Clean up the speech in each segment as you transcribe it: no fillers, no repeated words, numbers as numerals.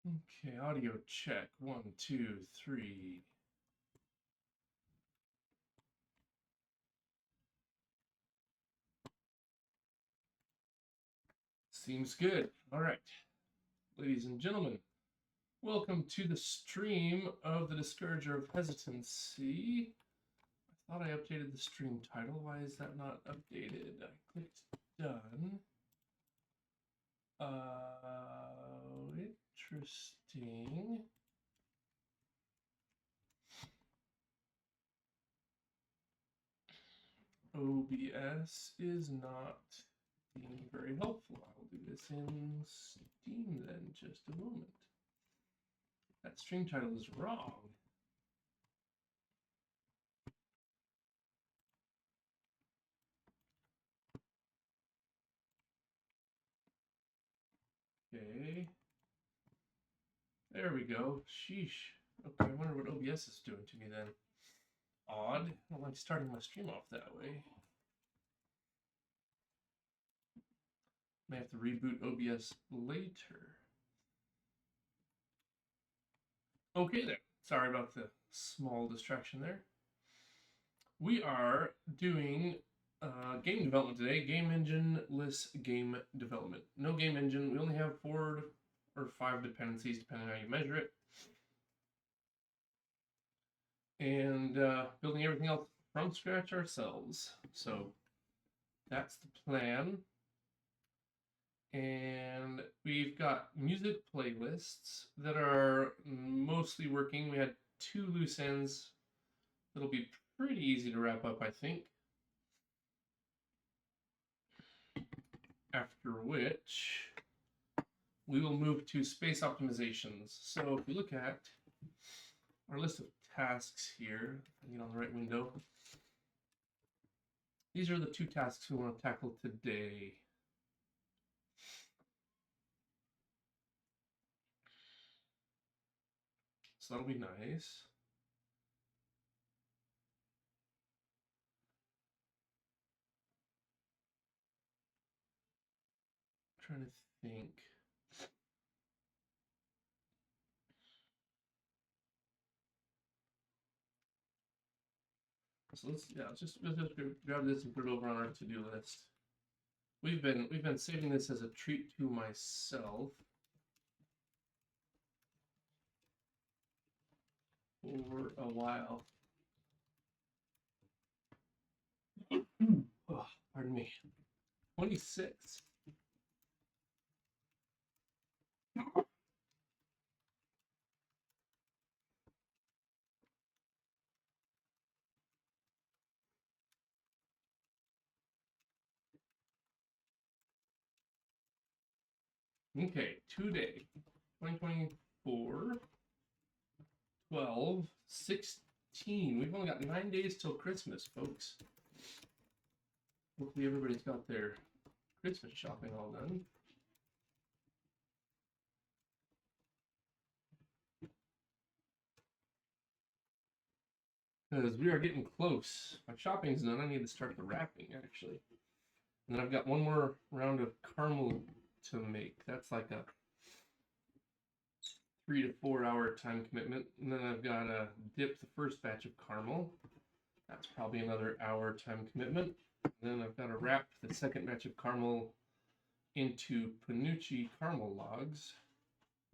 Okay, audio check. 1, 2, 3. Seems good. All right, ladies and gentlemen, welcome to the stream of the Discourager of Hesitancy. I thought I updated the stream title. Why is that not updated? I clicked done. Interesting. OBS is not being very helpful. I'll do this in Steam then, just a moment. That stream title is wrong. Okay. There we go. Sheesh. Okay, I wonder what OBS is doing to me then. Odd. I don't like starting my stream off that way. May have to reboot OBS later. Okay there. Sorry about the small distraction there. We are doing game development today. Game engine-less game development. No game engine. We only have 4 or 5 dependencies, depending on how you measure it. And building everything else from scratch ourselves. So that's the plan. And we've got music playlists that are mostly working. We had 2 loose ends that'll be pretty easy to wrap up, I think. After which we will move to space optimizations. So if you look at our list of tasks here, if I get on the right window, these are the 2 tasks we want to tackle today. So that'll be nice. I'm trying to think. So let's just grab this and put it over on our to-do list. We've been saving this as a treat to myself for a while. Oh, pardon me. 26. Okay, today, 2024, 12, 16. We've only got 9 days till Christmas, folks. Hopefully everybody's got their Christmas shopping all done. Because we are getting close. My shopping's done. I need to start the wrapping, actually. And then I've got one more round of caramel to make. That's like a 3 to 4 hour time commitment. And then I've got to dip the first batch of caramel. That's probably another hour time commitment. And then I've got to wrap the second batch of caramel into Panucci caramel logs.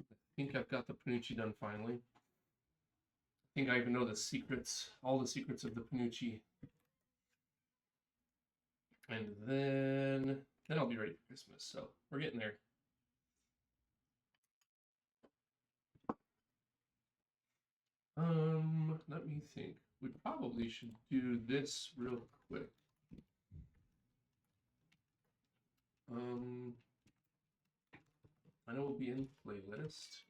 I think I've got the Panucci done finally. I think I even know the secrets, all the secrets of the Panucci. And then I'll be ready for Christmas. So we're getting there. Let me think. We probably should do this real quick. I know we'll be in playlist.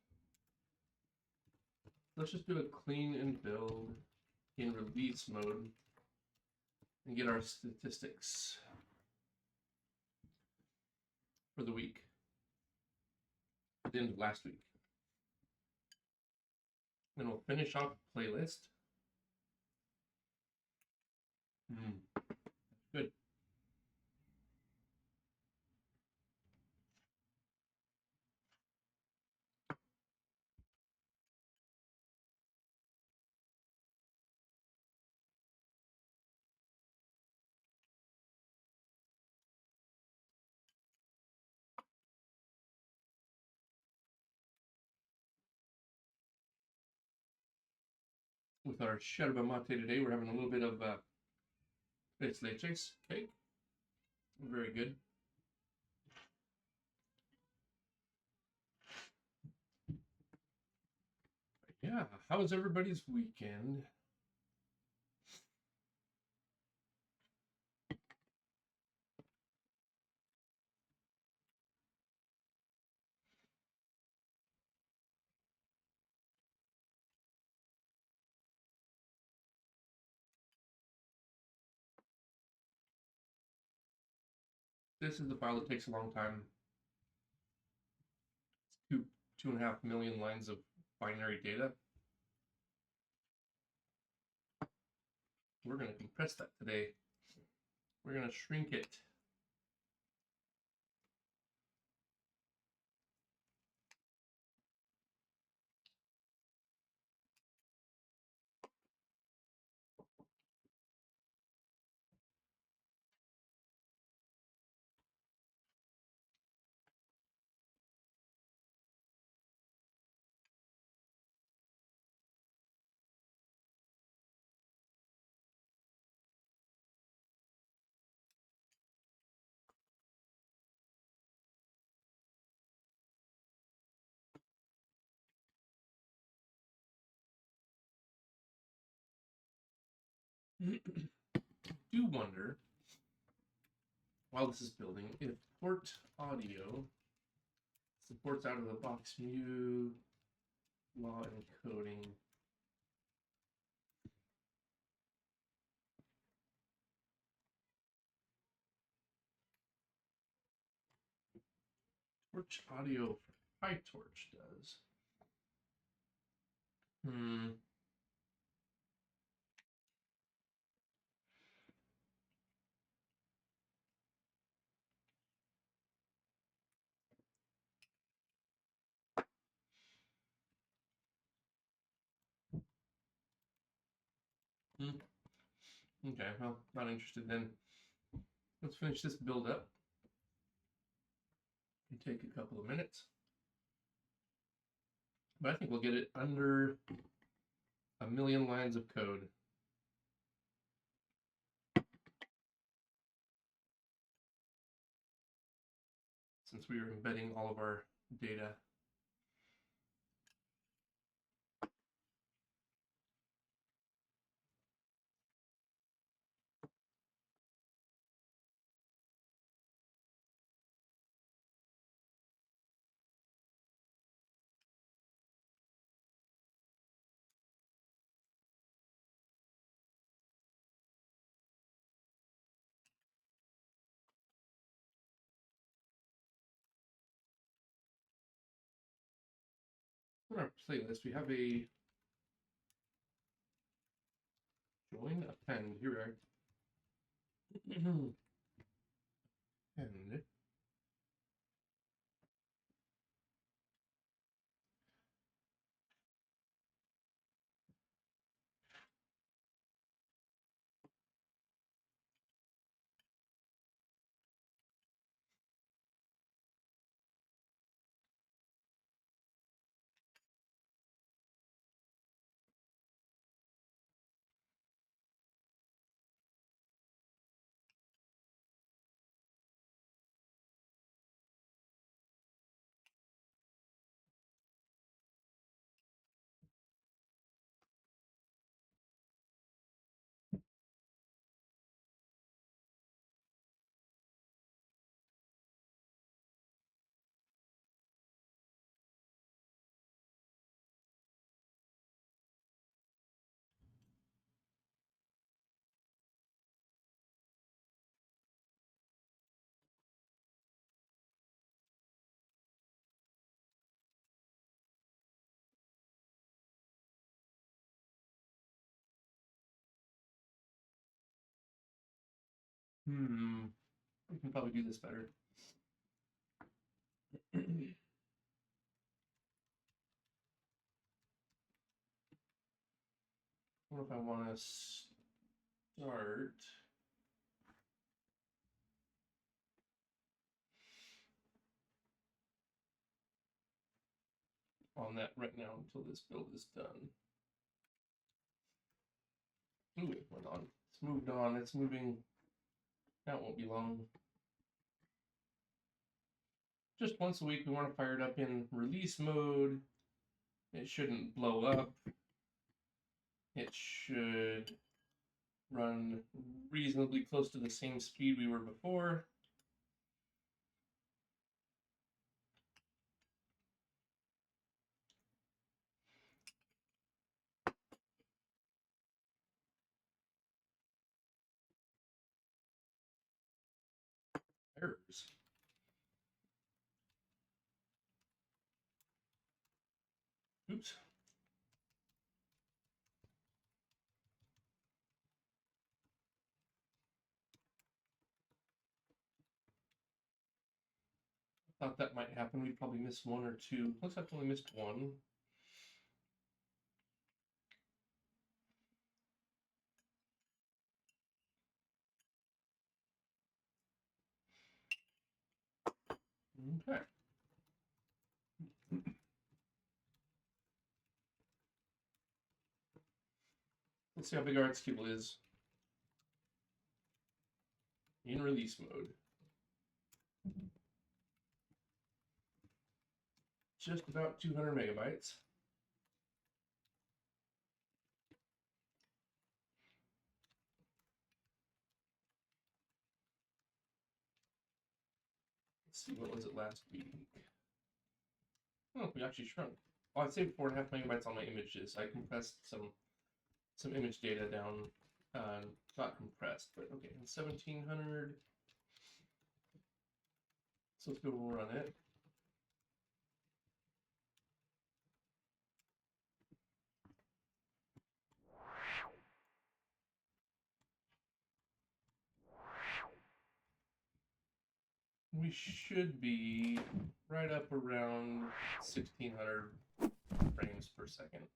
Let's just do a clean and build in release mode and get our statistics for the week, at the end of last week. Then we'll finish off playlist. Good. with our yerba mate today. We're having a little bit of tres leches. Okay, very good. Yeah, how was everybody's weekend? This is the file that takes a long time. It's 2.5 million lines of binary data. We're going to compress that today. We're going to shrink it. Do wonder, while this is building, if port audio supports out of the box mu law encoding. Torch audio for PyTorch does. Okay, well, not interested then. Let's finish this build up. It'll take a couple of minutes. But I think we'll get it under 1 million lines of code. Since we are embedding all of our data. For our playlist, we have a join append. Here we are. And we can probably do this better. What if I want to start on that right now until this build is done? Ooh, it went on. It's moved on. It's moving. That won't be long. Just once a week, we want to fire it up in release mode. It shouldn't blow up. It should run reasonably close to the same speed we were before. Errors. Oops. Thought that might happen. We probably missed one or two. Looks like we only missed one. Okay. Let's see how big our executable is in release mode. Just about 200 megabytes. Let's see, what was it last week? Oh, we actually shrunk. Oh, I'd saved 4.5 megabytes on my images. I compressed some image data down, not compressed, but okay, 1700. So let's go run it. We should be right up around 1600 frames per second.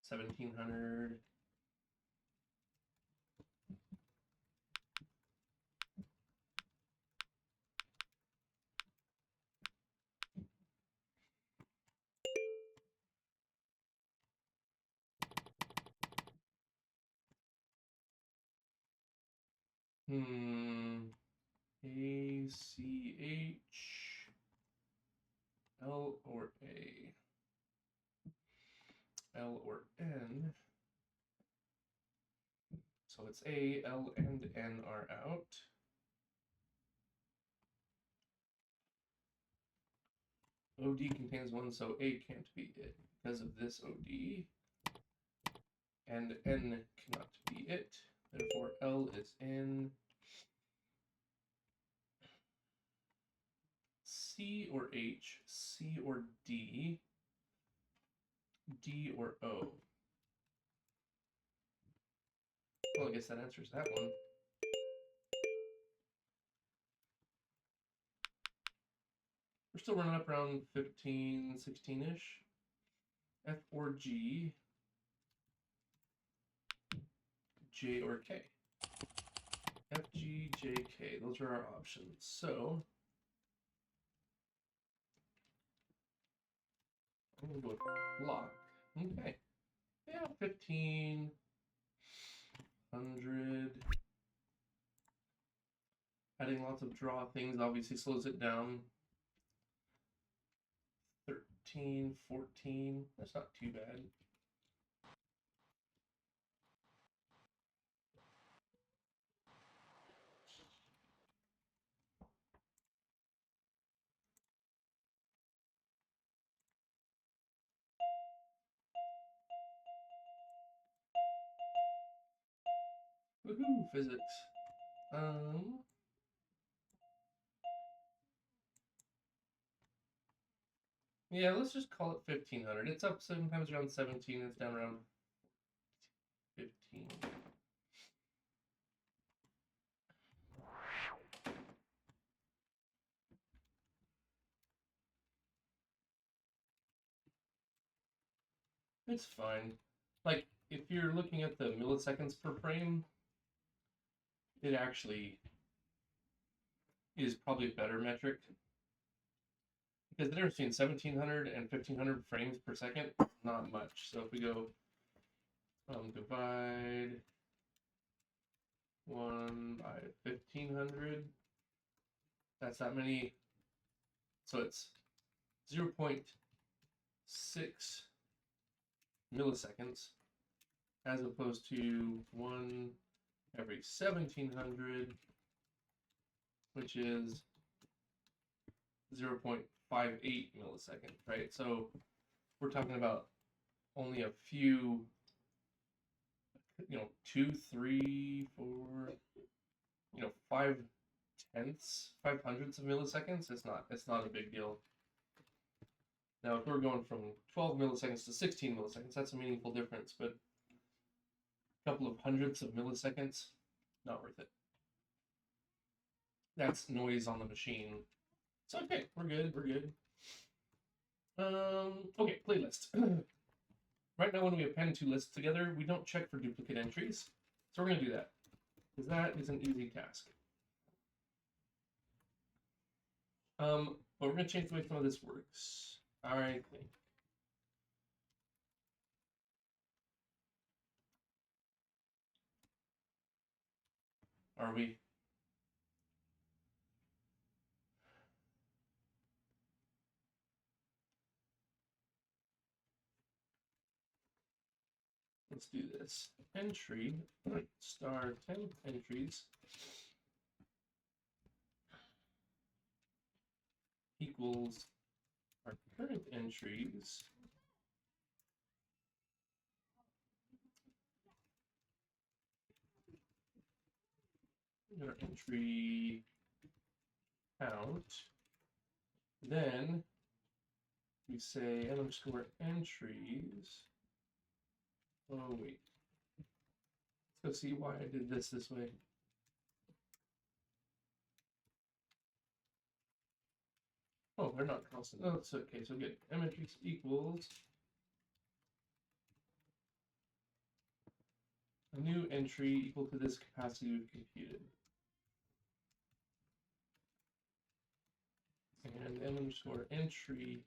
1700. A, C, H, L or A, L or N. So it's A, L, and N are out. OD contains one, so A can't be it because of this OD. And N cannot be it. Therefore, L is in. C or H, C or D, D or O. Well, I guess that answers that one. We're still running up around 15, 16-ish. F or G, J or K. F, G, J, K. Those are our options. So I'm going to go with lock. Okay. Yeah, 1500. Adding lots of draw things obviously slows it down. 13, 14. That's not too bad. Woohoo, physics. Yeah, let's just call it 1500. It's up sometimes around 17, it's down around 15. It's fine. Like, if you're looking at the milliseconds per frame, it actually is probably a better metric because the difference between 1700 and 1500 frames per second, not much. So if we go divide 1 by 1500, that's that many. So it's 0.6 milliseconds as opposed to 1 every 1700, which is 0.58 milliseconds, right? So we're talking about only a few, 2, 3, 4, 5 hundredths of milliseconds. It's not a big deal. Now, if we're going from 12 milliseconds to 16 milliseconds, that's a meaningful difference, but a couple of hundredths of milliseconds, not worth it. That's noise on the machine. It's okay, we're good. Okay, playlist. Right now, when we append two lists together, we don't check for duplicate entries. So we're going to do that, because that is an easy task. But we're going to change the way some of this works. All right. Are we? Let's do this. Entry star 10 entries equals our current entries our entry count. Then we say underscore entries. Oh wait. Let's go see why I did this way. Oh, they're not constant. Oh, it's okay. So good. Entries equals a new entry equal to this capacity we've computed. And m underscore entry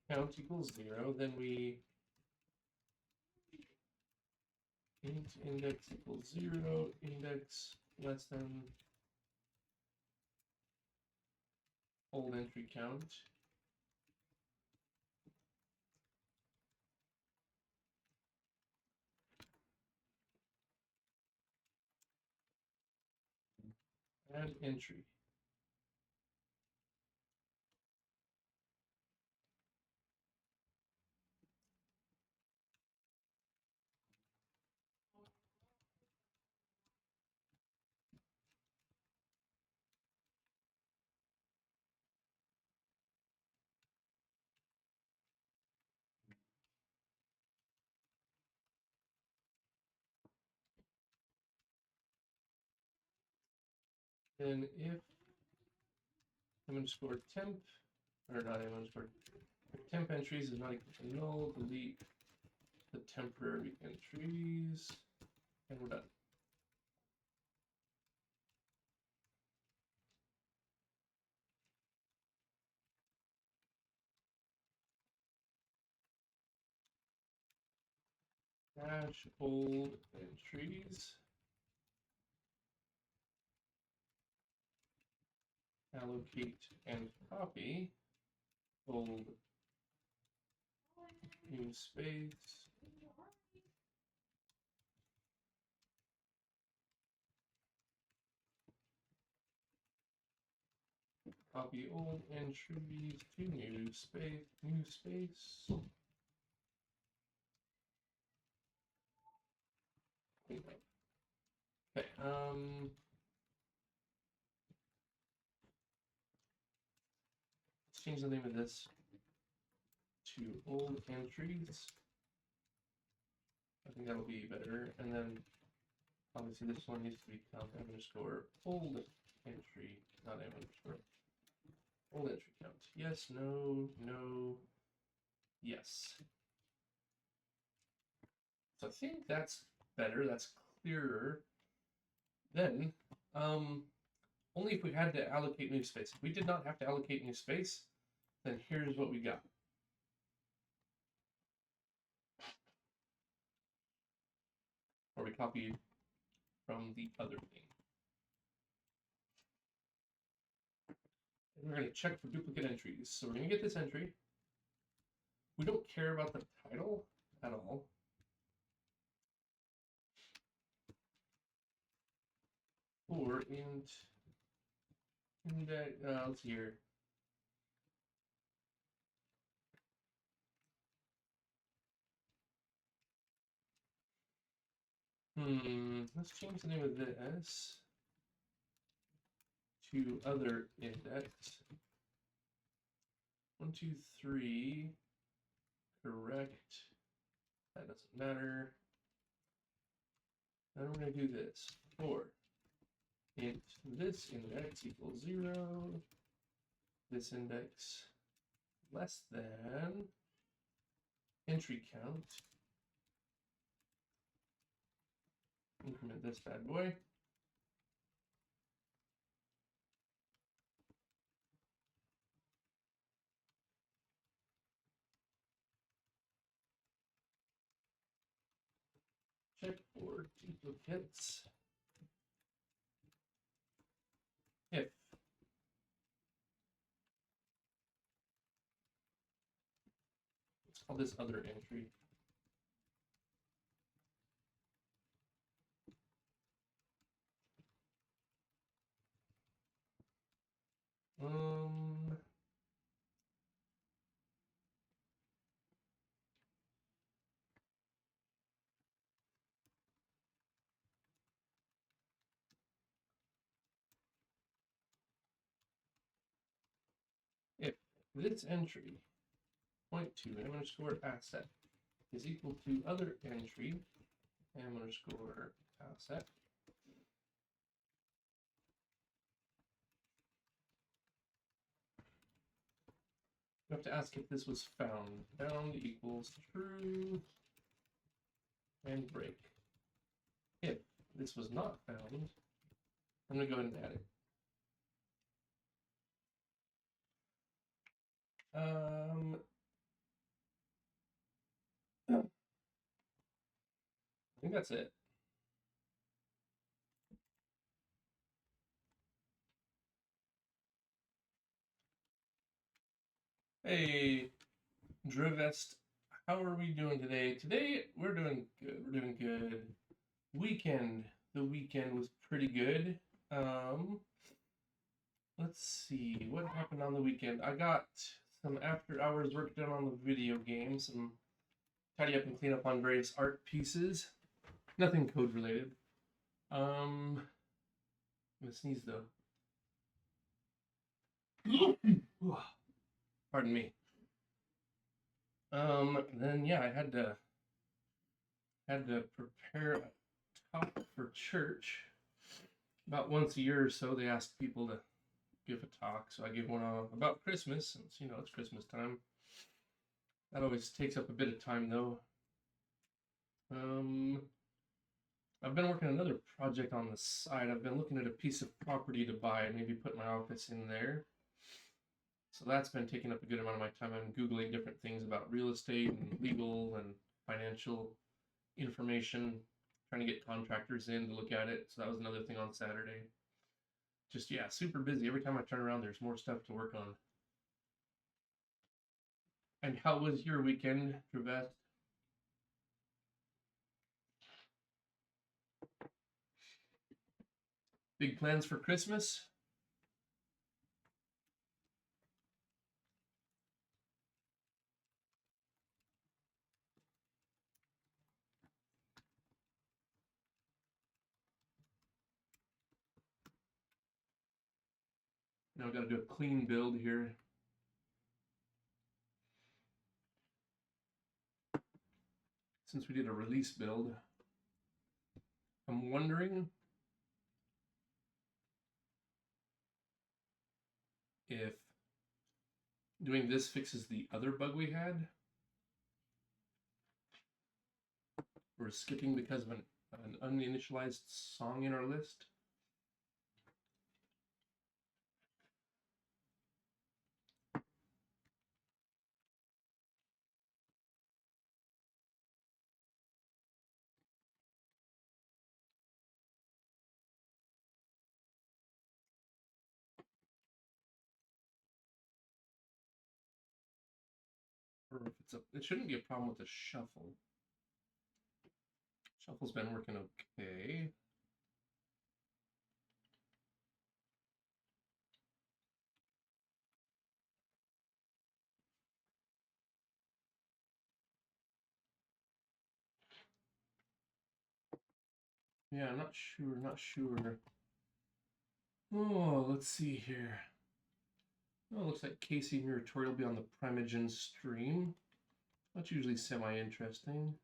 count equals 0. Then we int index equals 0, index less than old entry count. Add entry. Then if m underscore temp, or not m underscore, if temp entries is not equal to null, delete the temporary entries, and we're done. Dash old entries, allocate and copy old new space, copy old entries to new space. Okay, let's change the name of this to old entries. I think that'll be better. And then obviously this one needs to be count m underscore old entry, not m underscore old entry count. Yes, no, no, yes. So I think that's better, that's clearer. Then, only if we had to allocate new space. If we did not have to allocate new space, then here's what we got. Or we copied from the other thing. And we're going to check for duplicate entries. So we're going to get this entry. We don't care about the title at all. Or index, let's see here. Let's change the name of this to other index. 1, 2, 3. Correct. That doesn't matter. Then we're going to do this. For int this index equals 0. This index less than entry count. Increment this bad boy. Check for duplicates. If let's call this other entry. If this entry point to m underscore asset is equal to other entry m underscore asset, you have to ask if this was found. Found equals true and break. If this was not found, I'm going to go ahead and add it. I think that's it. Hey, Drivest, how are we doing today? Today, we're doing good. We're doing good. The weekend was pretty good. Let's see, what happened on the weekend? I got some after hours work done on the video game, some tidy up and clean up on various art pieces. Nothing code related. I'm gonna sneeze though. Pardon me. Then yeah, I had to prepare a talk for church. About once a year or so, they ask people to give a talk, so I gave one about Christmas, since you know it's Christmas time. That always takes up a bit of time though. I've been working on another project on the side. I've been looking at a piece of property to buy and maybe put my office in there. So that's been taking up a good amount of my time. I'm Googling different things about real estate and legal and financial information, trying to get contractors in to look at it. So that was another thing on Saturday. Just, yeah, super busy. Every time I turn around, there's more stuff to work on. And how was your weekend, Travis? Big plans for Christmas? Now I've got to do a clean build here. Since we did a release build, I'm wondering if doing this fixes the other bug we had. We're skipping because of an uninitialized song in our list. Or if it's it shouldn't be a problem with the shuffle. Shuffle's been working okay. Yeah, not sure. Oh, let's see here. Oh, looks like Casey Muratori will be on the Primogen stream. That's usually semi-interesting.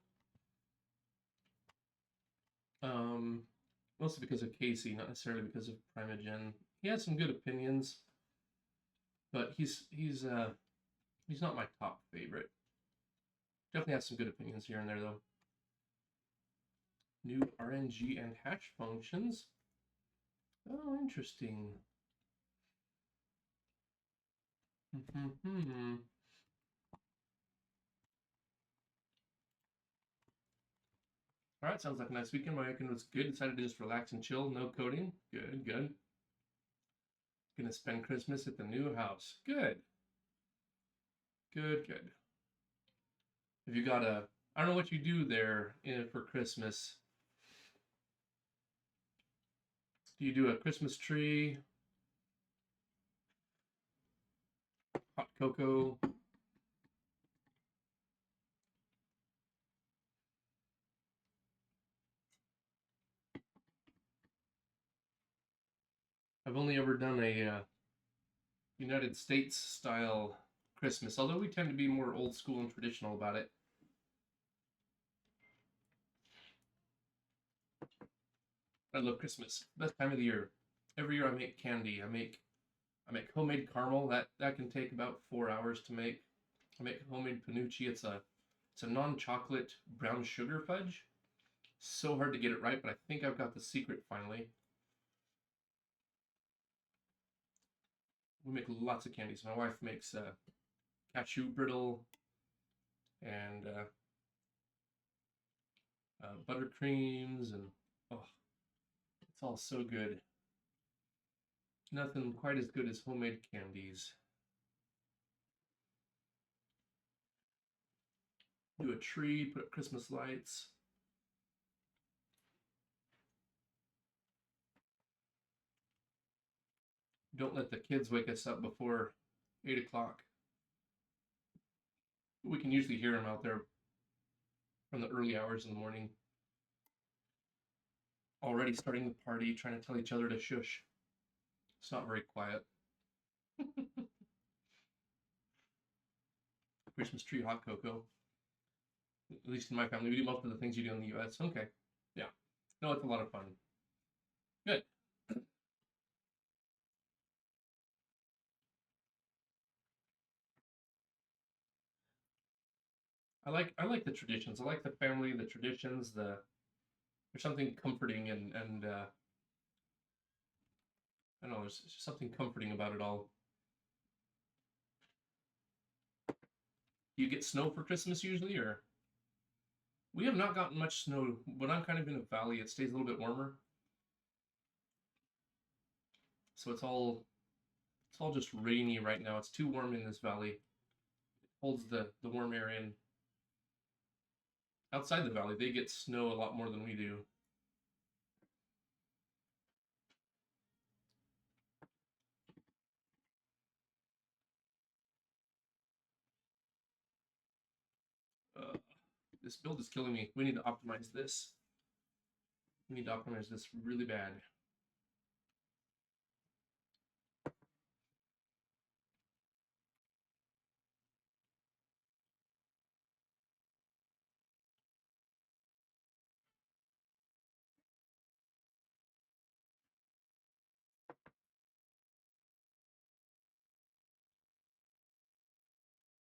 Mostly because of Casey, not necessarily because of Primogen. He has some good opinions, but he's not my top favorite. Definitely has some good opinions here and there, though. New RNG and hash functions. Oh, interesting. All right, sounds like a nice weekend. My weekend was good. Decided to just relax and chill. No coding. Good, good. Gonna spend Christmas at the new house. Good. Good, good. Have you got a, I don't know what you do there for Christmas. Do you do a Christmas tree? Hot cocoa? I've only ever done a United States style Christmas, although we tend to be more old school and traditional about it. I love Christmas. Best time of the year. Every year I make candy. I make homemade caramel. That can take about 4 hours to make. I make homemade panucci. It's a non-chocolate brown sugar fudge. So hard to get it right, but I think I've got the secret finally. We make lots of candies. My wife makes cashew brittle and buttercreams, and oh, it's all so good. Nothing quite as good as homemade candies. Do a tree, put up Christmas lights. Don't let the kids wake us up before 8 o'clock. We can usually hear them out there from the early hours in the morning. Already starting the party, trying to tell each other to shush. It's not very quiet. Christmas tree, hot cocoa. At least in my family, we do most of the things you do in the US. Okay. Yeah. No, it's a lot of fun. Good. I like the traditions. I like the family, the traditions, there's something comforting and I don't know, there's something comforting about it all. Do you get snow for Christmas usually, or? We have not gotten much snow, but I'm kind of in a valley. It stays a little bit warmer. So it's all just rainy right now. It's too warm in this valley. It holds the warm air in. Outside the valley, they get snow a lot more than we do. This build is killing me. We need to optimize this. We need to optimize this really bad.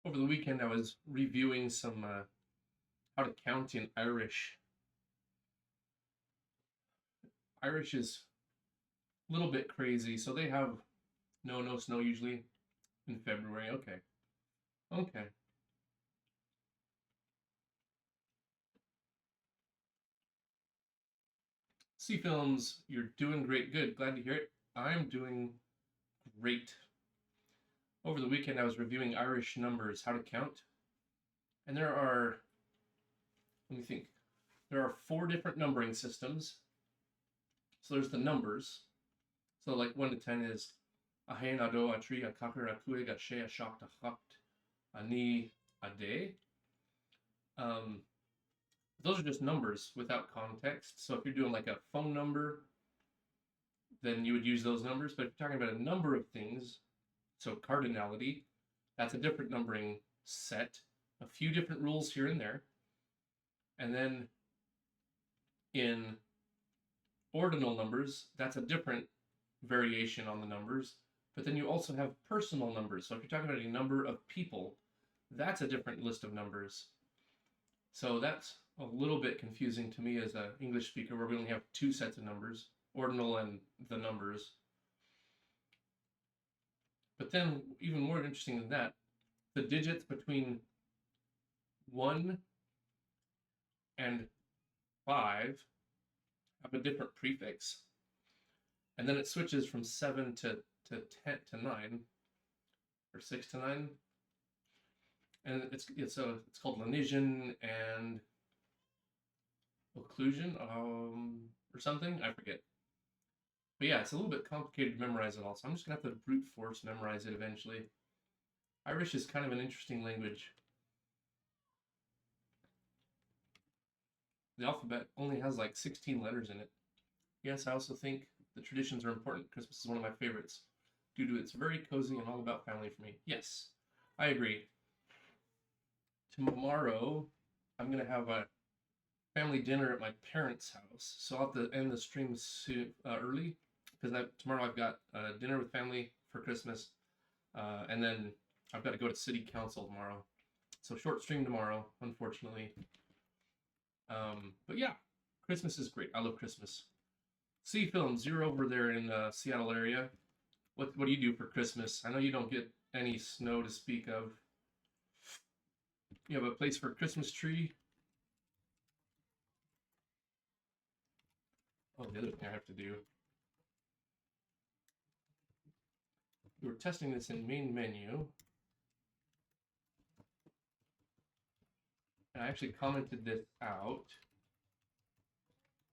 Over the weekend, I was reviewing some how to count in Irish. Irish is a little bit crazy, so they have no snow usually in February. Okay. Okay. C Films, you're doing great. Good. Glad to hear it. I'm doing great. Over the weekend, I was reviewing Irish numbers, how to count. And there are, let me think, there are 4 different numbering systems. So there's the numbers. So like 1 to 10 is a hen, a do, a tree, a kakar, a kuig, a she, a shokt, a chokt, a ni, a de. Those are just numbers without context. So if you're doing like a phone number, then you would use those numbers. But if you're talking about a number of things, so cardinality, that's a different numbering set, a few different rules here and there. And then in ordinal numbers, that's a different variation on the numbers. But then you also have personal numbers. So if you're talking about a number of people, that's a different list of numbers. So that's a little bit confusing to me as an English speaker, where we only have 2 sets of numbers, ordinal and the numbers. But then, even more interesting than that, the digits between 1 and 5 have a different prefix. And then it switches from 7 to 10 to 9, or 6 to 9. And it's called Lanesian and occlusion, or something, I forget. But yeah, it's a little bit complicated to memorize it all, so I'm just gonna have to brute force memorize it eventually. Irish is kind of an interesting language. The alphabet only has like 16 letters in it. Yes, I also think the traditions are important. Christmas is one of my favorites, due to it's very cozy and all about family for me. Yes, I agree. Tomorrow, I'm gonna have a family dinner at my parents' house, so I'll have to end the stream soon, early, because tomorrow I've got dinner with family for Christmas, and then I've got to go to city council tomorrow. So short stream tomorrow, unfortunately. But yeah, Christmas is great. I love Christmas. Sea Films, you're over there in the Seattle area. What do you do for Christmas? I know you don't get any snow to speak of. You have a place for a Christmas tree? Oh, the other thing I have to do. We were testing this in main menu. And I actually commented this out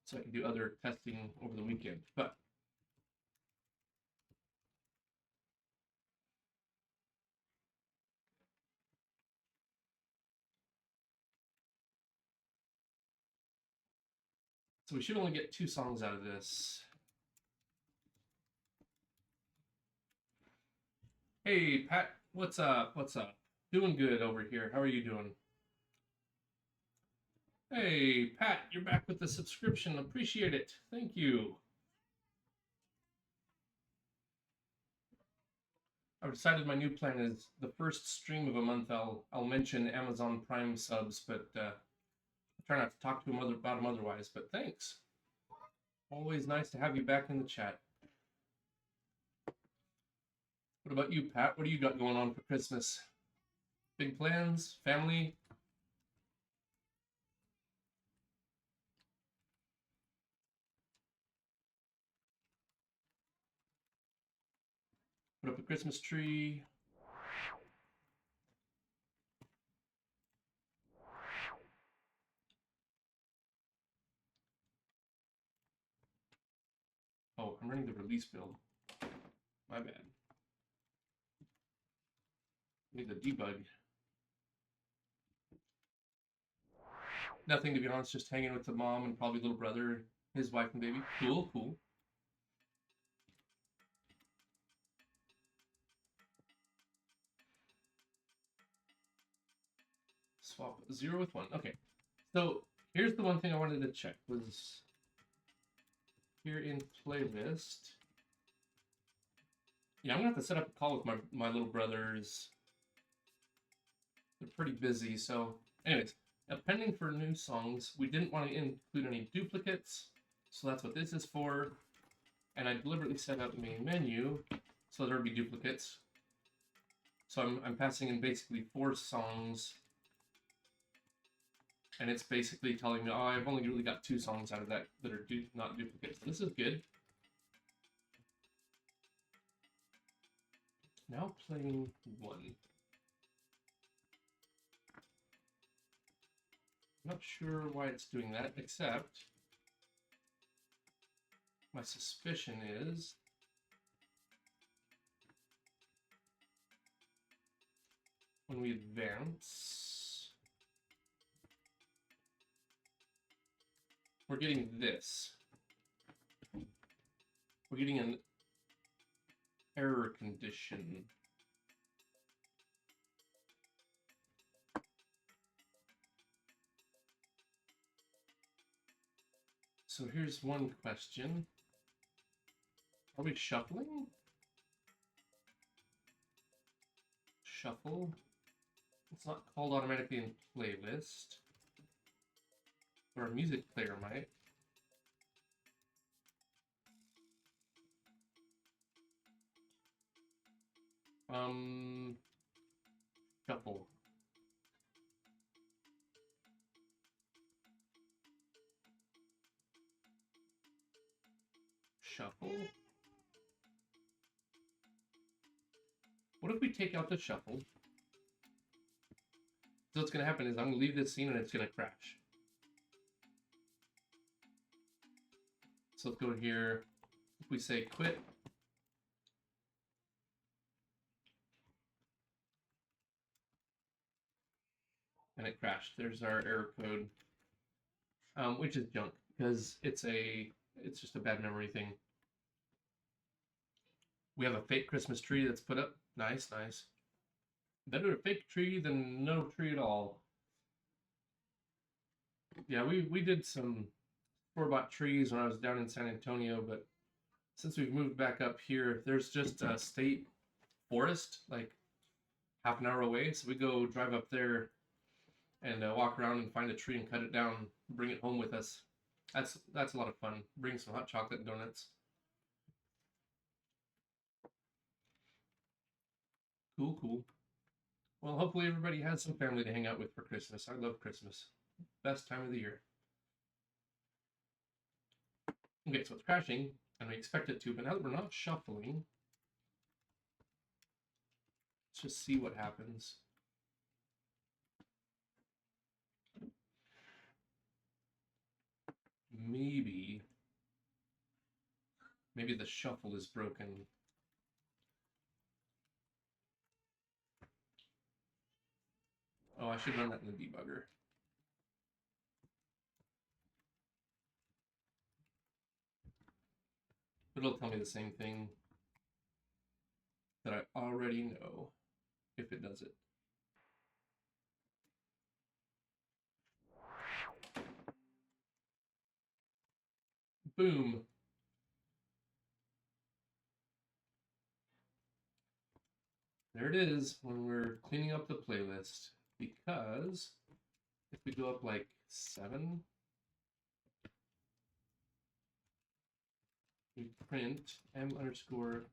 so I can do other testing over the weekend. But so we should only get 2 songs out of this. Hey, Pat, what's up? What's up? Doing good over here. How are you doing? Hey, Pat, you're back with the subscription. Appreciate it. Thank you. I've decided my new plan is the first stream of a month I'll mention Amazon Prime subs, but try not to talk to them about them otherwise. But thanks. Always nice to have you back in the chat. What about you, Pat? What do you got going on for Christmas? Big plans? Family? Put up a Christmas tree? Oh, I'm running the release build. My bad. Need the debug. Nothing, to be honest, just hanging with the mom and probably little brother, his wife and baby. Cool, cool. Swap 0 with 1. Okay. So here's the one thing I wanted to check was here in playlist. Yeah, I'm gonna have to set up a call with my little brothers. They're pretty busy, so anyways, appending for new songs, we didn't want to include any duplicates, so that's what this is for. And I deliberately set up main menu so there would be duplicates. So I'm passing in basically 4 songs, and it's basically telling me, oh, I've only really got 2 songs out of that that are not duplicates. So this is good. Now playing 1. I'm not sure why it's doing that, except my suspicion is when we advance, we're getting this. We're getting an error condition. So here's one question. Are we shuffling? Shuffle. It's not called automatically in playlist. Or a music player might. Shuffle. Shuffle. What if we take out the shuffle? So what's going to happen is I'm going to leave this scene and it's going to crash. So let's go here. If we say quit. And it crashed. There's our error code, which is junk because it's just a bad memory thing. We have a fake Christmas tree that's put up. Nice, nice. Better a fake tree than no tree at all. Yeah, we did some store-bought trees when I was down in San Antonio, but since we've moved back up here, there's just a state forest like half an hour away. So we go drive up there and walk around and find a tree and cut it down, bring it home with us. That's a lot of fun. Bring some hot chocolate and donuts. Cool, cool. Well, hopefully everybody has some family to hang out with for Christmas. I love Christmas. Best time of the year. Okay, so it's crashing, and we expect it to, but now that we're not shuffling, let's just see what happens. Maybe the shuffle is broken. Oh, I should run that in the debugger. But it'll tell me the same thing that I already know if it does it. Boom. There it is when we're cleaning up the playlist, because if we go up like 7, we print m_entries.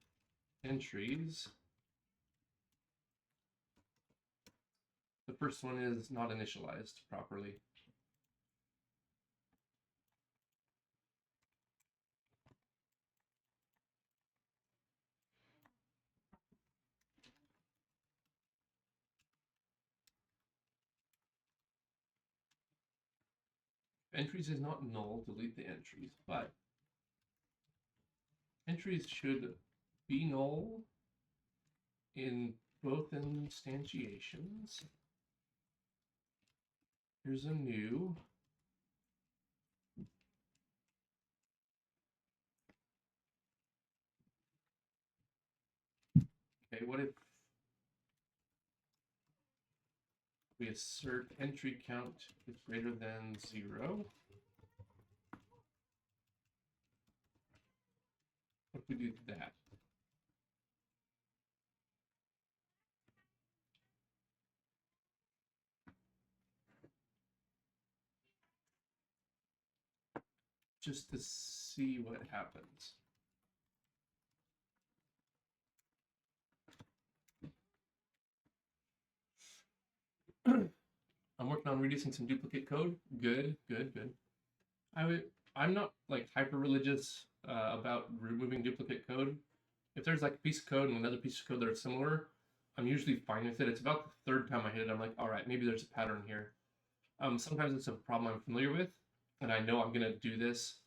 The first one is not initialized properly. Entries is not null, delete the entries, but entries should be null in both instantiations. Here's a new. Okay, what if we assert entry count is greater than 0? What if we do that? Just to see what happens. I'm working on reducing some duplicate code. Good, good, good. I'm not like hyper religious about removing duplicate code. If there's like a piece of code and another piece of code that are similar, I'm usually fine with it. It's about the third time I hit it, I'm like, all right, maybe there's a pattern here. Sometimes it's a problem I'm familiar with, and I know I'm gonna do this.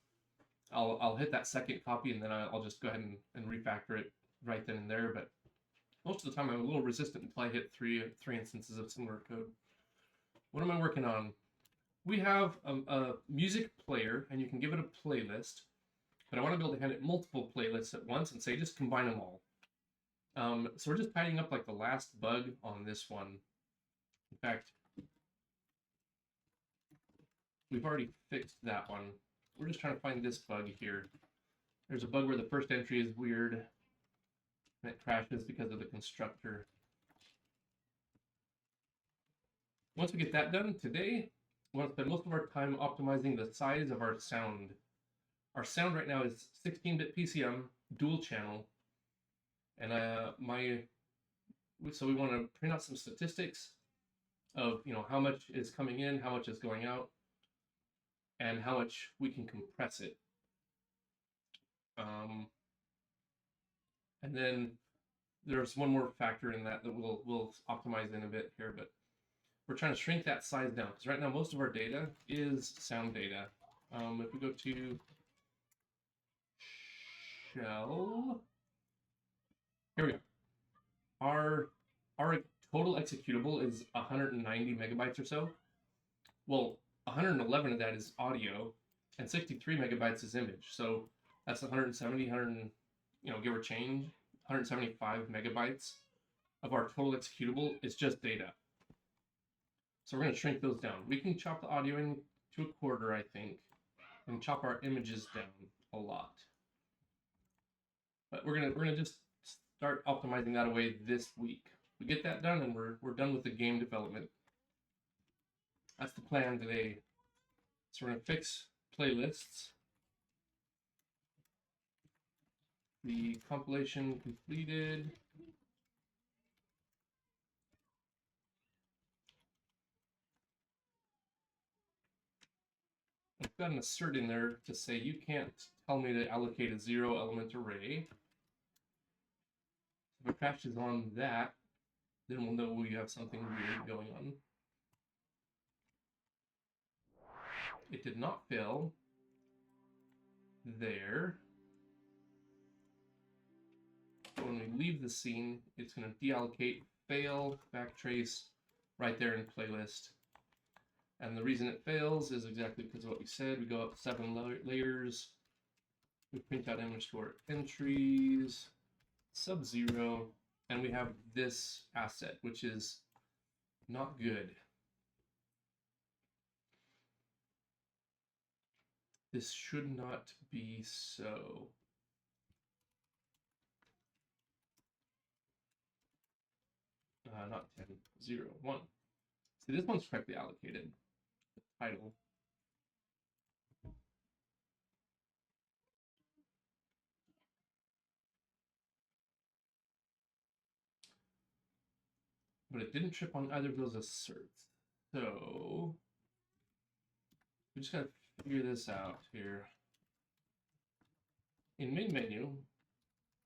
I'll hit that second copy, and then I'll just go ahead and refactor it right then and there. But most of the time, I'm a little resistant until I hit three instances of similar code. What am I working on? We have a music player, and you can give it a playlist. But I want to be able to hand it multiple playlists at once and say just combine them all. So we're just tidying up like the last bug on this one. In fact, we've already fixed that one. We're just trying to find this bug here. There's a bug where the first entry is weird and it crashes because of the constructor. Once we get that done today, we want to spend most of our time optimizing the size of our sound. Our sound right now is 16-bit PCM, dual channel, and so we want to print out some statistics of how much is coming in, how much is going out, and how much we can compress it. And then there's one more factor in that we'll optimize in a bit here, but we're trying to shrink that size down because right now most of our data is sound data. If we go to shell, here we go. Our total executable is 190 megabytes or so. Well, 111 of that is audio, and 63 megabytes is image. So that's 170, give or change, 175 megabytes of our total executable is just data. So we're going to shrink those down. We can chop the audio into a quarter, I think, and chop our images down a lot. But we're gonna just start optimizing that away this week. We get that done, and we're done with the game development. That's the plan today. So we're gonna fix playlists. The compilation completed. I've got an assert in there to say you can't tell me to allocate a 0-element array. If it crashes on that, then we'll know we have something weird going on. It did not fail there. So when we leave the scene, it's going to deallocate, fail, backtrace right there in playlist. And the reason it fails is exactly because of what we said. We go up 7 layers. We print out image to our entries, sub-0, and we have this asset, which is not good. This should not be so. Not 10, 0, 1. See, this one's correctly allocated. The title. But it didn't trip on either of those asserts. So we just gotta figure this out here. In main menu,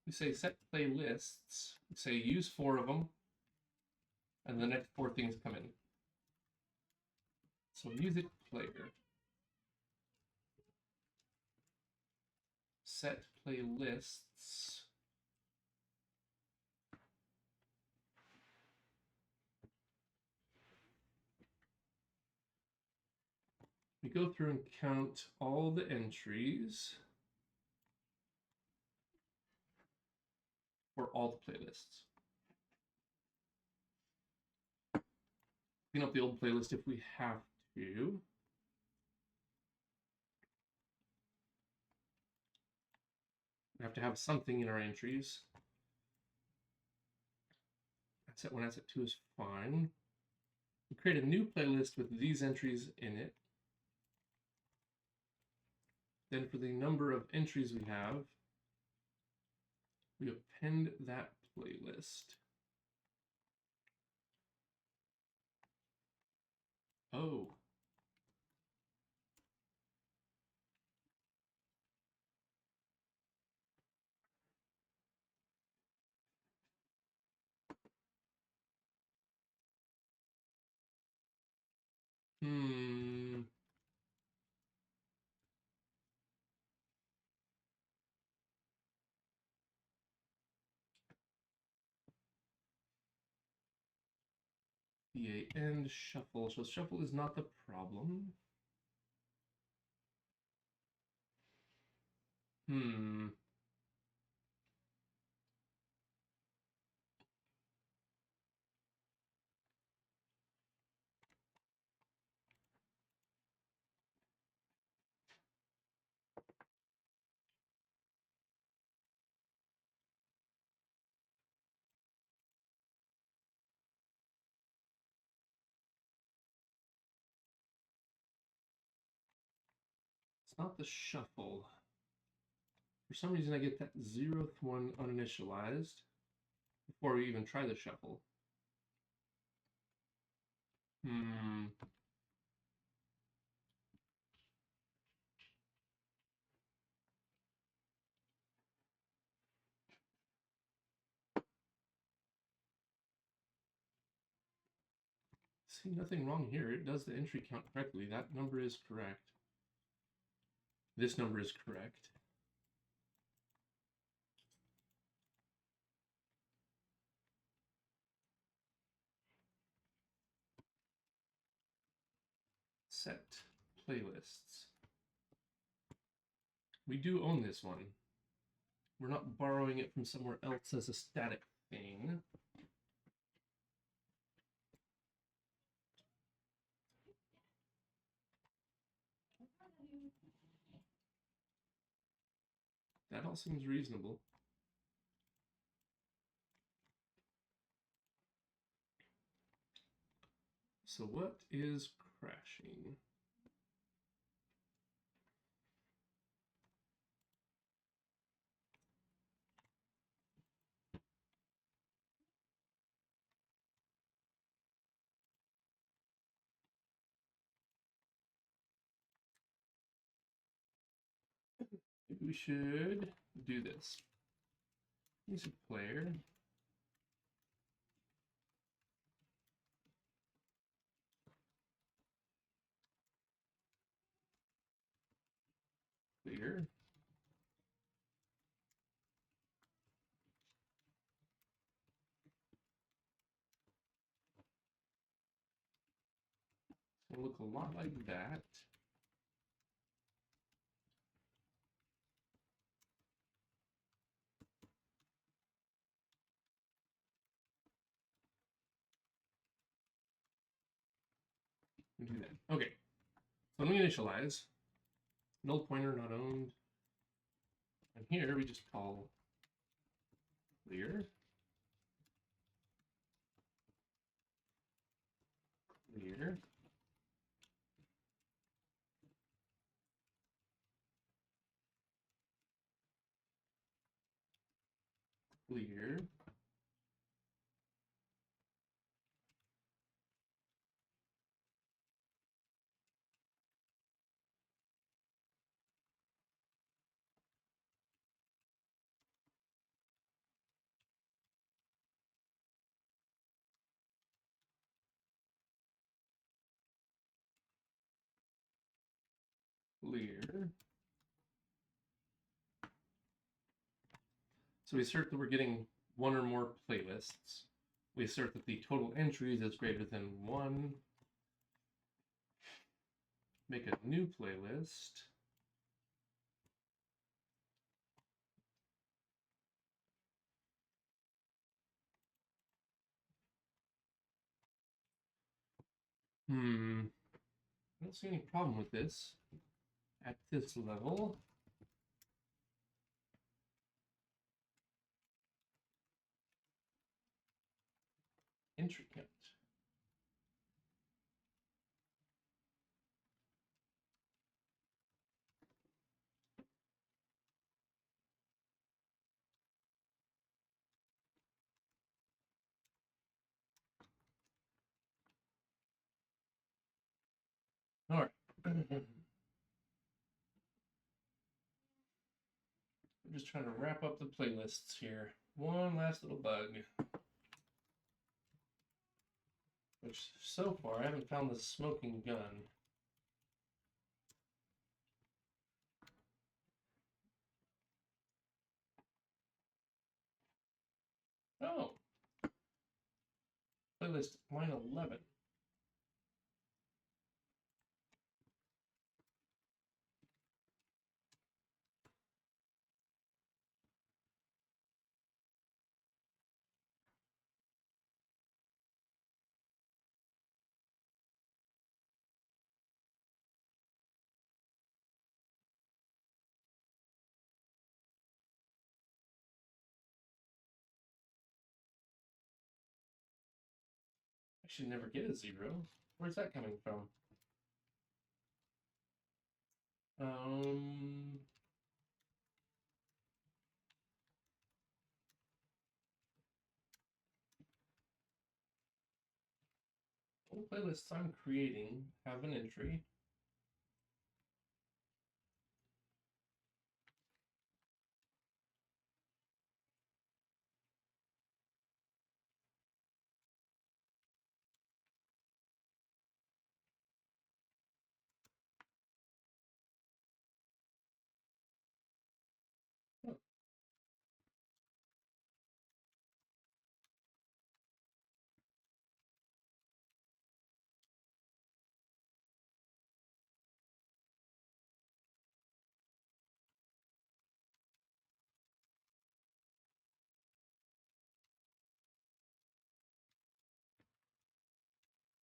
we say set playlists. We say use 4 of them, and the next 4 things come in. So music player. Set playlists. We go through and count all the entries for all the playlists. Clean up the old playlist if we have to. We have to have something in our entries. Asset 1, asset 2 is fine. We create a new playlist with these entries in it. Then for the number of entries we have, we append that playlist. Oh. BA end shuffle. So shuffle is not the problem. It's not the shuffle. For some reason, I get that 0th one uninitialized before we even try the shuffle. See, nothing wrong here. It does the entry count correctly. That number is correct. This number is correct. Set playlists. We do own this one. We're not borrowing it from somewhere else as a static thing. That all seems reasonable. So what is crashing? Maybe we should do this. Here's a player. Clear. It's gonna look a lot like that. Do that. Okay. So when we initialize, null pointer not owned. And here we just call clear. Clear. Clear. Clear. So we assert that we're getting one or more playlists. We assert that the total entries is greater than 1. Make a new playlist. I don't see any problem with this at this level. Entry count. All right. I'm just trying to wrap up the playlists here. One last little bug. Which, so far, I haven't found the smoking gun. Oh! Playlist line 11. I should never get a 0. Where's that coming from? All playlists I'm creating have an entry. Oh.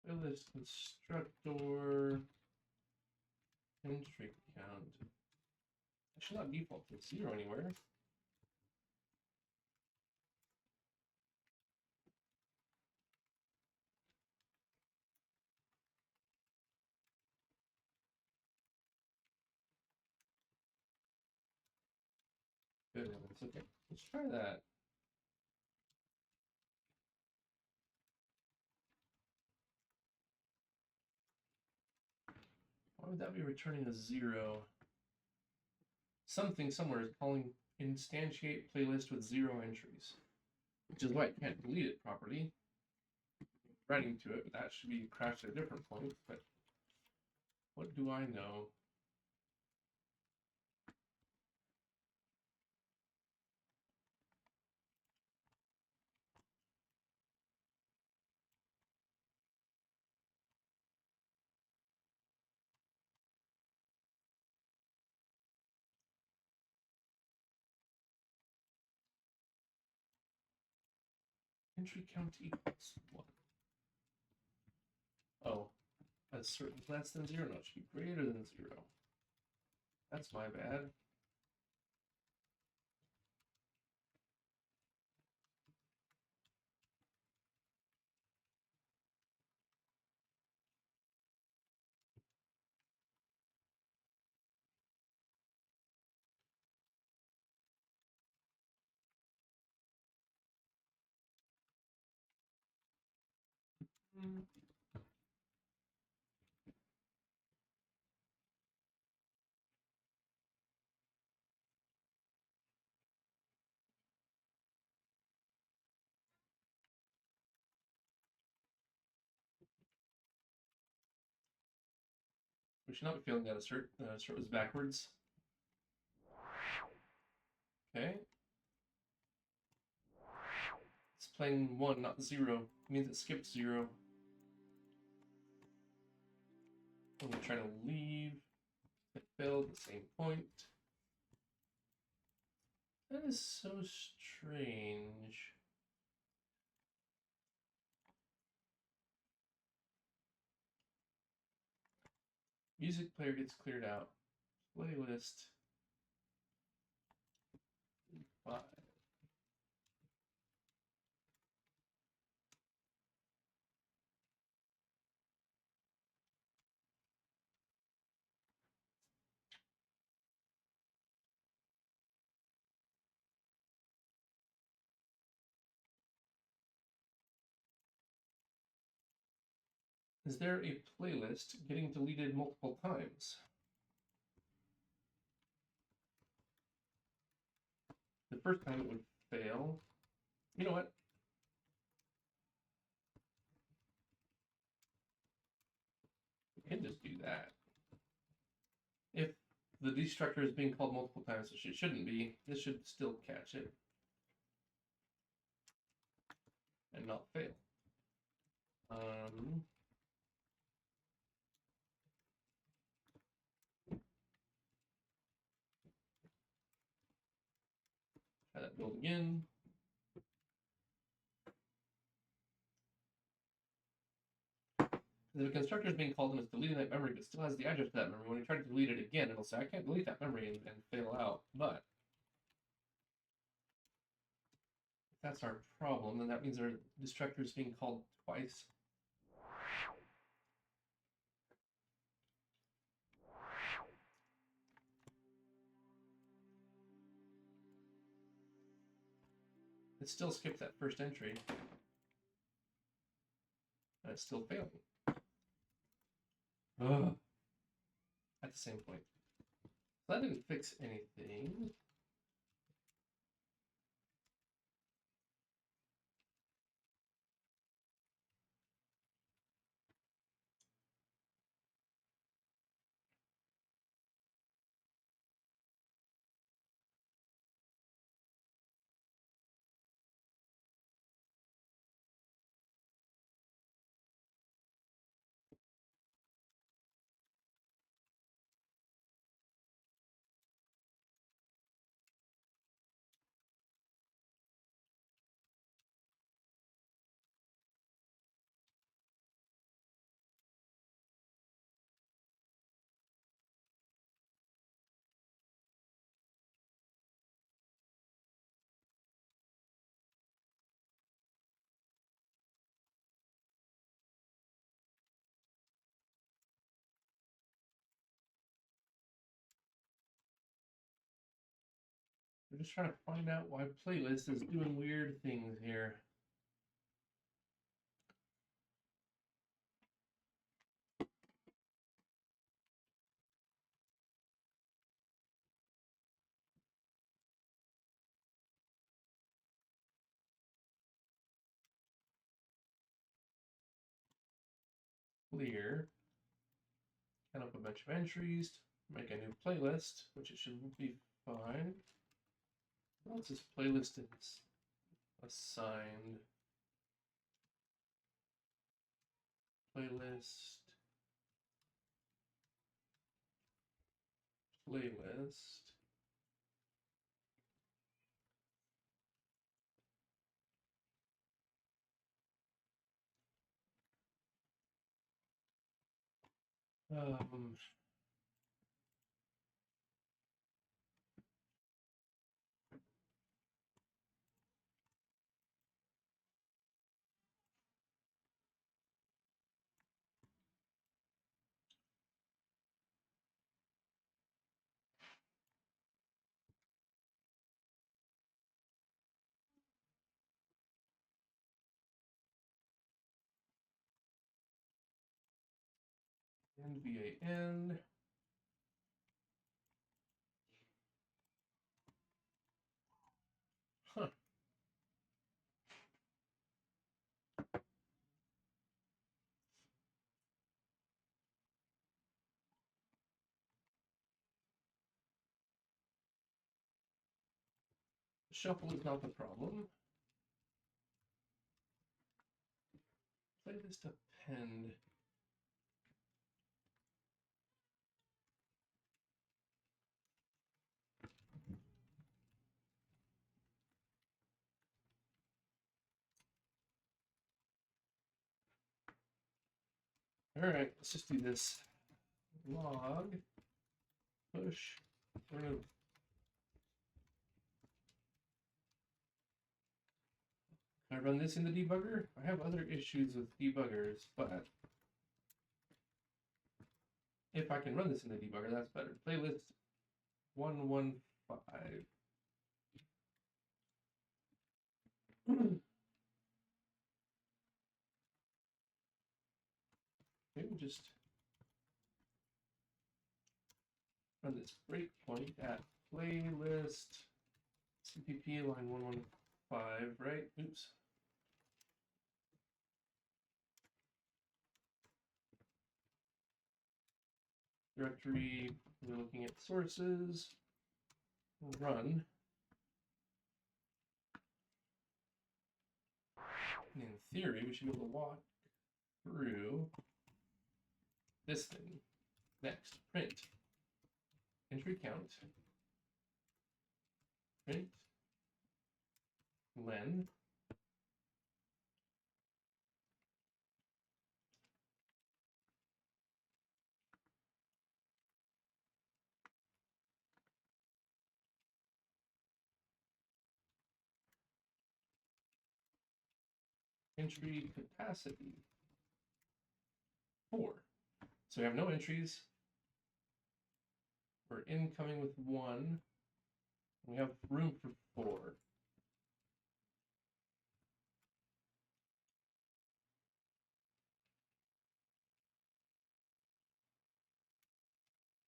Playlist constructor entry count. I should not default to 0 anywhere. Good heavens. Okay, let's try that. Why would that be returning a 0? Something somewhere is calling instantiate playlist with 0 entries, which is why I can't delete it properly. Writing to it, but that should be crashed at a different point. But what do I know? Entry count equals 1. Oh, a certain less than 0? No, it should be greater than 0. That's my bad. We should not be failing that assert. Assert was backwards. Okay. It's playing 1, not 0. It means it skipped 0. I'm going to try to leave. It failed at the same point. That is so strange. Music player gets cleared out. Playlist 5. Is there a playlist getting deleted multiple times? The first time it would fail. You know what? the destructor is being called multiple times, so it shouldn't be. This should still catch it and not fail. Try that build again. If a constructor is being called and it's deleting that memory, but still has the address to that memory, when you try to delete it again, it'll say, I can't delete that memory and fail out. But if that's our problem, then that means our destructor is being called twice. It still skipped that first entry. And it's still failing. Ugh. At the same point. So that didn't fix anything. We're just trying to find out why playlist is doing weird things here. Clear. Count up a bunch of entries. Make a new playlist, which it should be fine. Once this playlist is assigned, playlist, NVAN. Huh. Shuffle is not the problem. Playlist append. All right, let's just do this. Log push through. Can I run this in the debugger? I have other issues with debuggers, but if I can run this in the debugger, that's better. Playlist 115. Maybe we'll just run this breakpoint at playlist CPP line 115, right? Oops. directory, we're looking at sources, run. And in theory, we should be able to walk through this thing. Next, print entry count, print len, entry capacity 4. So we have no entries. We're incoming with 1. We have room for 4.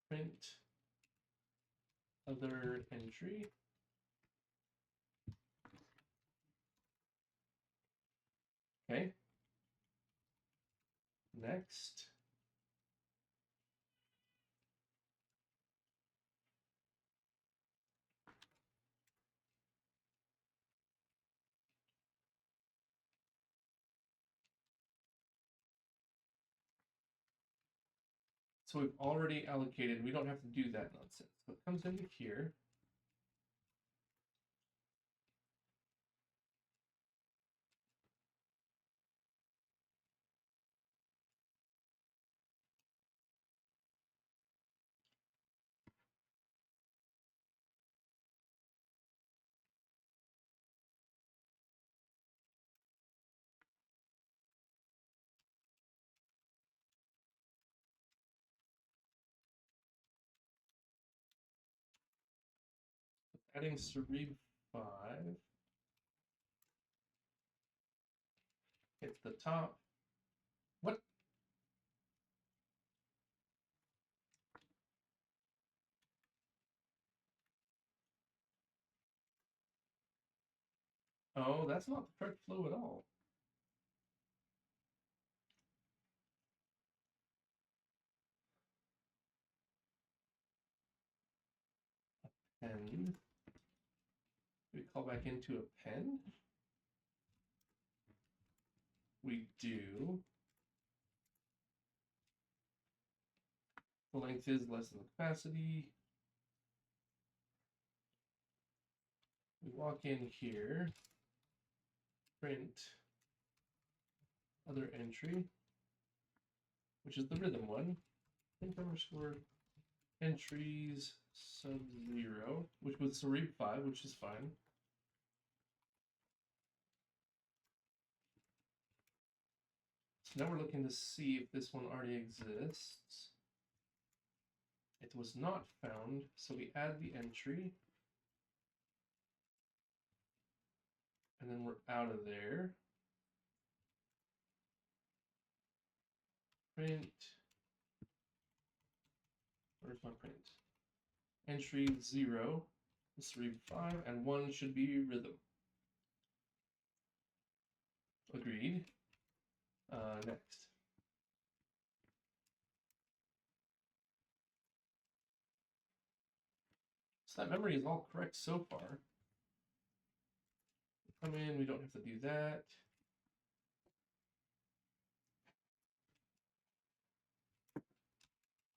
Print other entry. Okay. Next. So we've already allocated, we don't have to do that nonsense. So it comes into here. Adding cerebrate 5. Hits the top. What? Oh, that's not the correct flow at all. Append. Do we call back into append? We do. The length is less than the capacity. We walk in here, print other entry, which is the rhythm one. Print underscore entries sub 0, which was cerebrate 5, which is fine. So now we're looking to see if this one already exists. It was not found, so we add the entry. And then we're out of there. Print. Where's my print? Entry 0, cerebrate 5, and 1 should be rhythm. Agreed. Next. So that memory is all correct so far. Come in, we don't have to do that.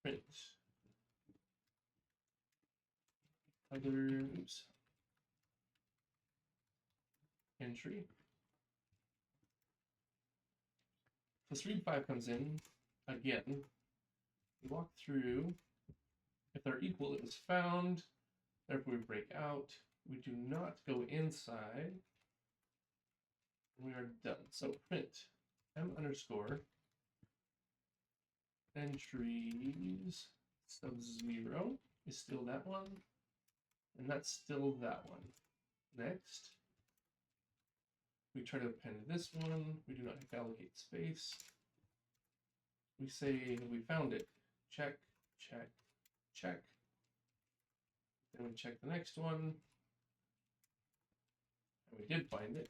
Print. Other, oops. Entry. So cerebrate 5 comes in again. We walk through. If they're equal, it was found. Therefore, we break out. We do not go inside. We are done. So print m underscore entries sub 0 is still that one, and that's still that one. Next, we try to append this one. We do not have to allocate space. We say we found it. Check, check, check. Then we check the next one, and we did find it.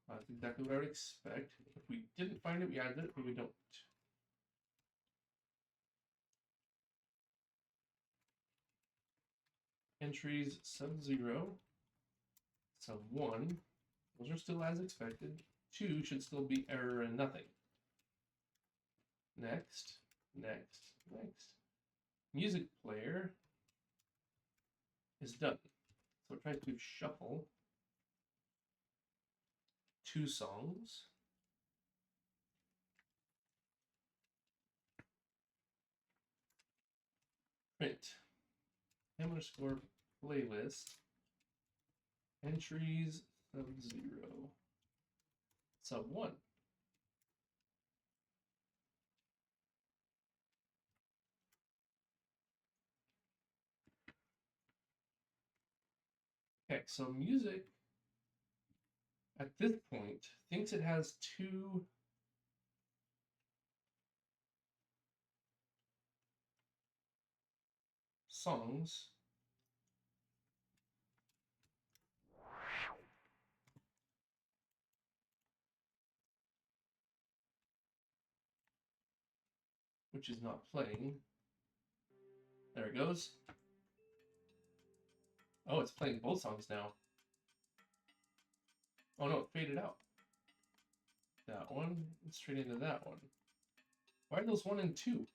That's exactly what I would expect. If we didn't find it, we added it, but we don't. entries sub-0, sub-1. Those are still as expected. 2 should still be error and nothing. Next, next, next. Music player is done. So it tries to shuffle 2 songs. Print m_playlist entries sub-0 sub-1. Okay, so music at this point thinks it has 2 songs which is not playing. There it goes. Oh, it's playing both songs now. Oh no, it faded out. That one, and straight into that one. Why are those 1 and 2?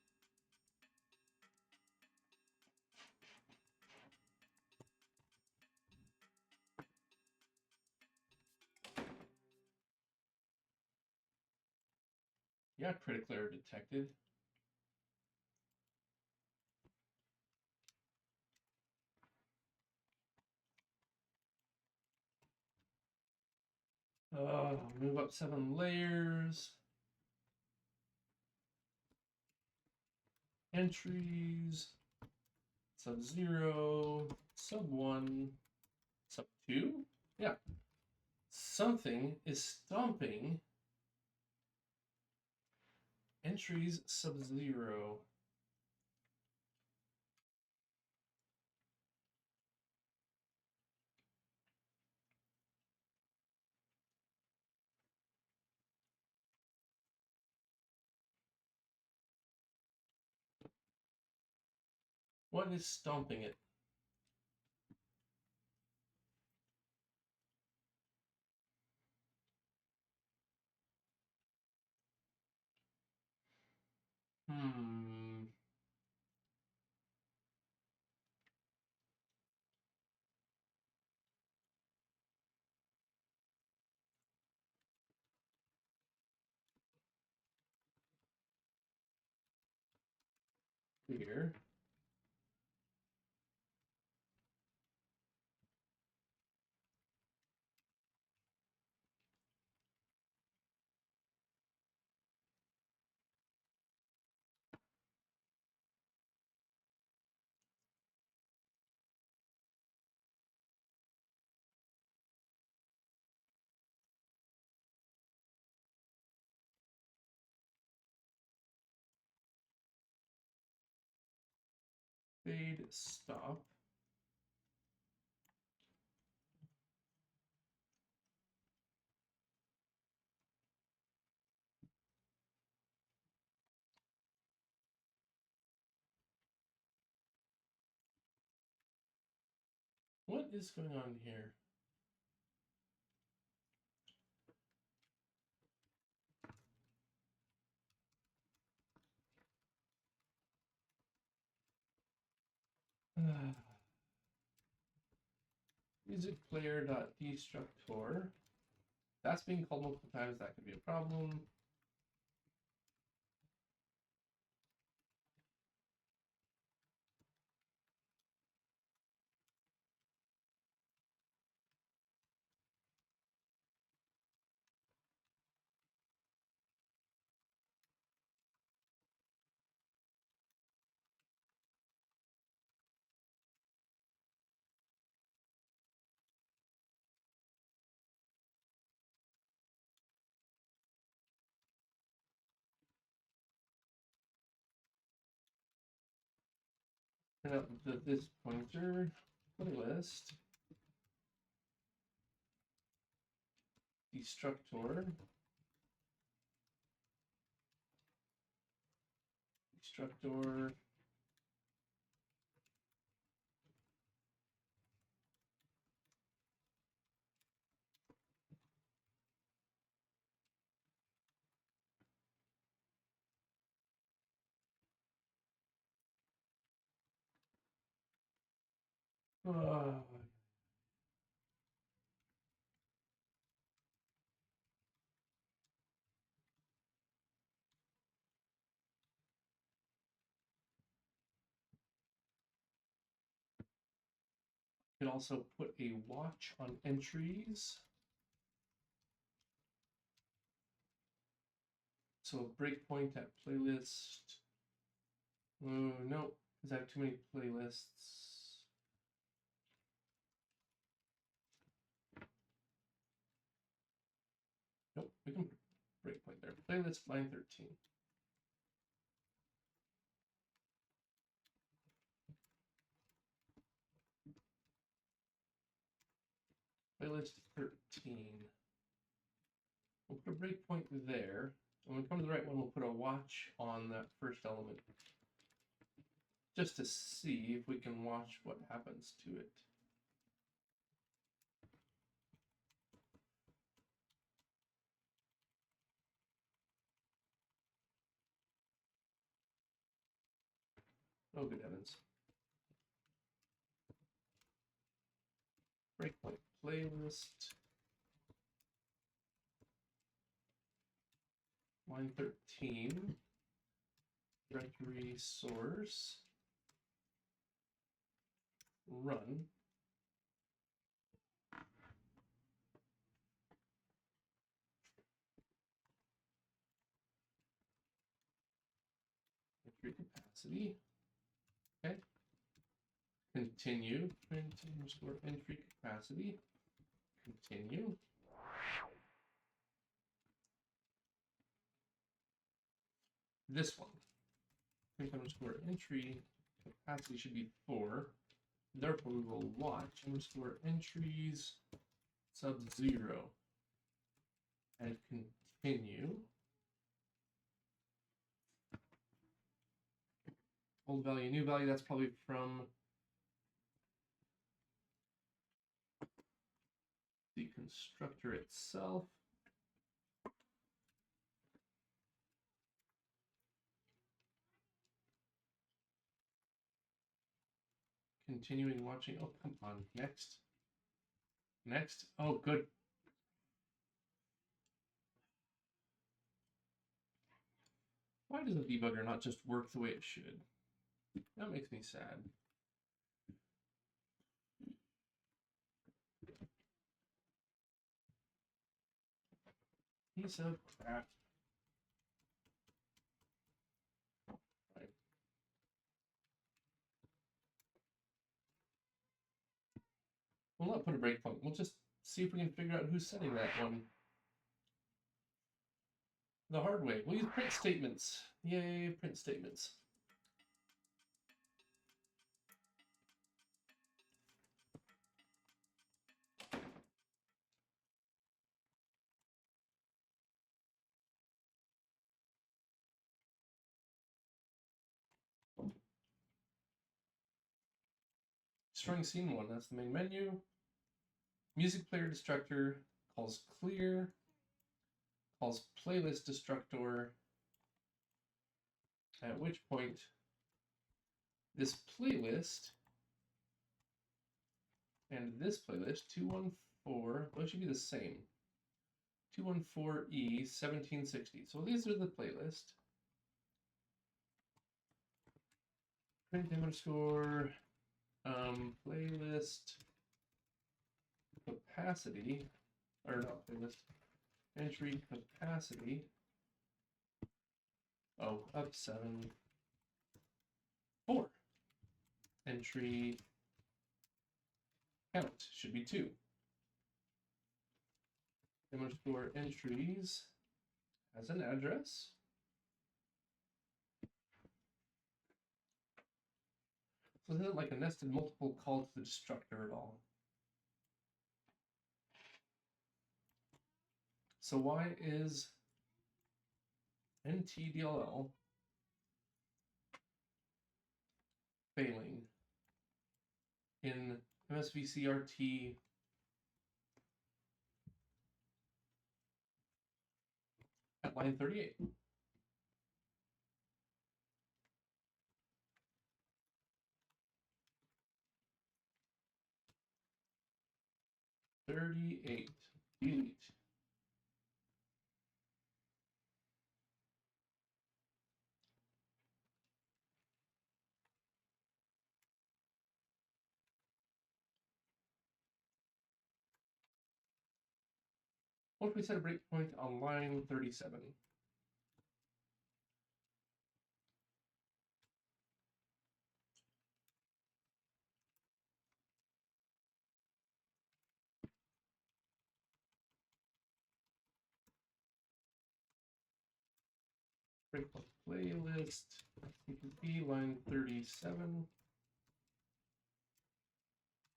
Yeah, critical error detected. Move up 7 layers. Entries. Sub-0. Sub-1. Sub-2? Yeah. Something is stomping entries sub-0. What is stomping it? Here. Fade stop. What is going on here? Music player.destructor. That's being called multiple times. That could be a problem. Turn up this pointer playlist destructor Uh, you can also put a watch on entries. So a breakpoint at playlist. Oh, no, because I have too many playlists. Nope, we can put breakpoint there. Playlist line 13. Playlist 13. We'll put a breakpoint there. When we come to the right one, we'll put a watch on that first element. Just to see if we can watch what happens to it. Oh, good heavens. Breakpoint playlist. Line 13. Directory source. Run. Entry capacity. Okay. Continue. Print underscore entry capacity. Continue. This one. Print underscore entry capacity should be 4. Therefore, we will watch underscore entries sub 0 and continue. Old value, new value, that's probably from the constructor itself. Continuing watching. Oh, come on. Next. Next. Oh, good. Why does the debugger not just work the way it should? That makes me sad. Piece of crap. Right. We'll not put a breakpoint. We'll just see if we can figure out who's setting that one the hard way. We'll use print statements. Yay, print statements. Destroying scene 1, that's the main menu. Music player destructor calls clear, calls playlist destructor, at which point this playlist and this playlist, 214, those should be the same. 214E 1760. So these are the playlist. Print underscore playlist capacity, or not playlist, entry capacity. Oh, up 7, 4. Entry count should be 2. Underscore entries has an address. So this isn't like a nested multiple call to the destructor at all. So why is NTDLL failing in MSVCRT at line 38? 38. Delete. What if we set a breakpoint on line 37? Breakpoint playlist, CPP, line 37.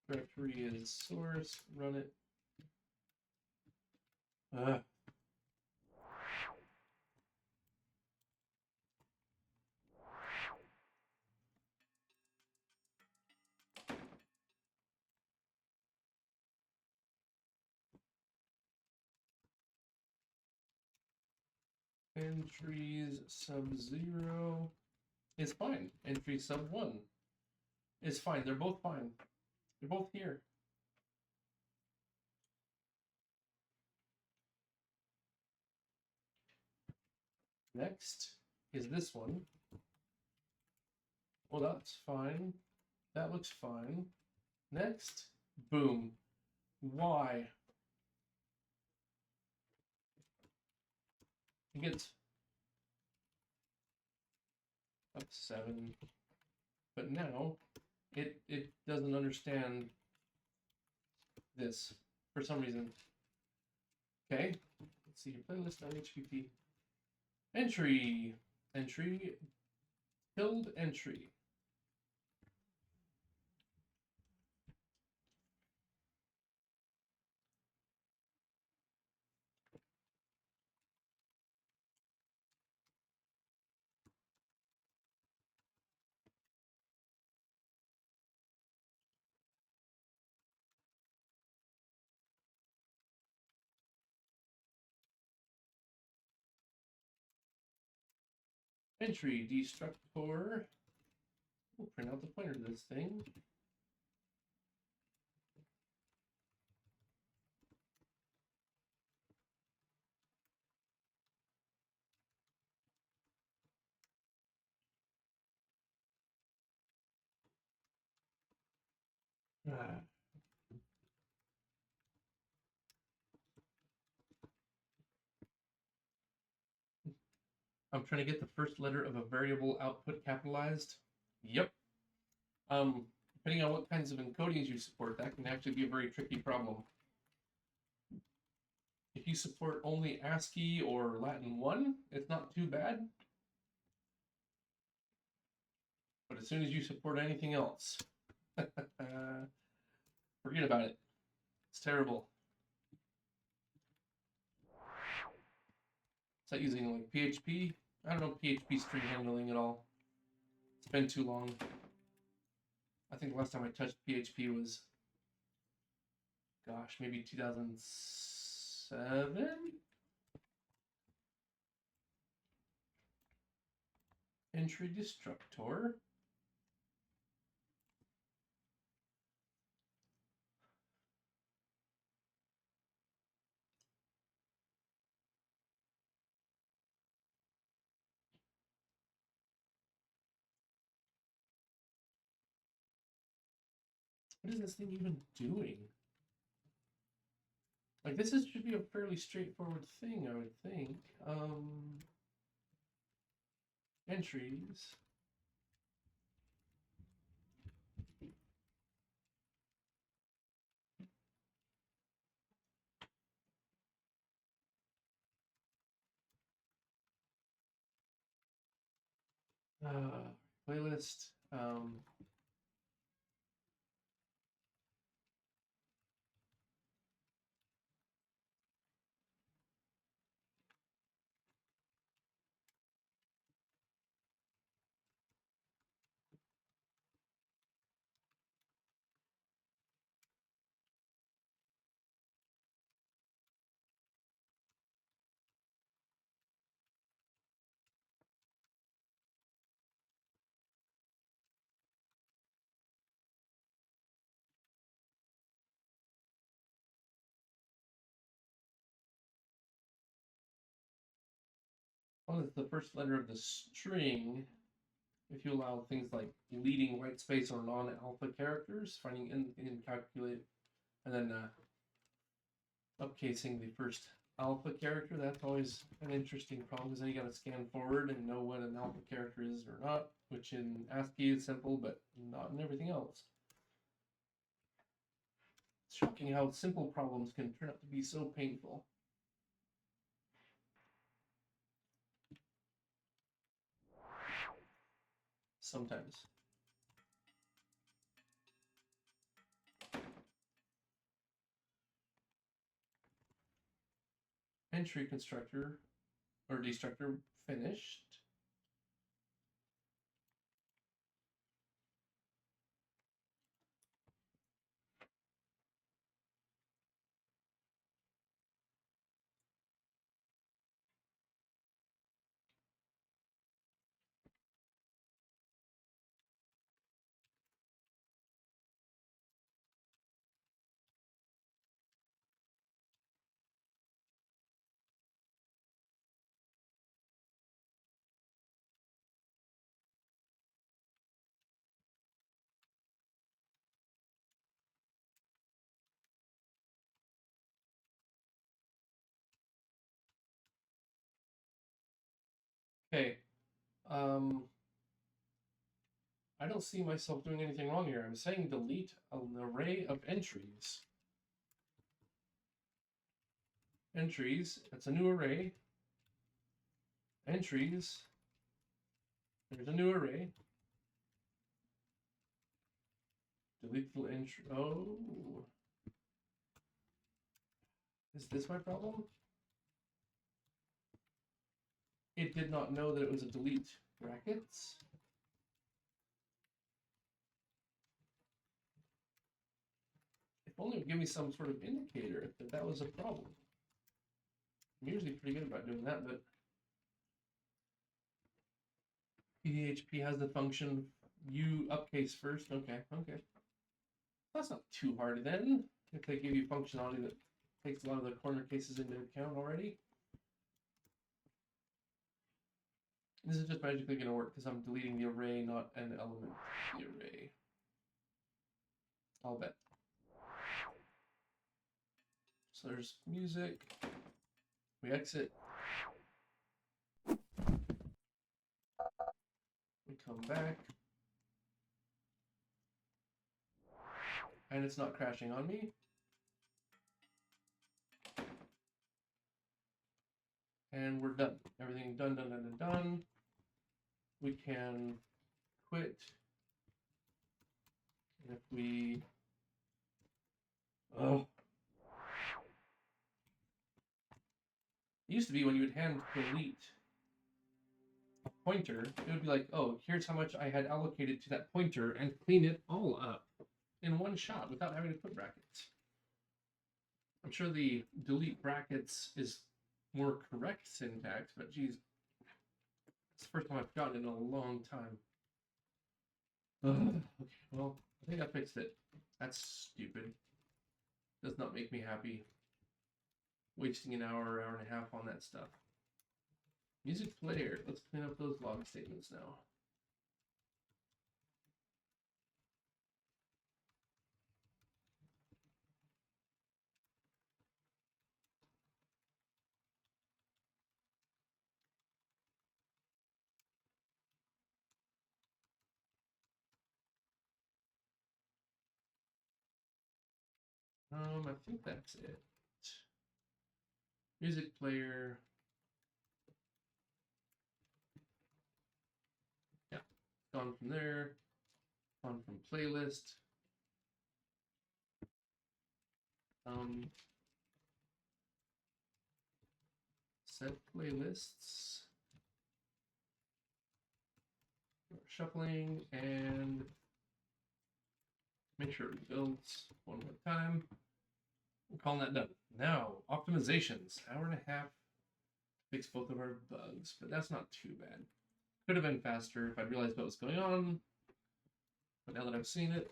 Directory is source, run it. Entries sub 0 is fine. Entry sub 1 is fine. They're both fine. They're both here. Next is this one. Well, that's fine. That looks fine. Next, boom. Why? It gets up 7. But now it doesn't understand this for some reason. Okay, let's see your playlist on HPP. Entry, tilde entry. Entry destructor. We'll print out the pointer to this thing. I'm trying to get the first letter of a variable output capitalized. Yep. Depending on what kinds of encodings you support, that can actually be a very tricky problem. If you support only ASCII or Latin 1, it's not too bad. But as soon as you support anything else, forget about it. It's terrible. Is that using like PHP? I don't know PHP string handling at all. It's been too long. I think the last time I touched PHP was, gosh, maybe 2007? Entry destructor. What is this thing even doing? Like, this should be a fairly straightforward thing, I would think. Entries. Playlist. Well, it's the first letter of the string. If you allow things like leading white space or non-alpha characters, finding in calculate, and then upcasing the first alpha character, that's always an interesting problem because then you got to scan forward and know what an alpha character is or not, which in ASCII is simple, but not in everything else. It's shocking how simple problems can turn out to be so painful. Sometimes. Entry constructor or destructor finished. Okay. I don't see myself doing anything wrong here. I'm saying delete an array of entries. Entries, that's a new array. Entries, there's a new array. Delete the entry. Oh. Is this my problem? It did not know that it was a delete brackets. If only it would give me some sort of indicator that that was a problem. I'm usually pretty good about doing that, but PDHP has the function you upcase first. Okay. That's not too hard then. If they give you functionality that takes a lot of the corner cases into account already. This is just magically going to work because I'm deleting the array, not an element of the array. I'll bet. So there's music. We exit. We come back. And it's not crashing on me. And we're done. Everything done. We can quit. And if we... Oh. It used to be when you would hand delete a pointer, it would be like, oh, here's how much I had allocated to that pointer and clean it all up in one shot without having to put brackets. I'm sure the delete brackets is more correct syntax, but geez, it's the first time I've gotten it in a long time. Okay, well, I think I fixed it. That's stupid. Does not make me happy. Wasting an hour and a half on that stuff. Music player. Let's clean up those log statements now. I think that's it. Music player. Yeah, gone from there. Gone from playlist. Set playlists. Shuffling and make sure it builds one more time. I'm calling that done. Now, optimizations. Hour and a half to fix both of our bugs, but that's not too bad. Could have been faster if I'd realized what was going on, but now that I've seen it,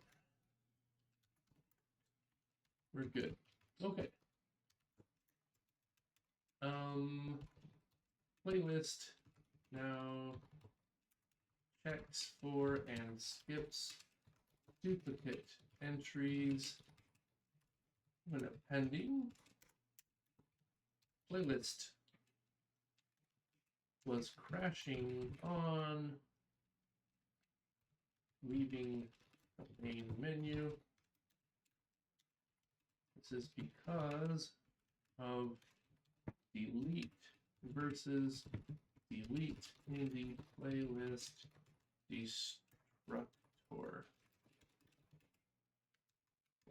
we're good. Okay. Playlist. now checks for and skips duplicate entries when appending playlist was crashing on leaving the main menu. This is because of delete versus delete in the playlist destructor.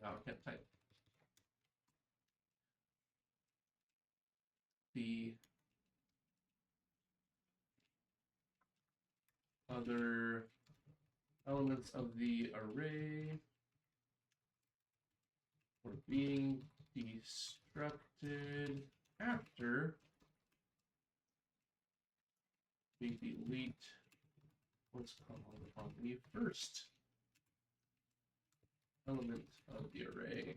Now I can't type. The other elements of the array were being destructed after we delete what's called on the first element of the array,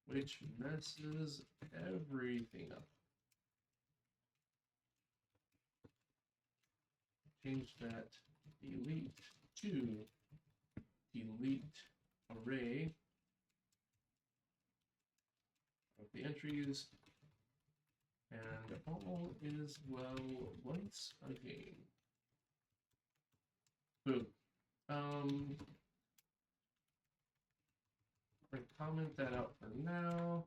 which messes everything up. Change that delete to delete array of the entries, and all is well once again. Boom. I'm going to comment that out for now.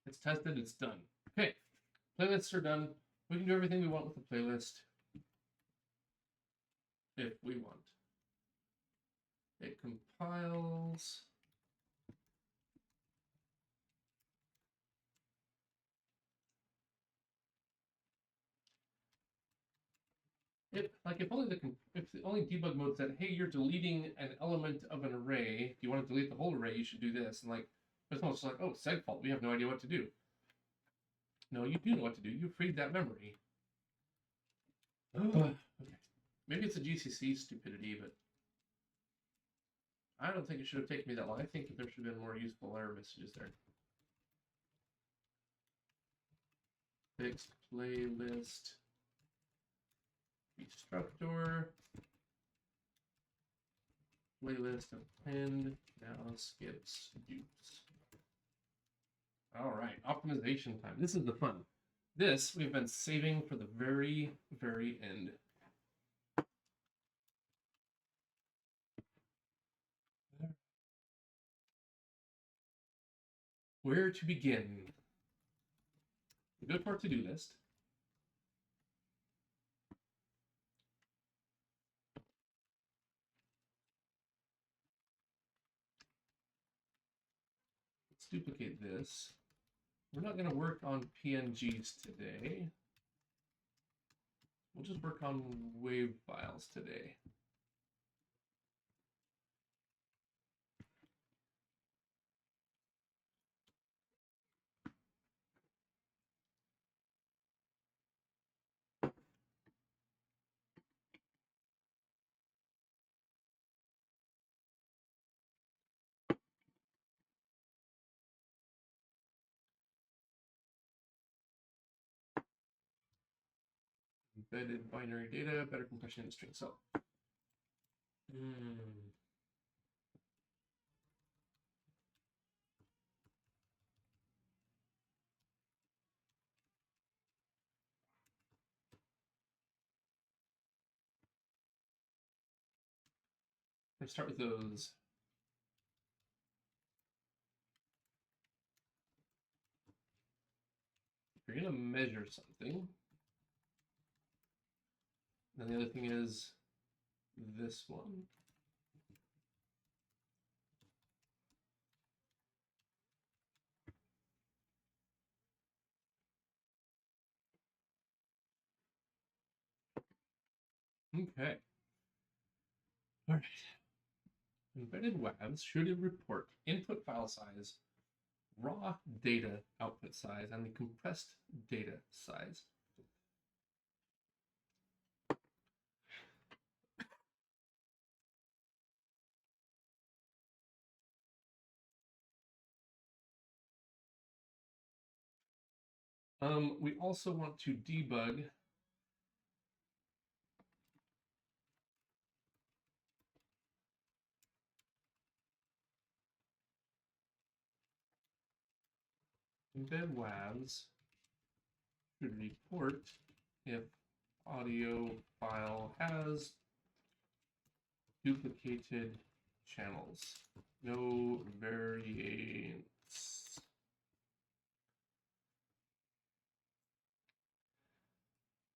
It's tested, it's done. Okay, playlists are done. We can do everything we want with the playlist if we want. It compiles. If the only debug mode said, hey, you're deleting an element of an array, if you want to delete the whole array, you should do this. And it's almost like, oh, segfault, we have no idea what to do. No, you do know what to do. You freed that memory. Okay. Maybe it's a GCC stupidity, but I don't think it should have taken me that long. I think that there should have been more useful error messages there. Fixed playlist destructor. Playlist append now skips dupes. All right, optimization time. This is the fun. This we've been saving for the very, very end. Where to begin? We go to our to-do list. Let's duplicate this. We're not going to work on PNGs today. We'll just work on WAV files today. Embedded binary data, better compression in string. So, let's start with those. If you're going to measure something, then the other thing is this one. Okay. All right. EmbedWAVs should report input file size, raw data output size, and the compressed data size. We also want to debug EmbedWAVs should report if audio file has duplicated channels. No variance.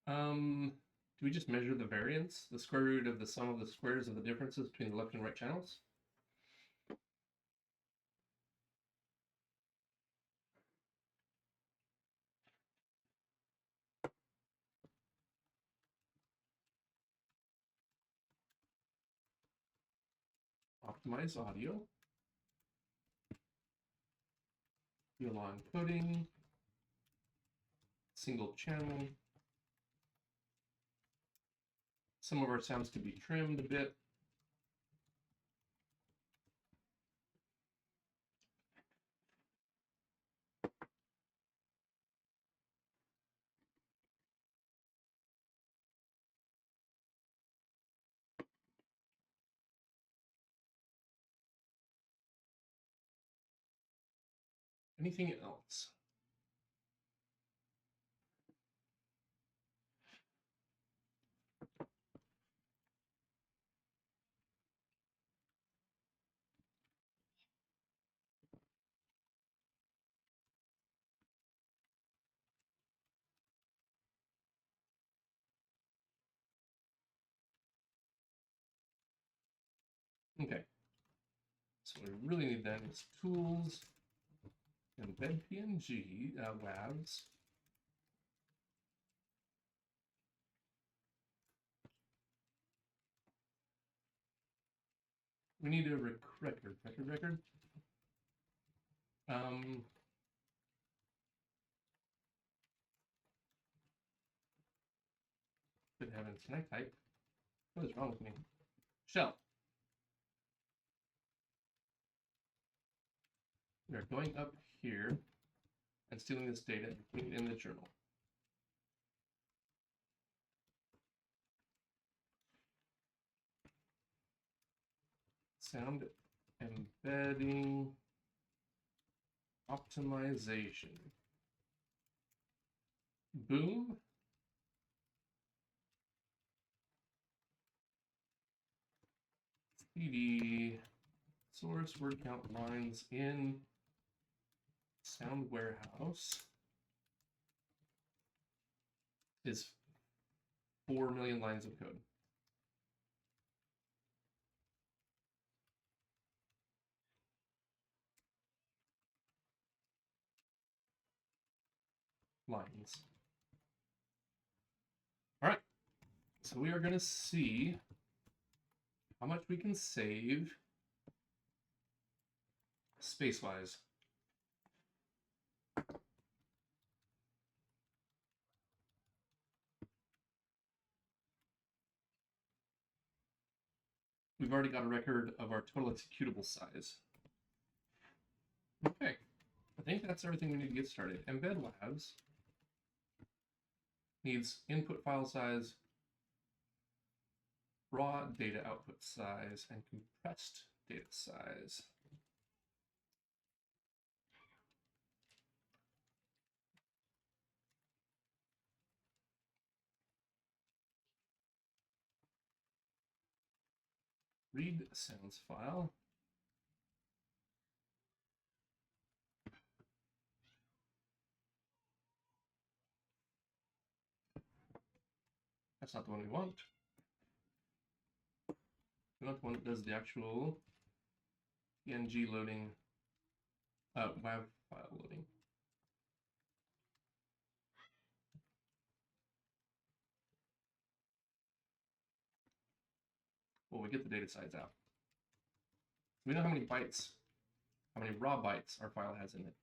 Do we just measure the variance, the square root of the sum of the squares of the differences between the left and right channels? Optimize audio. Encoding. Single channel. Some of our sounds could be trimmed a bit. Anything else? Okay. So what we really need then is tools, embed PNG, WAVs. We need a record. Good heavens, can I type? What is wrong with me? Shell. We are going up here and stealing this data and putting it in the journal. Sound embedding optimization. Boom. CD source word count lines in sound warehouse is 4 million lines of code. Lines. All right, so we are going to see how much we can save space-wise. We've already got a record of our total executable size. Okay, I think that's everything we need to get started. EmbedWAVs needs input file size, raw data output size, and compressed data size. Read sounds file. That's not the one we want. We want the one that does the actual PNG loading, WAV file loading. Well, we get the data size out. We know how many bytes, how many raw bytes our file has in it.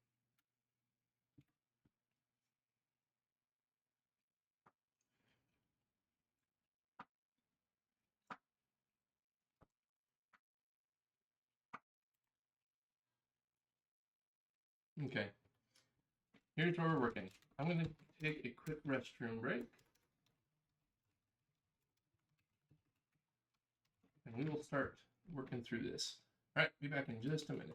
Okay. here's where we're working. I'm going to take a quick restroom break. And we will start working through this. All right, be back in just a minute.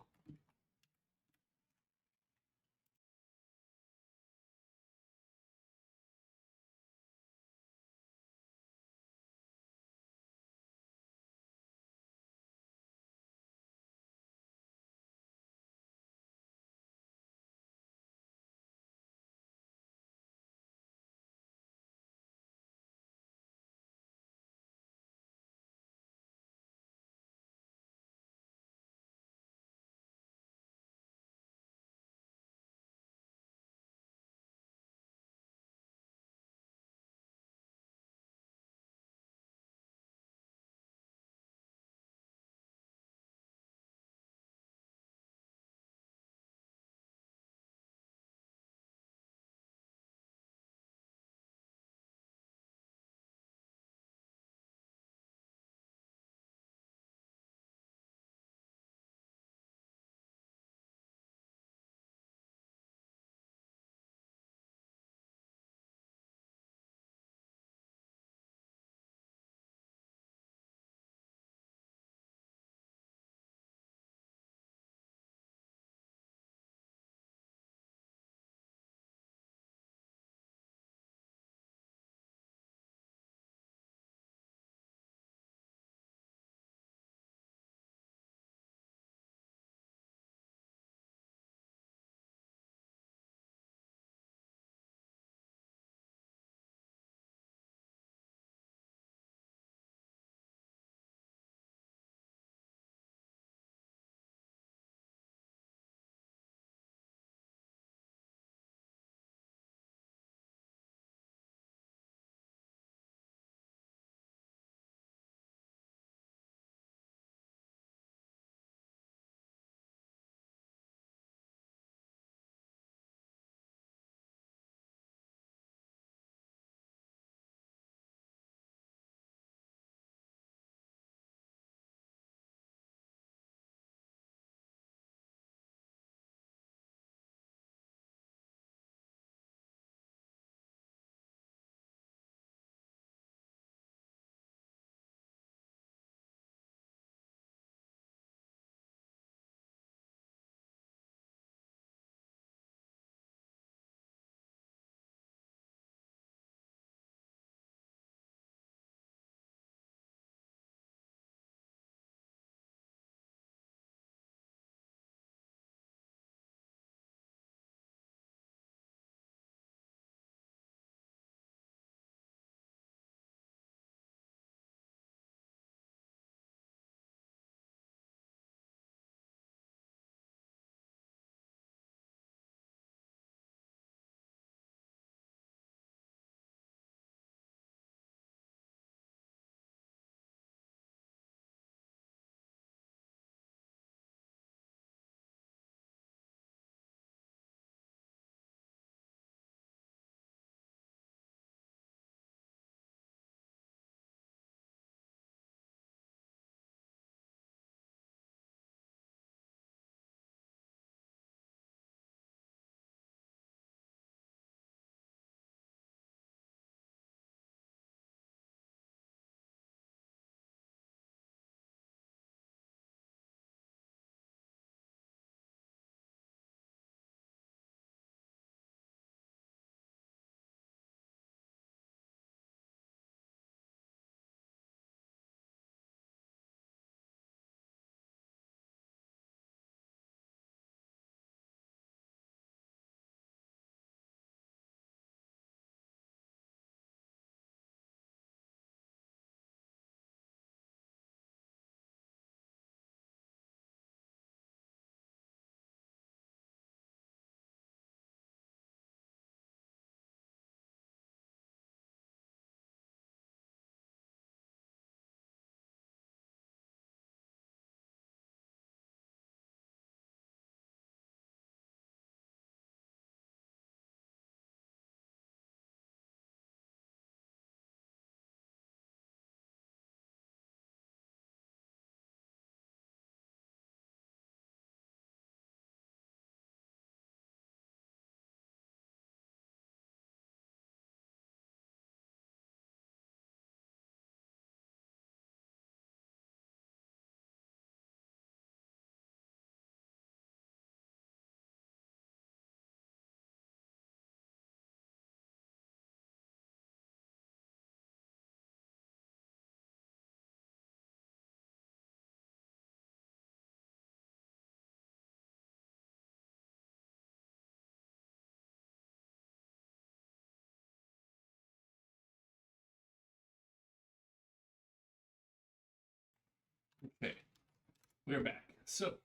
We're back. So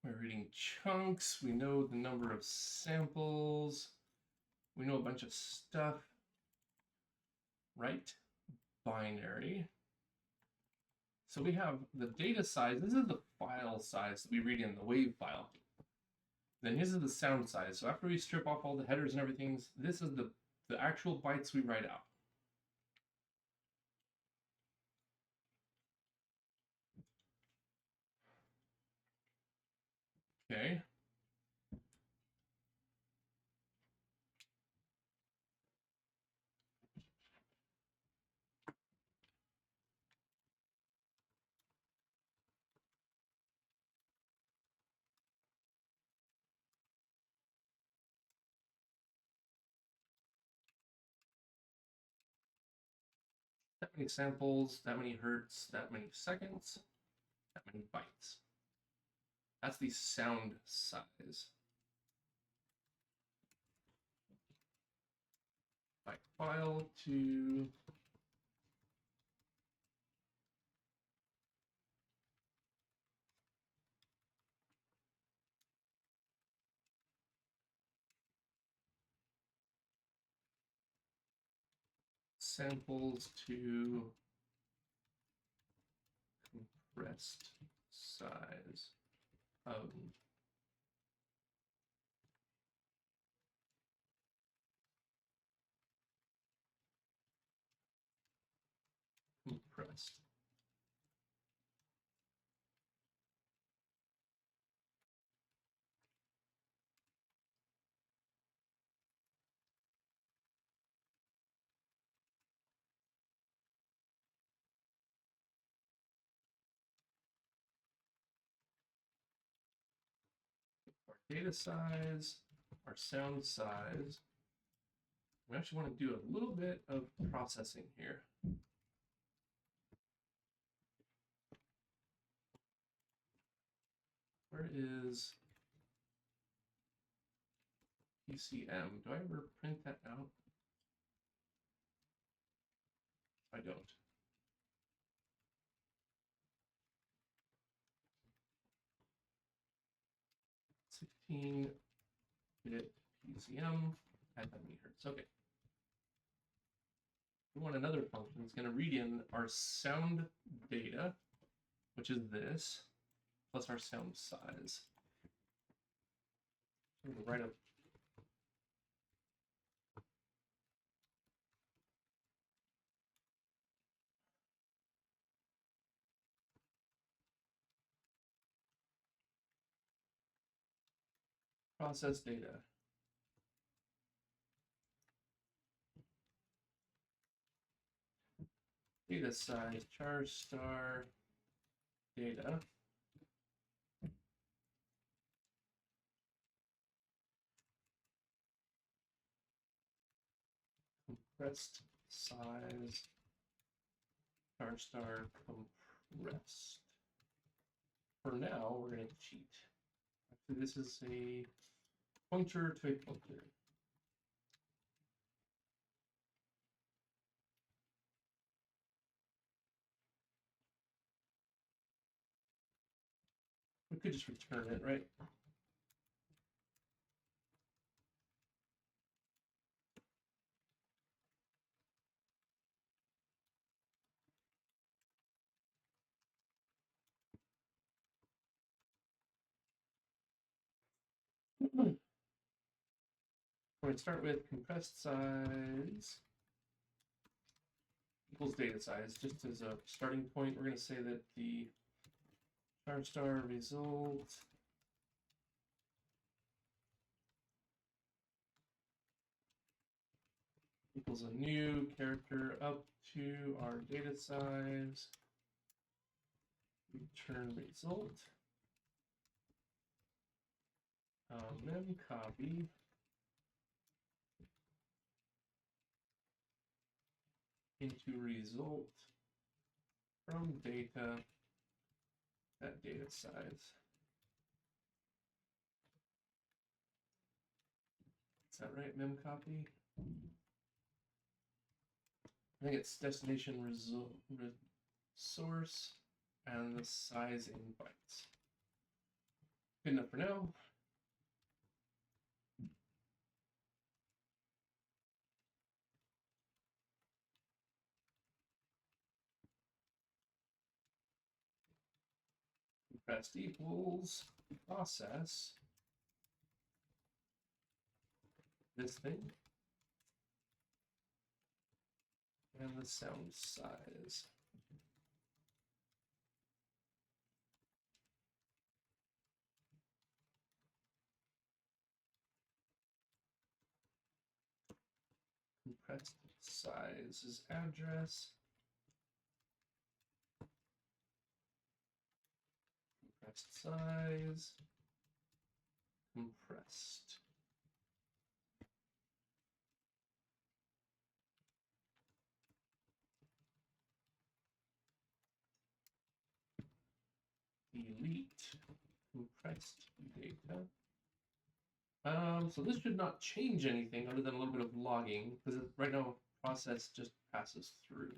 we're reading chunks. We know the number of samples. We know a bunch of stuff, right? Binary. So we have the data size. This is the file size that we read in the WAV file. Then this is the sound size. So after we strip off all the headers and everything, this is the actual bytes we write out. Okay. That many samples, that many hertz, that many seconds, that many bytes. That's the sound size. Byte file to samples to compressed size of compressed. Our data size, our sound size. We actually want to do a little bit of processing here. Where is PCM? Do I ever print that out? I don't. 16-bit PCM at that many hertz. Okay. We want another function that's going to read in our sound data, which is this, plus our sound size. I'm going to write a process data. Data size, char star data. Compressed size, char star compressed. For now, we're going to cheat. Actually, this is a pointer to a pointer. We could just return it, right? We're going to start with compressed size equals data size. Just as a starting point, we're going to say that the char star result equals a new character up to our data size, return result, mem copy into result from data at data size. Is that right, mem copy? I think it's destination result source and the size in bytes. Good enough for now. Compressed equals process this thing and the sound size. Compressed size is address. Compressed size. Compressed. Delete compressed data. So this should not change anything other than a little bit of logging, because right now process just passes through.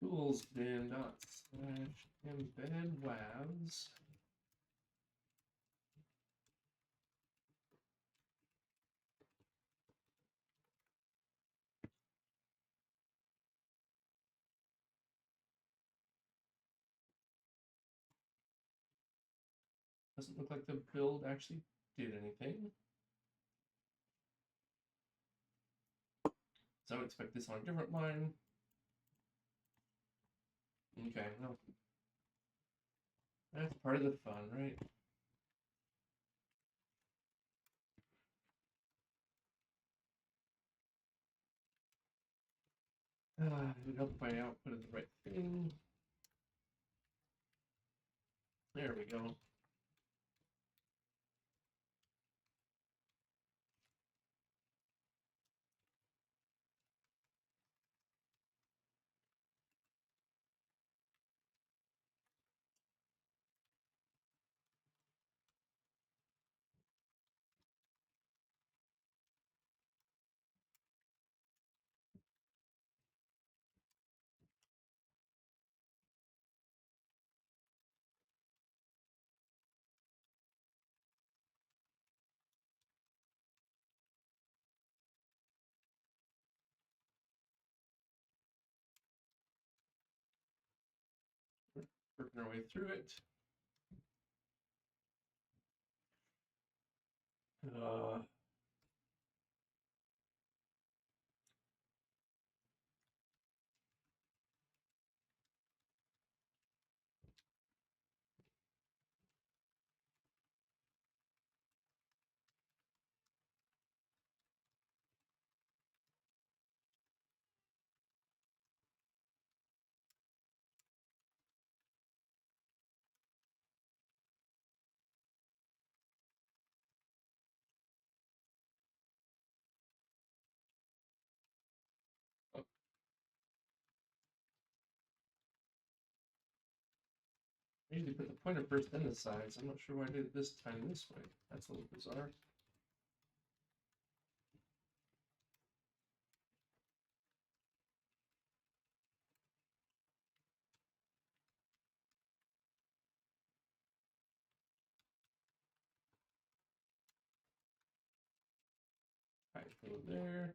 Tools bin dot slash EmbedWAVs. Doesn't look like the build actually did anything. So I would expect this on a different line. Okay, no. That's part of the fun, right? It would help if I outputted the right thing. There we go. Working our way through it. I usually put the pointer first, then the sides. I'm not sure why I did it this time this way. That's a little bizarre. Right, go there.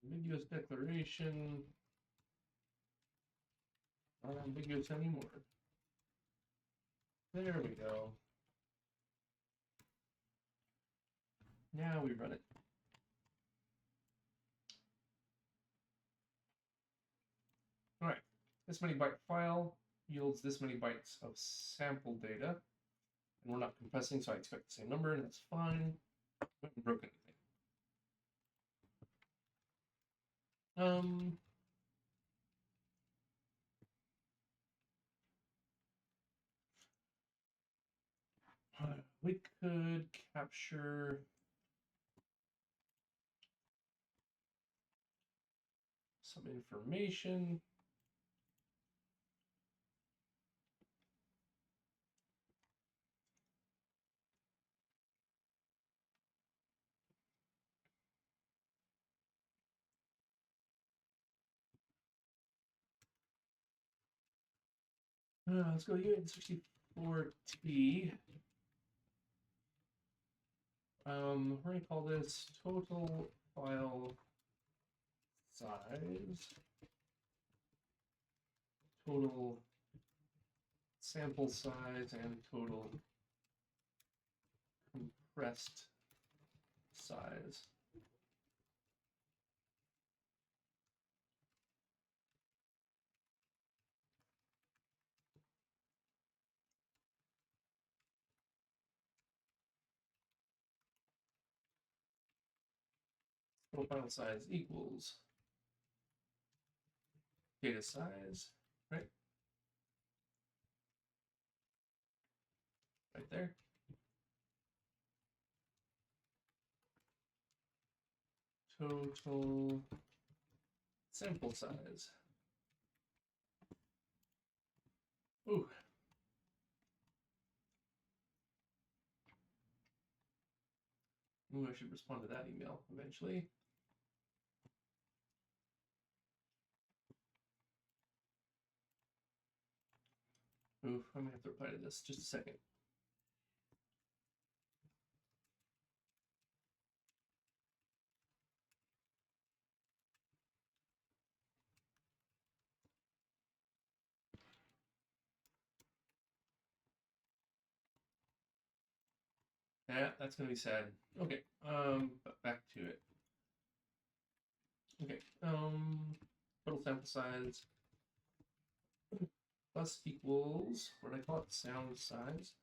Ambiguous declaration. Not ambiguous anymore. There we go. Now we run it. All right, this many byte file yields this many bytes of sample data. And we're not compressing, so I expect the same number, and that's fine. I haven't broken anything. could capture some information. Let's go U864T. We're going to call this total file size, total sample size, and total compressed size. Total file size equals data size, right? Right there. Total sample size. Ooh. Ooh, I should respond to that email eventually. Ooh, I'm gonna have to reply to this. Just a second. Yeah, that's gonna be sad. Okay, but back to it. Okay, total sample size plus equals, what did I call it? Sound size.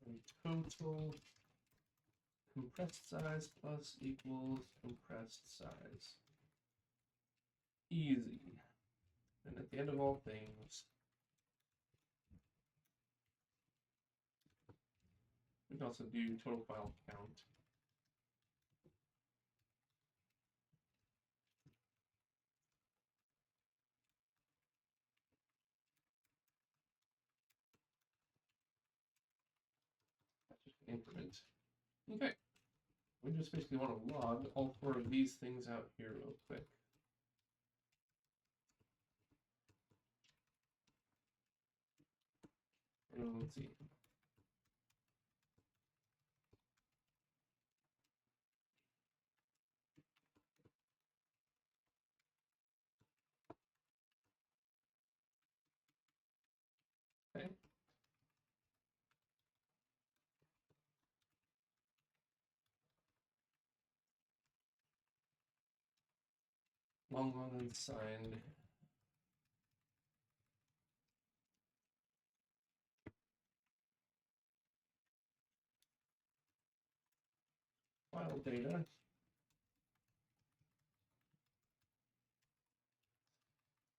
And total compressed size plus equals compressed size. Easy. And at the end of all things, we can also do total file count. That's just an increment. Okay. We just basically want to log all 4 of these things out here real quick. Let's see. Okay. Long unsigned. File data.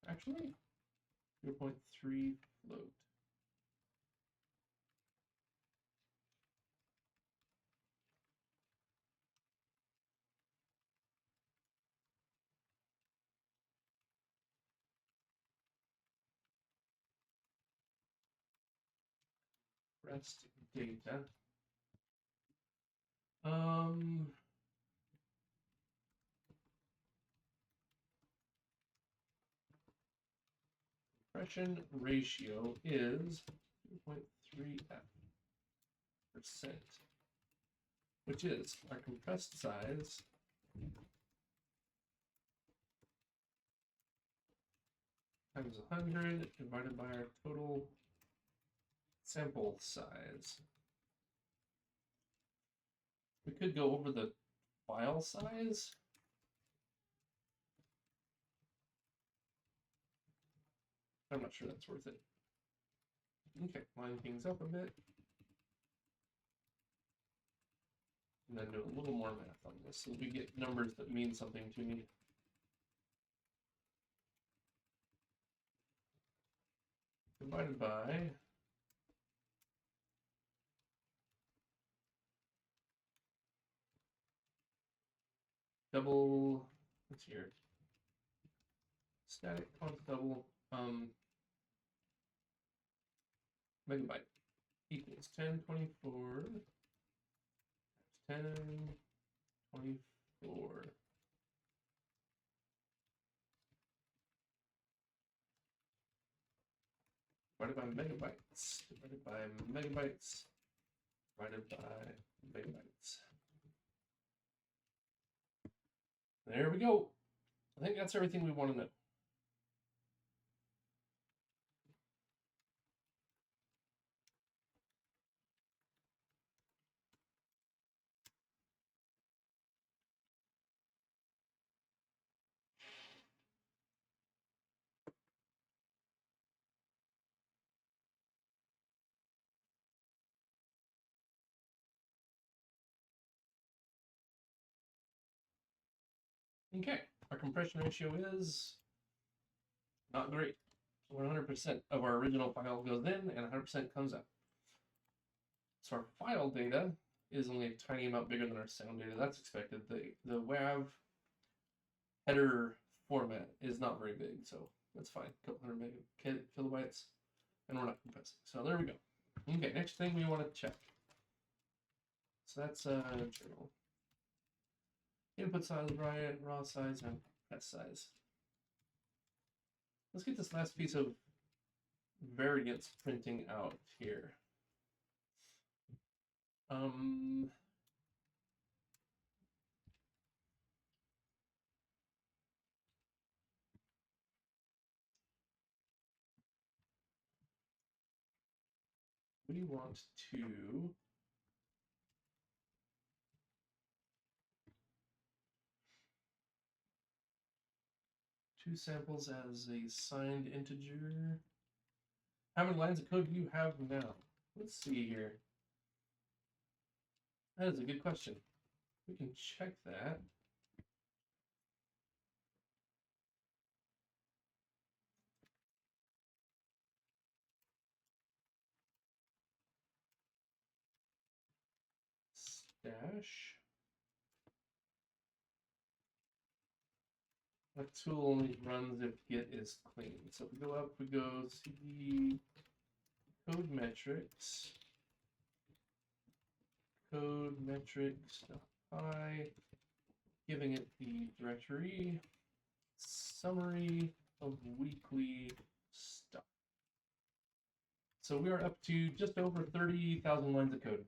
Actually, 0.3 float. Rest data. Compression ratio is 2.3%, which is our compressed size times 100 divided by our total sample size. We could go over the file size. I'm not sure that's worth it. Okay, line things up a bit. And then do a little more math on this so we get numbers that mean something to me. Divided by double, what's here? Static const double megabyte equals 1024 1024 divided by megabytes divided by megabytes divided by megabytes. There we go. I think that's everything we want to know. Okay, our compression ratio is not great. 100% of our original file goes in and 100% comes out. So our file data is only a tiny amount bigger than our sound data. That's expected. The WAV header format is not very big, so that's fine. A couple hundred kilobytes, and we're not compressing. So there we go. Okay, next thing we want to check. So that's journal. Input size, raw size, and test size. Let's get this last piece of variance printing out here. We want to two samples as a signed integer. How many lines of code do you have now? Let's see here. That is a good question. We can check that. Dash. That tool only runs if Git is clean. So if we go up, we go cd code metrics giving it the directory summary of weekly stuff. So we are up to just over 30,000 lines of code.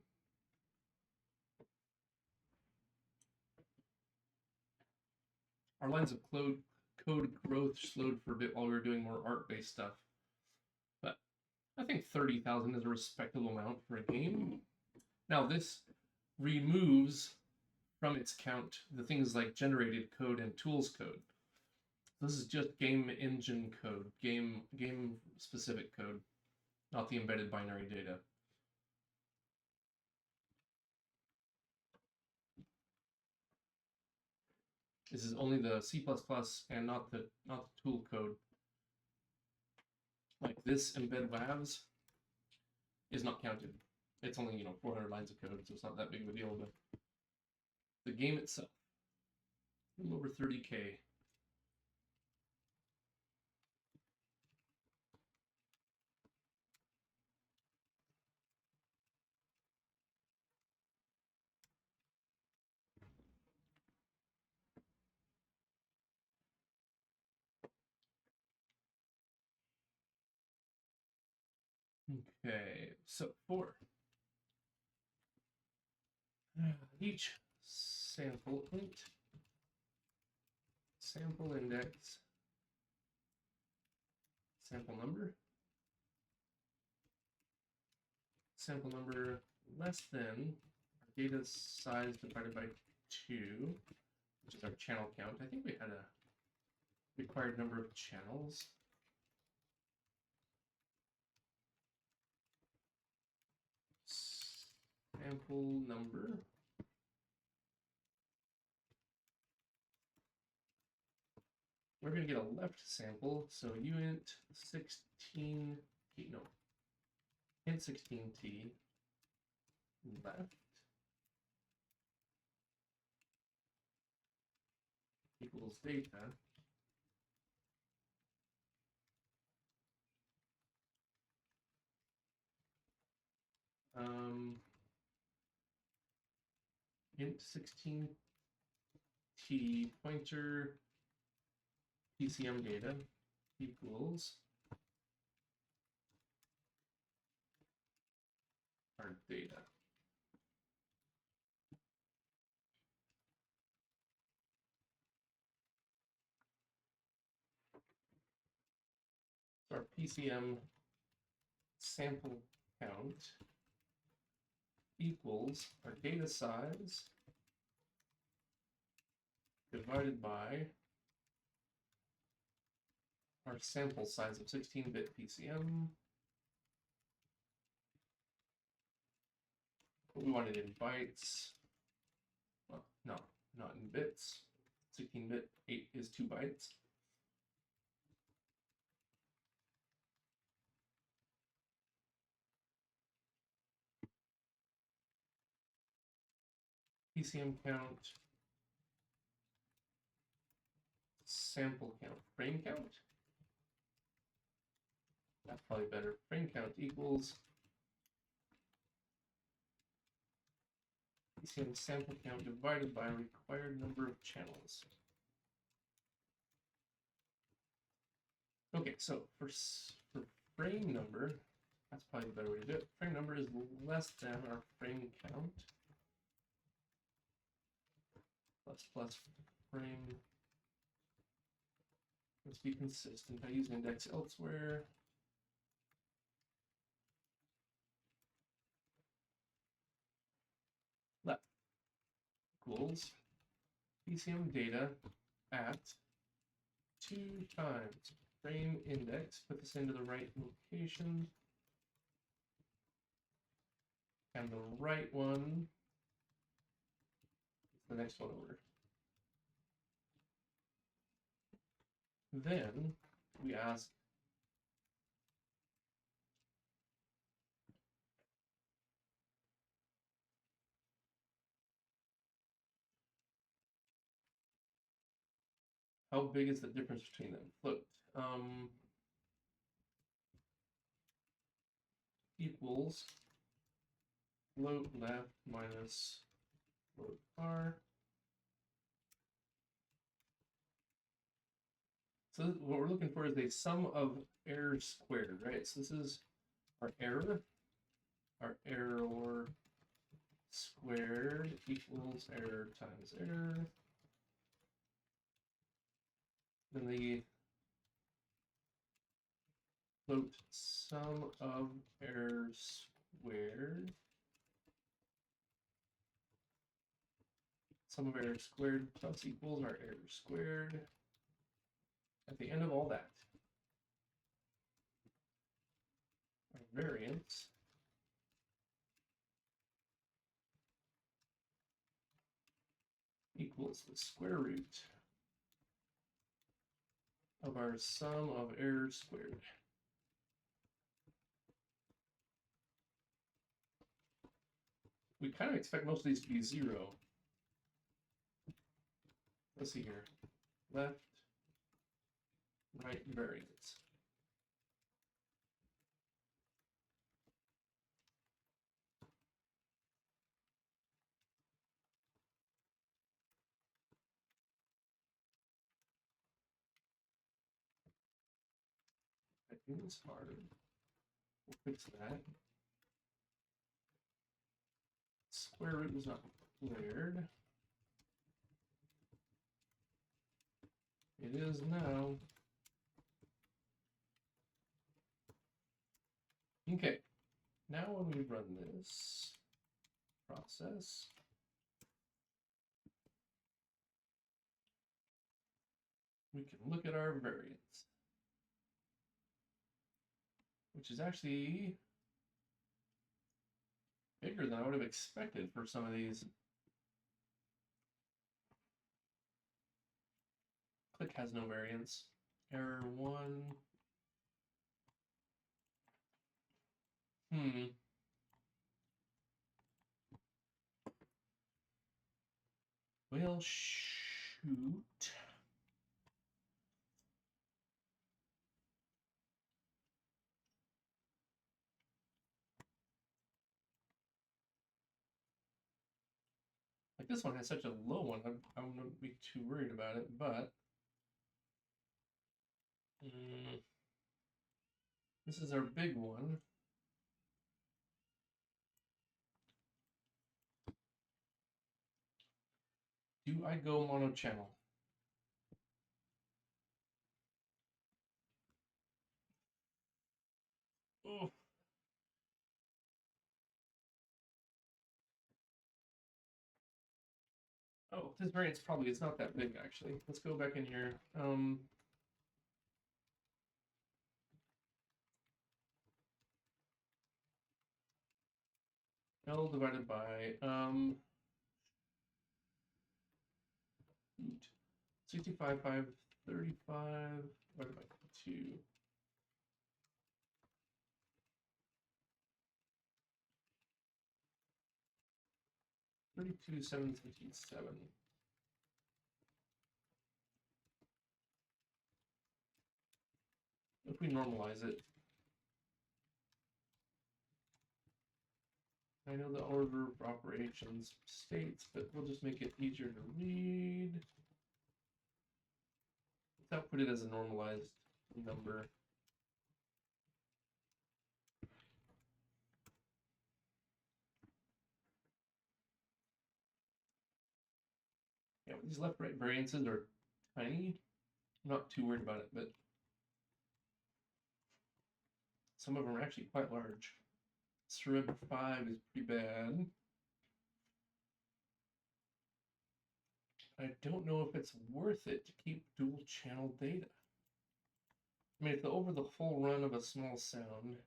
Our lines of code growth slowed for a bit while we were doing more art-based stuff. But I think 30,000 is a respectable amount for a game. Now this removes from its count the things like generated code and tools code. This is just game engine code, game specific code, not the embedded binary data. This is only the C++ and not the tool code. Like this EmbedWAVs is not counted. It's only 400 lines of code, so it's not that big of a deal. But the game itself, a little over 30K. Okay, so for each sample int, sample index, sample number less than our data size divided by 2, which is our channel count. I think we had a required number of channels. Sample number we're going to get a left sample, so uint 16t, no, int 16t left equals data. Int 16t pointer PCM data equals our data. So our PCM sample count equals our data size divided by our sample size of 16-bit PCM. But we want it in bytes. Well, no, not in bits. 16-bit 8 is 2 bytes. PCM count, sample count, frame count. That's probably better. Frame count equals PCM sample count divided by required number of channels. Okay, so for frame number, that's probably the better way to do it. Frame number is less than our frame count. Plus frame. Let's be consistent by using index elsewhere. Left equals PCM data at 2 times frame index. Put this into the right location. And the right one is the next one over. Then we ask how big is the difference between them? Float equals float left minus float r. So what we're looking for is a sum of errors squared, right? So this is our error. Our error squared equals error times error. Then the float sum of errors squared. Sum of errors squared plus equals our error squared. At the end of all that, our variance equals the square root of our sum of errors squared. We kind of expect most of these to be 0. Let's see here. Left, right variance. I think it's hard. We'll fix that. Square root was not declared. It is now. Okay, now when we run this process, we can look at our variance, which is actually bigger than I would have expected for some of these. Click has no variance. Error 1. Well, shoot. this one has such a low one, I wouldn't be too worried about it, but this is our big one. Do I go mono-channel? Oh. Oh, this variance probably is not that big, actually. Let's go back in here. L divided by 65,535 divided by 2. 32,757. If we normalize it, I know the order of operations states, but we'll just make it easier to read. Let's put it as a normalized number. Yeah, these left-right variances are tiny. I'm not too worried about it, but some of them are actually quite large. Srib 5 is pretty bad. I don't know if it's worth it to keep dual channel data. I mean, if over the full run of a small sound,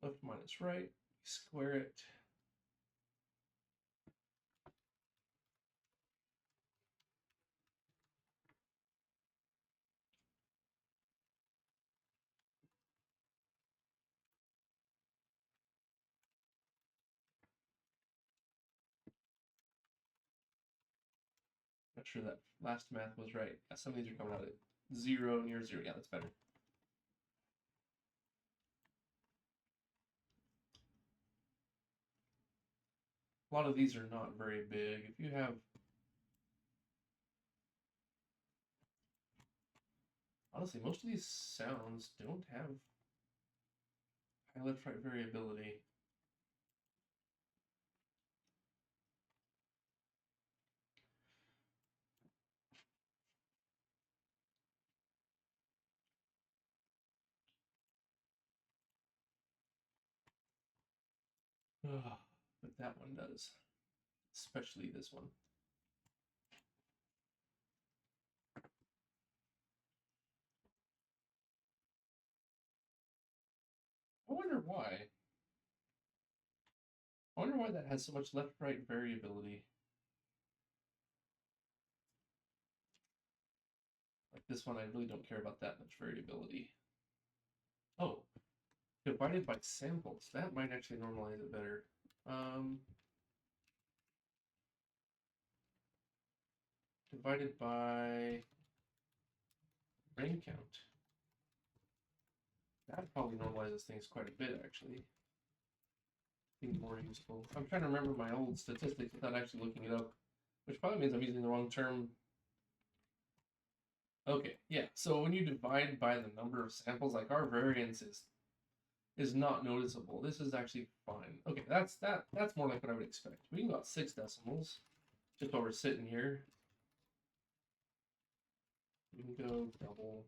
left minus right, square it. Not sure that last math was right. Some of these are coming out at 0, near 0. Yeah, that's better. A lot of these are not very big. If you have, honestly, most of these sounds don't have high left-right variability. But that one does, especially this one. I wonder why. I wonder why that has so much left-right variability. Like this one, I really don't care about that much variability. Oh, divided by samples. That might actually normalize it better. Divided by brain count. That probably normalizes things quite a bit, actually. Being more useful. I'm trying to remember my old statistics without actually looking it up, which probably means I'm using the wrong term. Okay, yeah. So when you divide by the number of samples, like our variance is not noticeable. This is actually fine. Okay, that's more like what I would expect. We can go out 6 decimals, just while we're sitting here. We can go double.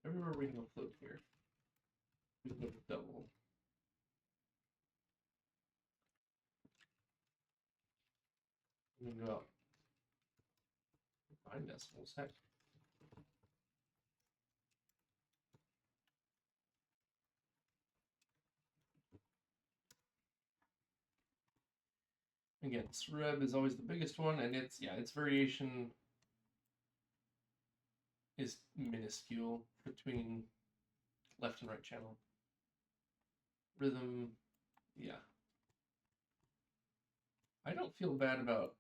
Everywhere we can go flip here. We can go double. We can go out 9 decimals. Heck. Again, Sreb is always the biggest one, and its variation is minuscule between left and right channel. Rhythm, yeah. I don't feel bad about,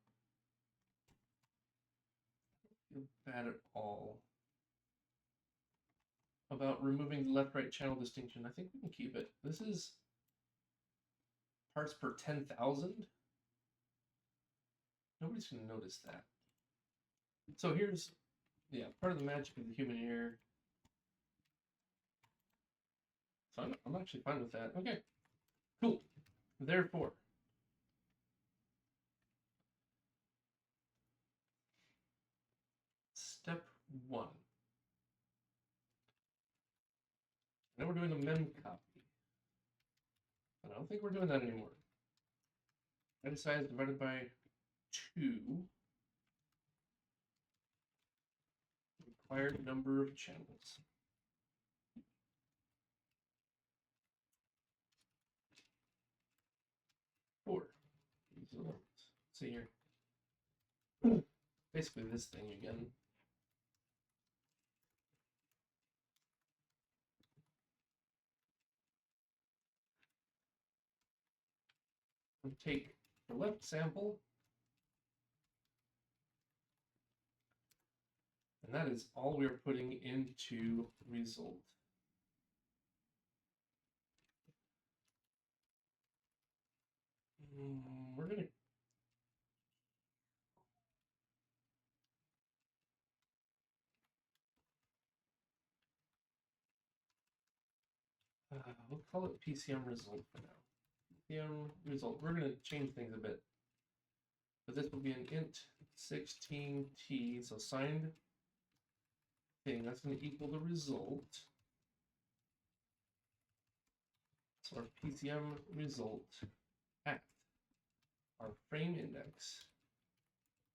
at all about removing the left-right channel distinction. I think we can keep it. This is parts per 10,000. Nobody's going to notice that. So here's, yeah, part of the magic of the human ear. So I'm actually fine with that. Okay, cool. Therefore, step 1. Now we're doing a mem copy. But I don't think we're doing that anymore. N size divided by 2. Required number of channels. 4. Let's see here. Basically this thing again. We'll take the left sample, and that is all we're putting into result. We're gonna we'll call it PCM result for now. PCM result. We're gonna change things a bit, but this will be an int 16t, so signed thing. That's going to equal the result. So our PCM result at our frame index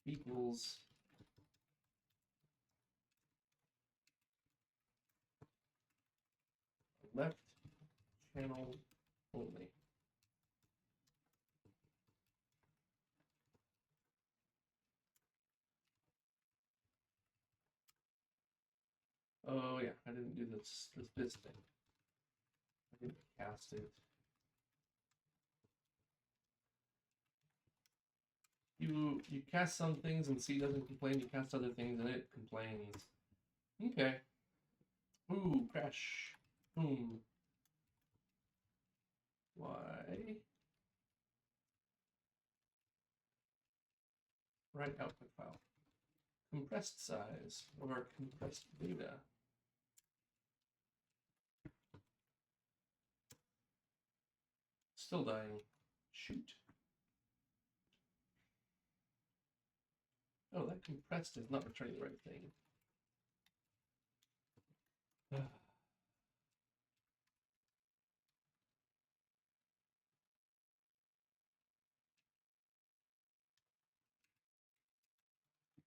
equals left channel only. Oh yeah, I didn't do this thing. I didn't cast it. You cast some things and C doesn't complain. You cast other things and it complains. Okay. Ooh, crash. Boom. Why? Write output file. Compressed size of our compressed data. Still dying. Shoot. Oh, that compressed is not returning the right thing.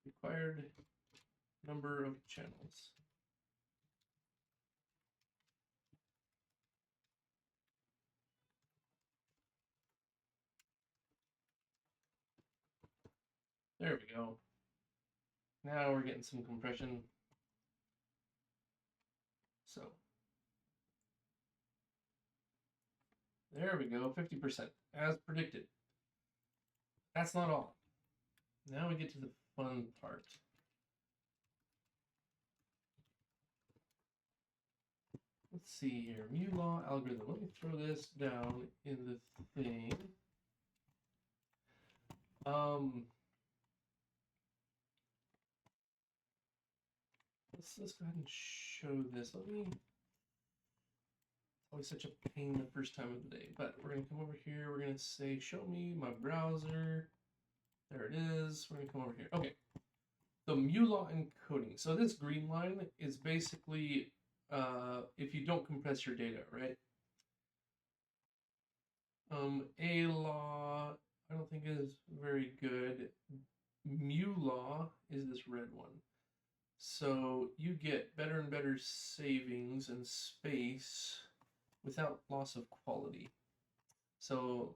Required number of channels. There we go. Now we're getting some compression. So there we go, 50%, as predicted. That's not all. Now we get to the fun part. Let's see here, mu law algorithm. Let me throw this down in the thing. Let's go ahead and show this. Always such a pain the first time of the day, but we're gonna come over here. We're gonna say, show me my browser. There it is. We're gonna come over here. Okay. The mu law encoding. So this green line is basically if you don't compress your data, right? A law, I don't think is very good. Mu law is this red one. So you get better and better savings and space without loss of quality. So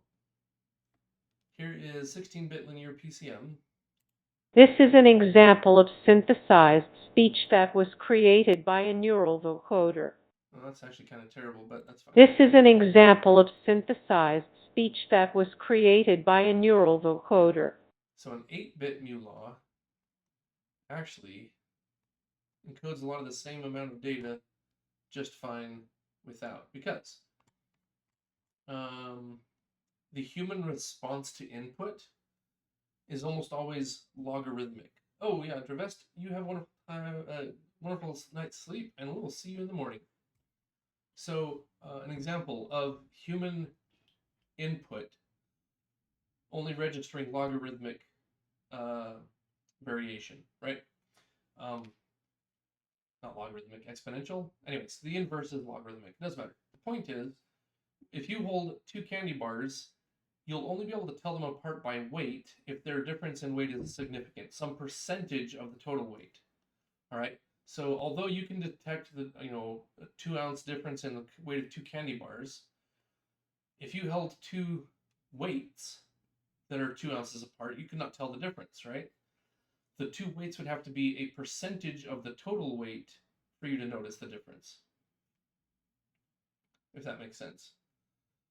here is 16-bit linear PCM. This is an example of synthesized speech that was created by a neural vocoder. Well, that's actually kind of terrible, but that's fine. This is an example of synthesized speech that was created by a neural vocoder. So an 8-bit MuLaw actually encodes a lot of the same amount of data just fine without, because the human response to input is almost always logarithmic. Oh yeah, Dravest, you have a wonderful night's sleep, and we will see you in the morning. So an example of human input only registering logarithmic variation, right? Not logarithmic, exponential. Anyways, the inverse is logarithmic. It doesn't matter. The point is, if you hold two candy bars, you'll only be able to tell them apart by weight if their difference in weight is significant, some percentage of the total weight. All right. So although you can detect the a 2-ounce difference in the weight of two candy bars, if you held two weights that are 2 ounces apart, you could not tell the difference, right? The two weights would have to be a percentage of the total weight for you to notice the difference, if that makes sense.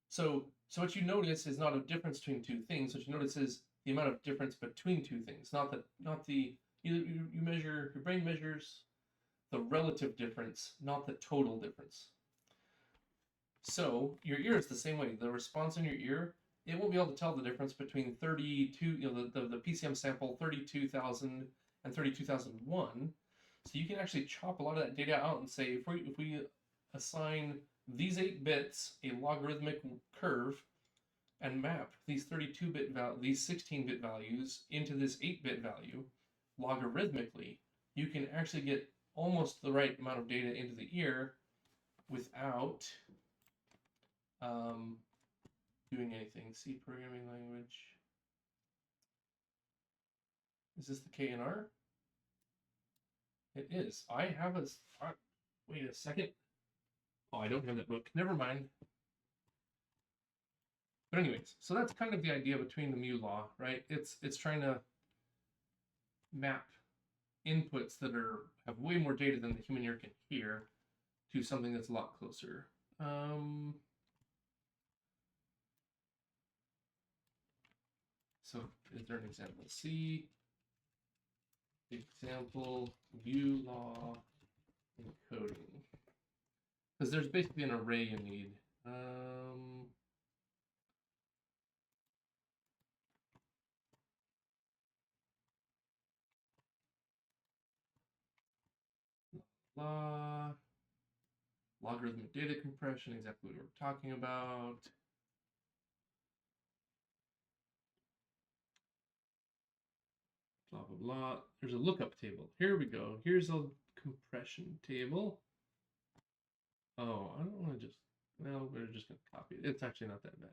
So what you notice is not a difference between two things. What you notice is the amount of difference between two things, not the you measure, your brain measures the relative difference, not the total difference. So your ear is the same way. The response in your ear, it won't be able to tell the difference between 32, the PCM sample 32,000 and 32,001. So you can actually chop a lot of that data out and say, if we assign these 8 bits a logarithmic curve and map these these 16-bit values into this 8-bit value logarithmically, you can actually get almost the right amount of data into the ear without doing anything. C programming language. Is this the KNR? It is. I have a. Wait a second. Oh, I don't have that book. Never mind. But anyways, so that's kind of the idea between the MuLaw, right? It's trying to map inputs that have way more data than the human ear can hear to something that's a lot closer. So is there an example? C example MuLaw encoding, because there's basically an array you need. Logarithmic data compression, exactly what we're talking about. Blah, blah, blah. There's a lookup table. Here we go. Here's a compression table. Oh, I don't want to just, well, we're just going to copy it. It's actually not that bad.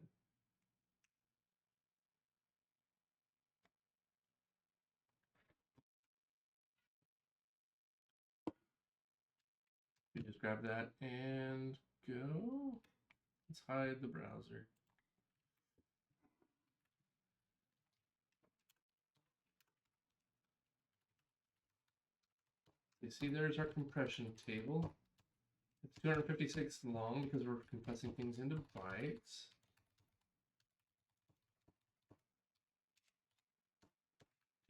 You just grab that and go. Let's hide the browser. You see, there's our compression table. It's 256 long because we're compressing things into bytes.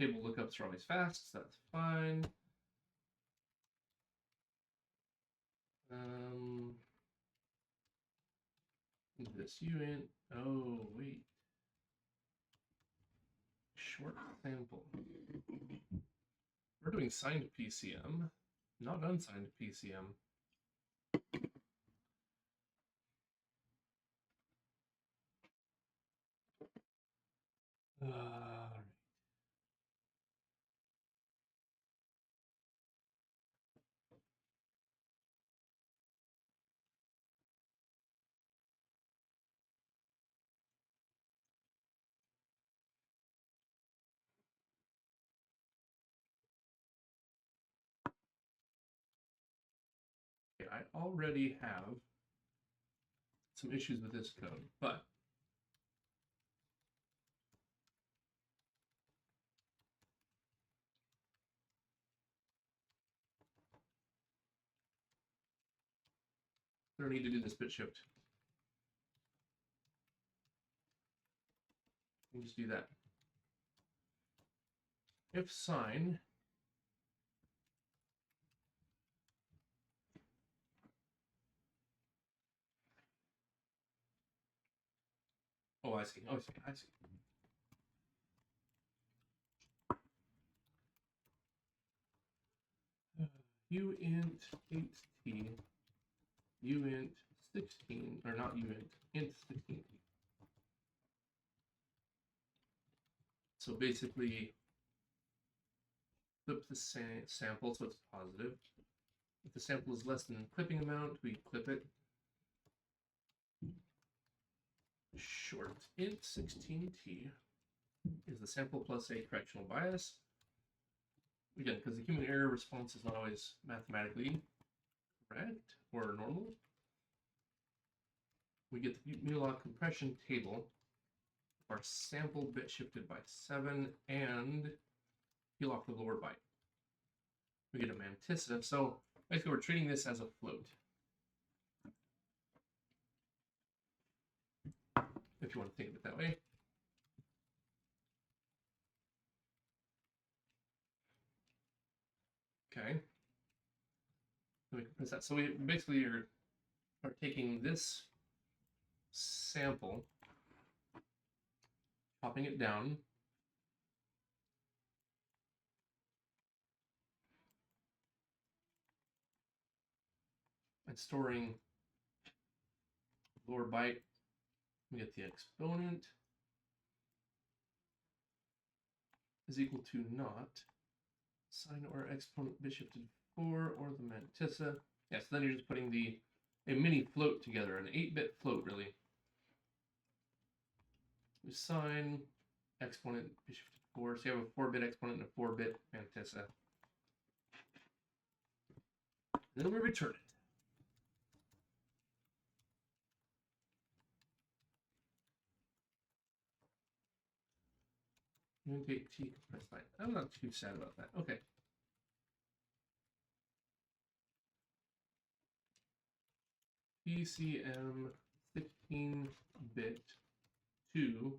Table lookups are always fast, so that's fine. This unit. Oh, wait. Short sample. We're doing signed PCM, not unsigned PCM. Okay, I already have some issues with this code, but don't need to do this bit shift. You just do that. If sign oh, I see. Oh, I see. Uint 8t, uint 16, or not uint, int 16t. So basically, flip the sample so it's positive. If the sample is less than the clipping amount, we clip it. Short int 16t is the sample plus a correctional bias. Again, because the human error response is not always mathematically correct or normal, we get the mu-log compression table. Our sample bit shifted by 7 and peel off the lower byte. We get a mantissa. So basically, we're treating this as a float. If you want to think of it that way. Okay. So we compress that. So we basically are taking this sample, chopping it down, and storing lower byte. We get the exponent is equal to not sine or exponent bit shifted 4 or the mantissa. Yeah, so then you're just putting a mini float together, an 8-bit float, really. We sine exponent bit shifted 4, so you have a 4-bit exponent and a 4-bit mantissa. Then we return it. Uint 8t compressed byte. I'm not too sad about that. Okay. PCM 16-bit to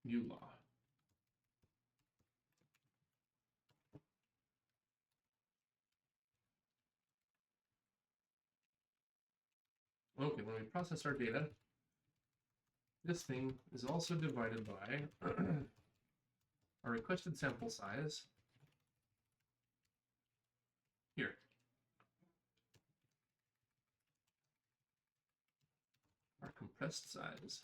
mu-law. Okay, when we process our data, this thing is also divided by our requested sample size here. Our compressed size.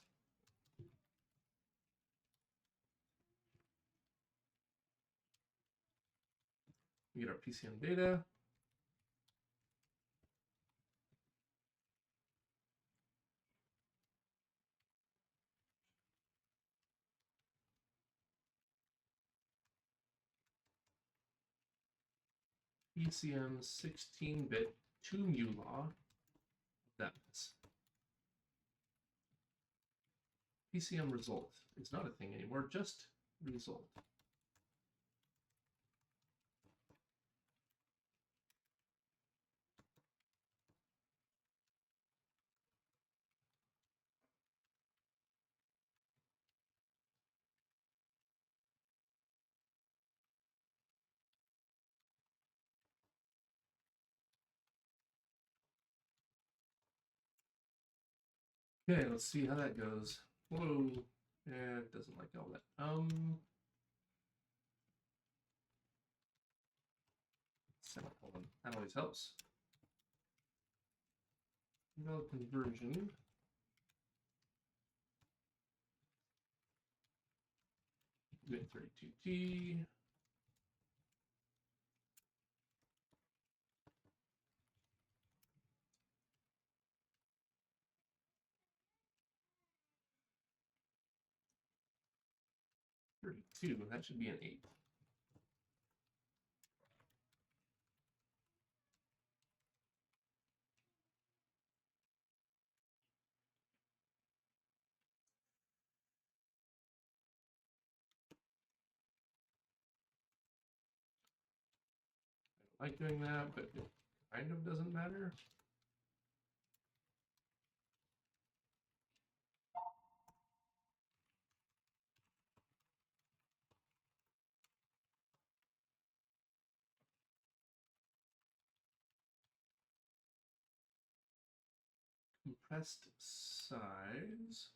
We get our PCM data. PCM 16-bit to mu-law. That is. PCM result is not a thing anymore, just result. Okay, let's see how that goes. Whoa, yeah, it doesn't like all that. Semicolon. That always helps. Email conversion. Uint 32t. That should be an 8. I like doing that, but it kind of doesn't matter. request size.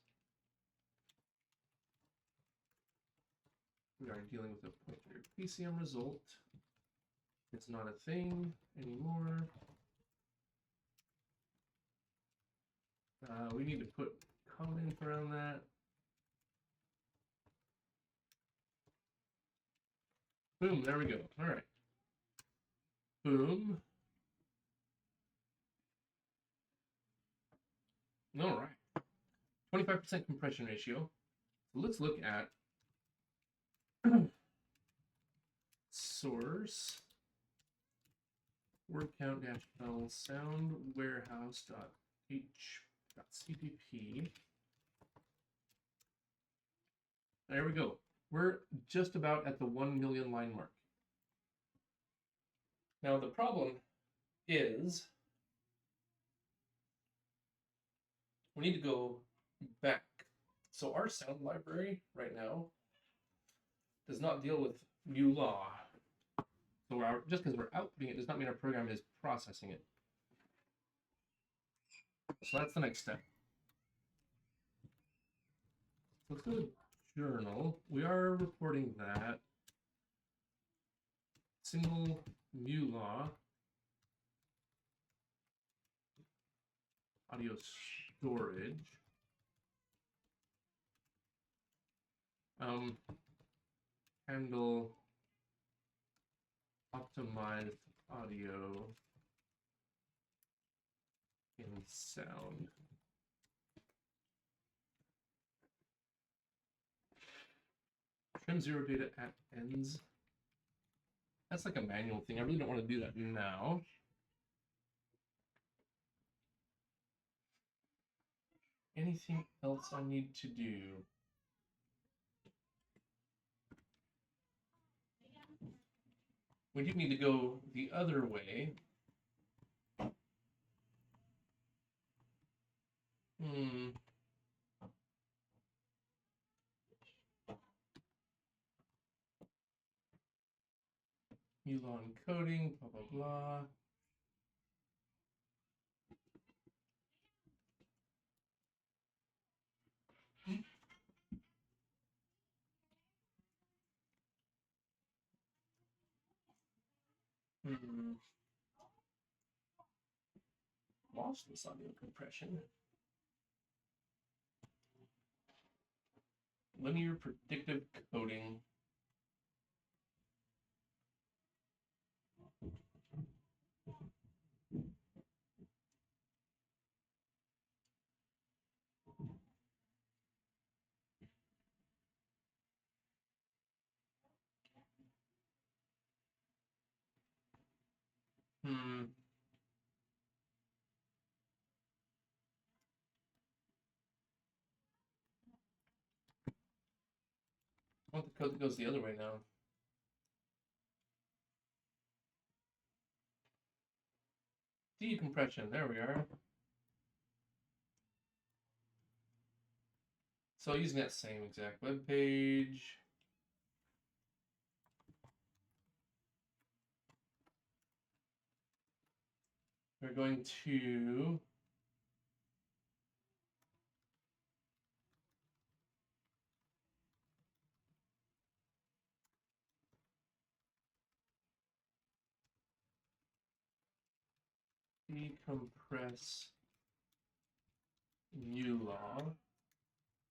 We are dealing with a pointer PCM result. It's not a thing anymore. We need to put comment around that. Boom, there we go. All right. Boom. All right. 25% compression ratio. So let's look at source word count -l sound warehouse.h.cpp. There we go. We're just about at the 1 million line mark. Now the problem is we need to go back. So our sound library right now does not deal with new law. So just because we're outputting it does not mean our program is processing it. So that's the next step. Let's go to journal. We are reporting that single mu law audio storage handle optimized audio in sound. Trim zero data at ends. That's like a manual thing. I really don't want to do that now. Anything else I need to do? We do need to go the other way. New law encoding, blah, blah, blah. Lossless audio compression. Linear predictive coding. I want the code that goes the other way now. Decompression, there we are. So using that same exact web page. We're going to decompress new law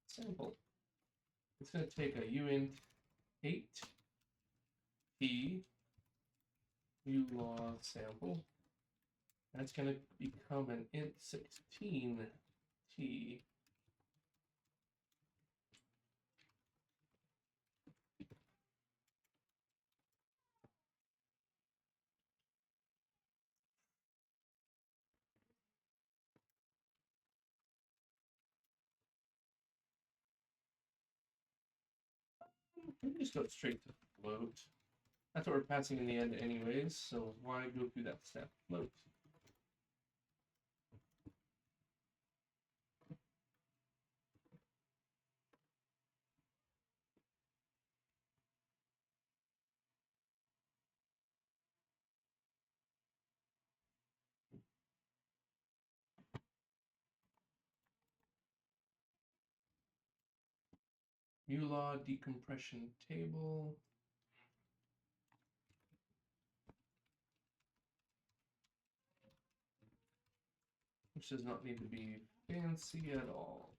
sample. It's going to take a uint 8 t new law sample. That's going to become an int 16 t. We can just go straight to float. That's what we're passing in the end anyways, so why go through that step? Float. mu-law decompression table. Which does not need to be fancy at all.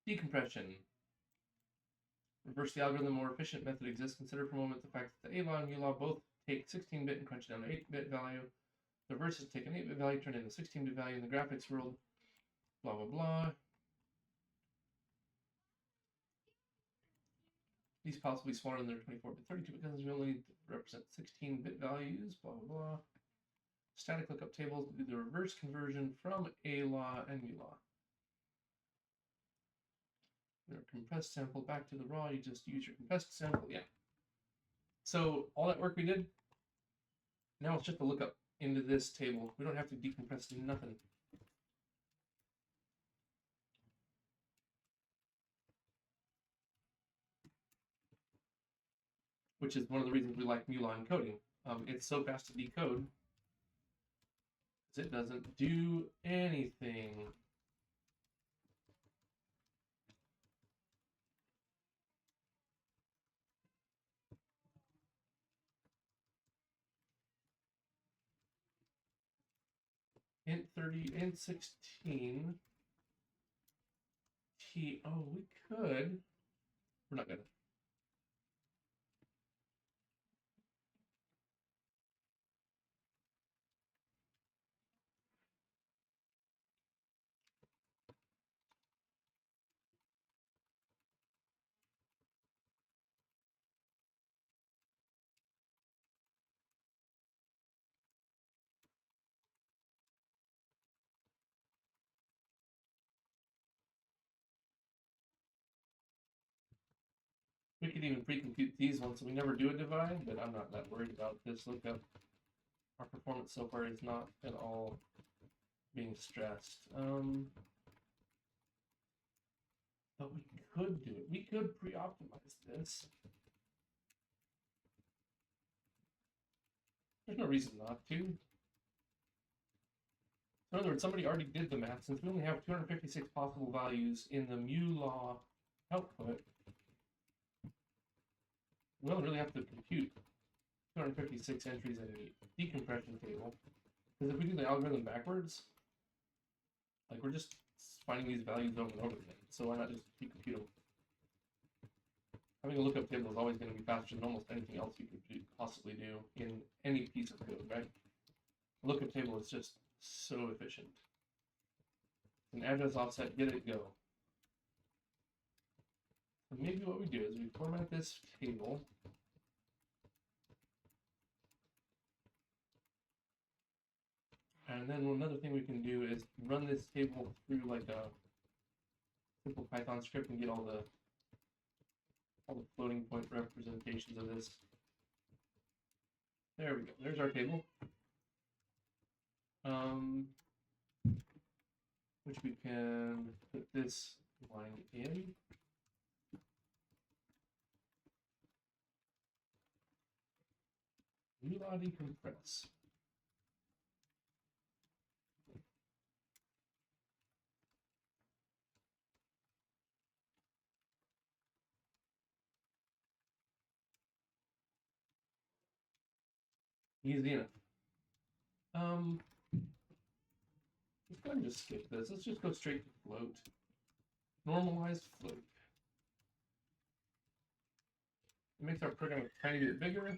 Decompression. Reverse the algorithm, more efficient method exists. Consider for a moment the fact that the A-law and U-law both take 16-bit and crunch down to 8-bit value. The reverse is take an 8-bit value, turn it into a 16-bit value in the graphics world. Blah, blah, blah. These piles will be smaller than their 24-bit, 32-bit cousins. We only represent 16-bit values. Blah, blah, blah. Static lookup tables do the reverse conversion from A-law and U-law. Your compressed sample back to the raw, you just use your compressed sample, yeah. So all that work we did, now it's just a lookup into this table. We don't have to decompress nothing. Which is one of the reasons we like mu-law encoding. It's so fast to decode, because it doesn't do anything. Int 30, int 16. Oh, we could. We're not gonna. We could even pre-compute these ones, so we never do a divide, but I'm not that worried about this lookup. Our performance so far is not at all being stressed. But we could do it. We could pre-optimize this. There's no reason not to. In other words, somebody already did the math. Since we only have 256 possible values in the mu-law output, we don't really have to compute 256 entries in the decompression table. Because if we do the algorithm backwards, like we're just finding these values over and over again. So why not just decompute them? Having a lookup table is always going to be faster than almost anything else you could possibly do in any piece of code, right? A lookup table is just so efficient. An address offset, get it, go. So maybe what we do is we format this table. And then another thing we can do is run this table through like a simple Python script and get all the floating point representations of this. There we go. There's our table. Which we can put this line in. mu-law decompress. Easy enough. Let's go ahead and just skip this. Let's just go straight to float. Normalized float. It makes our program a tiny bit bigger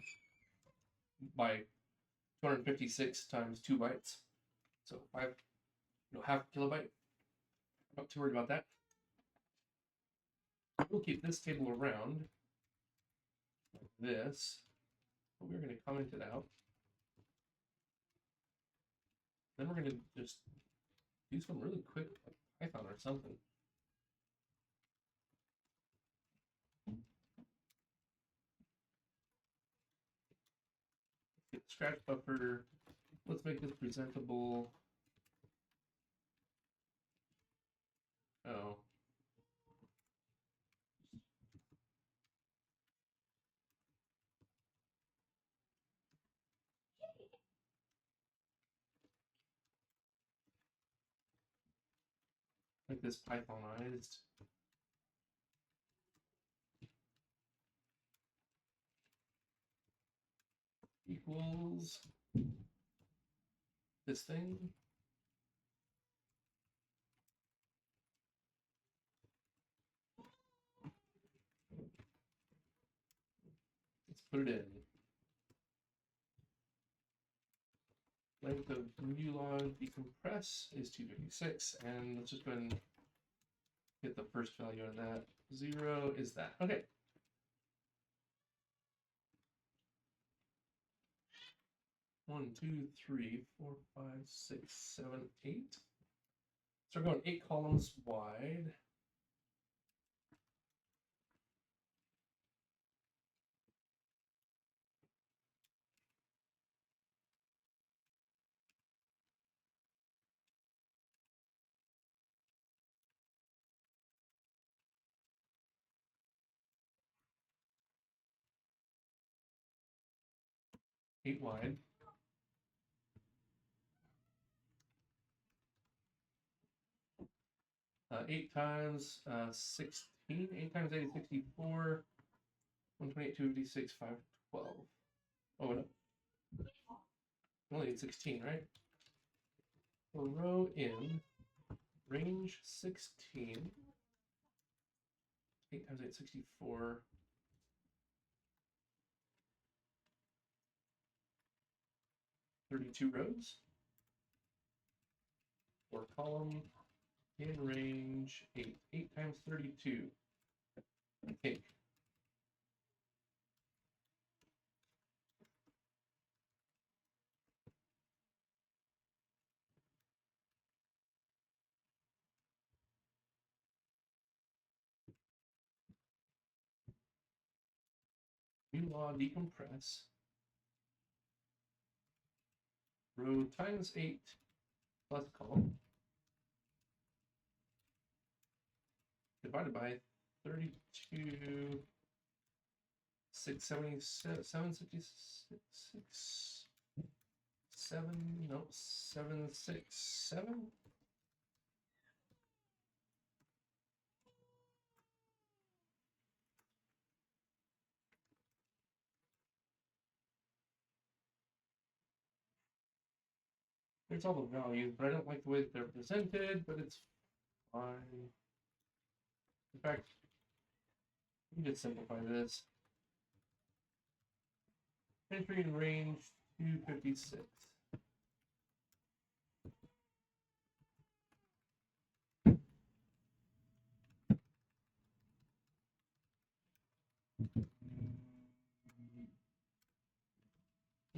by 256 times 2 bytes. So half a kilobyte. Not too worried about that. We'll keep this table around like this, but we're going to comment it out. Then we're going to just do some really quick Python or something. Get the scratch buffer. Let's make this presentable. Oh. Like this Pythonized. Equals this thing. Let's put it in. Length of new log decompress is 256, and let's just go ahead and get the first value of that. 0 is that. Okay. One, two, three, four, 5, 6, 7, 8. So we're going 8 columns wide. Eight wide. Eight times 16. 8 times 8 is 64. 128, 256, 512. Oh no. Only 16, right? So row in range 16. 8 times 8, 64. Thirty-two rows. Or column in range 8. 8 times 32. I think. New law decompress. Row times 8 plus column divided by 32, 676, 766, 7, no, 767. There's all the values, but I don't like the way that they're presented, but it's fine. In fact, we can just simplify this. Entry in range 256.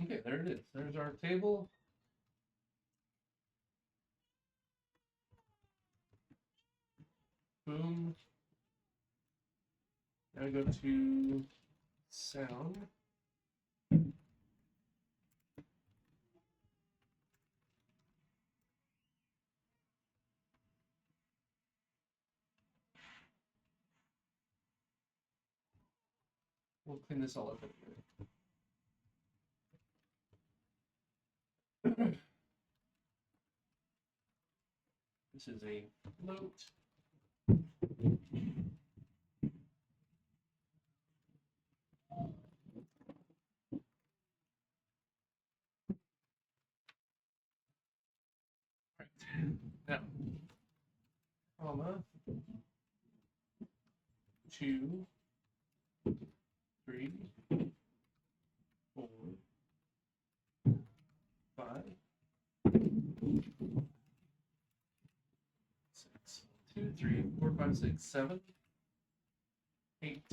Okay, there it is. There's our table. Boom. Now we go to sound. We'll clean this all up in a minute. This is a float. Right. Now, comma, 2, 3, 4, 5, 6, 2, 3, 4, 5, 6, 7, 8.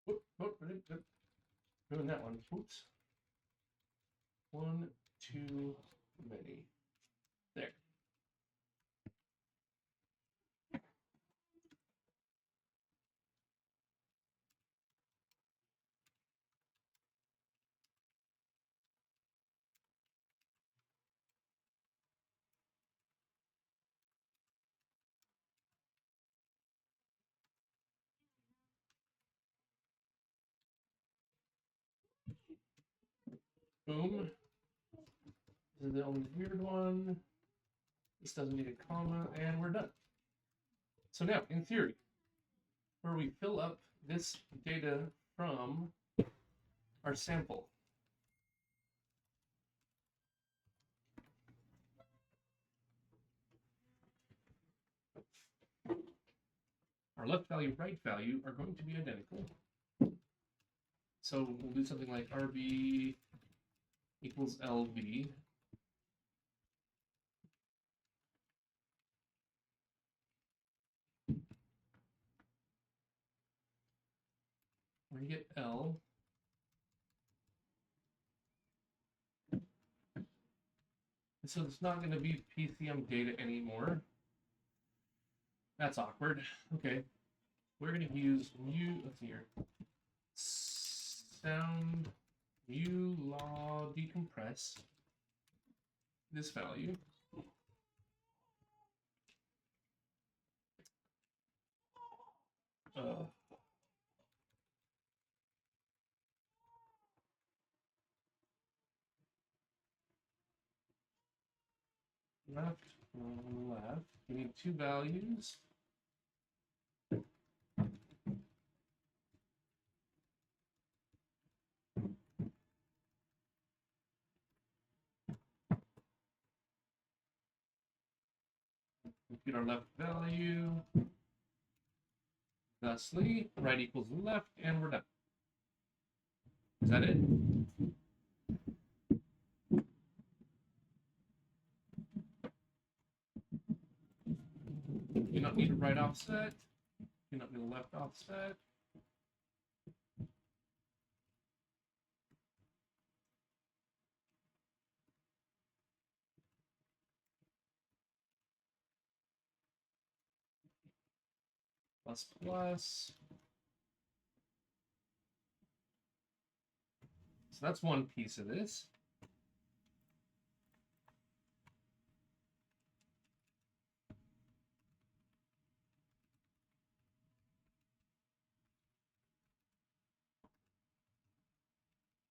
Whoop, whoop, whoop. Doing that one. Oops. One too many. There. Boom. This is the only weird one. This doesn't need a comma, and we're done. So now, in theory, where we fill up this data from our sample. Our left value, right value are going to be identical. So we'll do something like RB equals LV. Where you get L. So it's not going to be PCM data anymore. That's awkward. Okay. We're going to use mu, let's see here. Sound mu law decompress this value. Left, left. We need two values. Compute our left value. Thusly, right equals left, and we're done. Is that it? You don't need a right offset. You don't need a left offset. Plus plus. So that's one piece of this.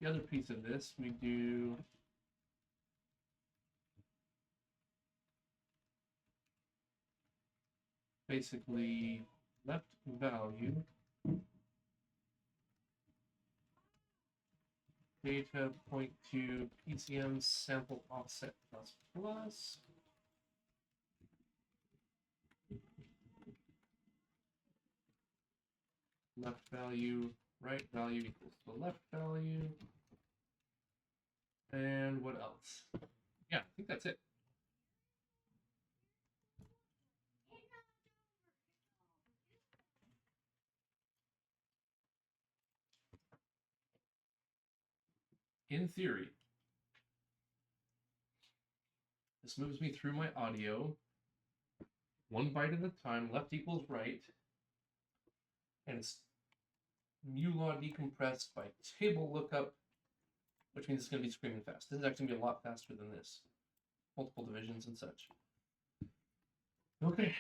The other piece of this, we do basically left value data point to PCM sample offset plus plus. Left value, right value equals the left value. And what else? Yeah, I think that's it. In theory, this moves me through my audio, one byte at a time, left equals right, and it's mu law decompressed by table lookup, which means it's going to be screaming fast. This is actually going to be a lot faster than this. Multiple divisions and such. Okay.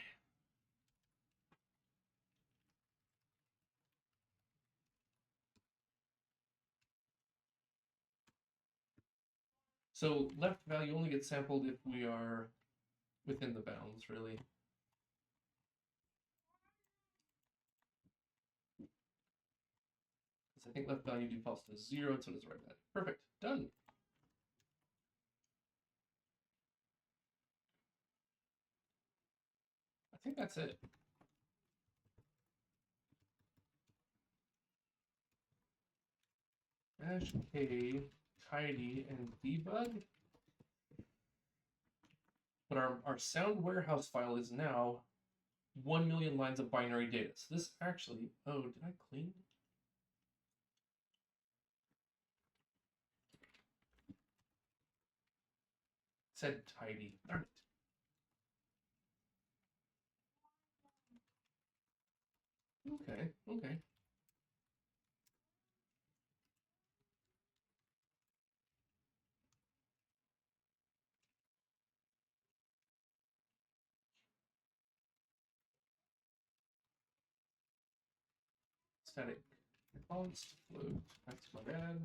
So left value only gets sampled if we are within the bounds, really. Because I think left value defaults to 0, and so does right value. Perfect. Done. I think that's it. Dash K, tidy, and debug. But our sound warehouse file is now 1 million lines of binary data. So this actually, oh, did I clean? It said tidy. Darn it. Okay, okay. Static response float. That's my bad.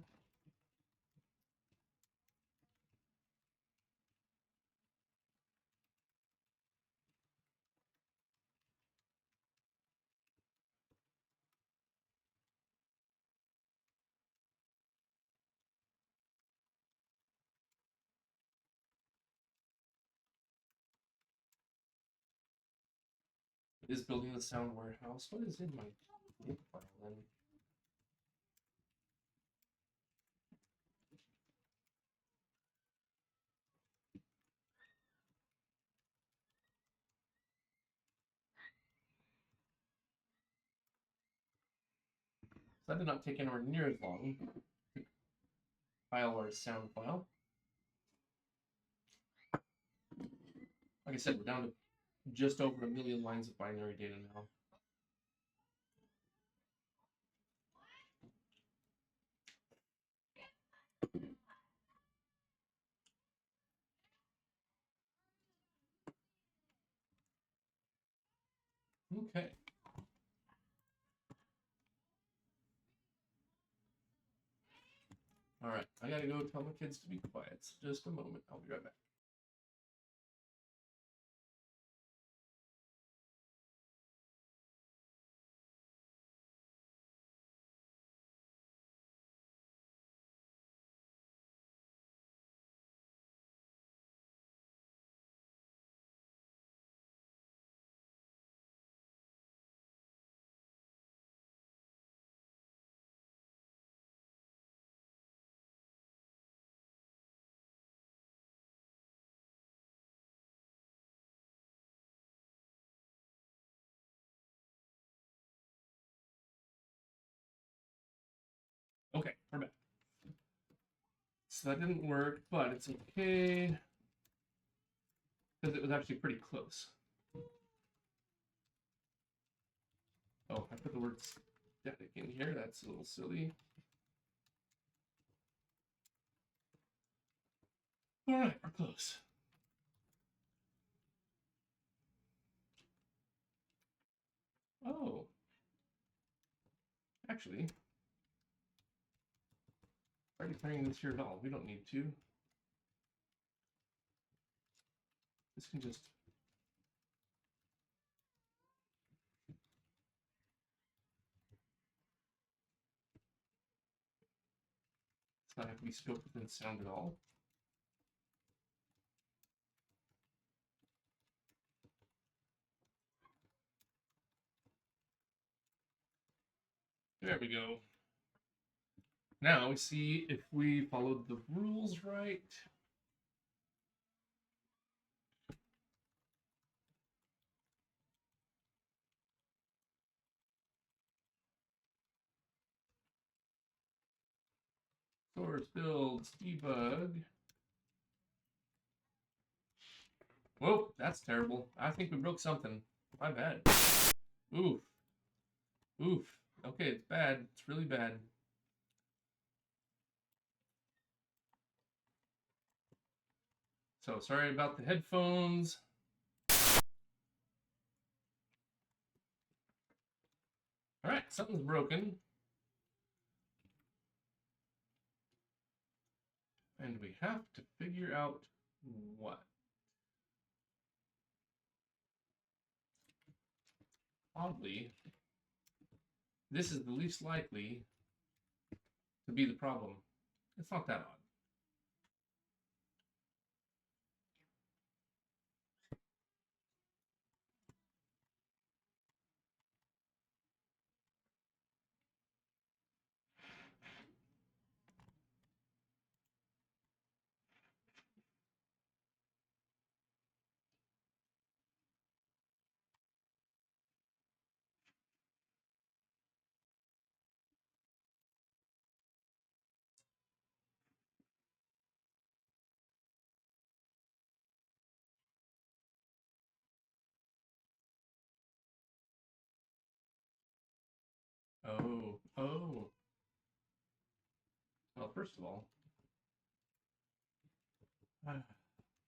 is building the sound warehouse. What is in my dip file then? So that did not take anywhere near as long. File our sound file. Like I said, we're down to just over 1 million lines of binary data now. Okay. All right, I gotta go tell my kids to be quiet. So just a moment, I'll be right back. Okay, we're back. So that didn't work, but it's okay because it was actually pretty close. Oh, I put the word static in here. That's a little silly. All right, we're close. Oh, actually, are declaring this here at all? We don't need to. This can just. It's not have to be scoped within sound at all. There we go. Now we see if we followed the rules right. Source builds debug. Whoa, that's terrible. I think we broke something. My bad. Oof. Oof. Okay, it's bad. It's really bad. So sorry about the headphones. All right, something's broken. And we have to figure out what. Oddly, this is the least likely to be the problem. It's not that odd. Oh. Well, first of all,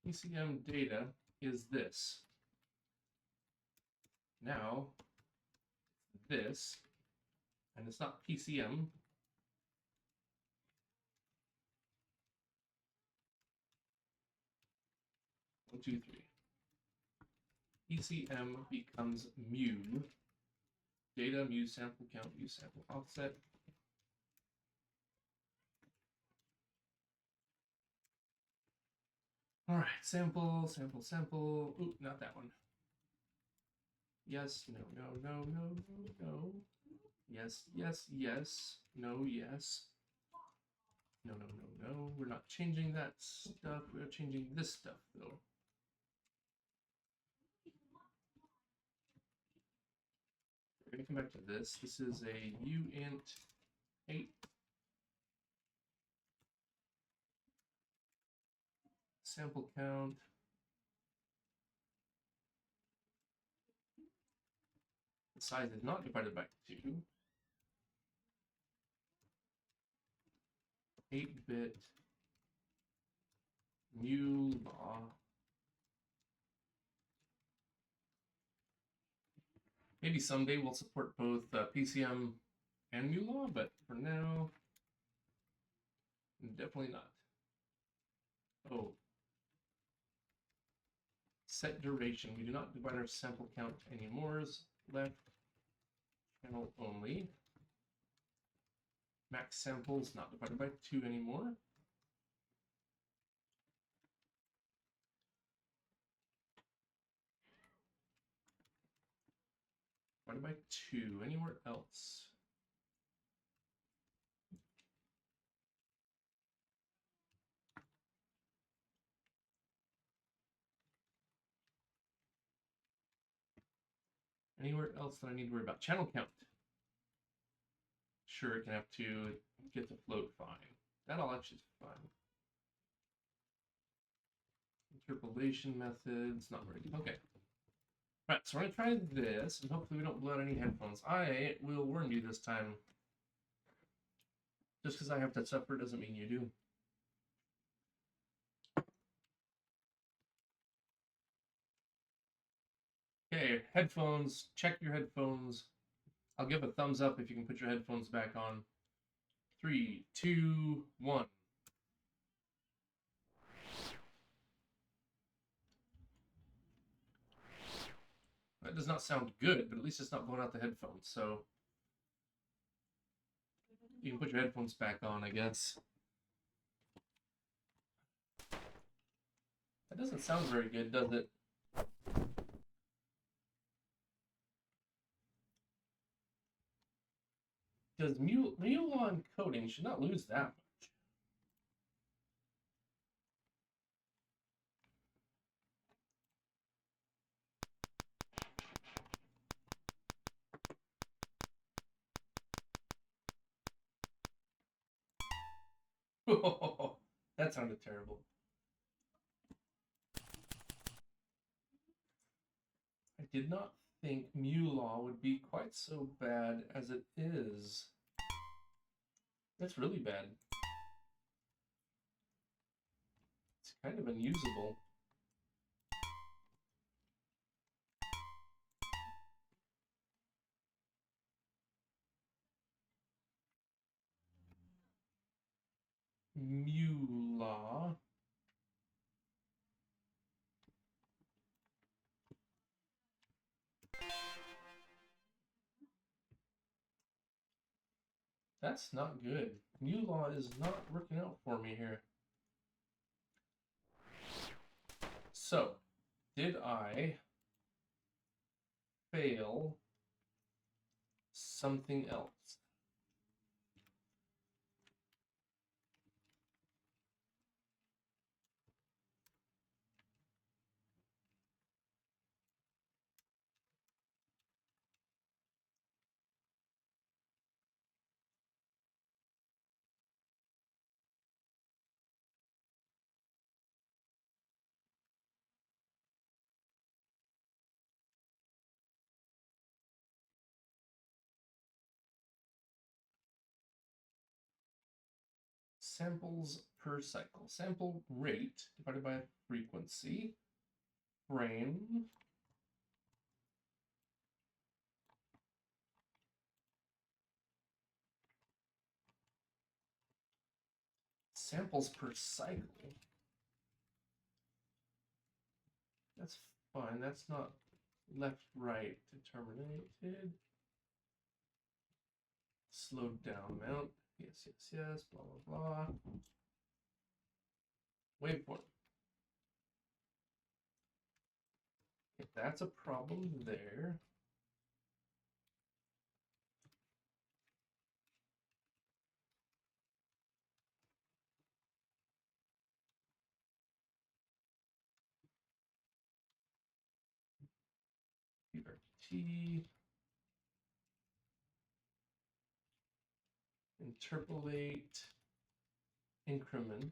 PCM data is this. Now, this, and it's not PCM. 1, 2, 3. PCM becomes mu. Data, mu sample count, mu sample offset. All right, sample. Ooh, not that one. Yes, no, no, no, no, no, no. Yes, yes, yes. No, yes. No, no, no, no. We're not changing that stuff. We're changing this stuff, though. We're going to come back to this. This is a uint 8. Sample count. The size is not divided by 2. 8-bit new law. Maybe someday we'll support both PCM and new law, but for now, definitely not. Oh. Set duration. We do not divide our sample count anymore. Left channel only. Max samples not divided by 2 anymore. Divided by 2 anywhere else. Anywhere else that I need to worry about. Channel count. Sure, it can have to get the float fine. That all actually is fine. Interpolation methods, not very good. Okay. Right, so we're going to try this, and hopefully we don't blow out any headphones. I will warn you this time. Just because I have to suffer doesn't mean you do. Okay, headphones. Check your headphones. I'll give a thumbs up if you can put your headphones back on. 3, 2, 1. That does not sound good, but at least it's not blowing out the headphones, so you can put your headphones back on, I guess. That doesn't sound very good, does it? Because Mule encoding should not lose that much. That sounded terrible. I did not think Mule would be quite so bad as it is. That's really bad. It's kind of unusable. Mula. That's not good. Mula is not working out for me here. So, did I fail something else? Samples per cycle. Sample rate divided by frequency. Frame. Samples per cycle. That's fine. That's not left-right determinated. Slowed down amount. Yes, yes, yes. Blah, blah, blah. Waveform. If that's a problem there. t interpolate increment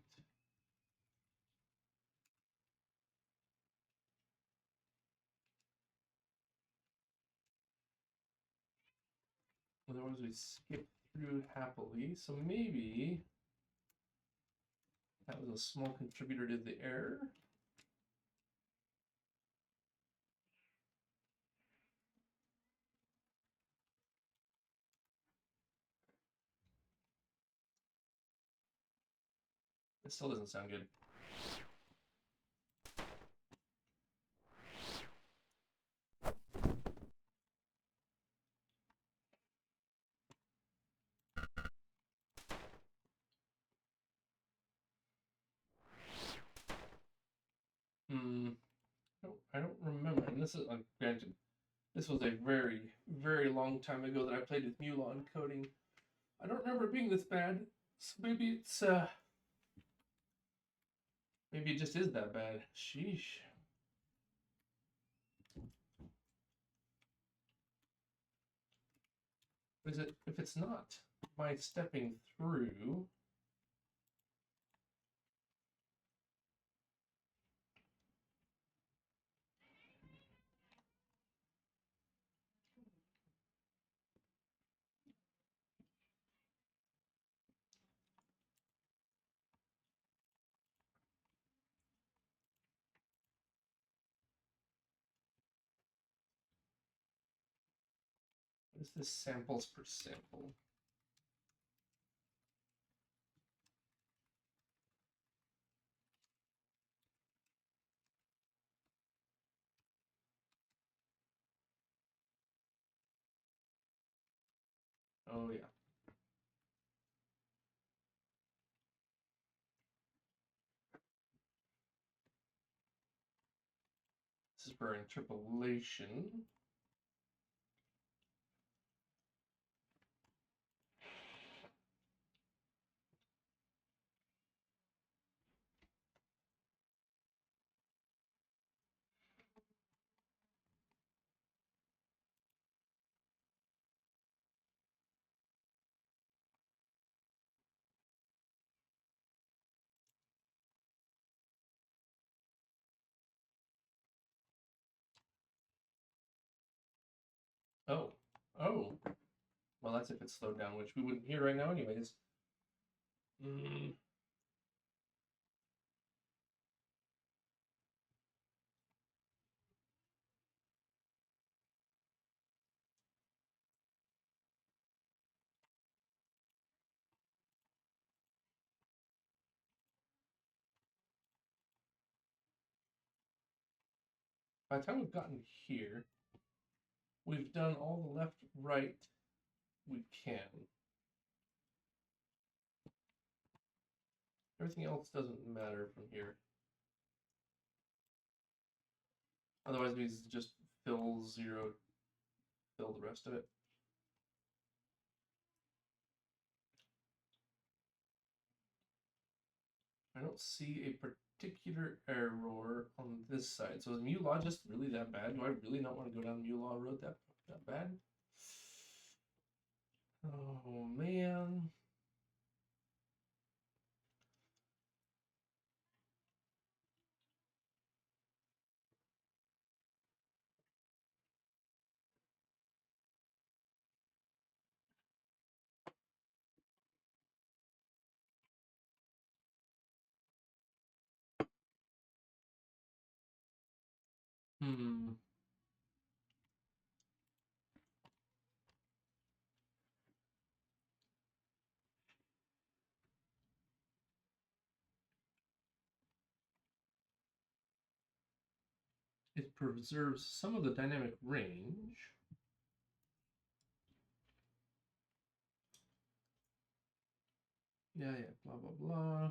otherwise we skip through happily, so maybe that was a small contributor to the error. It still doesn't sound good. I don't remember. And this is, granted, this was a very, very long time ago that I played with Mula encoding. I don't remember it being this bad. So maybe it's, maybe it just is that bad. Sheesh. Is it, if it's not my stepping through, what is this samples per sample? Oh yeah. This is for interpolation. Oh, oh. Well, that's if it's slowed down, which we wouldn't hear right now anyways. By the time we've gotten here, we've done all the left, right we can. Everything else doesn't matter from here. Otherwise, it means just fill zero, fill the rest of it. I don't see a particular error on this side. So is mu-law just really that bad? Do I really not want to go down the mu-law road that bad? Oh man. Hmm. It preserves some of the dynamic range. Yeah, blah, blah, blah.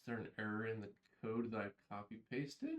Is there an error in the code that I copy pasted?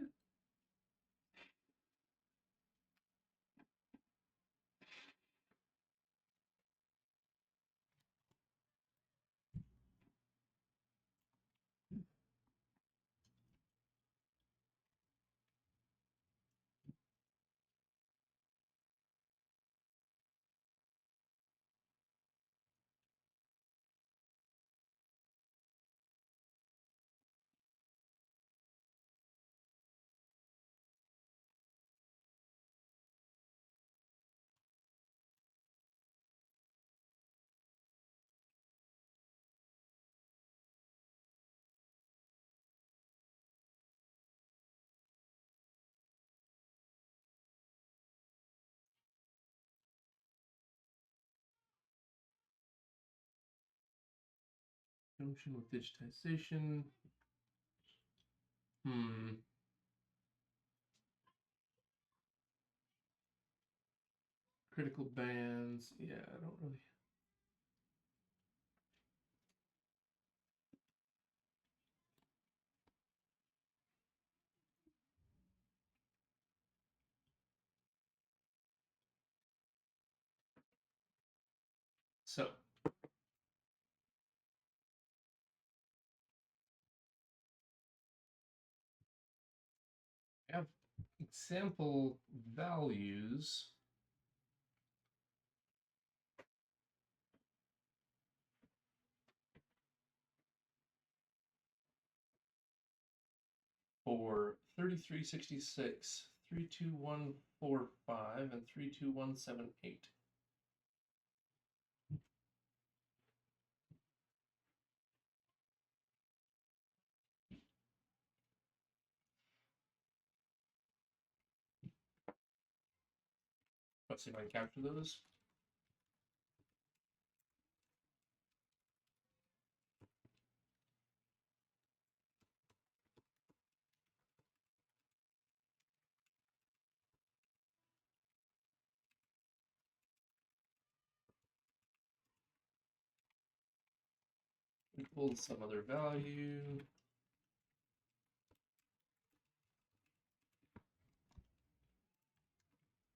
conjunction with digitization. Critical bands. Yeah, I don't really. So I have example values for 3366, 32145, and 32178. Let's see if I can capture those. Equals some other value.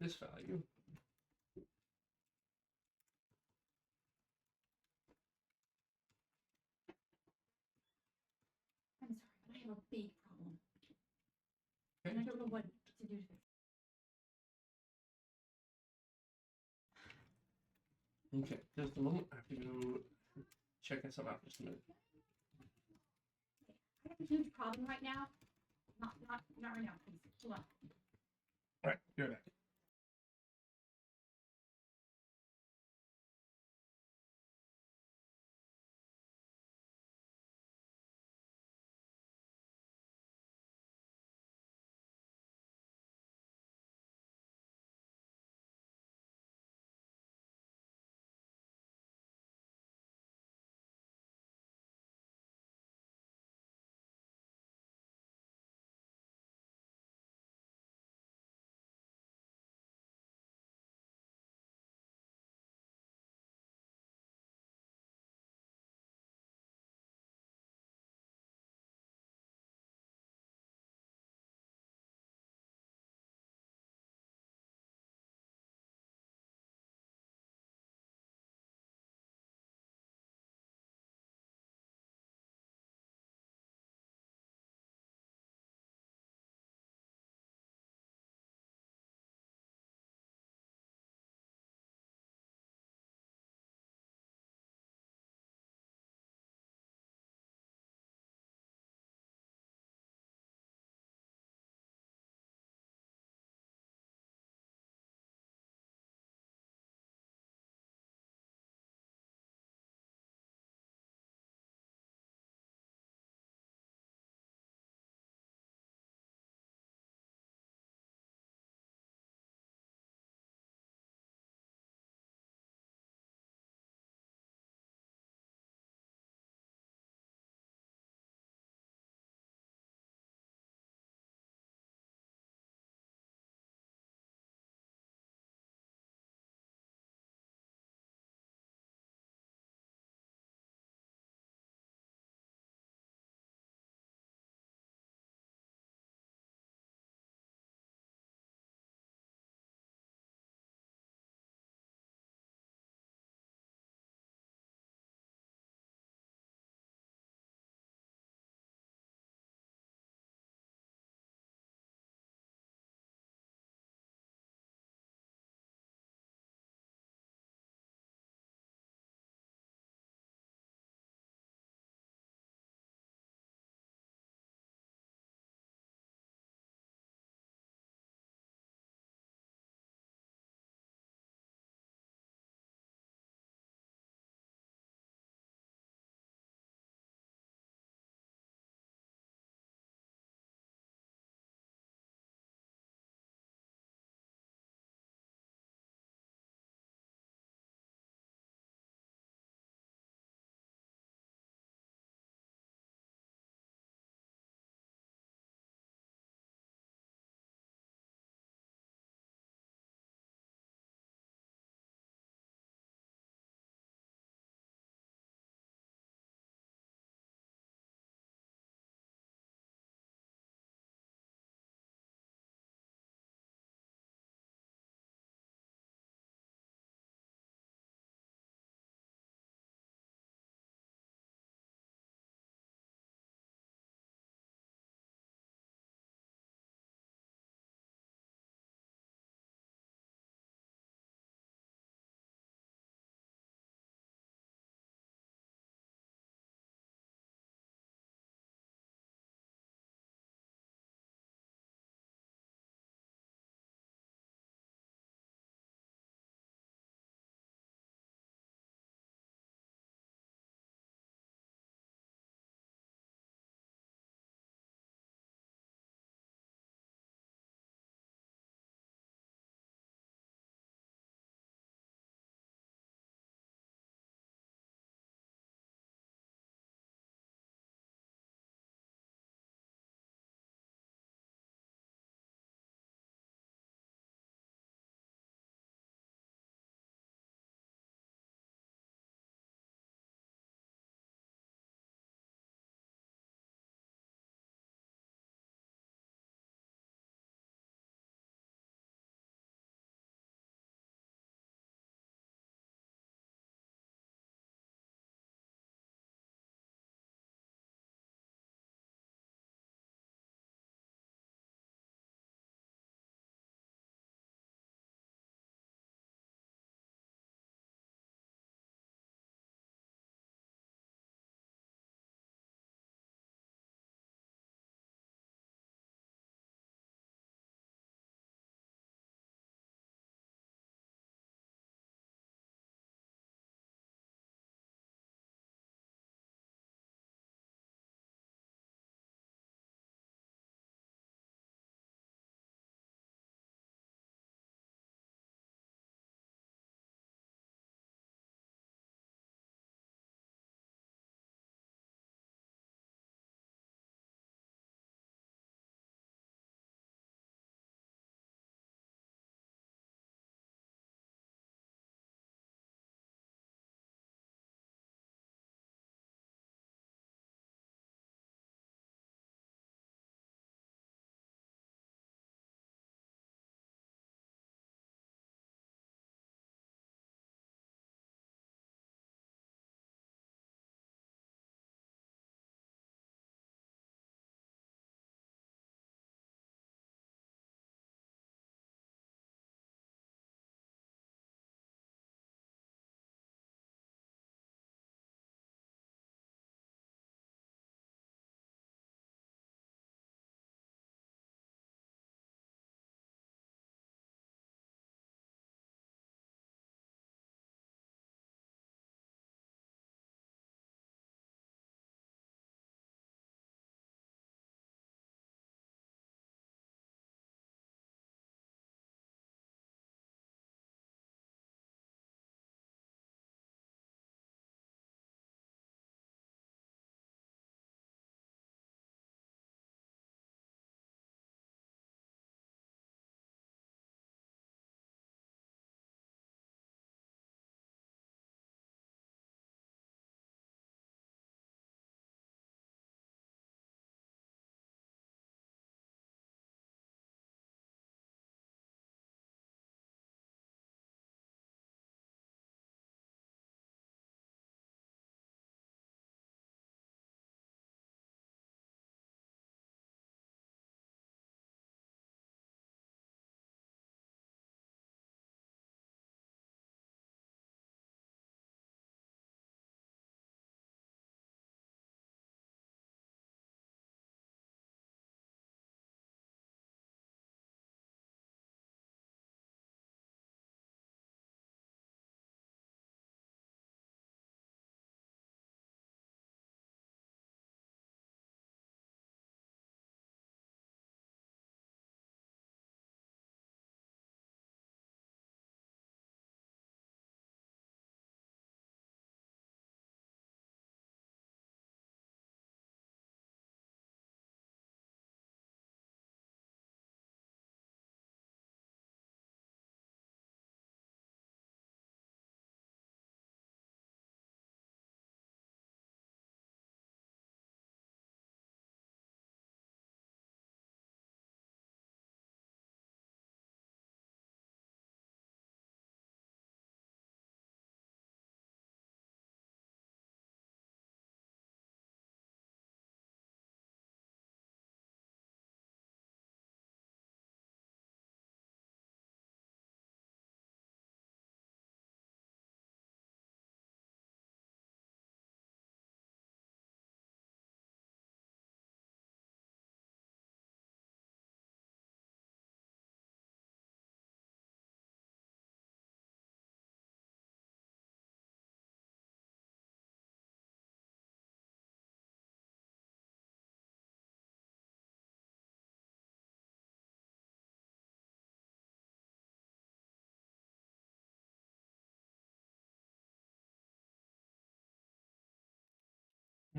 This value. I'm sorry, but I have a big problem. Okay. And I don't know what to do to fix Okay, just a moment. I have to go check this out just a minute. it. I have a huge problem right now. Not right now, please. Hold on. All right, be right back.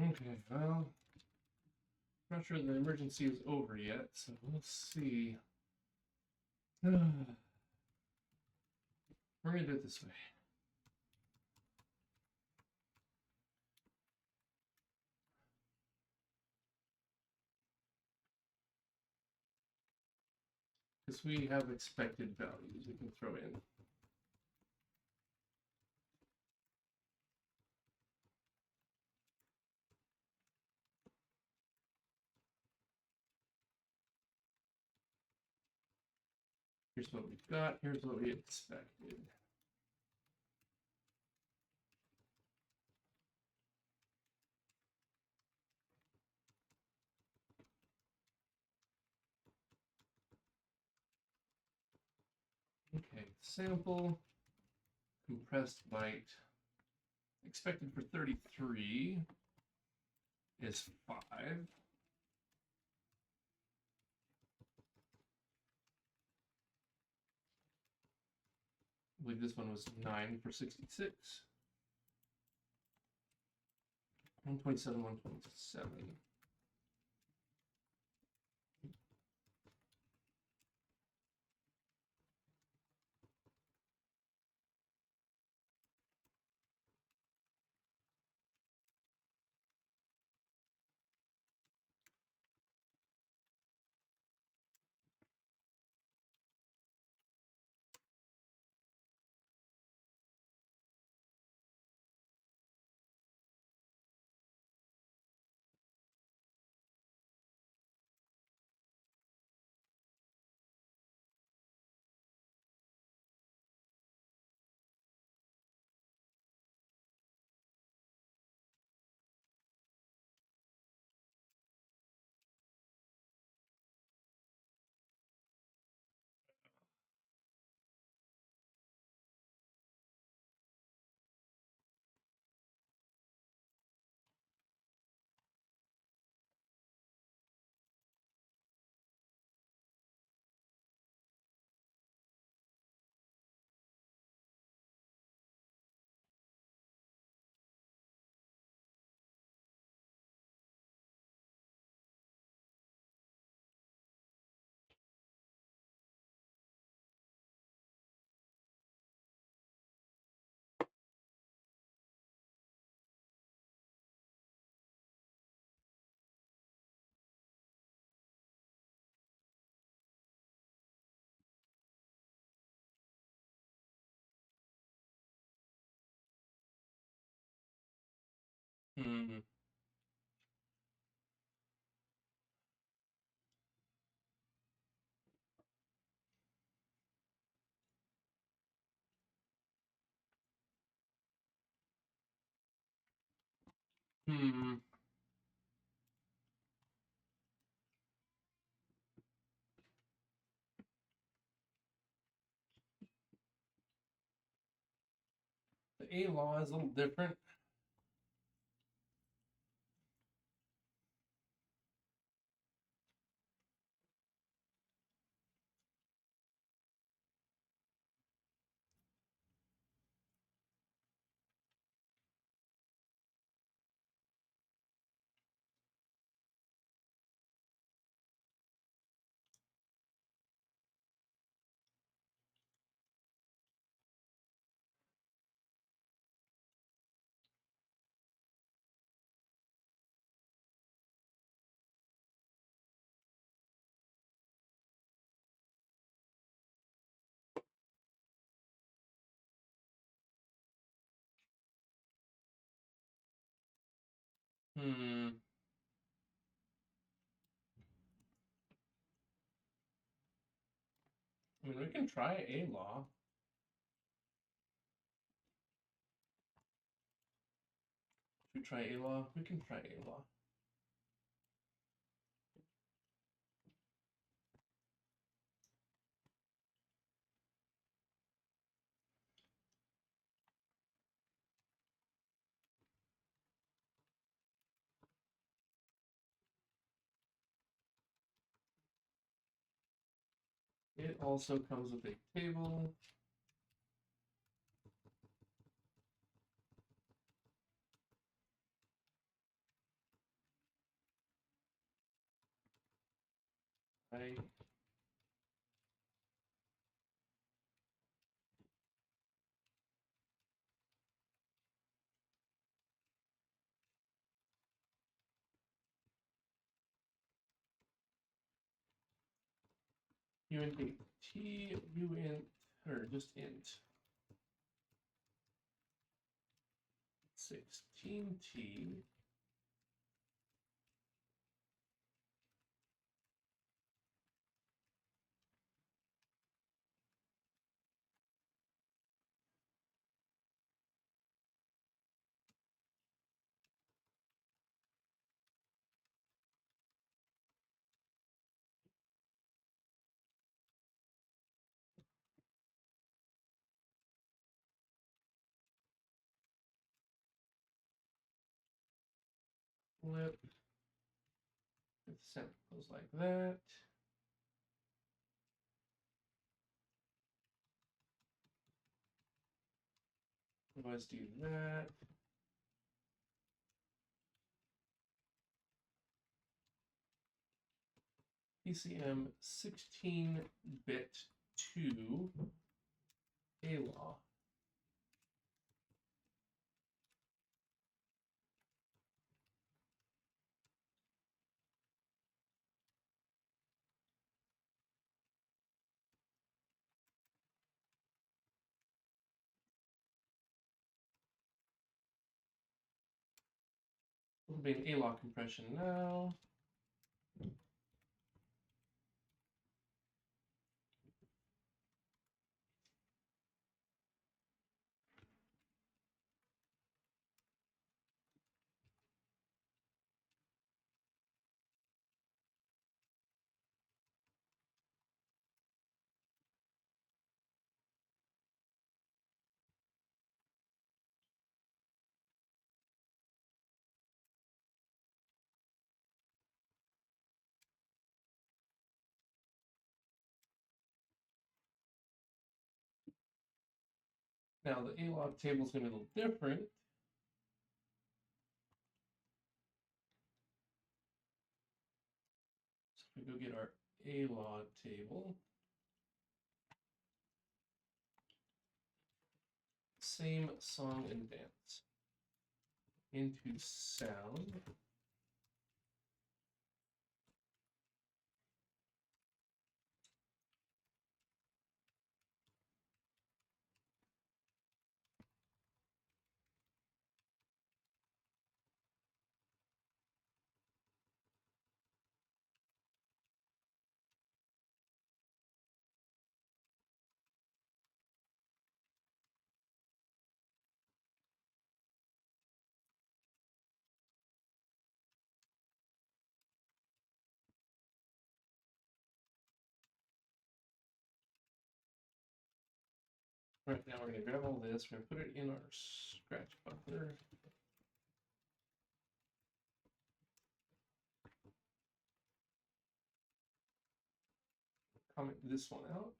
Okay, well, not sure the emergency is over yet, so we'll see. We're gonna do it this way. Because we have expected values we can throw in. Here's what we've got, here's what we expected. Okay, sample, compressed byte, expected for 33 is 5. I believe this one was 9 for 66. 127, 127. Hmm. Hmm. The A law is a little different. Hmm. I mean, we can try A law. Should we try A law? We can try A law. It also comes with a table. Right. Uint t uint or just int 16t flip. If the sample goes like that. Let's do that. PCM 16-bit 2 ALAW. Will be an ALAW compression now. Now the ALOG table is going to be a little different. So if we go get our ALOG table, same song and dance into sound. Right now we're going to grab all this, we're going to put it in our scratch buffer. Comment this one out.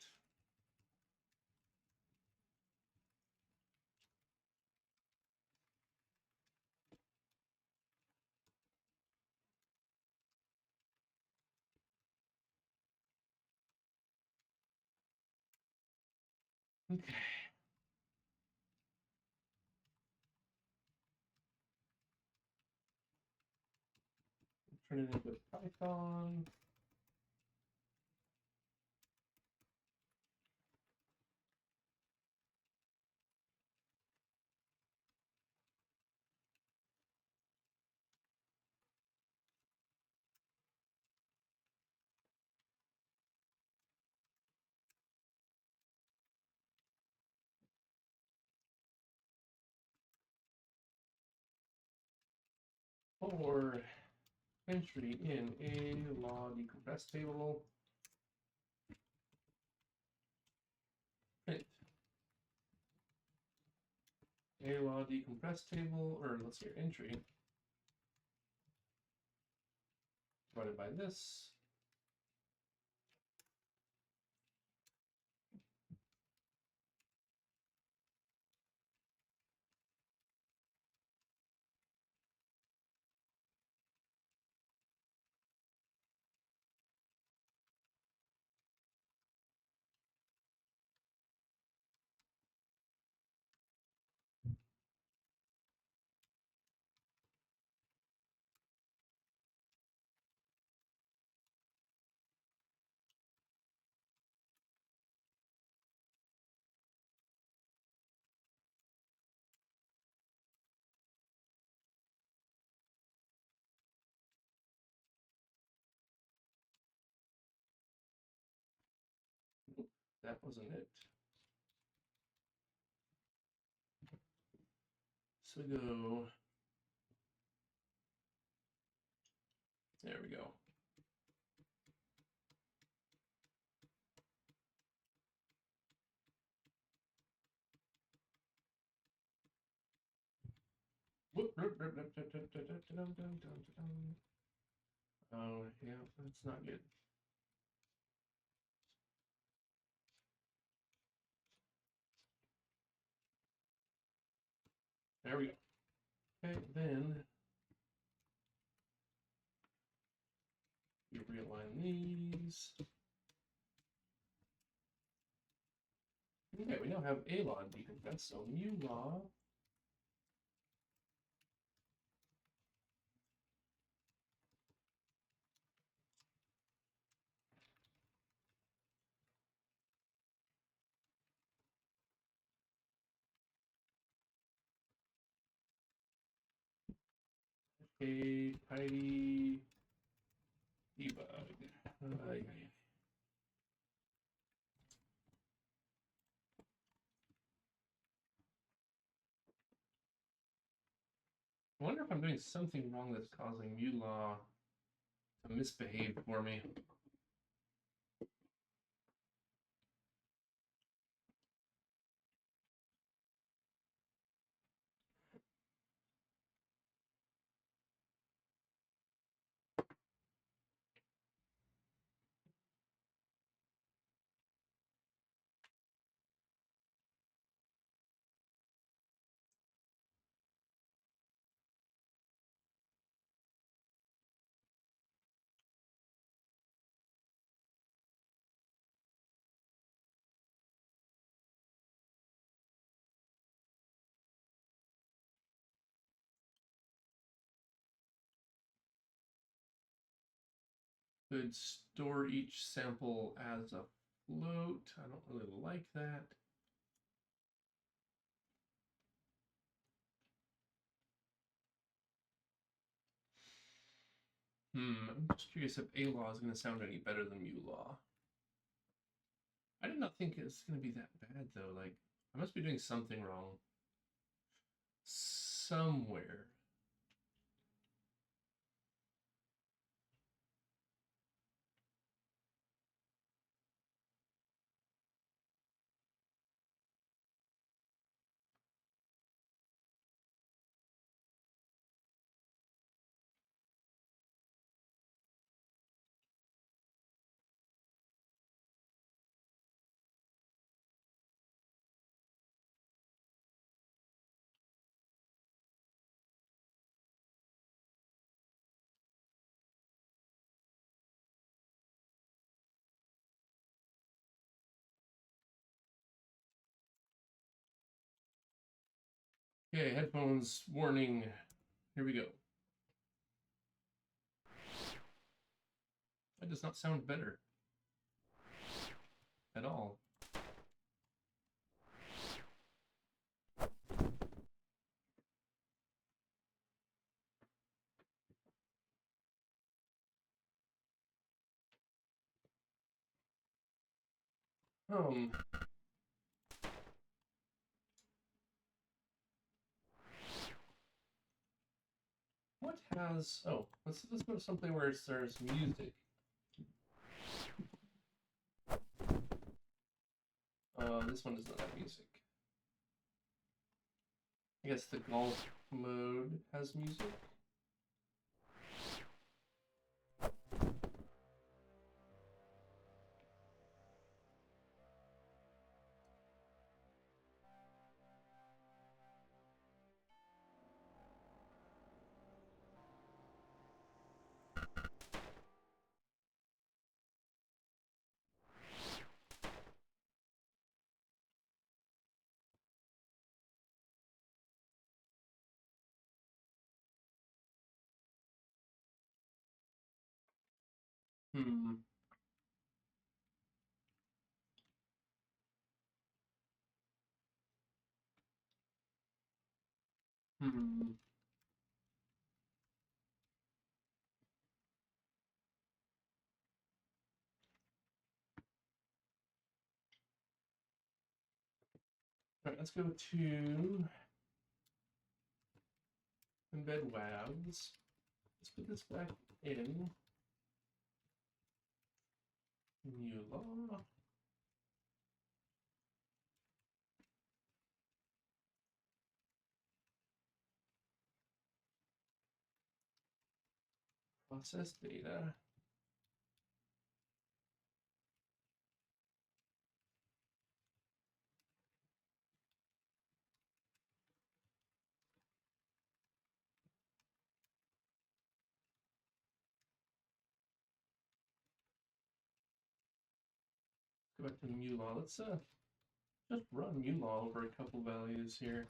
Okay. Turn it into Python. For entry in a law decompress table, print a law decompress table, or let's see, entry divided by this. That wasn't it. So go. There we go. Oh, yeah, that's not good. There we go. Okay, then we realign these. Okay, we now have a law decompressed, so mu law. A tidy debug. I wonder if I'm doing something wrong that's causing mu law to misbehave for me. Could store each sample as a float. I don't really like that. I'm just curious if a law is going to sound any better than mu law. I did not think it's going to be that bad though. Like, I must be doing something wrong somewhere. Okay, headphones warning. Here we go. That does not sound better at all. What has, oh, let's go to something where there's music. This one does not have music. I guess the golf mode has music. Hmm. Hmm. let's go to EmbedWAVs. Let's put this back in new law. Process data. Go back to mu law. Let's just run mu law over a couple values here.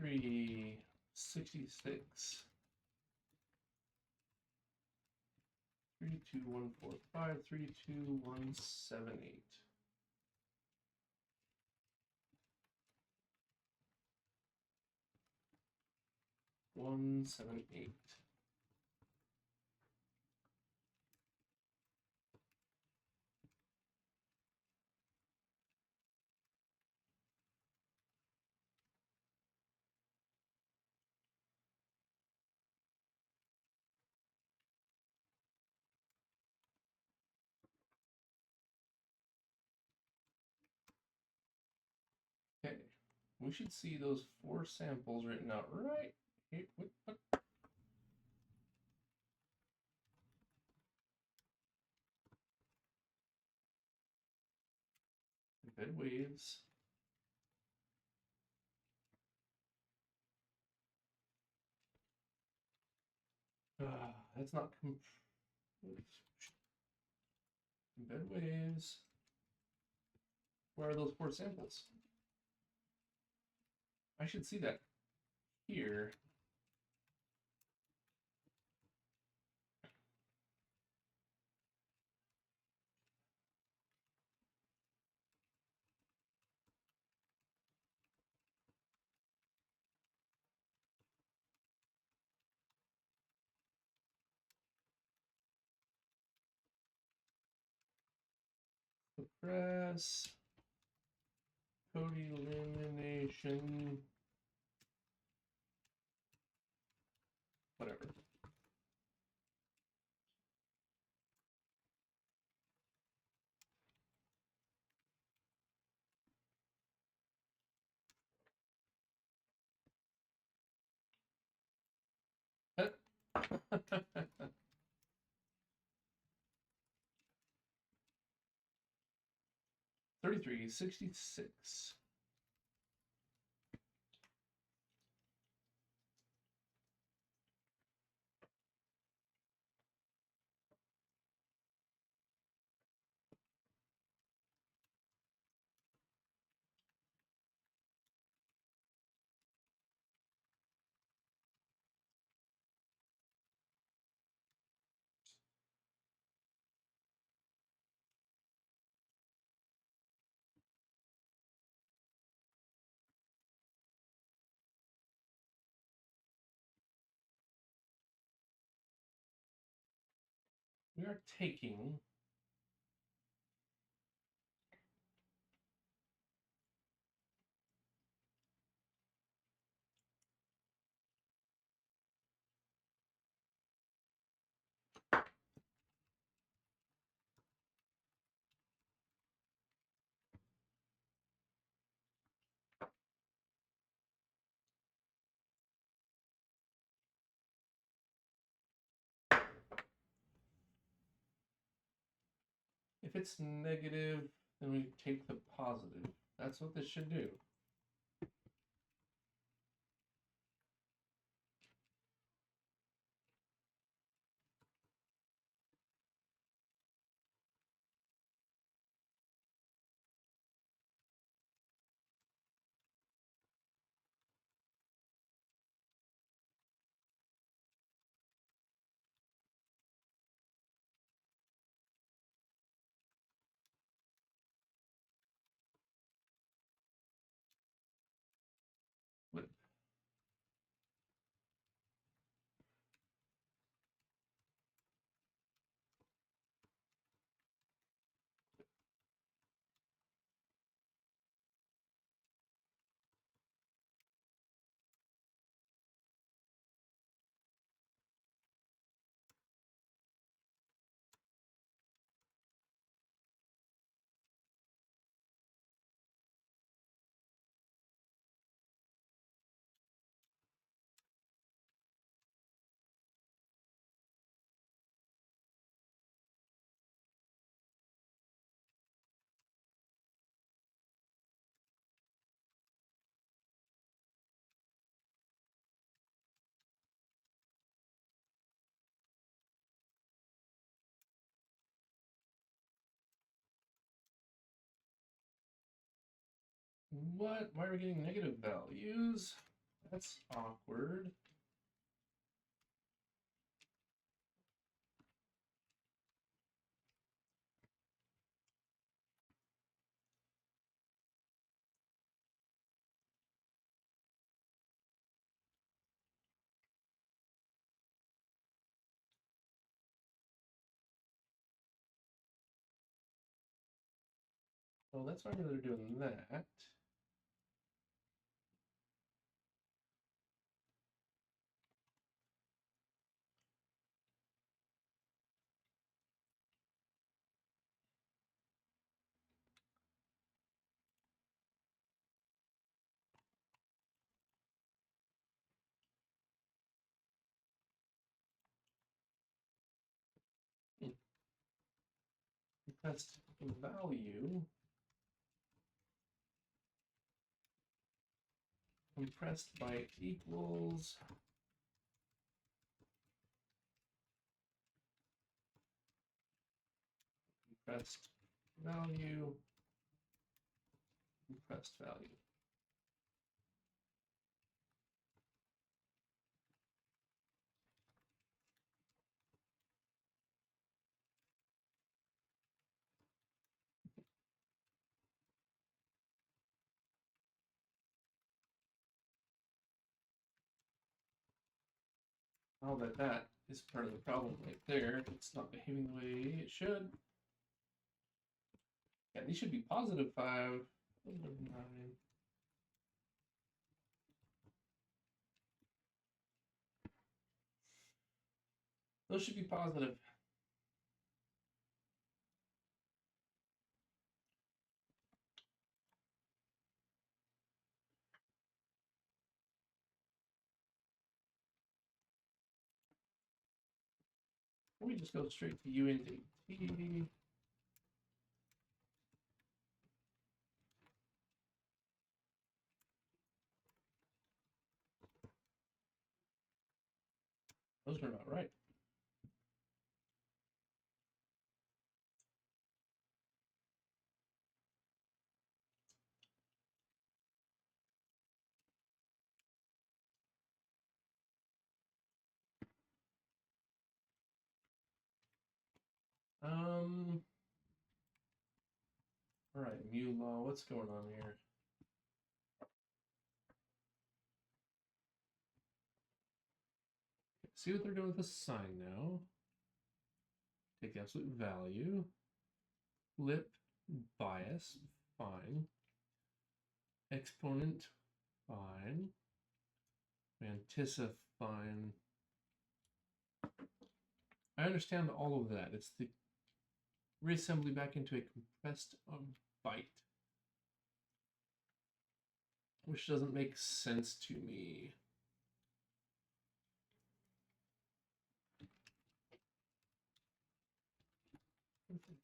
$33.66. 32145, 32178. 178. Okay, we should see those 4 samples written out right here. What? EmbedWAVs. That's not EmbedWAVs. Where are those 4 samples? I should see that here. Suppress. Code elimination. Whatever. $33.66. We are taking if it's negative, then we take the positive. That's what this should do. What? Why are we getting negative values? That's awkward. Well, that's why they're doing that. Compressed value. Compressed byte equals compressed value, compressed value. Now that is part of the problem right there. It's not behaving the way it should. Yeah, these should be positive 5. Those are 9. Those should be positive. We just go straight to U into T. Those are not right. All right, mu law, what's going on here? See what they're doing with the sign now. Take the absolute value. Flip bias, fine. Exponent, fine. Mantissa, fine. I understand all of that. It's the reassembly back into a compressed byte, which doesn't make sense to me.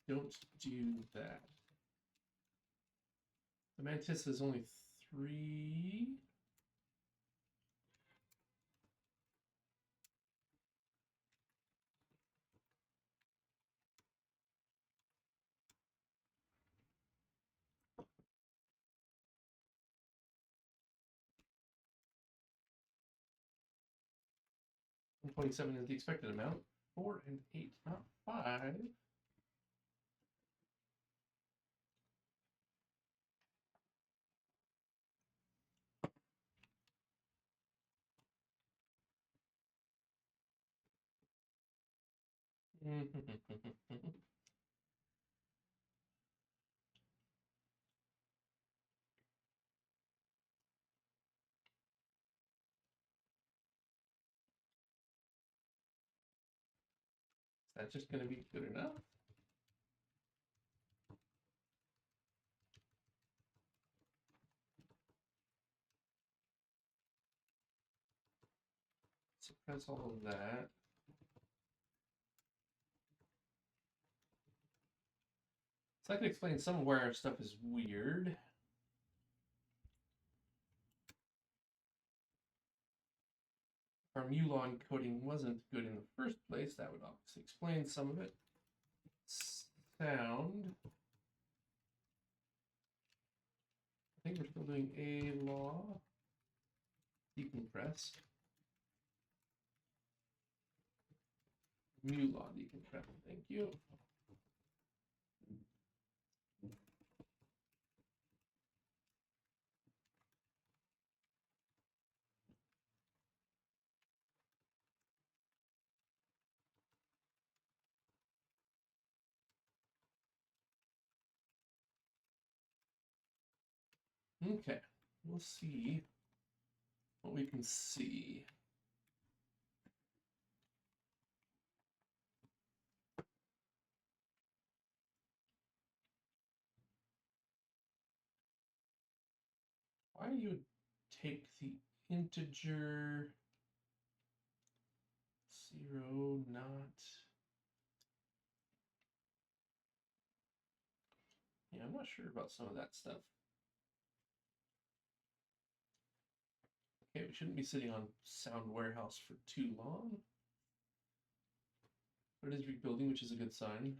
Don't do that. The Mantissa is only 3. And 27 is the expected amount. 4 and 8, not 5. Is that just going to be good enough? Suppress all of that. So I can explain some of where our stuff is weird. Our mu law encoding wasn't good in the first place. That would obviously explain some of it. Sound. I think we're still doing a law decompress. Mu law decompress. Thank you. Okay, we'll see what we can see. Why do you take the integer 0, not? Yeah, I'm not sure about some of that stuff. Okay, we shouldn't be sitting on Sound Warehouse for too long. But it is rebuilding, which is a good sign.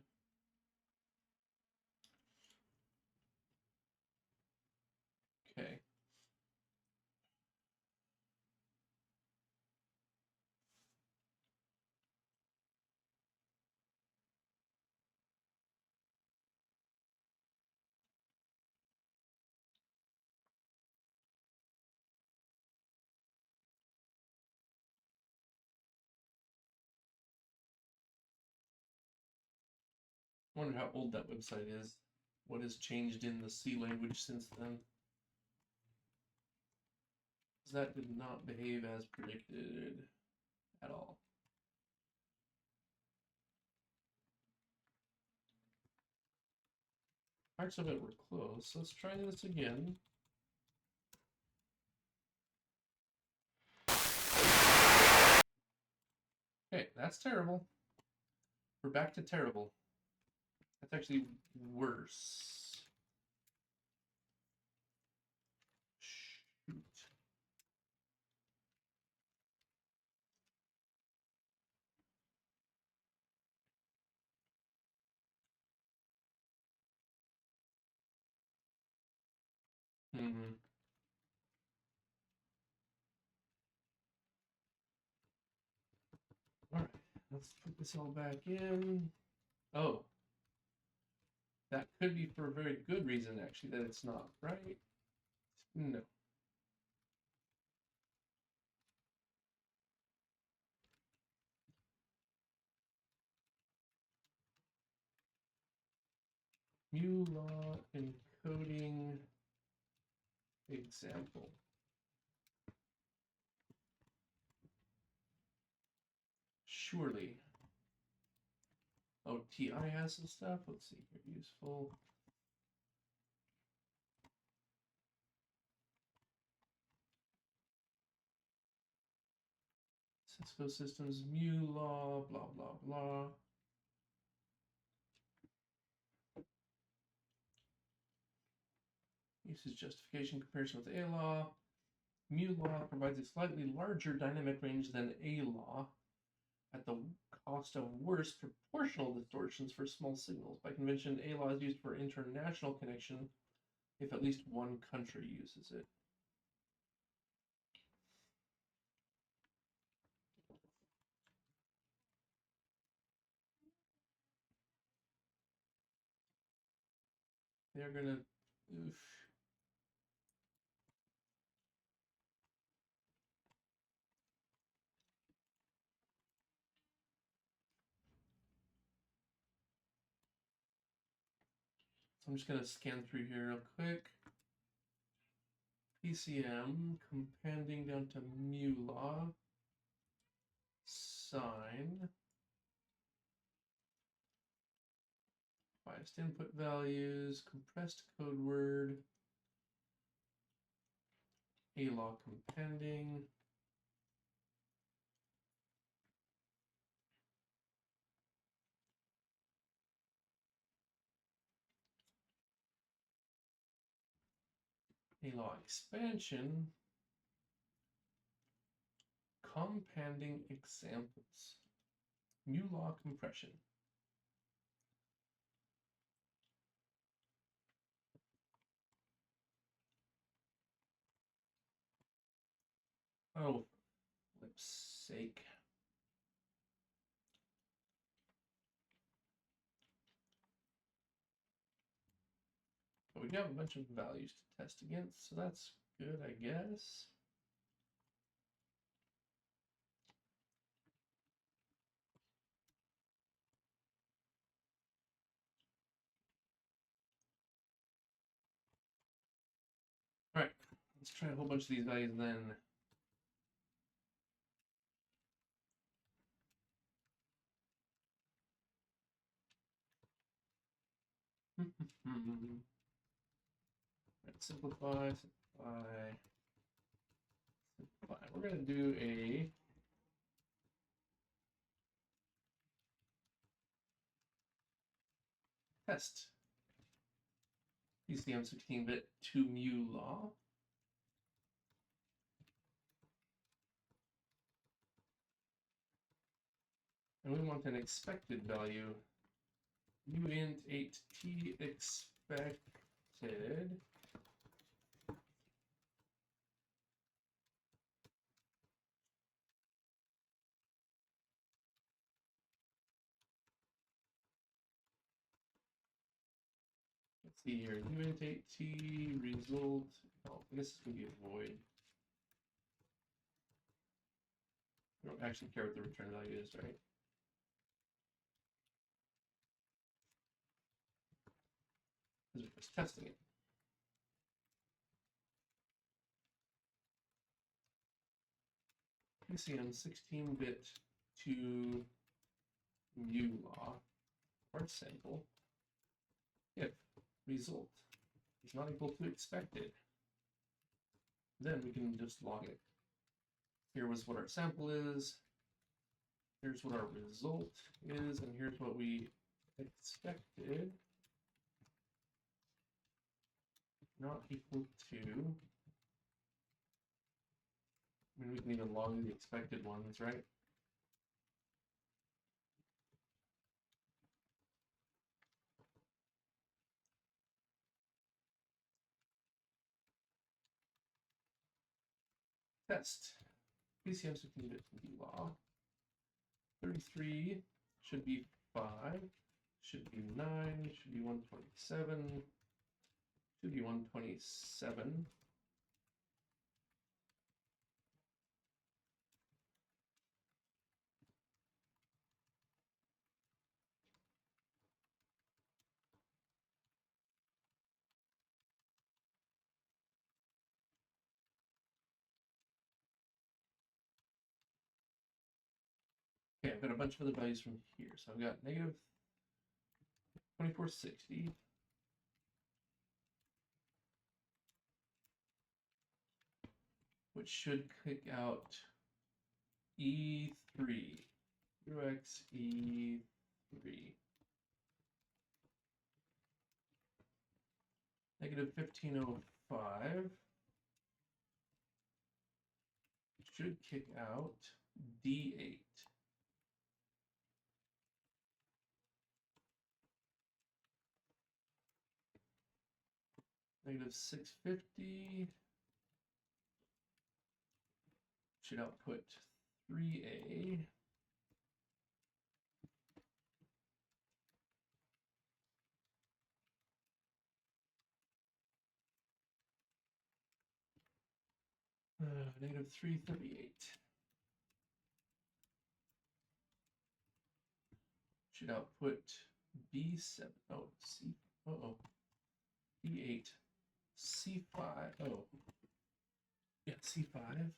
Okay. I wonder how old that website is. What has changed in the C language since then? That did not behave as predicted at all. Parts of it were close. Let's try this again. Okay, that's terrible. We're back to terrible. That's actually worse. Shoot. Mm-hmm. All right, let's put this all back in. Oh, that could be for a very good reason, actually, that it's not right. No. Mu law encoding example. Surely. Oh, TI has some stuff. Let's see here. Useful. Cisco systems, mu law, blah, blah, blah. Usage justification comparison with A law. Mu law provides a slightly larger dynamic range than A law at the cost of worse proportional distortions for small signals. By convention, A law is used for international connection if at least one country uses it. They're gonna, oof. So I'm just gonna scan through here real quick. PCM, compending down to mu law, sign, biased input values, compressed code word, A law compending, A law expansion, compending examples, mu law compression. markup's sake. But we do have a bunch of values to test against, so that's good, I guess. All right, let's try a whole bunch of these values then. Let's simplify. We're going to do a test. PCM 16-bit 2 mu law. And we want an expected value. U int 8t expected. Let's see here. U int 8t result. Oh, I guess it's going to be a void. We don't actually care what the return value is, right? Because we're just testing it. PCM 16-bit to mu law or sample if result is not equal to expected, then we can just log it. Here was what our sample is, here's what our result is, and here's what we expected. Not equal to, I mean, we can even log the expected ones, right? Test. PCM 16-bit law. 33 should be 5, should be 9, should be 127, should be 127. Okay, I've got a bunch of other values from here. So I've got negative 2460. Which should kick out E3. UX E3. Negative 1505. Should kick out D8. Negative 650 should output 3A. Negative 338 should output B7. Oh, C. Uh-oh. B8. C5. Oh. Yeah, C5.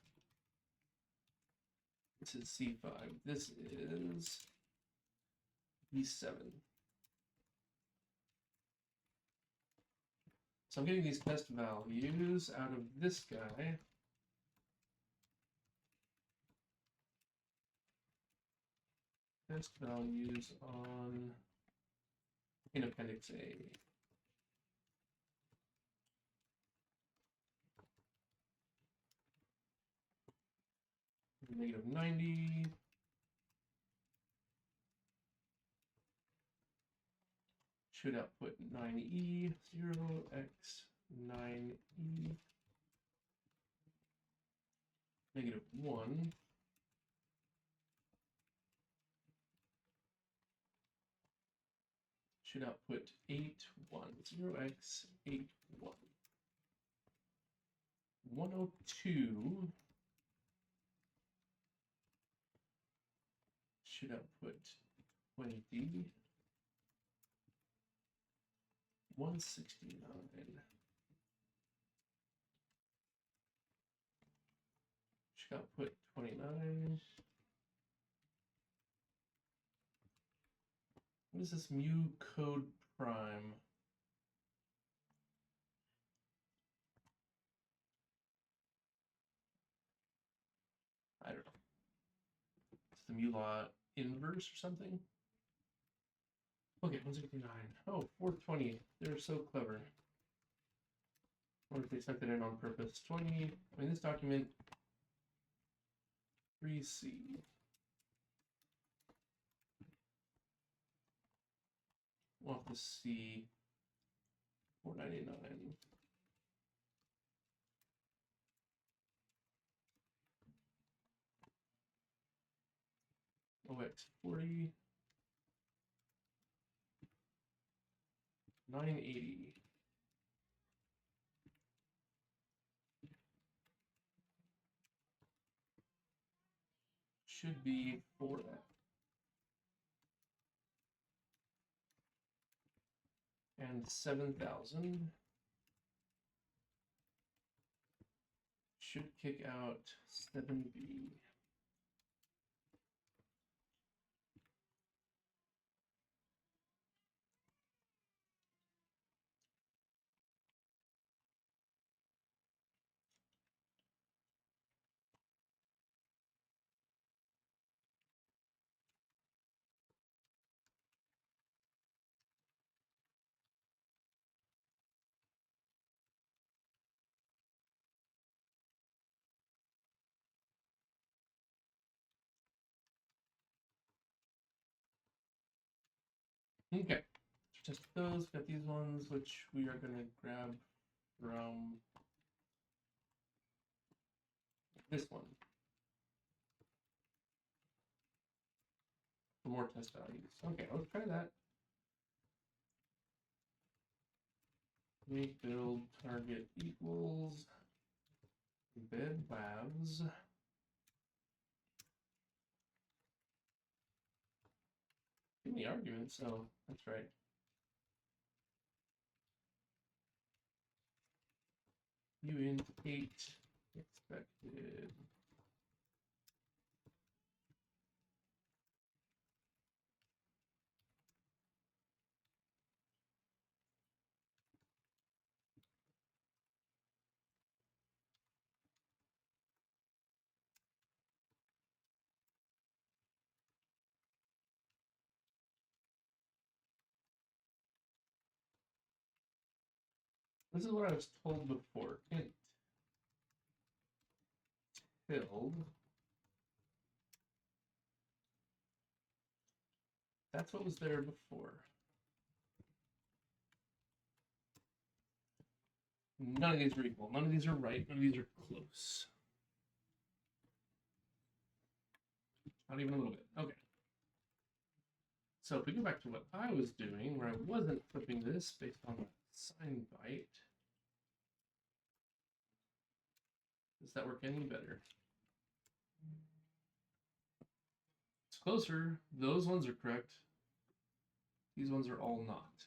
This is C5. This is B7. So I'm getting these test values out of this guy. Test values on in Appendix A. Negative 90. Should output 9E, 0x 9E. Negative 1. should output 810x81. 102 should output 20. 169 should output 29. What is this mu code prime? I don't know. It's the mu law inverse or something? Okay, 169. Oh, 420. They're so clever. Or if they sent it in on purpose. 20. I mean, this document 3C. We'll have to see 499. OX40. 980. Should be 4F. And 7,000 should kick out 7B. Okay, just those, got these ones, which we are going to grab from this one for more test values. Okay, let's try that. Make build target equals EmbedWAVs. In the argument, so that's right. Uint 8 expected. This is what I was told before. Int tilde. That's what was there before. None of these are equal. None of these are right. None of these are close. Not even a little bit. Okay. So if we go back to what I was doing, where I wasn't flipping this based on a sign byte, does that work any better? It's closer. Those ones are correct. These ones are all not.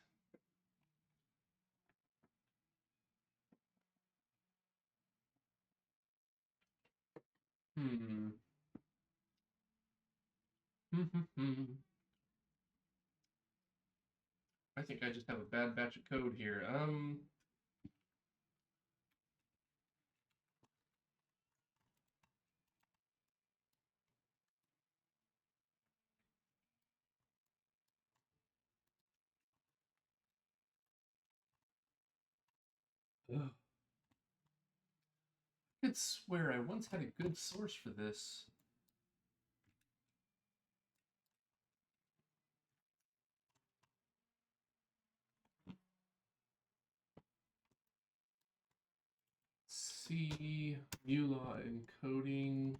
I think I just have a bad batch of code here. I could swear I once had a good source for this. C, EULA encoding.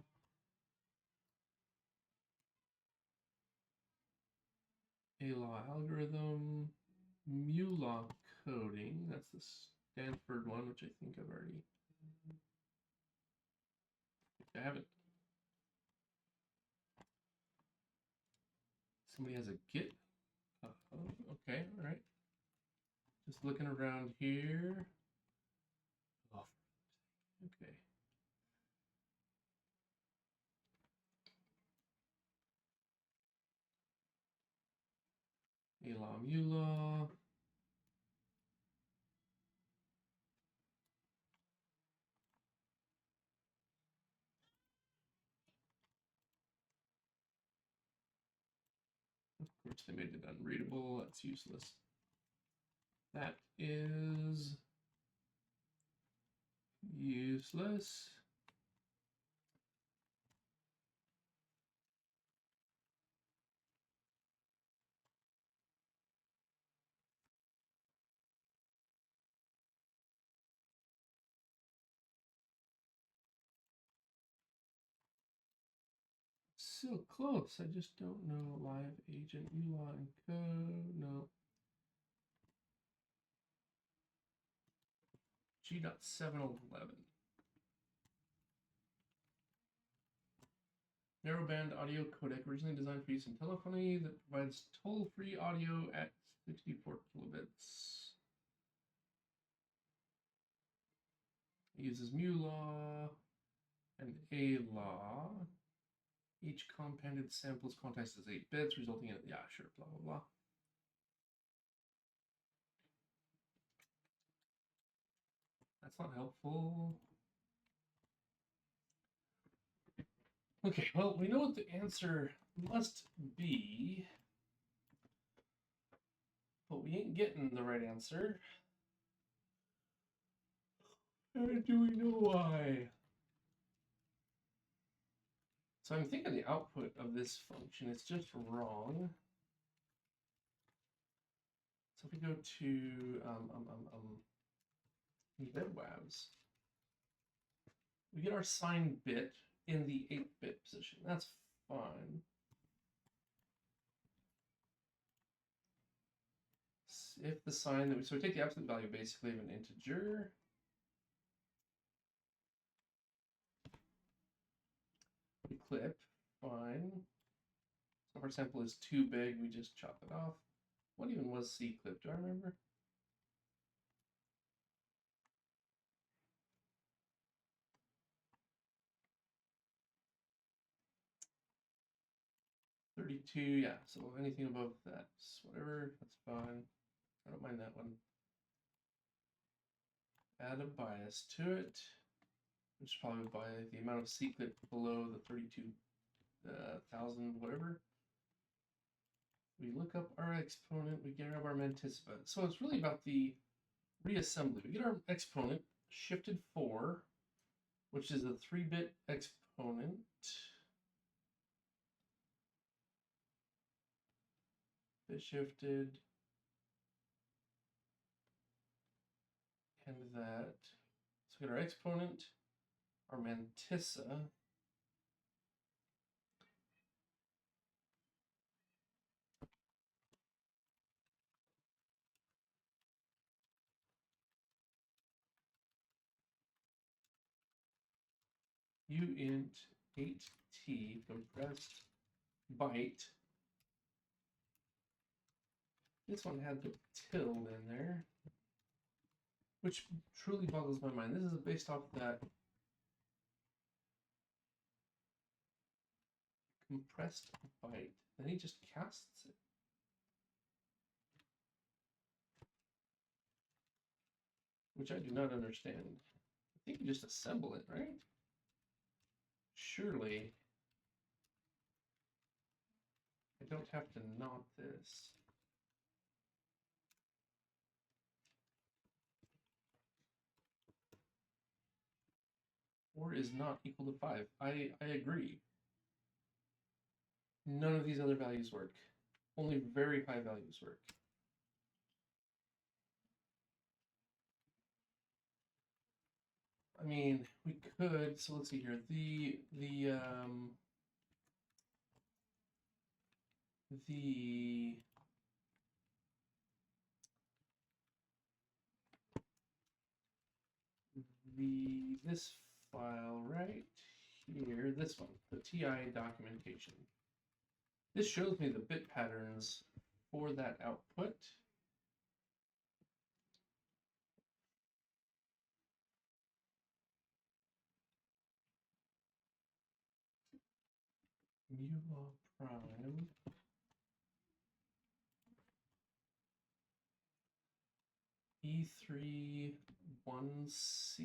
A law algorithm. the Stanford one, which I think I've already. I haven't. Somebody has a Git. Okay, all right. Just looking around here. Oh, okay. Elam Eula. Of course, they made it unreadable. That's useless. That is useless. So close. I just don't know. Live agent EULA encode. No. G.711. Narrowband audio codec originally designed for use in telephony that provides toll-free audio at 64 kilobits. It uses mu law and a law. Each compounded sample's context is 8 bits, resulting in, yeah, sure, blah, blah, blah. That's not helpful. Okay, well, we know what the answer must be, but we ain't getting the right answer. And do we know why? So I'm thinking the output of this function is just wrong. So if we go to EmbedWAVs, we get our sign bit in the 8-bit position. That's fine. If the sign that we, so we take the absolute value basically of an integer. We clip, fine. So if our sample is too big, we just chop it off. What even was C clip? Do I remember? $32, yeah. So anything above that's whatever, that's fine. I don't mind that one. Add a bias to it, which is probably by the amount of C clip below the 32,000 whatever. We look up our exponent, we get our mantissa. So it's really about the reassembly. We get our exponent shifted 4, which is a 3-bit exponent. Bit shifted. And that. So we get our exponent, our mantissa. Uint 8t compressed byte. This one had the tilde in there, which truly boggles my mind. This is based off that compressed byte. Then he just casts it. Which I do not understand. I think you just assemble it, right? Surely I don't have to knot this. Or is not equal to 5. I agree. None of these other values work. Only very high values work. I mean, we could, so let's see here. The this file right here, this one, the TI documentation. This shows me the bit patterns for that output. MuLaw prime. E3 1C.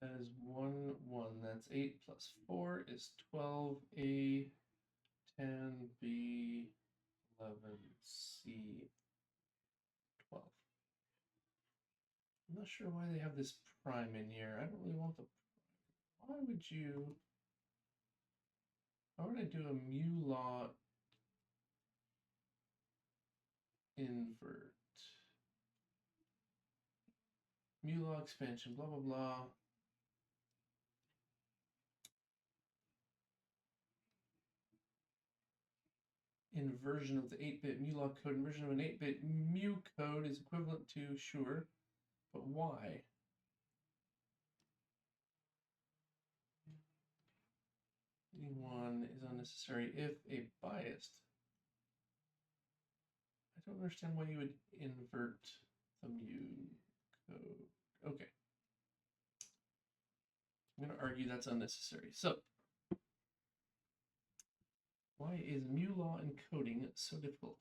That is 1, 1. That's 8 plus 4 is 12. A 10, B 11, C 12. I'm not sure why they have this prime in here. I don't really want the prime. Why would you? Why would I do a MuLaw invert? MuLaw expansion, blah, blah, blah. Inversion of the 8-bit MuLaw code. Inversion of an 8-bit mu code is equivalent to, sure, but why? One is unnecessary if a biased. I don't understand why you would invert the mu code. Okay. I'm going to argue that's unnecessary. So, why is MuLaw encoding so difficult?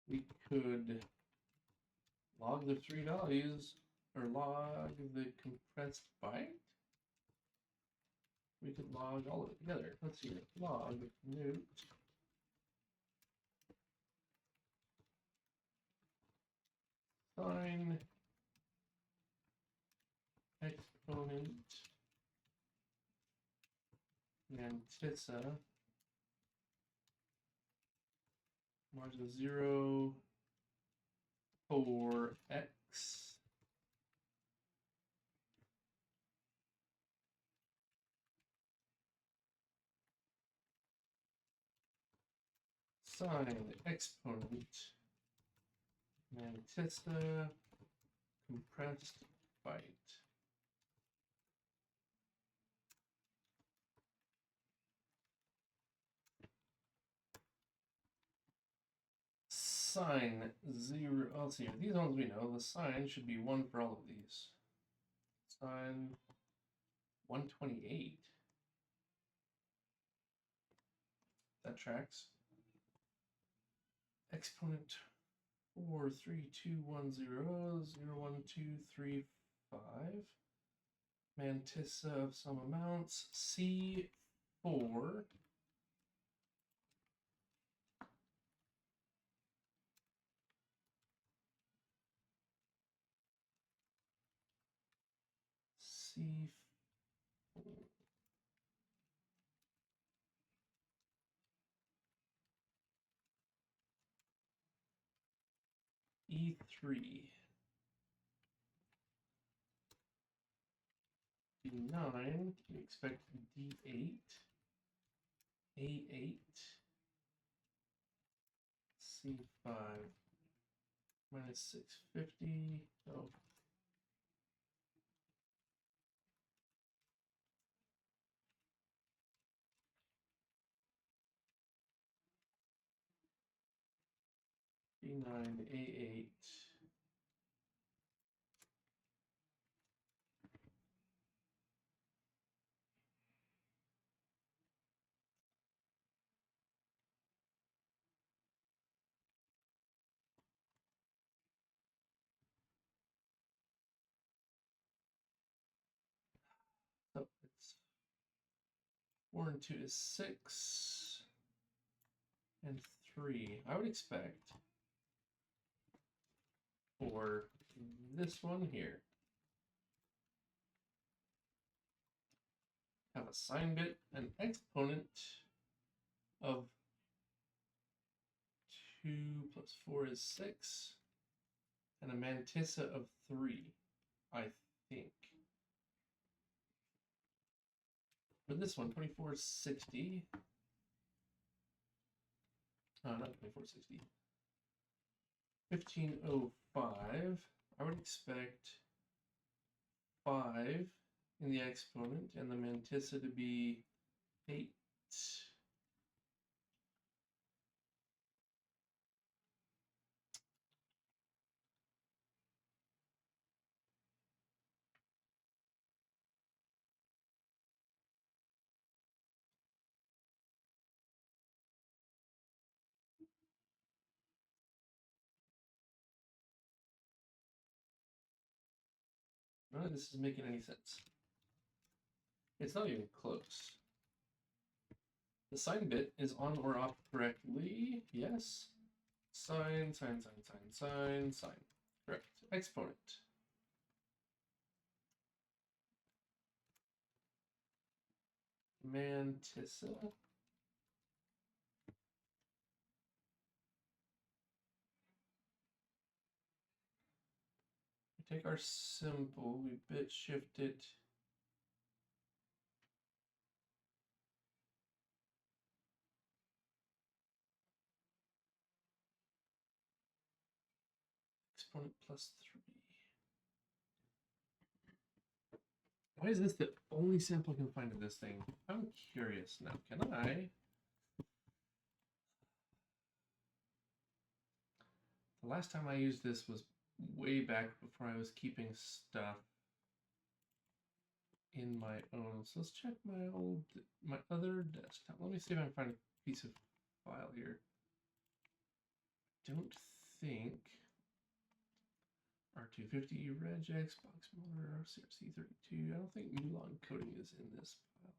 We could log the 3 values, or log the compressed byte. We could log all of it together. Let's see, log note sign exponent mantissa margin 0 for x sign exponent mantissa compressed byte. Sign 0. Let's see. These ones we know. The sign should be 1 for all of these. Sign 128. That tracks. Exponent 4, 3, 2, 1, 0, 0, 1, 2, 3, 5. Mantissa of some amounts. C4. C4. E3. D9, we expect D8, A8, C5, minus 650, oh. D9, A8, 4 and 2 is 6. And 3. I would expect for this one here, have a sign bit, an exponent of 2 plus 4 is 6, and a mantissa of 3, I think. For this one, 2460. Not 2460. 1505. I would expect 5 in the exponent and the mantissa to be 8. None of this is making any sense. It's not even close. The sign bit is on or off correctly. Yes. Sign, sign, sign, sign, sign, sign. Correct. Exponent. Mantissa. We take our simple, we bit shift it. Exponent plus 3. Why is this the only sample I can find of this thing? I'm curious now. Can I? The last time I used this was way back before I was keeping stuff in my own. So let's check my other desktop. Let me see if I can find a piece of file here. Don't think R250 regex box motor CRC32. I don't think new encoding is in this file.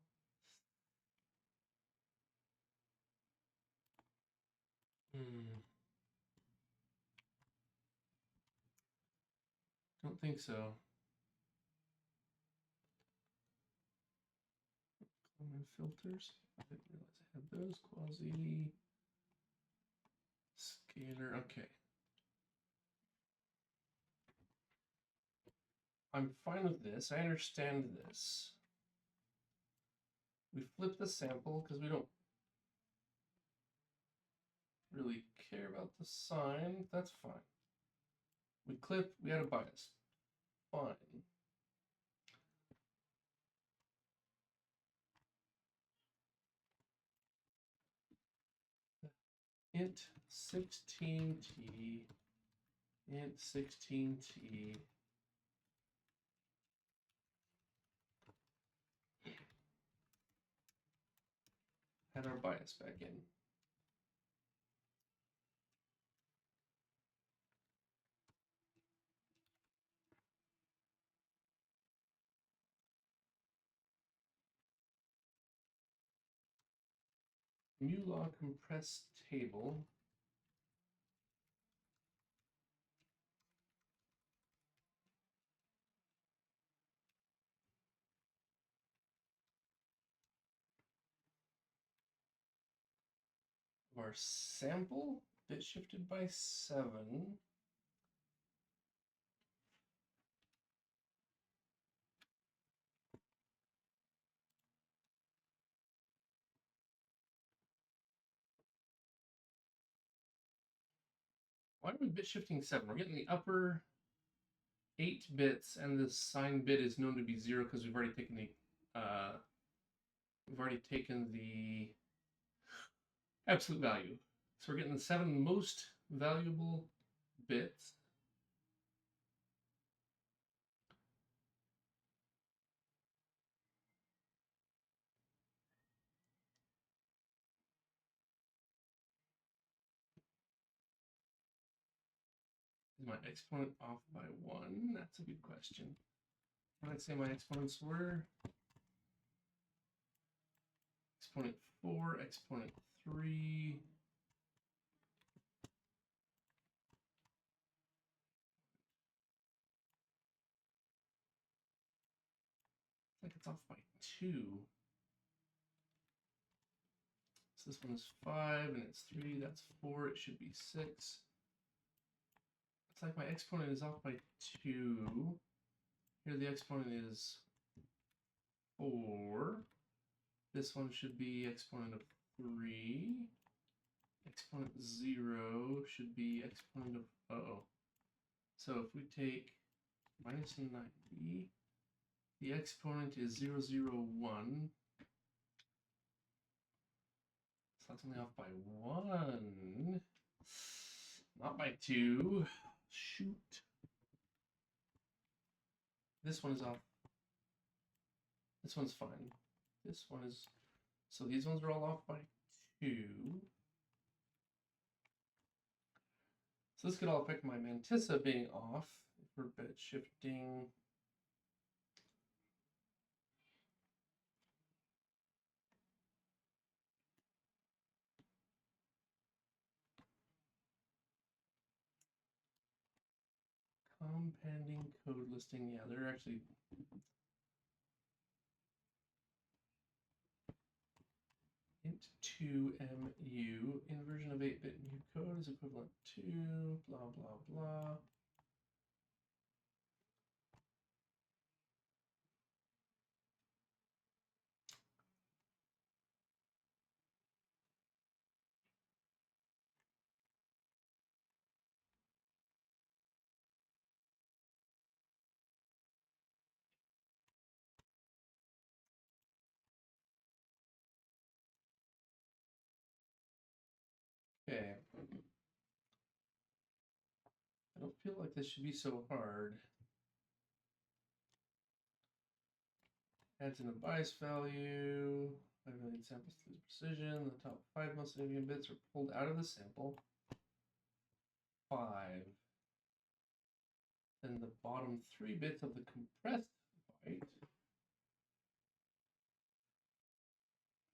Don't think so. Common filters. I didn't realize I had those. Quasi scalar. Okay. I'm fine with this. I understand this. We flip the sample because we don't really care about the sign. That's fine. We clip, we add a bias. Fine. Int 16t, int 16t. Add our bias back in. Mu law compressed table. Our sample bit shifted by 7. Why are we bit shifting 7? We're getting the upper 8 bits, and the sign bit is known to be 0 because we've already taken the absolute value. So we're getting the 7 most valuable bits. Is my exponent off by 1? That's a good question. What did I say my exponents were? exponent 4, exponent 3. It's like it's off by 2. So this one is 5 and it's 3, that's 4, it should be 6. It's like my exponent is off by 2. Here the exponent is 4. This one should be exponent of 3. Exponent 0 should be exponent of, So if we take minus 90, the exponent is 0, 0, 1. So that's only off by 1. Not by 2. Shoot. This one is off. This one's fine. This one is... So these ones are all off by 2. So this could all affect my mantissa being off if we're bit shifting. Compounding code listing, yeah, they're actually int2mu, inversion of 8-bit new code is equivalent to blah, blah, blah. Okay. I don't feel like this should be so hard. Adds in a bias value, 5 million samples to precision. The top 5 most significant bits are pulled out of the sample. 5. Then the bottom 3 bits of the compressed byte.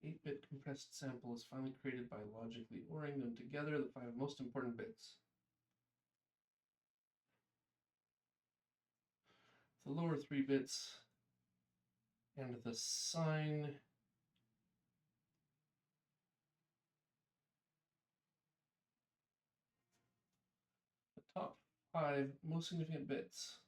8-bit compressed sample is finally created by logically ORing them together, the 5 most important bits. The lower 3 bits and the sign the top 5 most significant bits.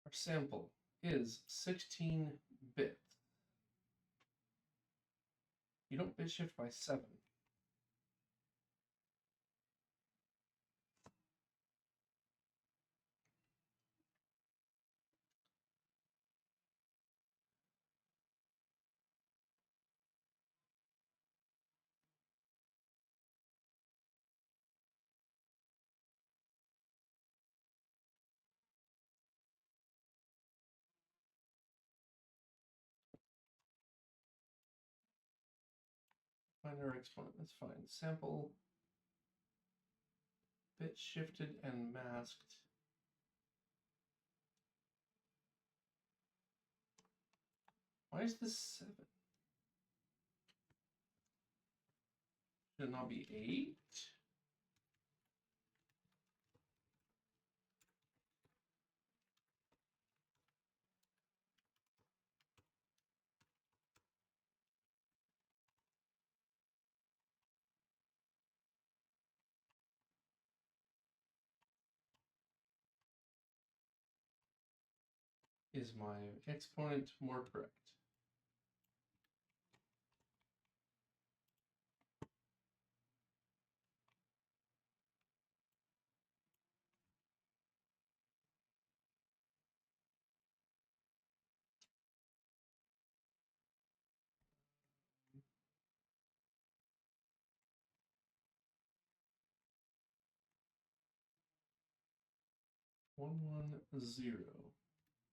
Our sample is 16 bits. You don't bit shift by 7. Find our exponent, that's fine. Sample, bit shifted and masked. Why is this 7? Should it not be 8? Is my exponent more correct? 110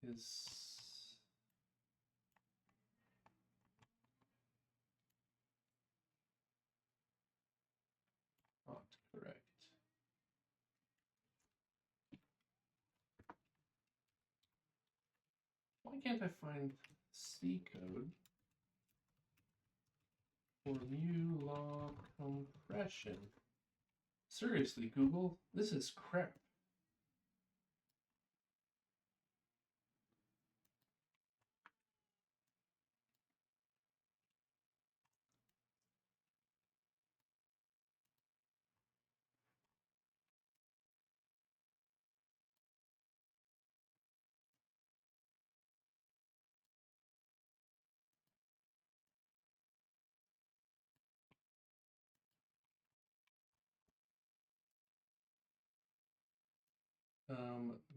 is not correct. Why can't I find C code for mu law compression? Seriously, Google, this is crap.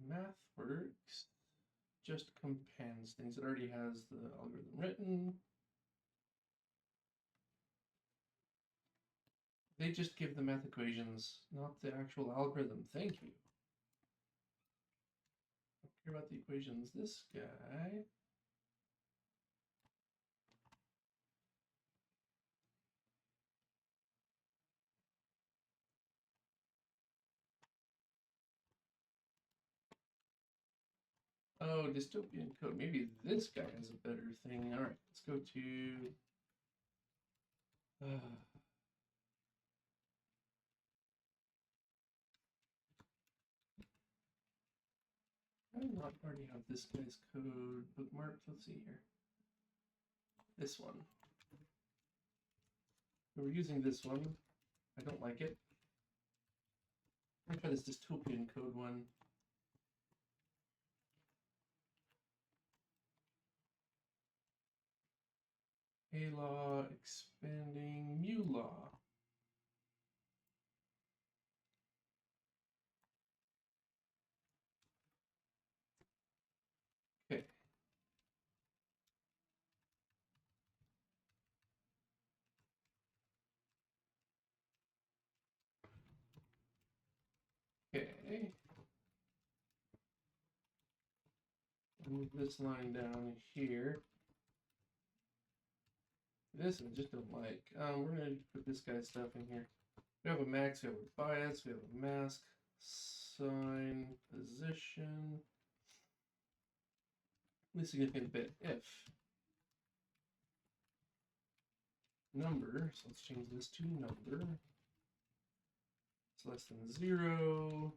MathWorks just compands things. It already has the algorithm written. They just give the math equations, not the actual algorithm. Thank you. I don't care about the equations. This guy. Oh, dystopian code. Maybe this guy has a better thing. All right, let's go to. I do not already have this guy's code bookmarked. Let's see here. This one. We're using this one. I don't like it. I'm gonna try this dystopian code one. A law expanding mu law. Okay. Okay. Move this line down here. This I just don't like. We're gonna put this guy's stuff in here. We have a max, we have a bias, we have a mask, sign, position, least significant bit if number, so let's change this to number. It's less than 0.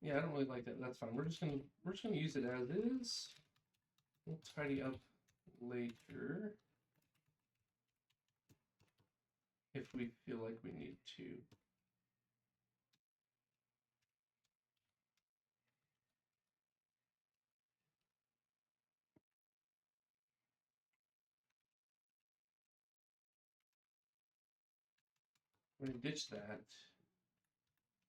Yeah, I don't really like that. That's fine. We're just gonna use it as is. We'll tidy up later if we feel like we need to. We're gonna ditch that.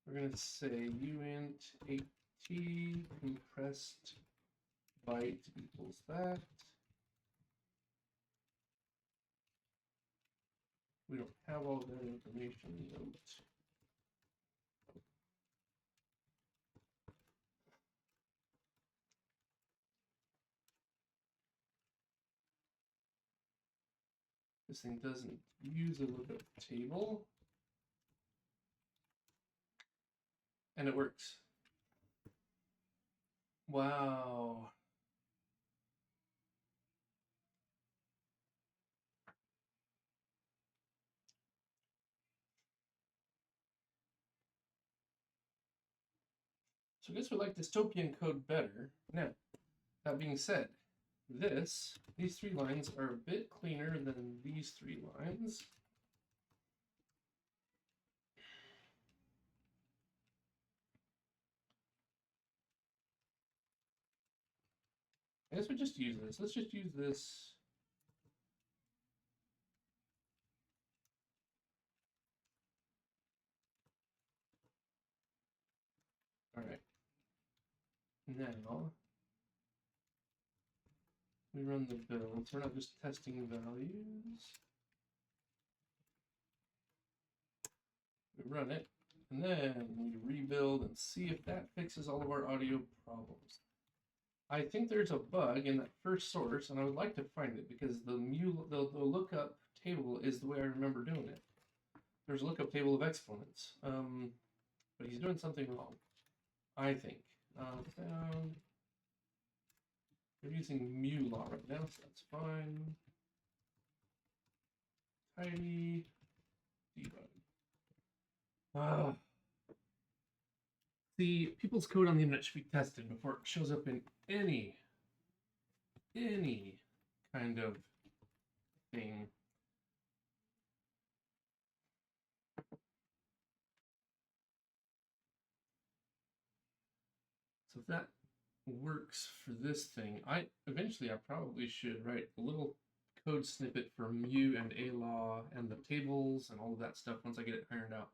We're gonna say uint 8t compressed byte equals that. We don't have all that information. Note. This thing doesn't use a lookup table. And it works. Wow. So I guess we like dystopian code better. Now, that being said, these 3 lines are a bit cleaner than these 3 lines. I guess we just use this. Let's just use this. All right. Now, we run the build. So we're not just testing values. We run it. And then we rebuild and see if that fixes all of our audio problems. I think there's a bug in that first source, and I would like to find it because the lookup table is the way I remember doing it. There's a lookup table of exponents, but he's doing something wrong, I think. Found. We're using mu law right now, so that's fine. Tidy debug. See, people's code on the internet should be tested before it shows up in any kind of thing. So if that works for this thing, eventually I probably should write a little code snippet for mu and a law and the tables and all of that stuff once I get it ironed out.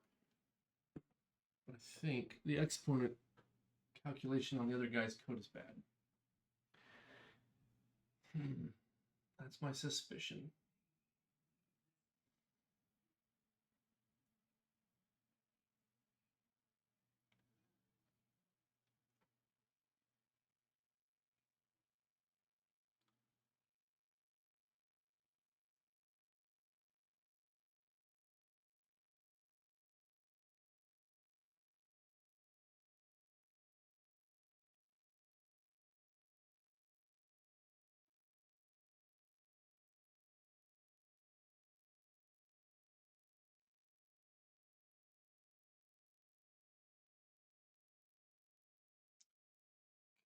But I think the exponent calculation on the other guy's code is bad. That's my suspicion.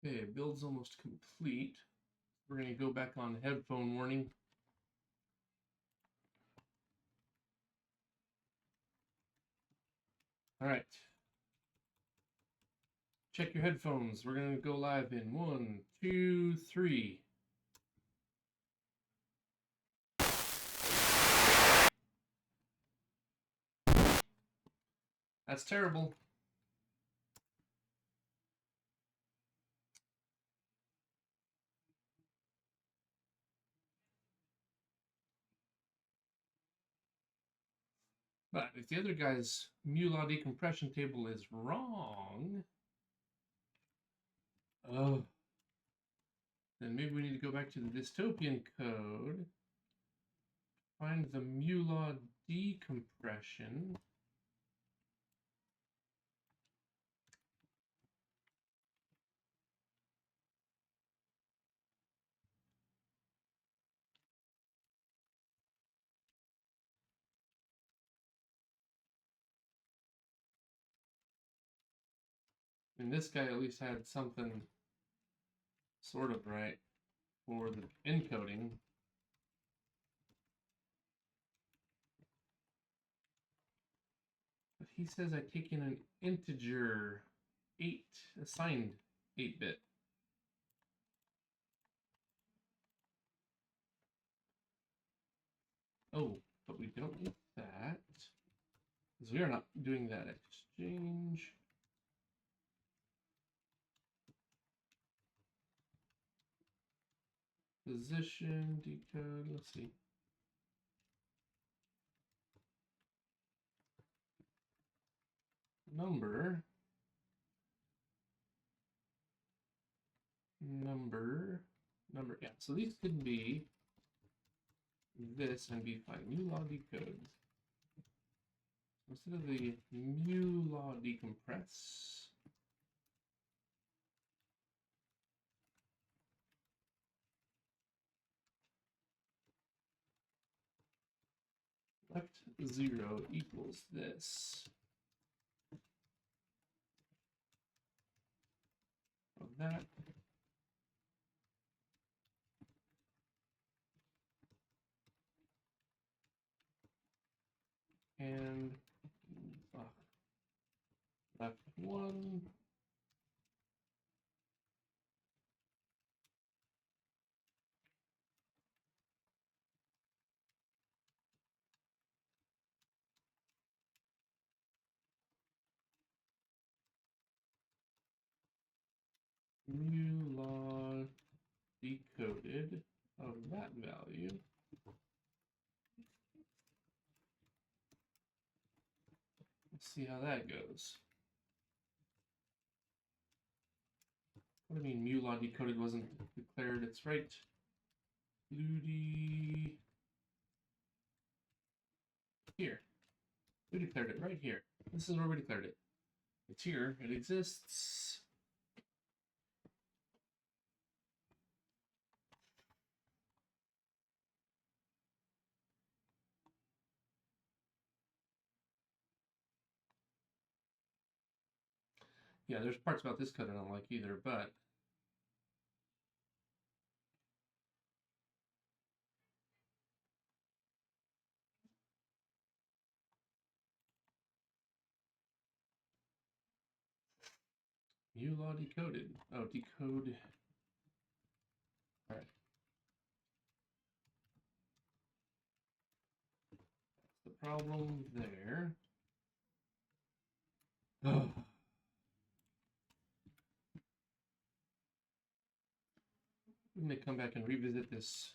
Okay, build's almost complete. We're going to go back on headphone warning. All right. Check your headphones. We're going to go live in 1, 2, 3. That's terrible. But if the other guy's mu law decompression table is wrong, then maybe we need to go back to the dystopian code, find the mu law decompression. And this guy at least had something sort of right for the encoding. But he says I take in an integer 8, assigned 8-bit. Oh, but we don't need that, because we are not doing that exchange. Position, decode, let's see. Number, yeah, so these could be this and be fine. Mu law decodes. Instead of the mu law decompress, left 0 equals this. Of that. And left 1. Mu law decoded of that value. see how that goes. What do you mean mu law decoded wasn't declared? It's right. Ludi. Here. We declared it right here. This is where we declared it. It's here. It exists. Yeah, there's parts about this code I don't like either, but mu law decoded. Oh, decode. All right. That's the problem there. Oh. We may come back and revisit this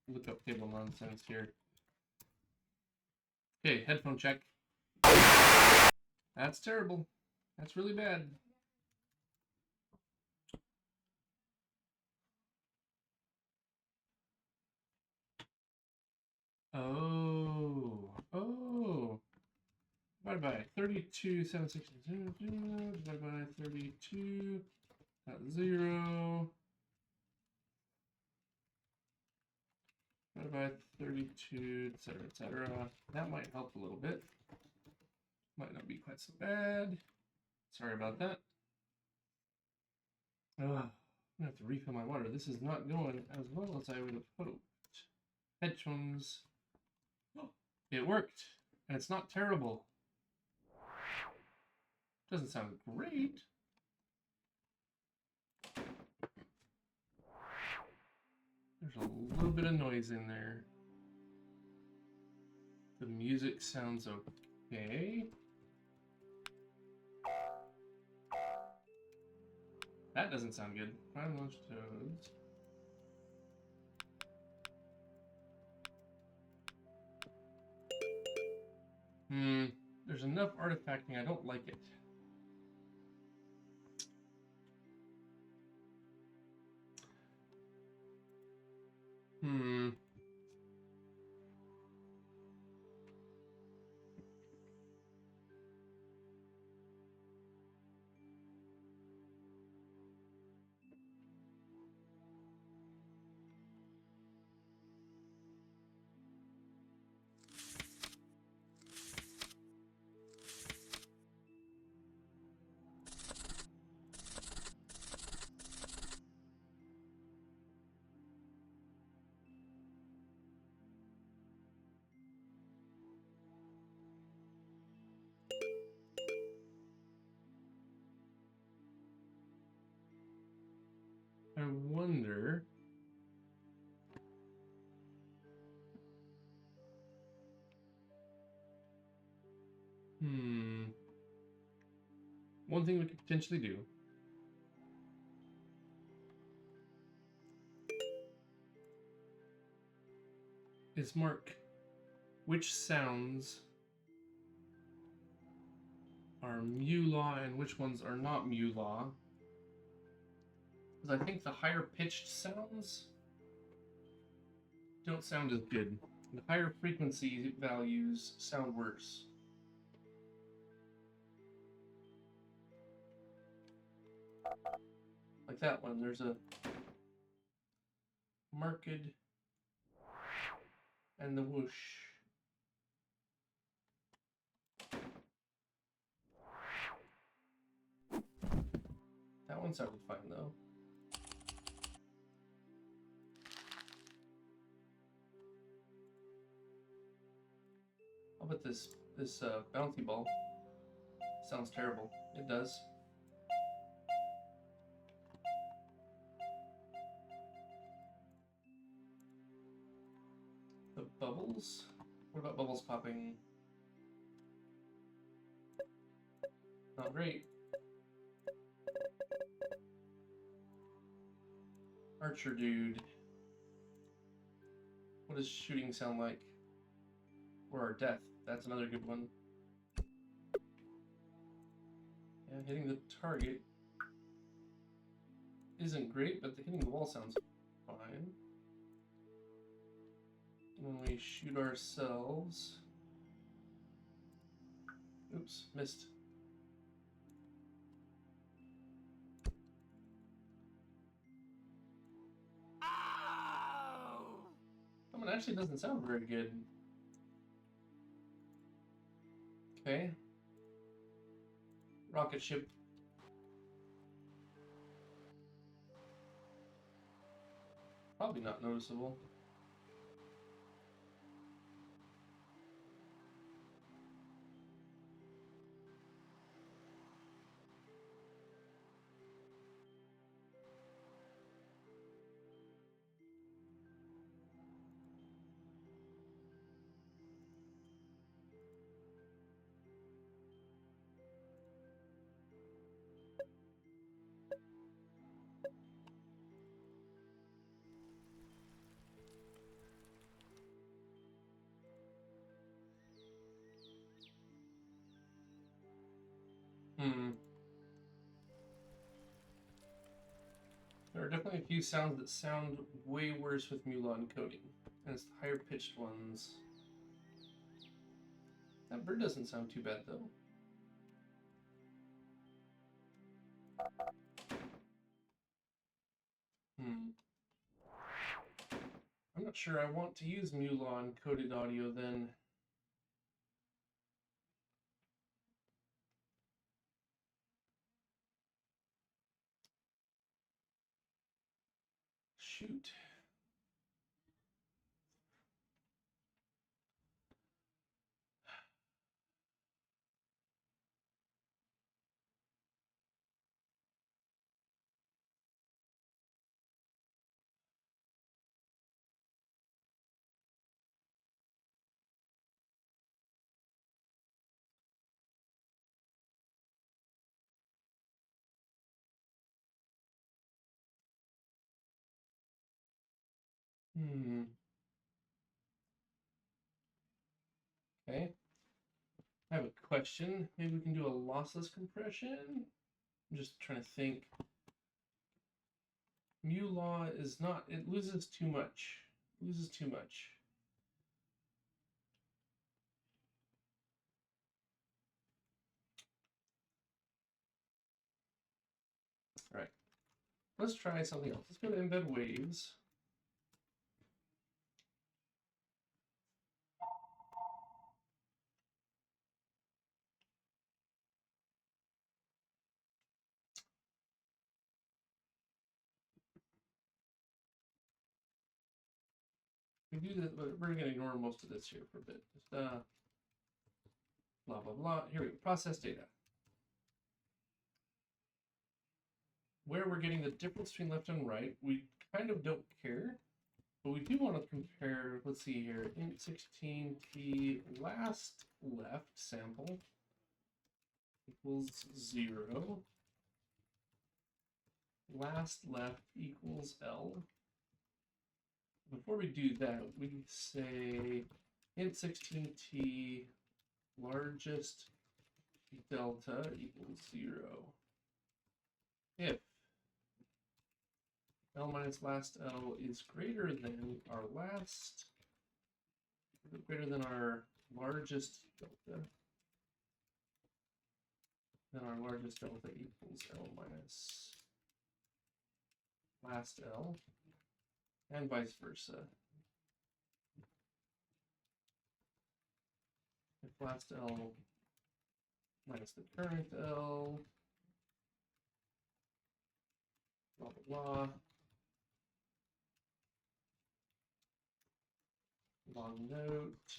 lookup table nonsense here. Okay, headphone check. That's terrible. That's really bad. Oh. Divided by 32,760 divided by 32.0 divided by 32, etc. That might help a little bit. Might not be quite so bad. Sorry about that. I'm gonna have to refill my water. This is not going as well as I would have hoped. Headphones. Oh, it worked, and it's not terrible. Doesn't sound great. There's a little bit of noise in there. The music sounds okay. That doesn't sound good. Prime launch toads. There's enough artifacting. I don't like it. I wonder. One thing we could potentially do is mark which sounds are mu law and which ones are not mu law. Because I think the higher pitched sounds don't sound as good. The higher frequency values sound worse. Like that one, there's a marked and the whoosh. That one sounded fine though. How about this bouncy ball? Sounds terrible. It does. The bubbles? What about bubbles popping? Not great. Archer dude. What does shooting sound like? Or our death. That's another good one. Yeah, hitting the target isn't great, but hitting the wall sounds fine. When we shoot ourselves... Oops, missed. That one actually doesn't sound very good. Okay. Rocket ship. Probably not noticeable. There are definitely a few sounds that sound way worse with Mula encoding, and it's the higher pitched ones. That bird doesn't sound too bad though. I'm not sure I want to use Mula encoded audio then. Shoot. Okay. I have a question. Maybe we can do a lossless compression? I'm just trying to think. Mula is not, it loses too much. It loses too much. All right. Let's try something else. Let's go to EmbedWAVs. We do this, but we're going to ignore most of this here for a bit. Just blah, blah, blah. Here we go. Process data. Where we're getting the difference between left and right, we kind of don't care. But we do want to compare, let's see here, int 16t last left sample equals 0. Last left equals L. Before we do that, we say int 16t largest delta equals 0. If L minus last L is greater than our last, greater than our largest delta, then our largest delta equals L minus last L, and vice versa. If last L minus the current L, blah, blah, blah. Long note,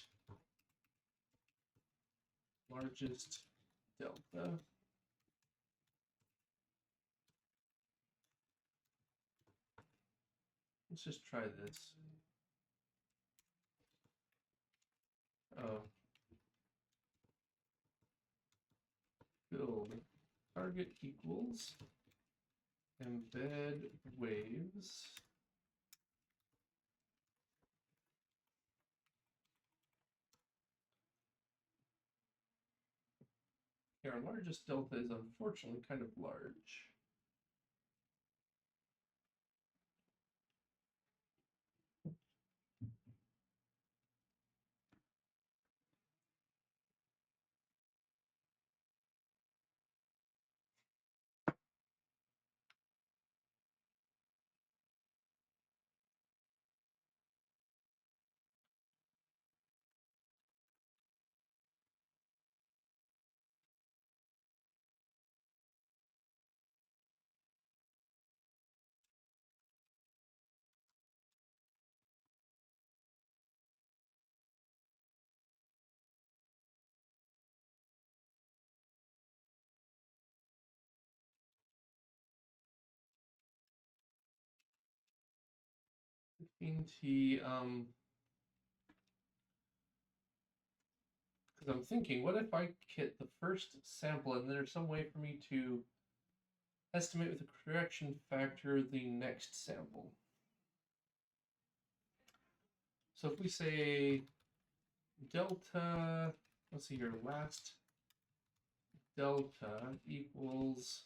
largest delta. Let's just try this. Build target equals EmbedWAVs. Here, our largest delta is unfortunately kind of large. T, because I'm thinking, what if I get the first sample and there's some way for me to estimate with a correction factor the next sample? So if we say delta, let's see here, last delta equals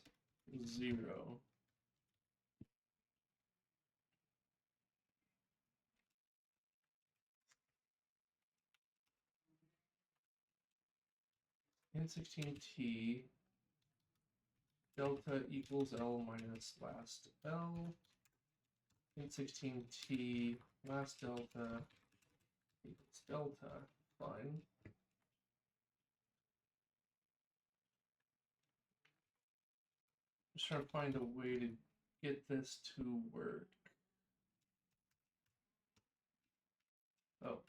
0. N16T delta equals L minus last L. N16T last delta equals delta. Fine. Just trying to find a way to get this to work. Oh.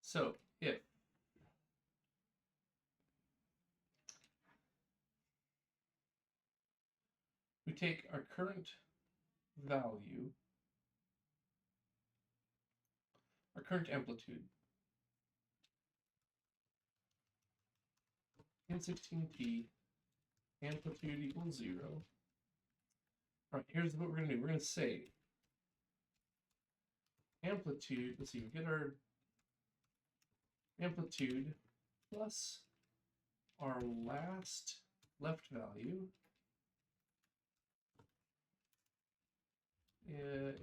So if we take our current value, our current amplitude, N16T amplitude equals 0. All right, here's what we're going to do. We're going to say amplitude, let's see, we get our amplitude plus our last left value,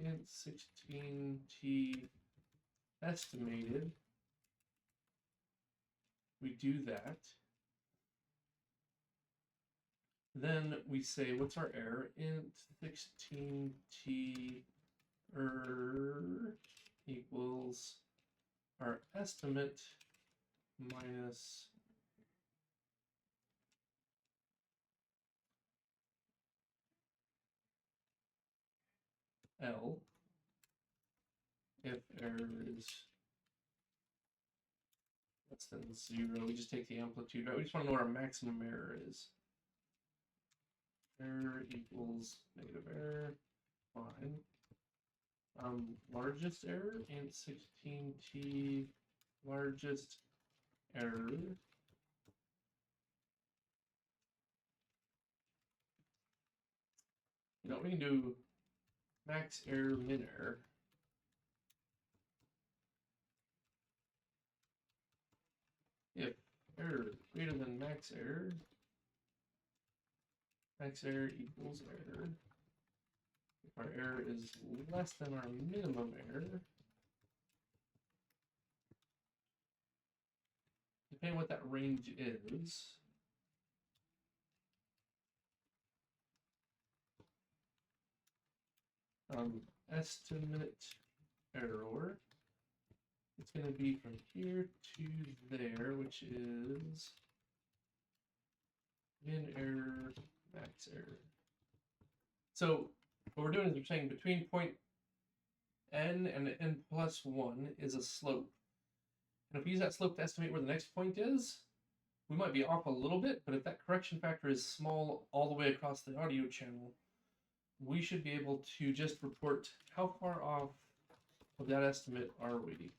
N16T estimated. We do that. Then we say, what's our error? N16T equals our estimate minus L if error is less than 0. We just take the amplitude, right? We just want to know what our maximum error is. Error equals negative error. Fine. Largest error, N16T largest error. You know, we can do max error, min error. If error greater than max error equals error. If our error is less than our minimum error, depending on what that range is, estimate error, it's going to be from here to there, which is min error, max error. So what we're doing is we're saying between point n and n plus 1 is a slope. And if we use that slope to estimate where the next point is, we might be off a little bit, but if that correction factor is small all the way across the audio channel, we should be able to just report how far off of that estimate are we,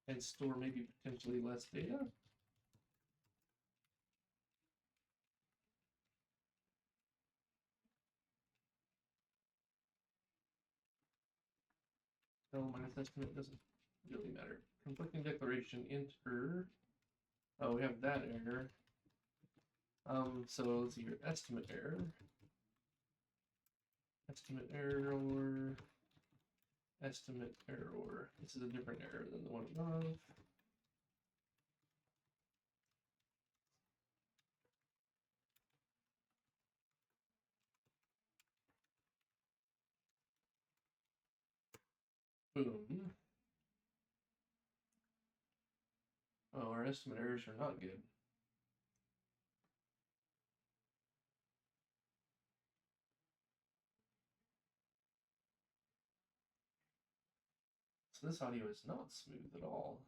and store maybe potentially less data. L minus estimate doesn't really matter. Conflicting declaration enter. Oh, we have that error. So let's see your estimate error. Estimate error. Estimate error. This is a different error than the one above. Boom. Oh, our estimate errors are not good. So this audio is not smooth at all.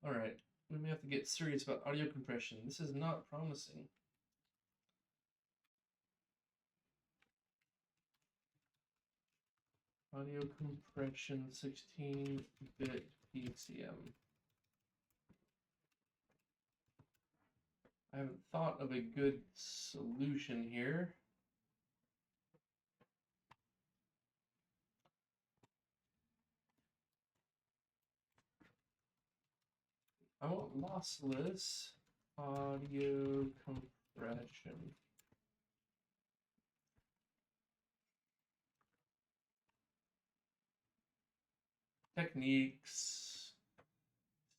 All right. We may have to get serious about audio compression. This is not promising. Audio compression 16-bit PCM. I haven't thought of a good solution here. I want lossless audio compression. Techniques.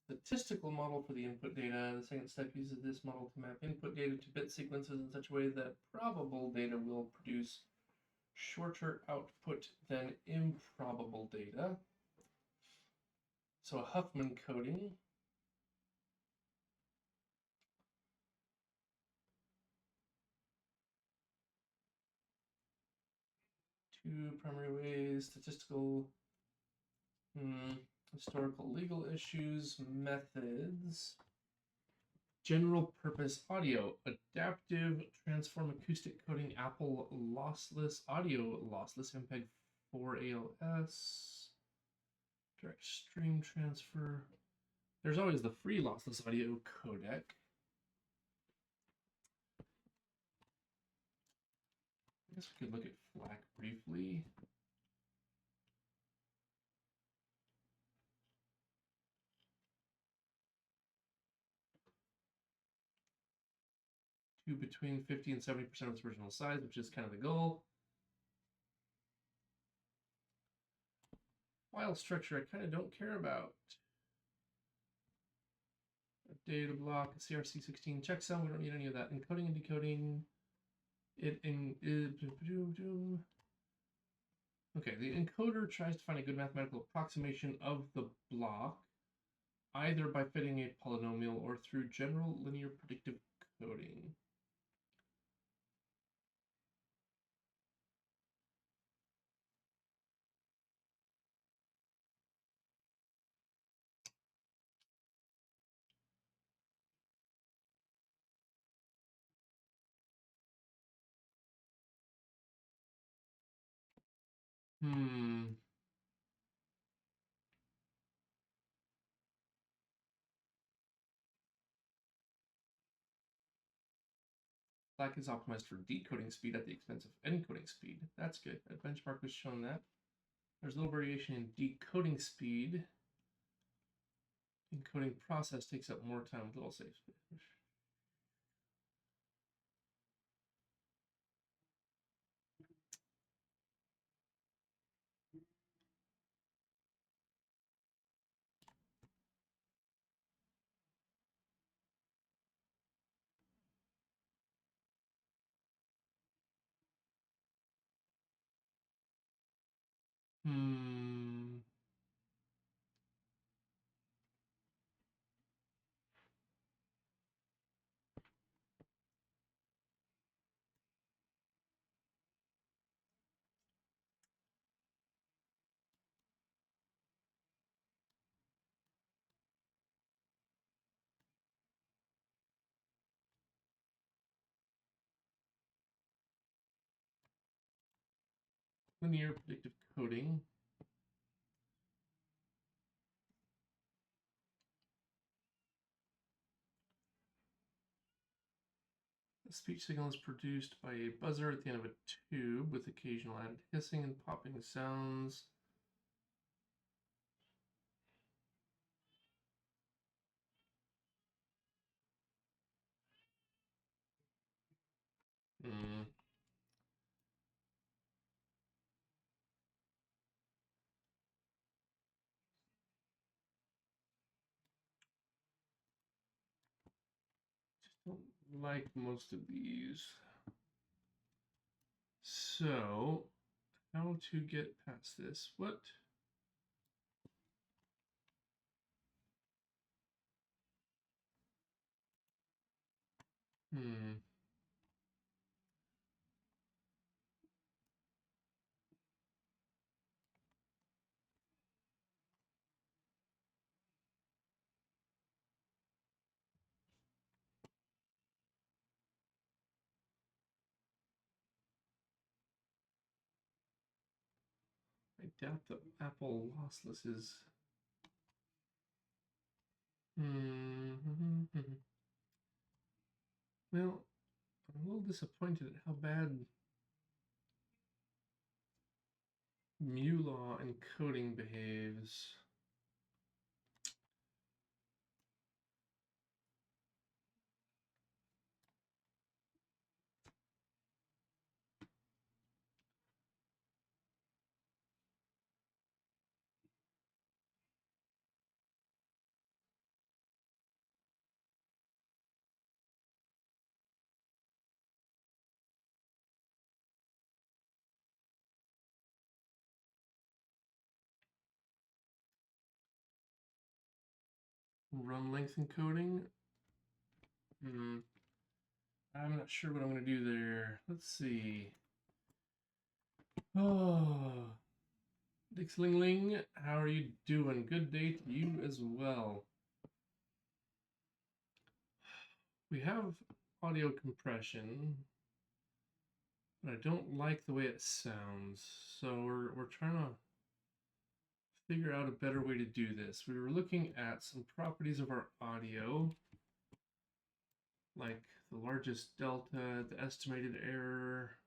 Statistical model for the input data. The second step uses this model to map input data to bit sequences in such a way that probable data will produce shorter output than improbable data. So a Huffman coding. Two primary ways: statistical, historical, legal issues, methods. General purpose audio, adaptive transform acoustic coding, Apple lossless audio, lossless MPEG 4 ALS, direct stream transfer. There's always the free lossless audio codec. I guess we could look at FLAC briefly. To between 50 and 70% of its original size, which is kind of the goal. File structure, I kind of don't care about. A data block, a CRC16 checksum, we don't need any of that. Encoding and decoding. Okay, the encoder tries to find a good mathematical approximation of the block, either by fitting a polynomial or through general linear predictive coding. FLAC is optimized for decoding speed at the expense of encoding speed. That's good. A benchmark was shown that. There's a little variation in decoding speed. Encoding process takes up more time with little safe space. Linear predictive coding. A speech signal is produced by a buzzer at the end of a tube with occasional added hissing and popping sounds. Hmm. Just don't like most of these. So, how to get past this? What? Hmm. I doubt the Apple lossless is. Well, I'm a little disappointed at how bad mu-law encoding behaves. Run length encoding. I'm not sure what I'm going to do there. Let's see. Oh, Dixlingling, how are you doing? Good day to you as well. We have audio compression, but I don't like the way it sounds. So we're trying to figure out a better way to do this. We were looking at some properties of our audio, like the largest delta, the estimated error,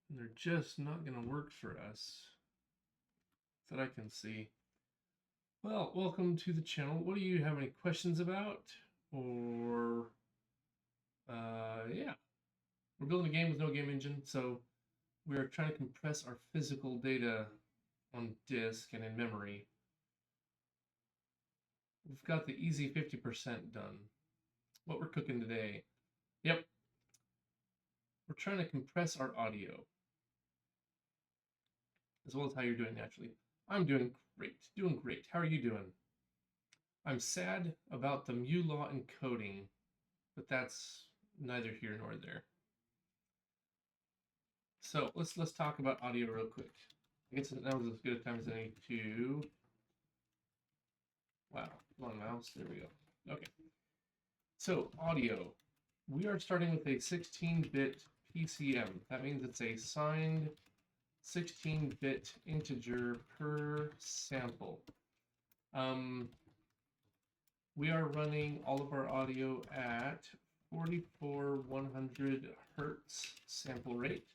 and they're just not going to work for us that I can see. Well, welcome to the channel. What do you have any questions about? Or, yeah, we're building a game with no game engine, so we're trying to compress our physical data on disk and in memory. We've got the easy 50% done. What we're cooking today. Yep. We're trying to compress our audio, as well as how you're doing naturally. I'm doing great. How are you doing? I'm sad about the mu-law encoding, but that's neither here nor there. So let's talk about audio real quick. I guess that was as good a time as any to. Wow, long mouse. There we go. Okay. So audio. We are starting with a 16-bit PCM. That means it's a signed 16-bit integer per sample. We are running all of our audio at 44,100 hertz sample rate.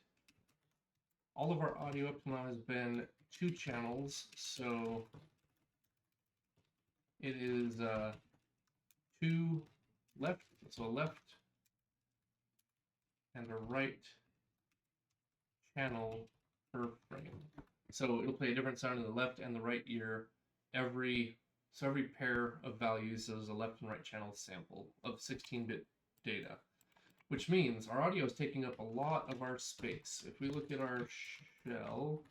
All of our audio up to now has been 2 channels, so it is 2 left, so a left and a right channel per frame. So it'll play a different sound in the left and the right ear every pair of values is a left and right channel sample of 16-bit data, which means our audio is taking up a lot of our space. If we look at our shell,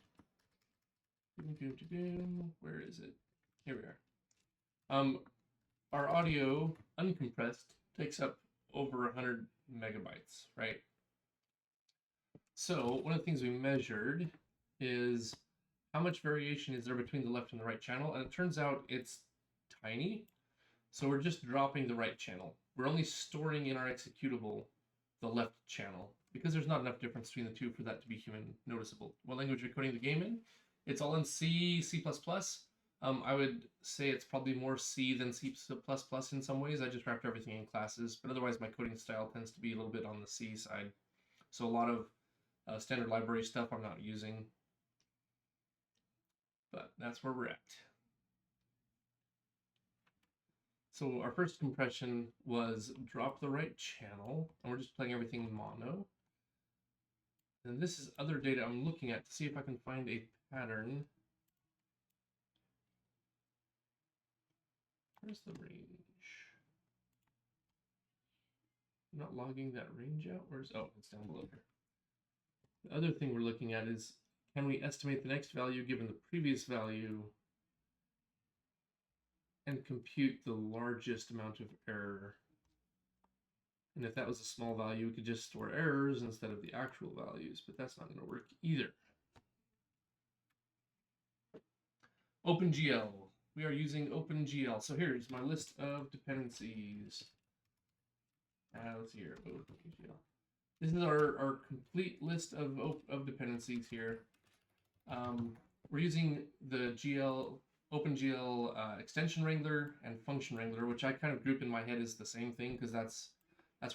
where is it? Here we are. Our audio uncompressed takes up over 100 megabytes, right? So one of the things we measured is how much variation is there between the left and the right channel, and it turns out it's tiny. So we're just dropping the right channel. We're only storing in our executable the left channel because there's not enough difference between the two for that to be human noticeable. What language are we coding the game in? It's all in C, C++. I would say it's probably more C than C++ in some ways. I just wrapped everything in classes, but otherwise my coding style tends to be a little bit on the C side. So a lot of standard library stuff I'm not using, but that's where we're at. So our first compression was drop the right channel, and we're just playing everything mono. And this is other data I'm looking at to see if I can find a pattern. Where's the range? I'm not logging that range out. Where's, oh, it's down below here. The other thing we're looking at is, can we estimate the next value given the previous value and compute the largest amount of error? And if that was a small value, we could just store errors instead of the actual values, but that's not going to work either. OpenGL. We are using OpenGL. So here's my list of dependencies. Let's see here, OpenGL. This is our complete list of dependencies here. We're using the OpenGL extension wrangler and function wrangler, which I kind of group in my head as the same thing because that's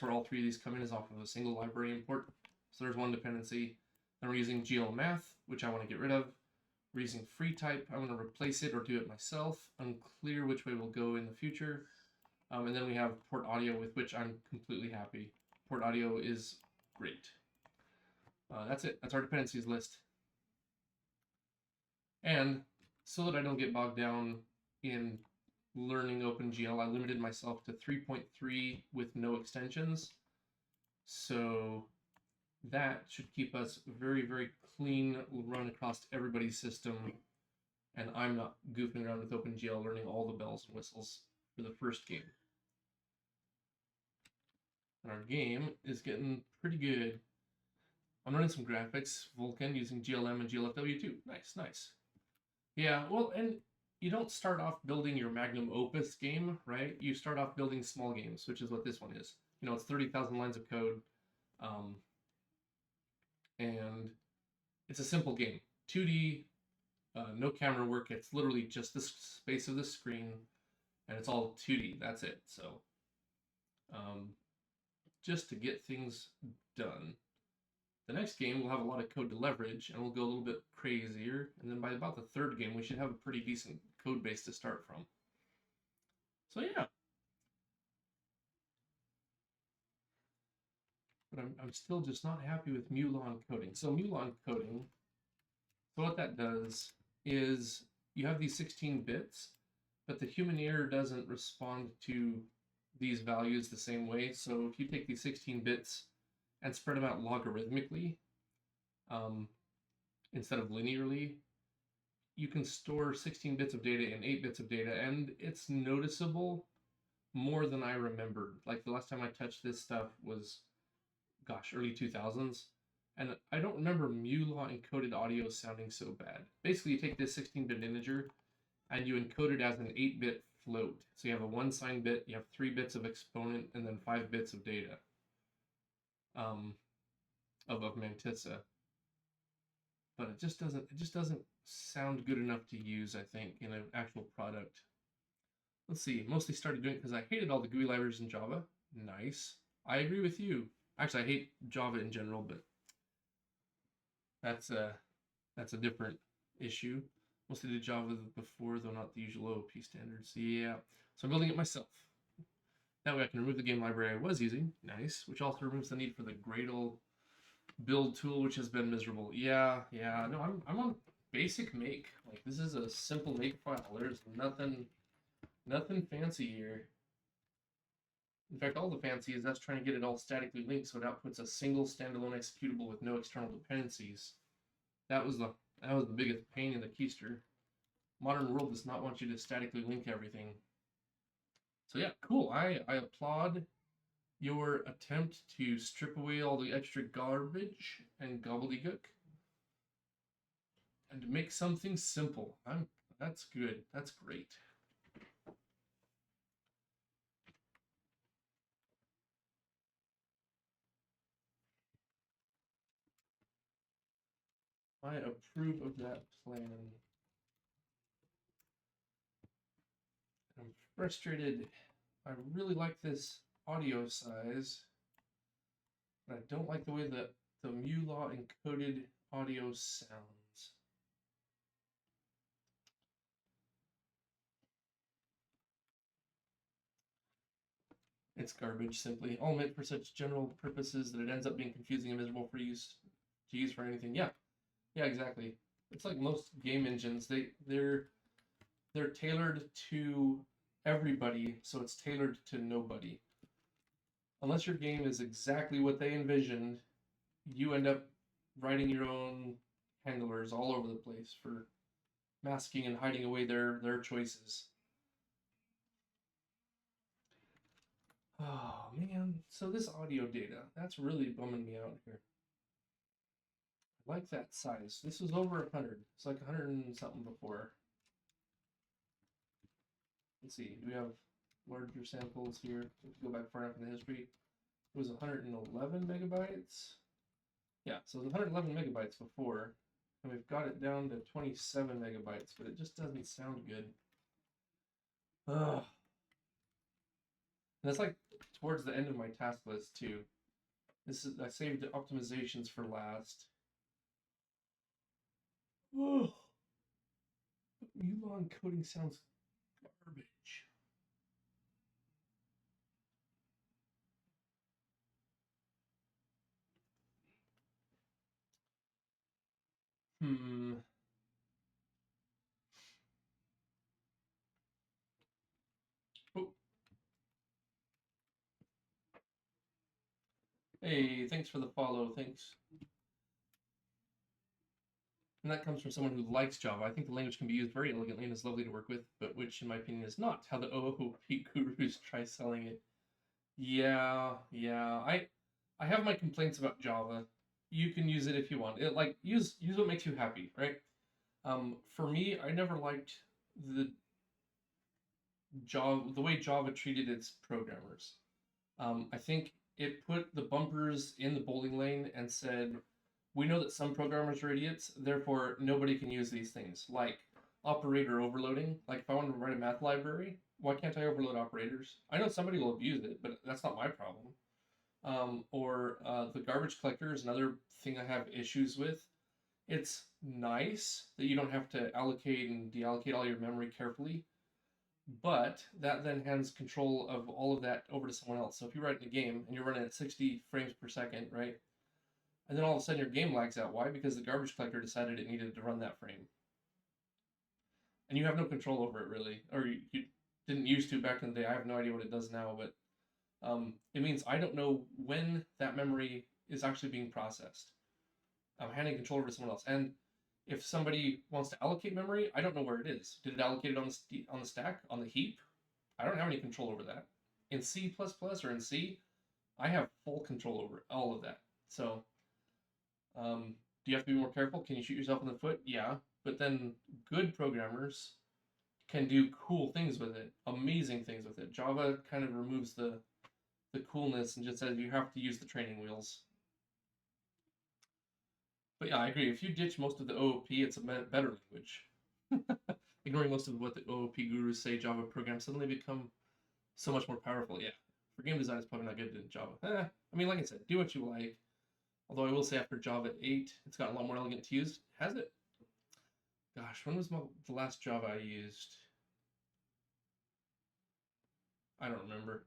where all three of these come in, is off of a single library import. So there's one dependency. Then we're using GL math, which I want to get rid of. We're using free type. I want to replace it or do it myself. Unclear which way we'll go in the future. And then we have port audio, with which I'm completely happy. Port audio is great. That's it. That's our dependencies list. And so that I don't get bogged down in learning OpenGL, I limited myself to 3.3 with no extensions. So that should keep us very, very clean run across everybody's system. And I'm not goofing around with OpenGL learning all the bells and whistles for the first game. And our game is getting pretty good. I'm running some graphics, Vulkan, using GLM and GLFW2. Nice, nice. Yeah, well, and you don't start off building your magnum opus game, right? You start off building small games, which is what this one is. You know, it's 30,000 lines of code. And it's a simple game. 2D, no camera work. It's literally just the space of the screen, and it's all 2D. That's it. So just to get things done. The next game will have a lot of code to leverage, and we'll go a little bit crazier. And then by about the third game, we should have a pretty decent code base to start from. So yeah. But I'm still just not happy with MuLA encoding. So MuLA encoding, so what that does is you have these 16 bits, but the human ear doesn't respond to these values the same way. So if you take these 16 bits and spread them out logarithmically, instead of linearly, you can store 16 bits of data in 8 bits of data, and it's noticeable more than I remembered. Like the last time I touched this stuff was, gosh, early 2000s, and I don't remember MuLA encoded audio sounding so bad. Basically, you take this 16-bit integer and you encode it as an 8-bit float. So you have a 1 sign bit, you have 3 bits of exponent, and then 5 bits of data of mantissa. But it just doesn't sound good enough to use, I think, in an actual product. Let's see. Mostly started doing it because I hated all the GUI libraries in Java. Nice. I agree with you. Actually, I hate Java in general, but that's a different issue. Mostly did Java before, though not the usual OOP standards. Yeah. So I'm building it myself. That way I can remove the game library I was using. Nice. Which also removes the need for the Gradle build tool, which has been miserable. Yeah. No, I'm on basic make. Like, this is a simple make file. There's nothing fancy here. In fact, all the fancy is that's trying to get it all statically linked so it outputs a single standalone executable with no external dependencies. That was the biggest pain in the keister. Modern world does not want you to statically link everything. So yeah, cool. I applaud your attempt to strip away all the extra garbage and gobbledygook and to make something simple. That's good. That's great. I approve of that plan. frustrated. I really like this audio size, but I don't like the way that the MuLaw encoded audio sounds. It's garbage, simply. All meant for such general purposes that it ends up being confusing and miserable for use to use for anything. Yeah, exactly. It's like most game engines. They're tailored to everybody, so it's tailored to nobody. Unless your game is exactly what they envisioned, you end up writing your own handlers all over the place for masking and hiding away their choices. Oh man, so this audio data, that's really bumming me out here. I like that size. This was over 100. It's like 100 and something before. Let's see, do we have larger samples here? Let's go back far enough in the history. It was 111 megabytes. Yeah, so it was 111 megabytes before, and we've got it down to 27 megabytes, but it just doesn't sound good. Ugh. And that's like towards the end of my task list too. I saved the optimizations for last. Ugh. MuLaw encoding sounds garbage. Oh. Hey, thanks for the follow. Thanks. And that comes from someone who likes Java. I think the language can be used very elegantly and is lovely to work with, but which, in my opinion, is not how the OOP gurus try selling it. Yeah. I have my complaints about Java. You can use it if you want. Use what makes you happy, right? For me, I never liked the way Java treated its programmers. I think it put the bumpers in the bowling lane and said, we know that some programmers are idiots, therefore nobody can use these things. Like operator overloading. Like if I wanted to write a math library, why can't I overload operators? I know somebody will abuse it, but that's not my problem. Or the garbage collector is another thing I have issues with. It's nice that you don't have to allocate and deallocate all your memory carefully, but that then hands control of all of that over to someone else. So if you write in a game and you're running at 60 frames per second, right? And then all of a sudden your game lags out. Why? Because the garbage collector decided it needed to run that frame. And you have no control over it, really. Or you didn't used to back in the day. I have no idea what it does now, but it means I don't know when that memory is actually being processed. I'm handing control over to someone else. And if somebody wants to allocate memory, I don't know where it is. Did it allocate it on the stack, on the heap? I don't have any control over that. In C++ or in C, I have full control over all of that. So, do you have to be more careful? Can you shoot yourself in the foot? Yeah. But then good programmers can do cool things with it, amazing things with it. Java kind of removes the coolness and just says you have to use the training wheels. But yeah, I agree. If you ditch most of the OOP, it's a better language. Ignoring most of what the OOP gurus say, Java programs suddenly become so much more powerful. Yeah, for game design, it's probably not good in Java. I mean, like I said, do what you like. Although I will say after Java 8, it's gotten a lot more elegant to use. Has it? Gosh, when was the last Java I used? I don't remember.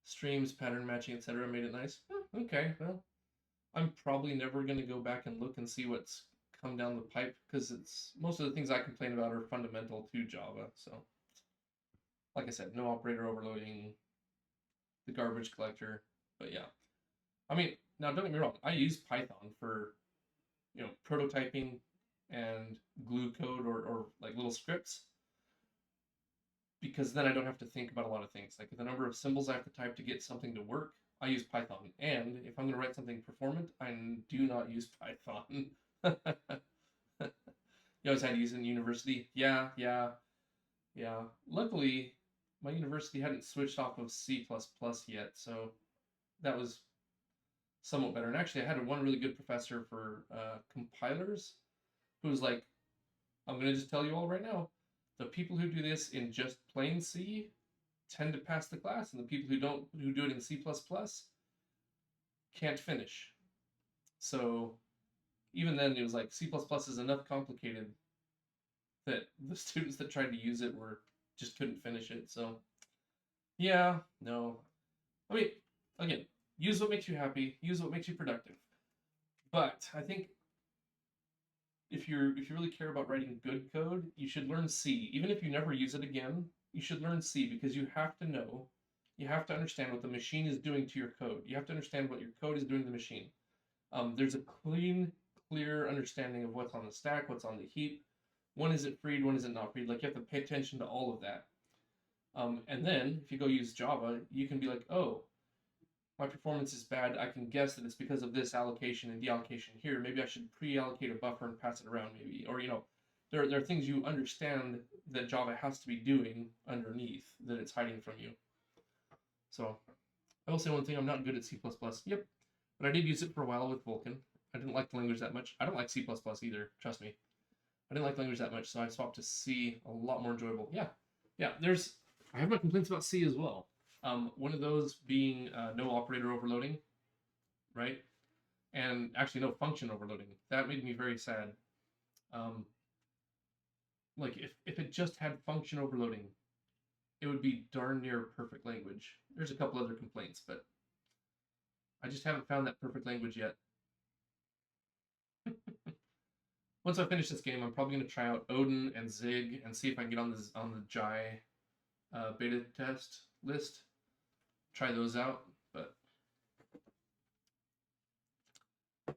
Streams, pattern matching, etc. made it nice. Okay, well, I'm probably never going to go back and look and see what's come down the pipe because it's most of the things I complain about are fundamental to Java. So, like I said, no operator overloading, the garbage collector. But yeah, I mean, now don't get me wrong. I use Python for, prototyping and glue code or like little scripts because then I don't have to think about a lot of things. Like the number of symbols I have to type to get something to work, I use Python. And if I'm going to write something performant, I do not use Python. You always had to use it in university. Yeah. Luckily, my university hadn't switched off of C++ yet, so that was somewhat better. And actually, I had one really good professor for compilers who was like, I'm going to just tell you all right now, The people who do this in just plain C tend to pass the class, and the people who do it in C++ can't finish. So even then, it was like C++ is enough complicated that the students that tried to use it just couldn't finish it. So yeah, no. I mean, again, use what makes you happy, use what makes you productive. But I think if you really care about writing good code, you should learn C. Even if you never use it again, you should learn C, because you have to know, you have to understand what the machine is doing to your code. You have to understand what your code is doing to the machine. There's a clear understanding of what's on the stack, what's on the heap. When is it freed, when is it not freed? Like, you have to pay attention to all of that. And then, if you go use Java, you can be like, oh, my performance is bad. I can guess that it's because of this allocation and deallocation here. Maybe I should pre-allocate a buffer and pass it around, maybe. Or, there are things you understand that Java has to be doing underneath that it's hiding from you. So, I will say one thing, I'm not good at C++. Yep. But I did use it for a while with Vulkan. I didn't like the language that much. I don't like C++ either, trust me. I didn't like the language that much, so I swapped to C, a lot more enjoyable. Yeah, I have my complaints about C as well. One of those being no operator overloading, right? And actually no function overloading. That made me very sad. Like, if it just had function overloading, it would be darn near perfect language. There's a couple other complaints, but I just haven't found that perfect language yet. Once I finish this game, I'm probably going to try out Odin and Zig and see if I can get on the Jai beta test list. Try those out, but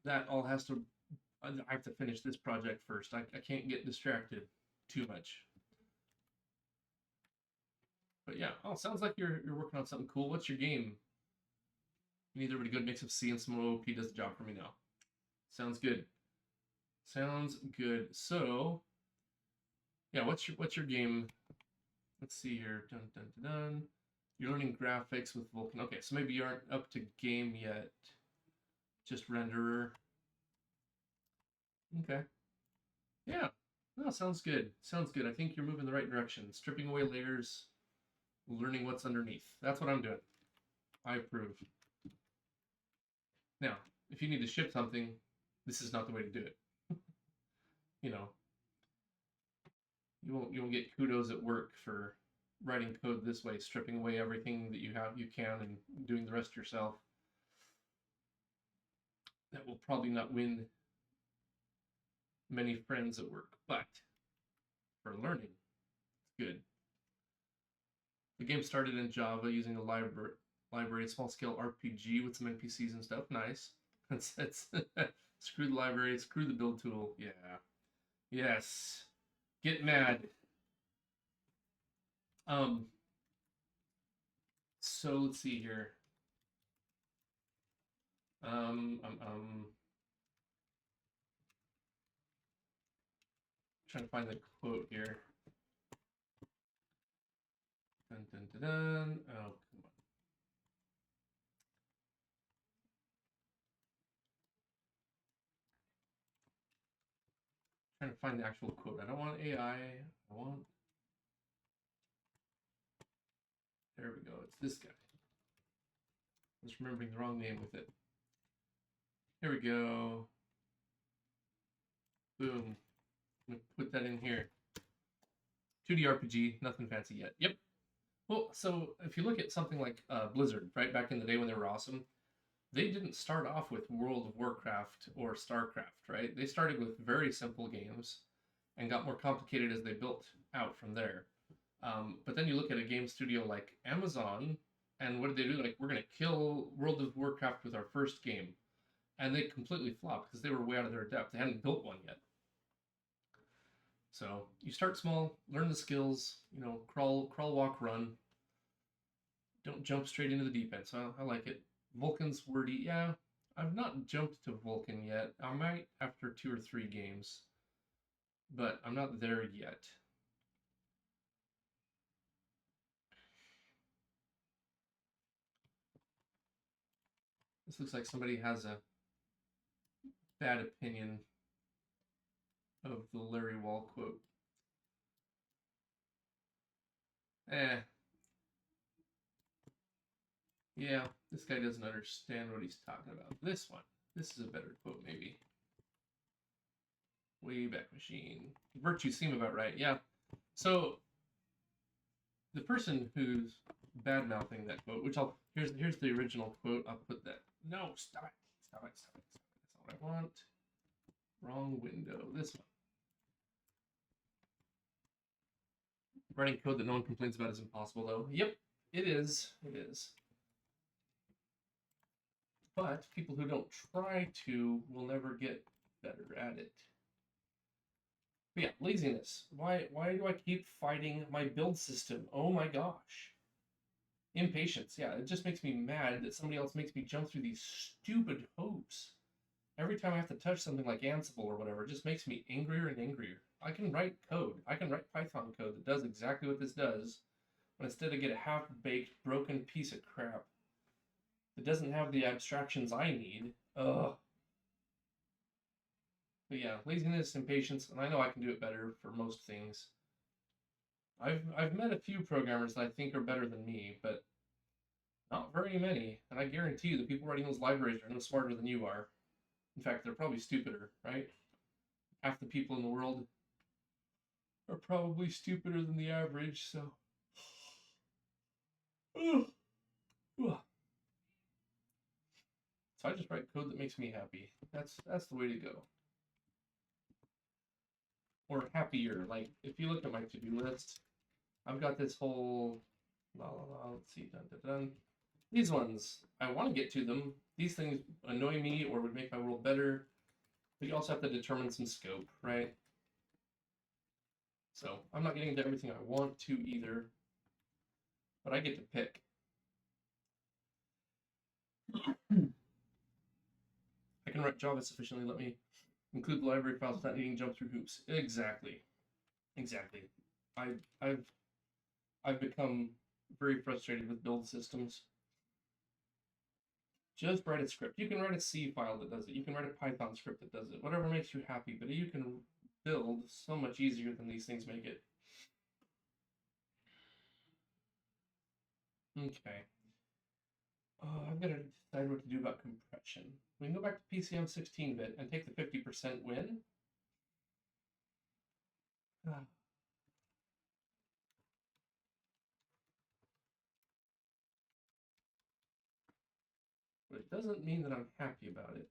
that all has to. I have to finish this project first. I can't get distracted too much. But yeah, sounds like you're working on something cool. What's your game? You need a really good mix of C and some OOP does the job for me now. Sounds good. Sounds good. So, yeah, what's your game? Let's see here. Dun dun dun dun. You're learning graphics with Vulkan. Okay, so maybe you aren't up to game yet. Just renderer. Okay. Yeah. No, sounds good. Sounds good. I think you're moving in the right direction. Stripping away layers, learning what's underneath. That's what I'm doing. I approve. Now, if you need to ship something, this is not the way to do it. You won't get kudos at work for writing code this way, stripping away everything that you can, and doing the rest yourself. That will probably not win many friends at work, but for learning, it's good. The game started in Java using a library, small-scale RPG with some NPCs and stuff. Nice. It's screw the library, screw the build tool. Yeah. Yes. Get mad. So let's see here. Trying to find the quote here. Dun, dun, dun, dun. Oh, come on. Trying to find the actual quote. I don't want AI. I want. There we go. It's this guy. I was remembering the wrong name with it. Here we go. Boom. I'm gonna put that in here. 2D RPG, nothing fancy yet. Yep. Well, so if you look at something like Blizzard, right, back in the day when they were awesome, they didn't start off with World of Warcraft or StarCraft, right? They started with very simple games and got more complicated as they built out from there. But then you look at a game studio like Amazon, and what did they do? Like, we're going to kill World of Warcraft with our first game. And they completely flopped because they were way out of their depth. They hadn't built one yet. So you start small, learn the skills, crawl, walk, run. Don't jump straight into the deep end. So I like it. Vulkan's wordy. Yeah, I've not jumped to Vulkan yet. I might after 2 or 3 games, but I'm not there yet. This looks like somebody has a bad opinion of the Larry Wall quote. Yeah, this guy doesn't understand what he's talking about. This one. This is a better quote, maybe. Wayback Machine. Virtue seem about right. Yeah. So the person who's bad mouthing that quote, which here's the original quote. I'll put that. No, stop it. Stop it. Stop it. Stop it. That's not what I want. Wrong window. This one. Writing code that no one complains about is impossible, though. Yep, it is. It is. But people who don't try to will never get better at it. But yeah, laziness. Why do I keep fighting my build system? Oh my gosh. Impatience. Yeah, it just makes me mad that somebody else makes me jump through these stupid hoops. Every time I have to touch something like Ansible or whatever, it just makes me angrier and angrier. I can write code. I can write Python code that does exactly what this does, but instead I get a half-baked, broken piece of crap that doesn't have the abstractions I need. Ugh. But yeah, laziness, impatience, and I know I can do it better for most things. I've met a few programmers that I think are better than me, but not very many. And I guarantee you the people writing those libraries are no smarter than you are. In fact, they're probably stupider, right? Half the people in the world are probably stupider than the average, so. So I just write code that makes me happy. That's the way to go. Or happier. Like if you look at my to-do list, I've got this whole let's see, dun, dun, dun. These ones, I want to get to them. These things annoy me or would make my world better. But you also have to determine some scope, right? So I'm not getting to everything I want to either, but I get to pick. I can write Java sufficiently, let me include the library files without needing to jump through hoops. Exactly. I've become very frustrated with build systems. Just write a script. You can write a C file that does it. You can write a Python script that does it. Whatever makes you happy, but you can build so much easier than these things make it. Okay. I've got to decide what to do about compression. We can go back to PCM 16-bit and take the 50% win. But it doesn't mean that I'm happy about it.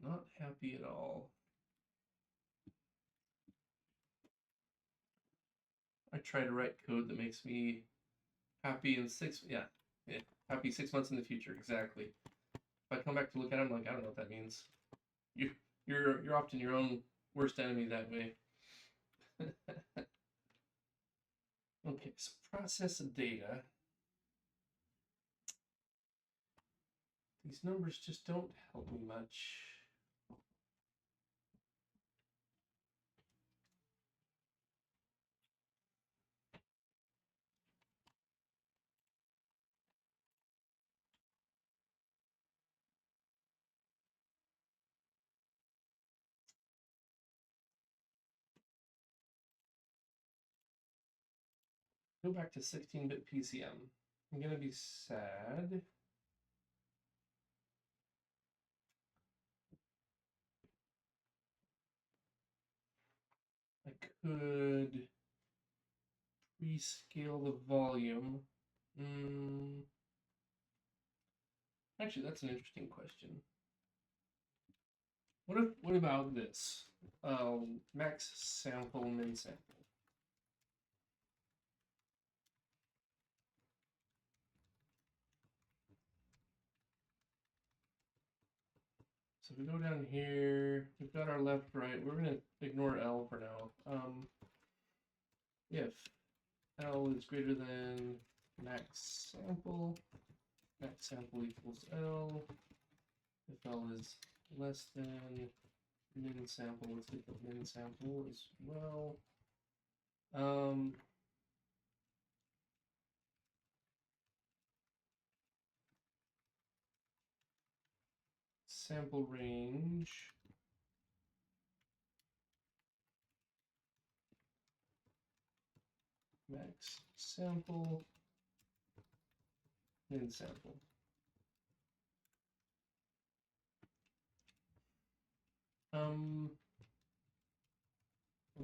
Not happy at all. I try to write code that makes me happy in happy 6 months in the future, exactly. If I come back to look at it, I'm like, I don't know what that means. You're often your own worst enemy that way. Okay, so process data. These numbers just don't help me much. Go back to 16-bit PCM. I'm gonna be sad. I could rescale the volume. Actually, that's an interesting question. What about this? Max sample, min sample. So if we go down here, we've got our left, right. We're gonna ignore L for now. If L is greater than max sample equals L. If L is less than min sample, let's get the min sample as well. Sample range max sample, min sample. I'd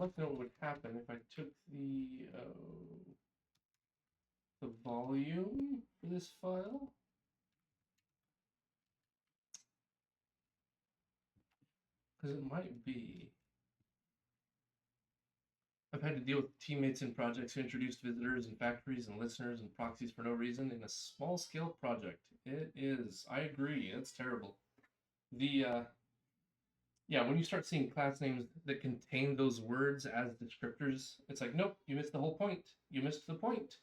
like to know what would happen if I took the volume for this file. Because it might be. I've had to deal with teammates in projects who introduced visitors and factories and listeners and proxies for no reason in a small scale project. It is. I agree. It's terrible. Yeah, when you start seeing class names that contain those words as descriptors, it's like, nope, you missed the whole point. You missed the point.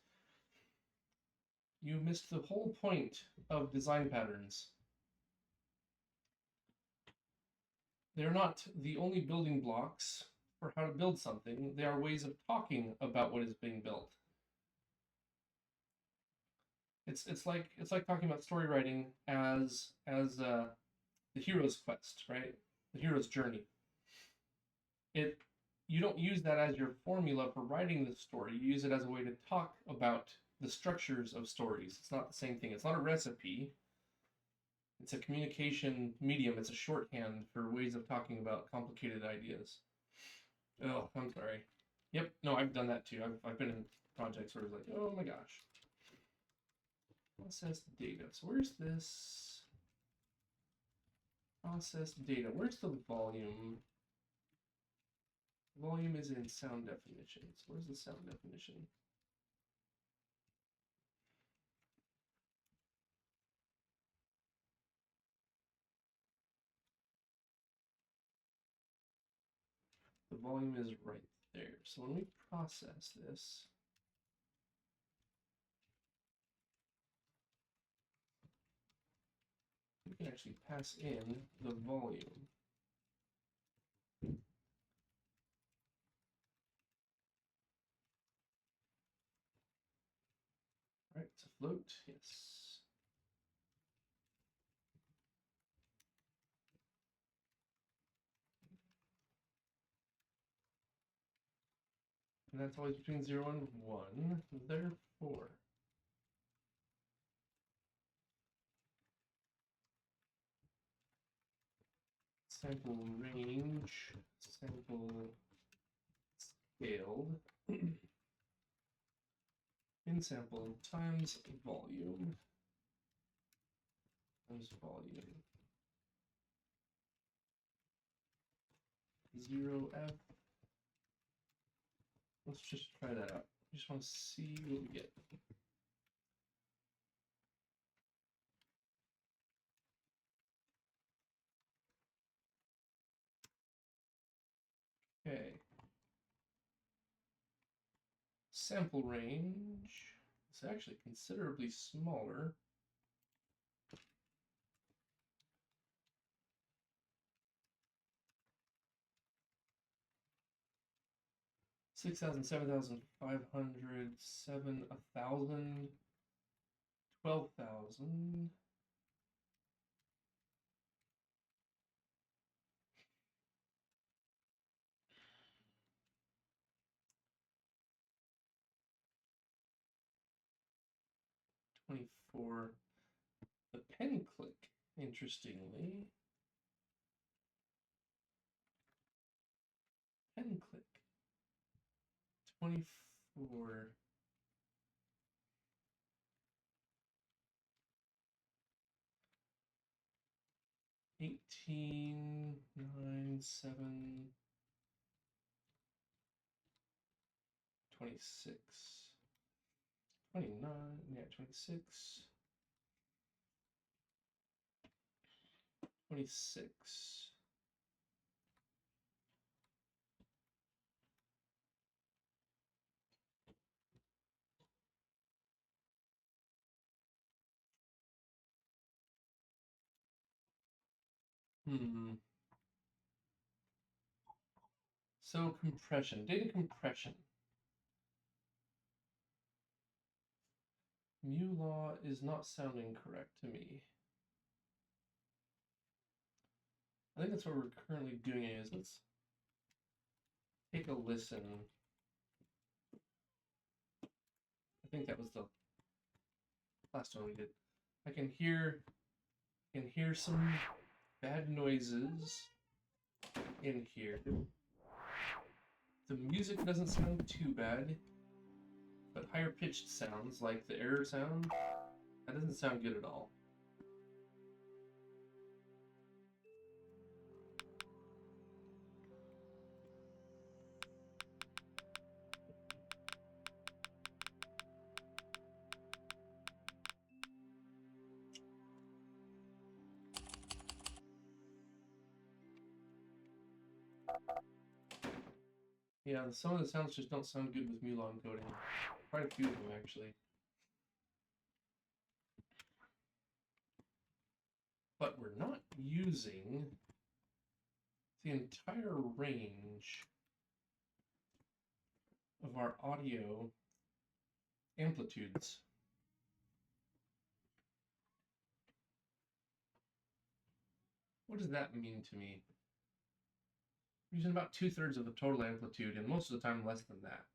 You missed the whole point of design patterns. They're not the only building blocks for how to build something. They are ways of talking about what is being built. It's like talking about story writing as the hero's quest, right? The hero's journey. You don't use that as your formula for writing the story. You use it as a way to talk about the structures of stories. It's not the same thing. It's not a recipe. It's a communication medium. It's a shorthand for ways of talking about complicated ideas. Oh, I'm sorry. Yep, no, I've done that too. I've been in projects where it's like, oh my gosh. Process data. So where's this? Process data. Where's the volume? Volume is in sound definitions. Where's the sound definition? The volume is right there. So when we process this, we can actually pass in the volume. All right, it's a float, yes. And that's always between 0 and 1, therefore. Sample range, sample scaled, in sample times volume, times volume. 0f. Let's just try that out. I just want to see what we get. Okay. Sample range is actually considerably smaller. Six thousand, 7,500, 1,000, 12,000. For the pen click, interestingly, pen click 24. $18, 9, 7, 26, 29, yeah, 26, 26. So compression, data compression. Mu law is not sounding correct to me. I think that's what we're currently doing is let's take a listen. think that was the last one we did. I can hear some bad noises in here. The music doesn't sound too bad, but higher pitched sounds like the error sound, that doesn't sound good at all. Yeah, some of the sounds just don't sound good with Mule encoding. Quite a few of them, actually. But we're not using the entire range of our audio amplitudes. What does that mean to me? I'm using about 2/3 of the total amplitude, and most of the time less than that.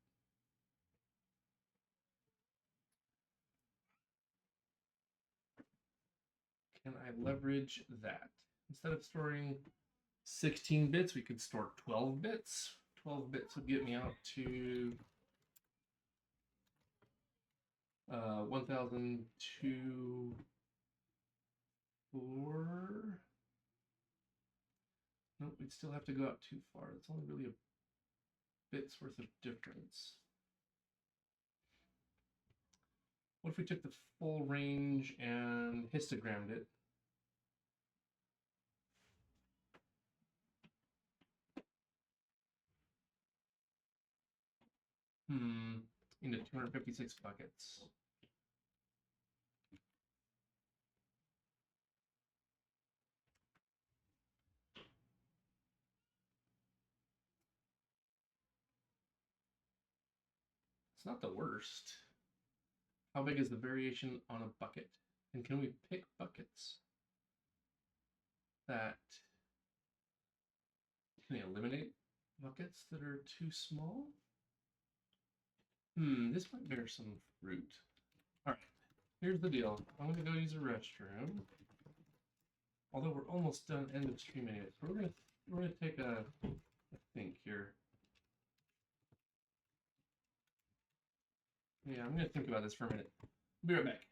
Can I leverage that? Instead of storing 16 bits, we could store 12 bits. 12 bits would get me out to 1024. Nope, we'd still have to go out too far. It's only really a bit's worth of difference. What if we took the full range and histogrammed it? Into 256 buckets. It's not the worst. How big is the variation on a bucket? And can we pick buckets that can we eliminate buckets that are too small? This might bear some fruit. All right, here's the deal. I'm gonna go use a restroom. Although we're almost done end of stream anyway, so we're gonna take a think here. Yeah, I'm gonna think about this for a minute. Be right back.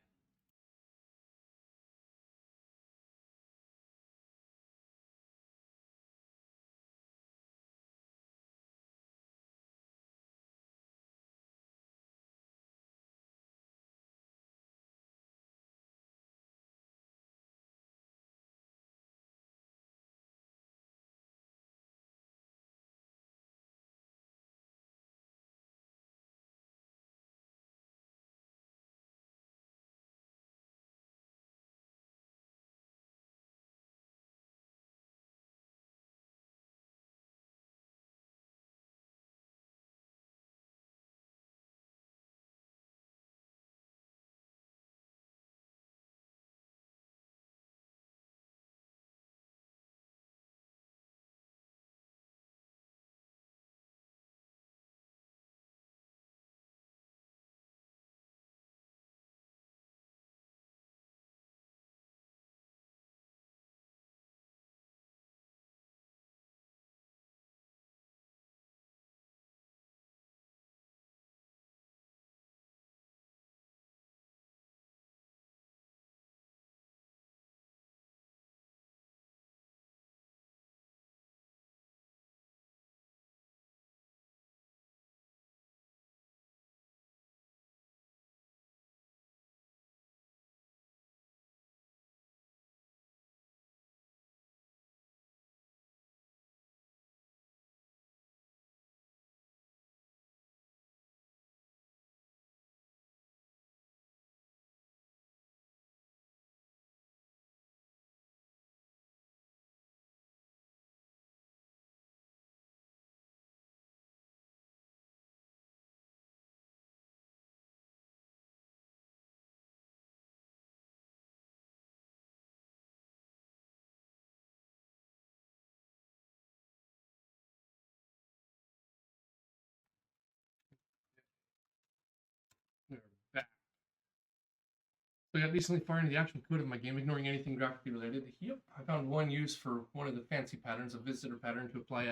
So I got decently far into the actual code of my game, ignoring anything graphically related. Yep, I found one use for one of the fancy patterns, a visitor pattern, to apply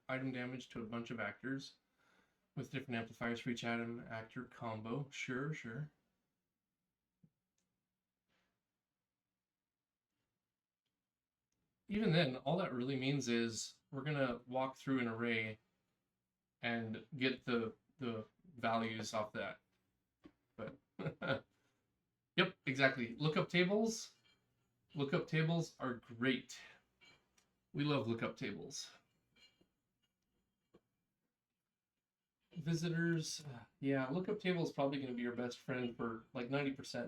item damage to a bunch of actors with different amplifiers for each atom actor combo. Sure. Even then, all that really means is we're gonna walk through an array and get the values off that. But yep, exactly. Lookup tables are great. We love lookup tables. Visitors, yeah, lookup table is probably going to be your best friend for like 90%.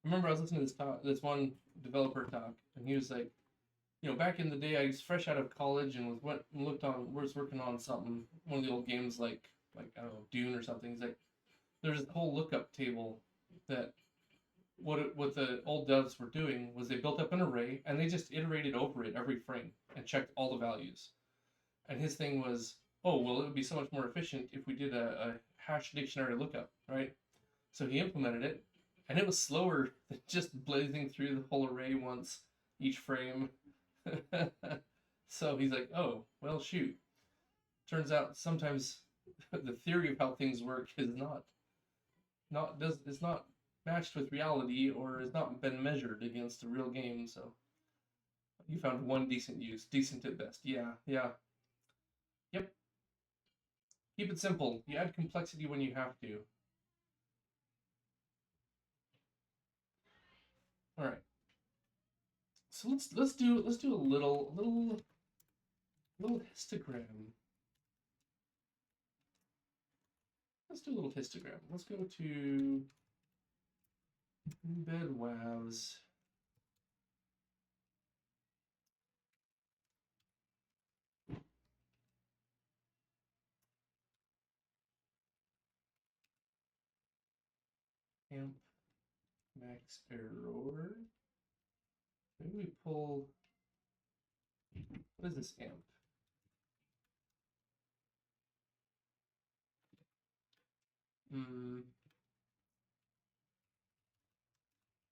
Remember, I was listening to this one developer talk, and he was like, back in the day, I was fresh out of college and was working on something, one of the old games like I don't know, Dune or something. He's like, there's a whole lookup table that what the old devs were doing was they built up an array and they just iterated over it every frame and checked all the values. And his thing was, oh, well, it would be so much more efficient if we did a hash dictionary lookup, right? So he implemented it, and it was slower than just blazing through the whole array once each frame. So he's like, oh, well, shoot. Turns out sometimes the theory of how things work is not matched with reality or has not been measured against a real game. So you found one decent use, decent at best. Yeah. Yep. Keep it simple. You add complexity when you have to. All right. So let's do a little histogram. Let's do a little histogram. Let's go to EmbedWAVs. Amp max error. Maybe we pull. What is this amp?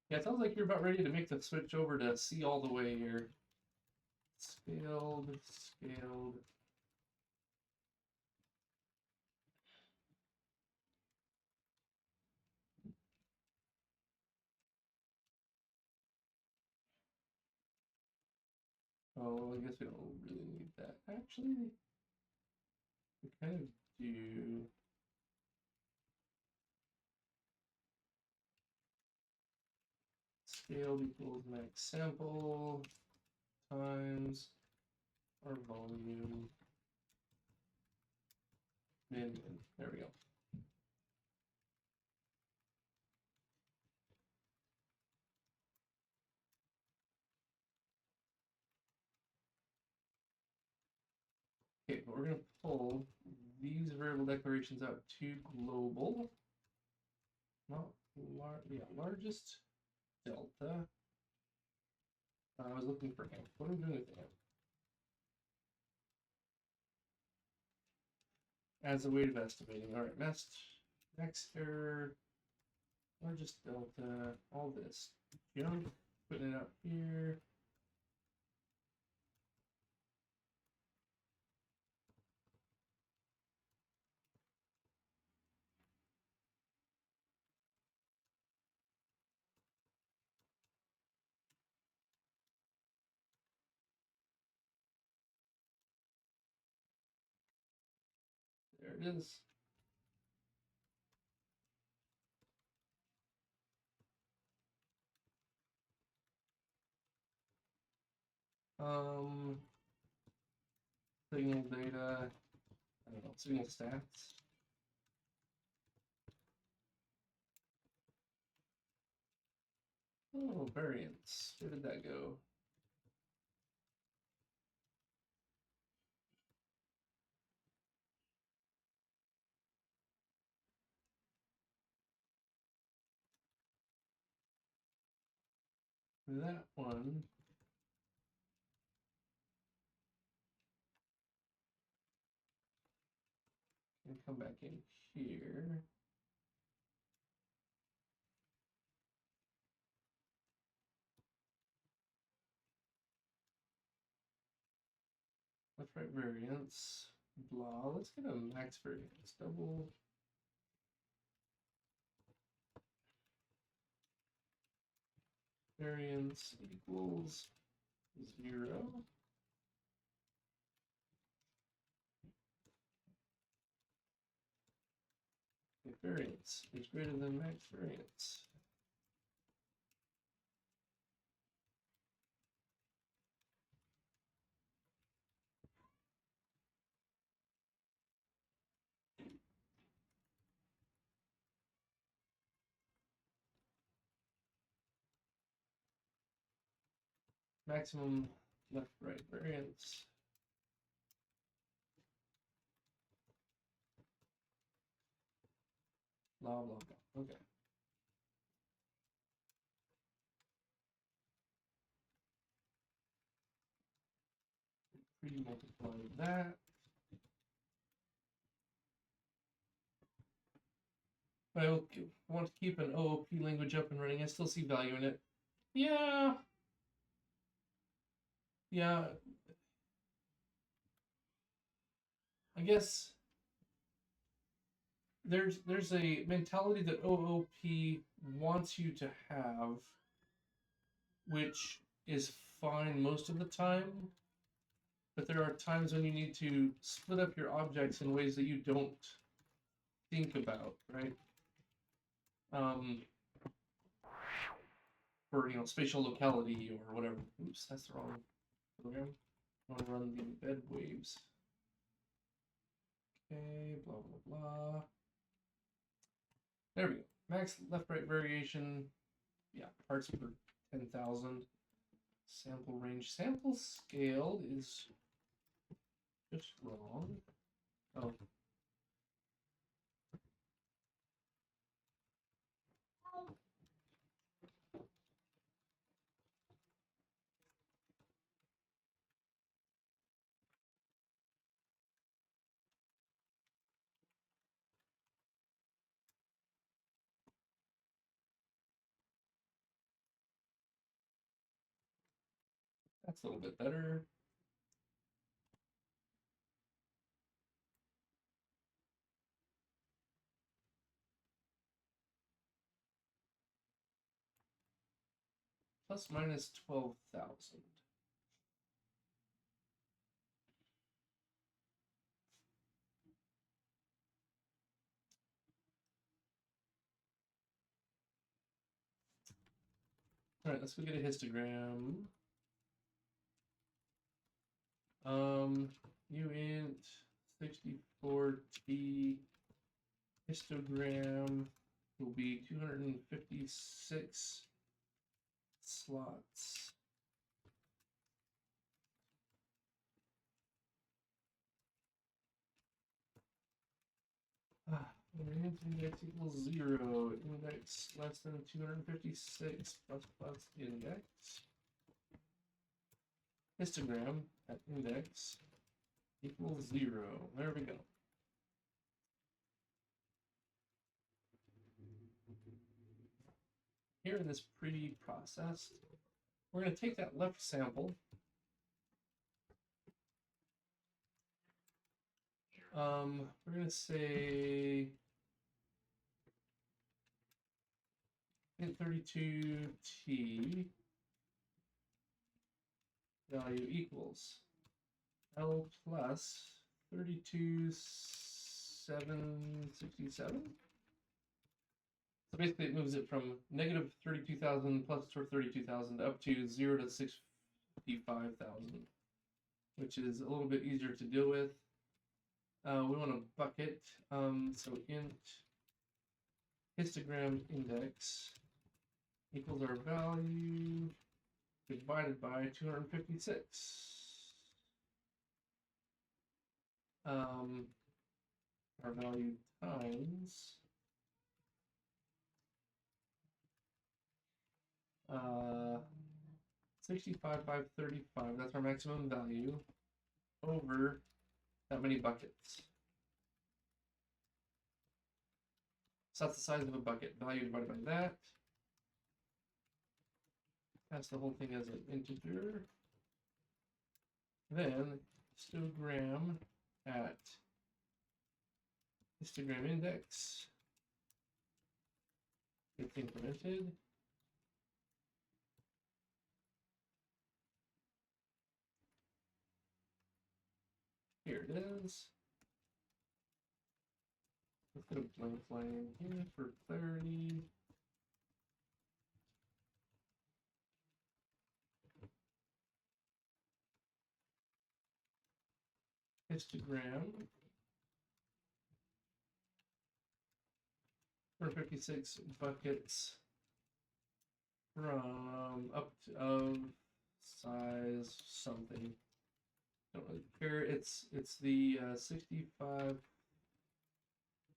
Yeah, it sounds like you're about ready to make the switch over to C all the way here. Scaled. Oh, I guess we don't really need that. Actually, we kind of do. Scaled equals max sample times our volume min. There we go. Okay, but we're going to pull these variable declarations out to global. Not largest delta. I was looking for amp. What are we doing with amp? As a way of estimating. All right, max error, largest delta, all this. Jump, putting it up here. There it is. Signal data, I don't know, signal stats. Oh, variance. Where did that go? That one. And come back in here. left right variance, blah. Let's get a max variance, double. Variance equals 0. If variance is greater than max variance. Maximum left right variance. Blah blah blah. Okay. Pre-multiply that. I want to keep an OOP language up and running. I still see value in it. Yeah. Yeah. I guess there's a mentality that OOP wants you to have, which is fine most of the time, but there are times when you need to split up your objects in ways that you don't think about, right? For spatial locality or whatever. Oops, that's the wrong program. I want to run the EmbedWAVs. Okay, blah blah blah. There we go. Max left right variation. Yeah, parts per 10,000. Sample range. Sample scale is just wrong. Oh. That's a little bit better. Plus minus 12,000. All right, let's go get a histogram. Uint 64T histogram will be 256 slots. Variance index equals 0. Index less than 256 plus index. Histogram at index equals 0. There we go. Here in this pre-processed, we're going to take that left sample. We're going to say int32t value equals L plus 32,767. So basically it moves it from negative 32,000 plus 32,000 up to 0 to 65,000, which is a little bit easier to deal with. We want a bucket, so int histogram index equals our value divided by 256. Our value times 65 by 35, that's our maximum value, over that many buckets. So that's the size of a bucket. Value divided by that. Pass the whole thing as an integer. Then histogram at histogram index gets incremented. Here it is. Let's put a blank line in here for clarity. Histogram 456 buckets from up to of size something. Don't really care. It's the 65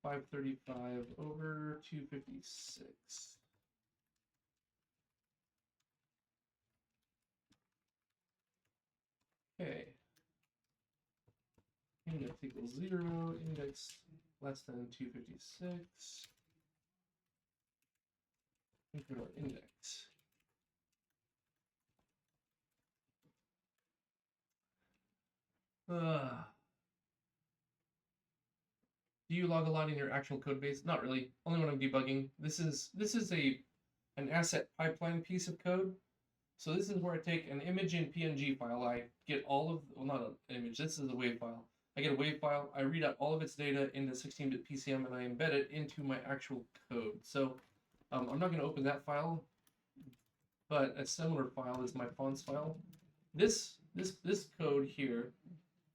535 over 256. Okay. Index equals 0, index less than 256. Equal our index. Do you log a lot in your actual code base? Not really. Only when I'm debugging. This is an asset pipeline piece of code. So this is where I take an image in PNG file. I get all of, well, not an image. This is a WAV file. I get a WAV file. I read out all of its data into 16-bit PCM and I embed it into my actual code. So I'm not going to open that file, but a similar file is my fonts file. This code here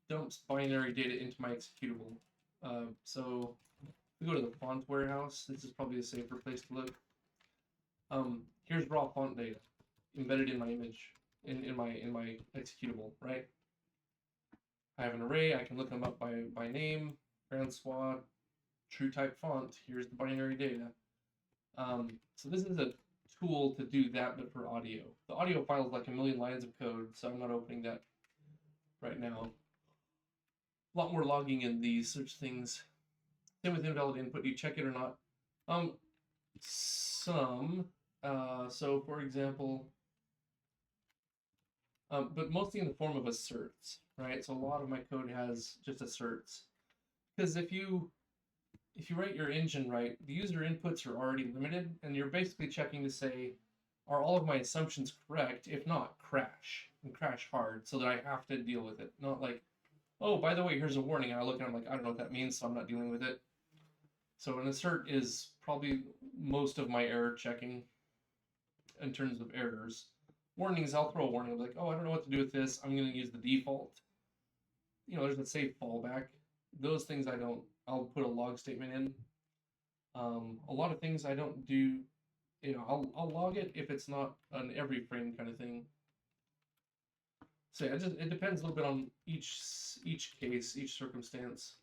dumps binary data into my executable. So if we go to the font warehouse, this is probably a safer place to look. Here's raw font data embedded in my image, in my executable, right? I have an array. I can look them up by name, Francois, true type font. Here's the binary data. So this is a tool to do that, but for audio. The audio file is like a million lines of code, so I'm not opening that right now. A lot more logging in these such things. Same with invalid input. Do you check it or not? Some. So for example, but mostly in the form of asserts, right? So a lot of my code has just asserts. Because if you write your engine right, the user inputs are already limited, and you're basically checking to say, are all of my assumptions correct? If not, crash, and crash hard, so that I have to deal with it. Not like, oh, by the way, here's a warning, and I look and I'm like, I don't know what that means, so I'm not dealing with it. So an assert is probably most of my error checking in terms of errors. Warnings, I'll throw a warning. I'm like, oh, I don't know what to do with this. I'm going to use the default. You know, there's a safe fallback. Those things I don't. I'll put a log statement in. A lot of things I don't do. You know, I'll log it if it's not an every frame kind of thing. So yeah, it depends a little bit on each case, each circumstance.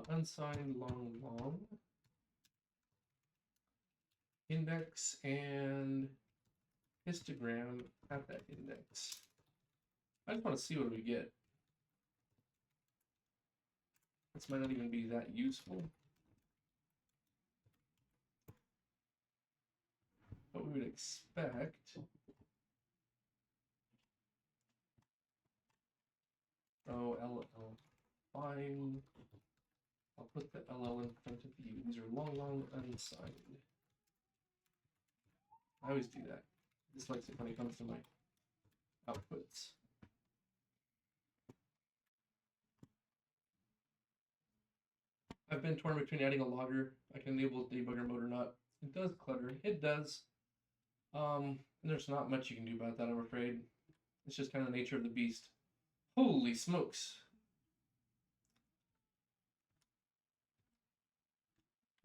Unsigned long index and histogram at that index. I just want to see what we get. This might not even be that useful. What we would expect. Oh, LL. Fine. I'll put the LL in front of you. These are long unsigned. I always do that. This likes it when it comes to my outputs. I've been torn between adding a logger. I can enable debugger mode or not. It does clutter. It does. There's not much you can do about that, I'm afraid. It's just kind of the nature of the beast. Holy smokes.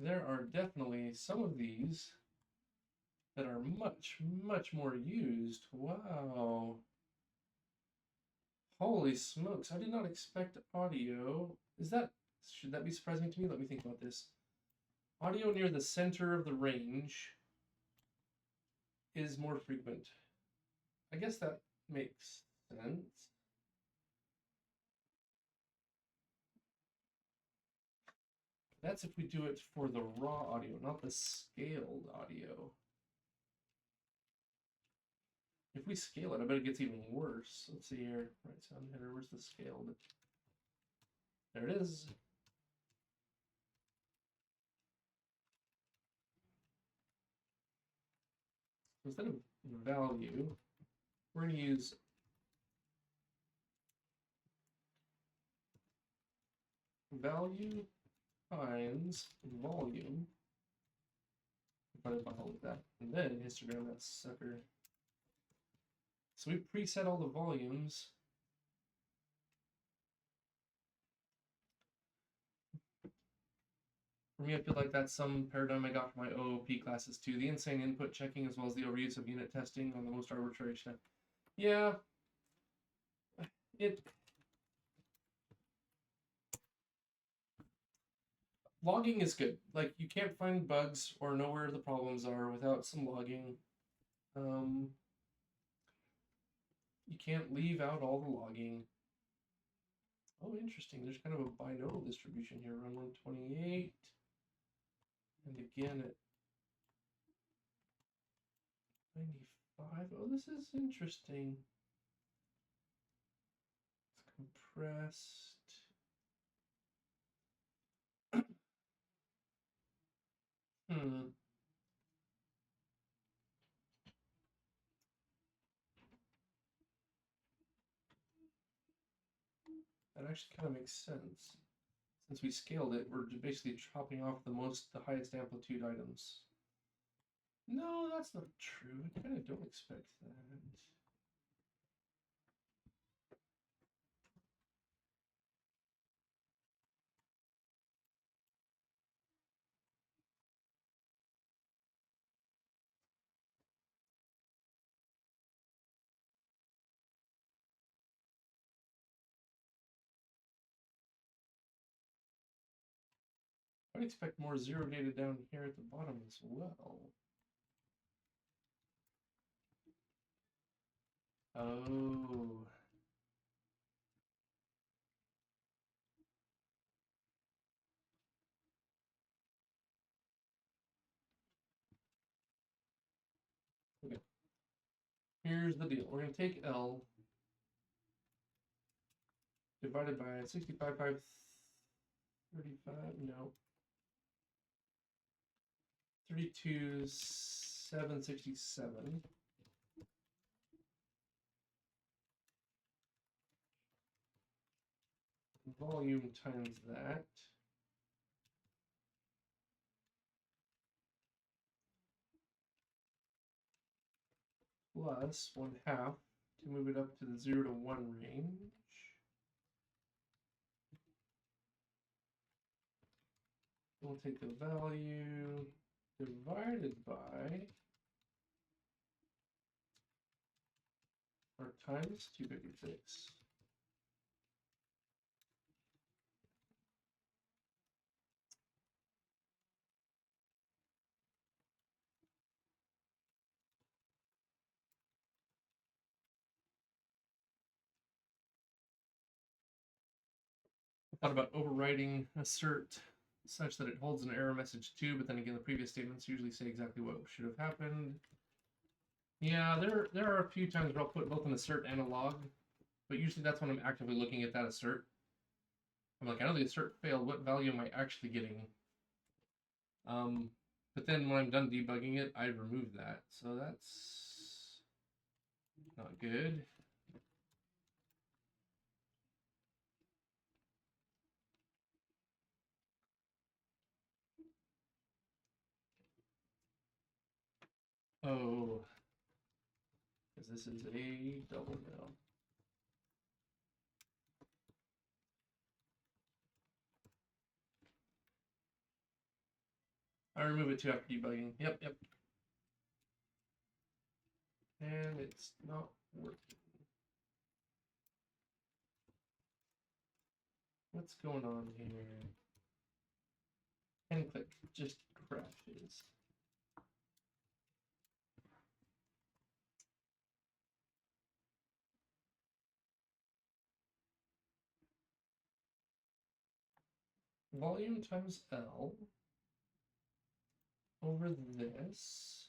There are definitely some of these that are much more used. Wow. Holy smokes, I did not expect audio. Should that be surprising to me? Let me think about this. Audio near the center of the range is more frequent. I guess that makes sense. That's if we do it for the raw audio, not the scaled audio. If we scale it, I bet it gets even worse. Let's see here. Right sound header, where's the scale? There it is. Instead of value, we're going to use value times volume. If I hold that, and then histogram that sucker. So we preset all the volumes. For me, I feel like that's some paradigm I got from my OOP classes too. The insane input checking as well as the overuse of unit testing on the most arbitrary stuff. Yeah, logging is good. Like, you can't find bugs or know where the problems are without some logging. You can't leave out all the logging. Oh, interesting. There's kind of a binodal distribution here, run 128. And again at 95. Oh, this is interesting. It's compressed. That actually kind of makes sense. Since we scaled it, we're basically chopping off the highest amplitude items. No, that's not true. I kind of don't expect that. I'd expect more zero data down here at the bottom as well. Oh. Okay. Here's the deal. We're going to take L divided by 65 by 35, no. 32,767. Volume times that. Plus 1/2 to move it up to the 0 to 1 range. We'll take the value divided by or times 256. I thought about overwriting assert such that it holds an error message too, but then again, the previous statements usually say exactly what should have happened. Yeah, there are a few times where I'll put both an assert and a log, but usually that's when I'm actively looking at that assert. I'm like, I know the assert failed. What value am I actually getting? But then when I'm done debugging it, I remove that. So that's not good. Oh, because this is a double now. I remove it too after debugging. Yep. And it's not working. What's going on here? And click just crashes. Volume times L over this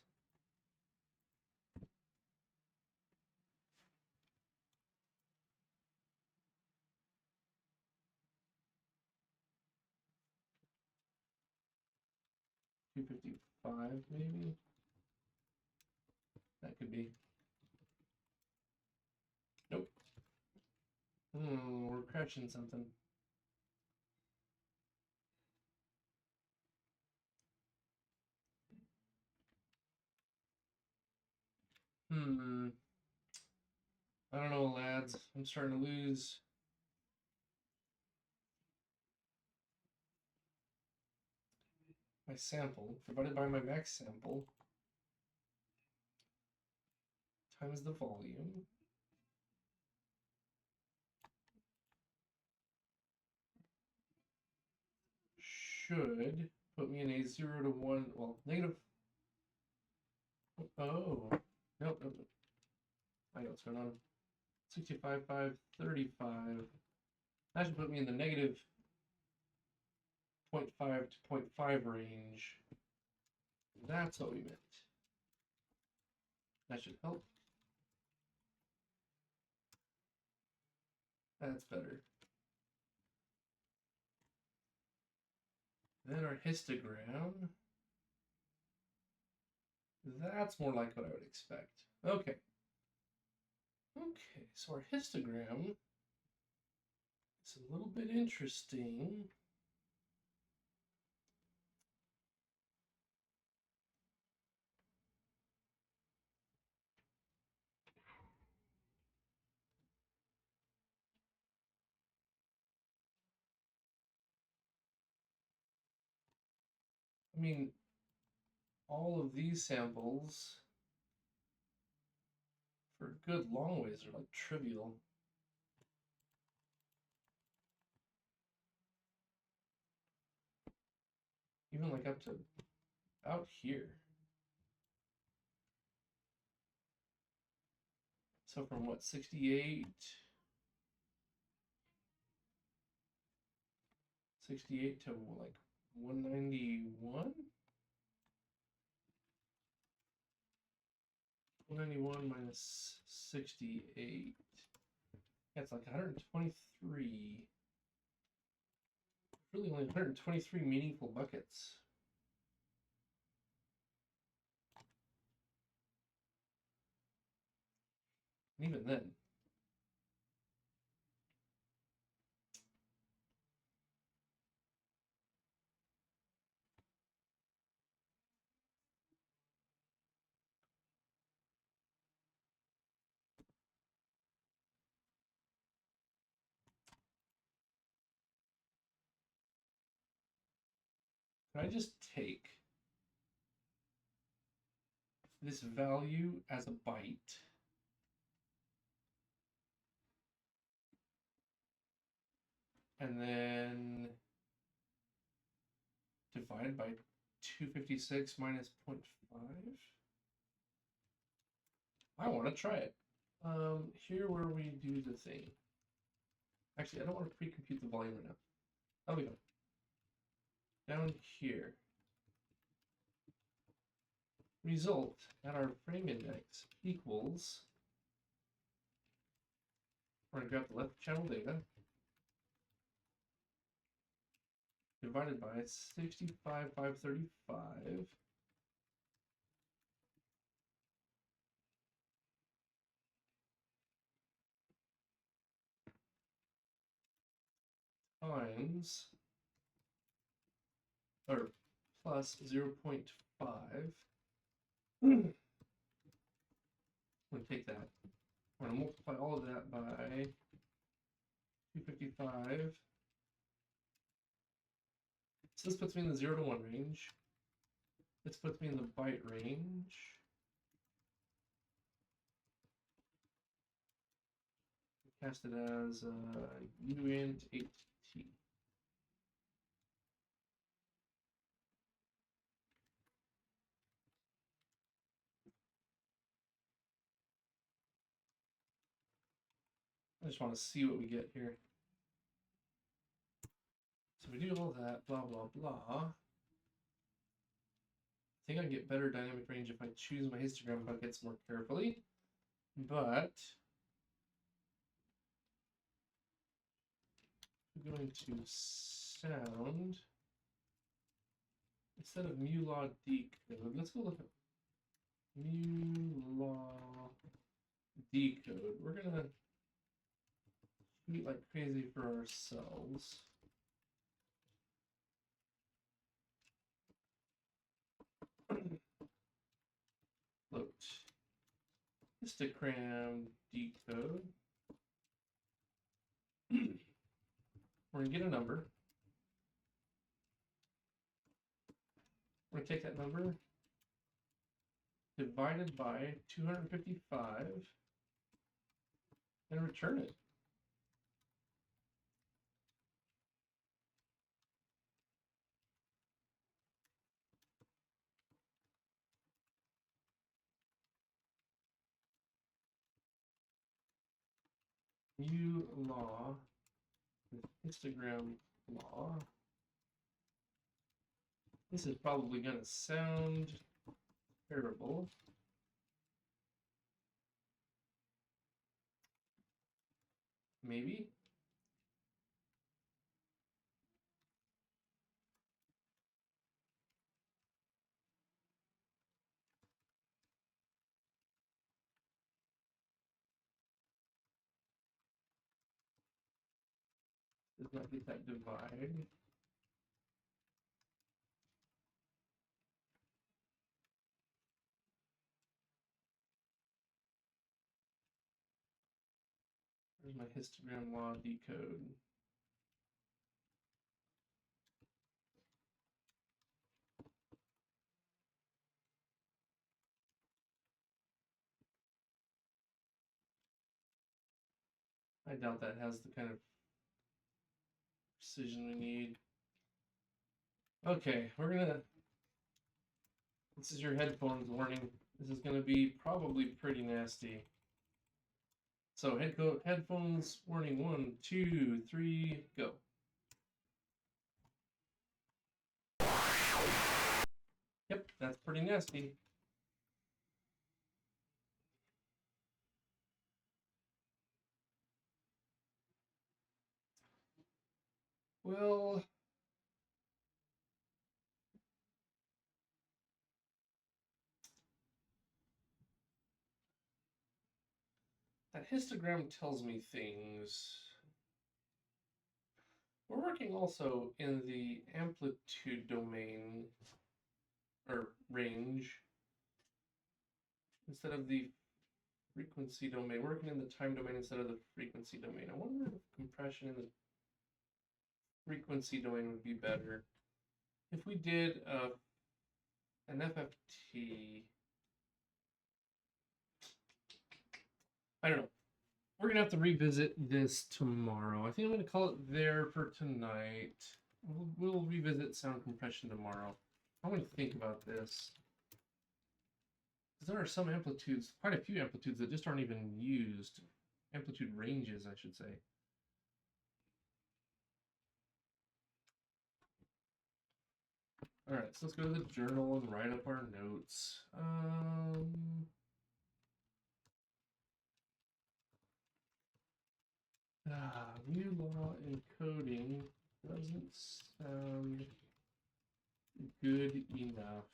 255 maybe. That could be. Nope. We're crashing something. I don't know, lads. I'm starting to lose. My sample divided by my max sample times the volume. Should put me in a 0 to 1, well, negative. Oh, nope, nope. I know what's going on. 65, 5, 35. That should put me in the negative 0.5 to 0.5 range. That's what we meant. That should help. That's better. Then our histogram. That's more like what I would expect. Okay. Okay, so our histogram is a little bit interesting. I mean, all of these samples for good long ways are like trivial. Even like up to out here. So from what, 68? 68 to like 191? 191 minus 68. That's like 123. Really only 123 meaningful buckets. And even then. Can I just take this value as a byte and then divide by 256 minus 0.5? I want to try it. Here where we do the thing. Actually, I don't want to pre-compute the volume right now. That'll be fine. Down here. Result at our frame index equals, we're going to grab the left channel data, divided by 65,535 times, or plus 0.5. I'm going to take that. We're going to multiply all of that by 255. So this puts me in the 0 to 1 range. This puts me in the byte range. Cast it as uint 8t. I just want to see what we get here. So we do all that, blah, blah, blah. I think I get better dynamic range if I choose my histogram buckets more carefully, but I'm going to sound instead of mu law decode, let's go look at mu law decode. We're gonna eat like crazy for ourselves. Float. Histogram decode. We're gonna get a number. We're gonna take that number divided by 255 and return it. Mu law, histogram law. This is probably going to sound terrible. Maybe. Does not get that divide. Where's my histogram law decode? I doubt that has the kind of precision we need. Okay, we're gonna. This is your headphones warning. This is gonna be probably pretty nasty. So headphones warning 1, 2, 3, go. Yep, that's pretty nasty. Well, that histogram tells me things. We're working also in the amplitude domain, or range, instead of the frequency domain. We're working in the time domain instead of the frequency domain. I wonder if compression in the frequency domain would be better. If we did an FFT, I don't know. We're gonna have to revisit this tomorrow. I think I'm gonna call it there for tonight. We'll revisit sound compression tomorrow. I want to think about this. Because there are some amplitudes, quite a few amplitudes that just aren't even used. Amplitude ranges, I should say. All right, so let's go to the journal and write up our notes. Mu law encoding doesn't sound good enough.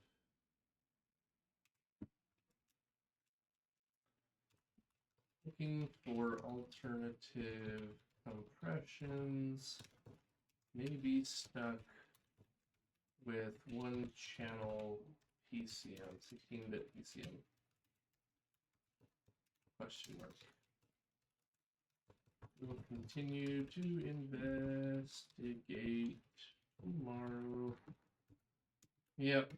Looking for alternative compressions. Maybe stuck with one channel PCM, 16-bit PCM. Question mark. We'll continue to investigate tomorrow. Yep.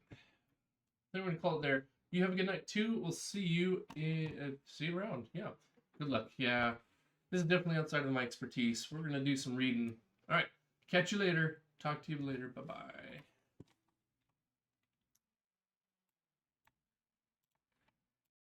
Then we're gonna call it there. You have a good night too. We'll see you around. Yeah. Good luck. Yeah. This is definitely outside of my expertise. We're gonna do some reading. All right. Catch you later. Talk to you later. Bye-bye.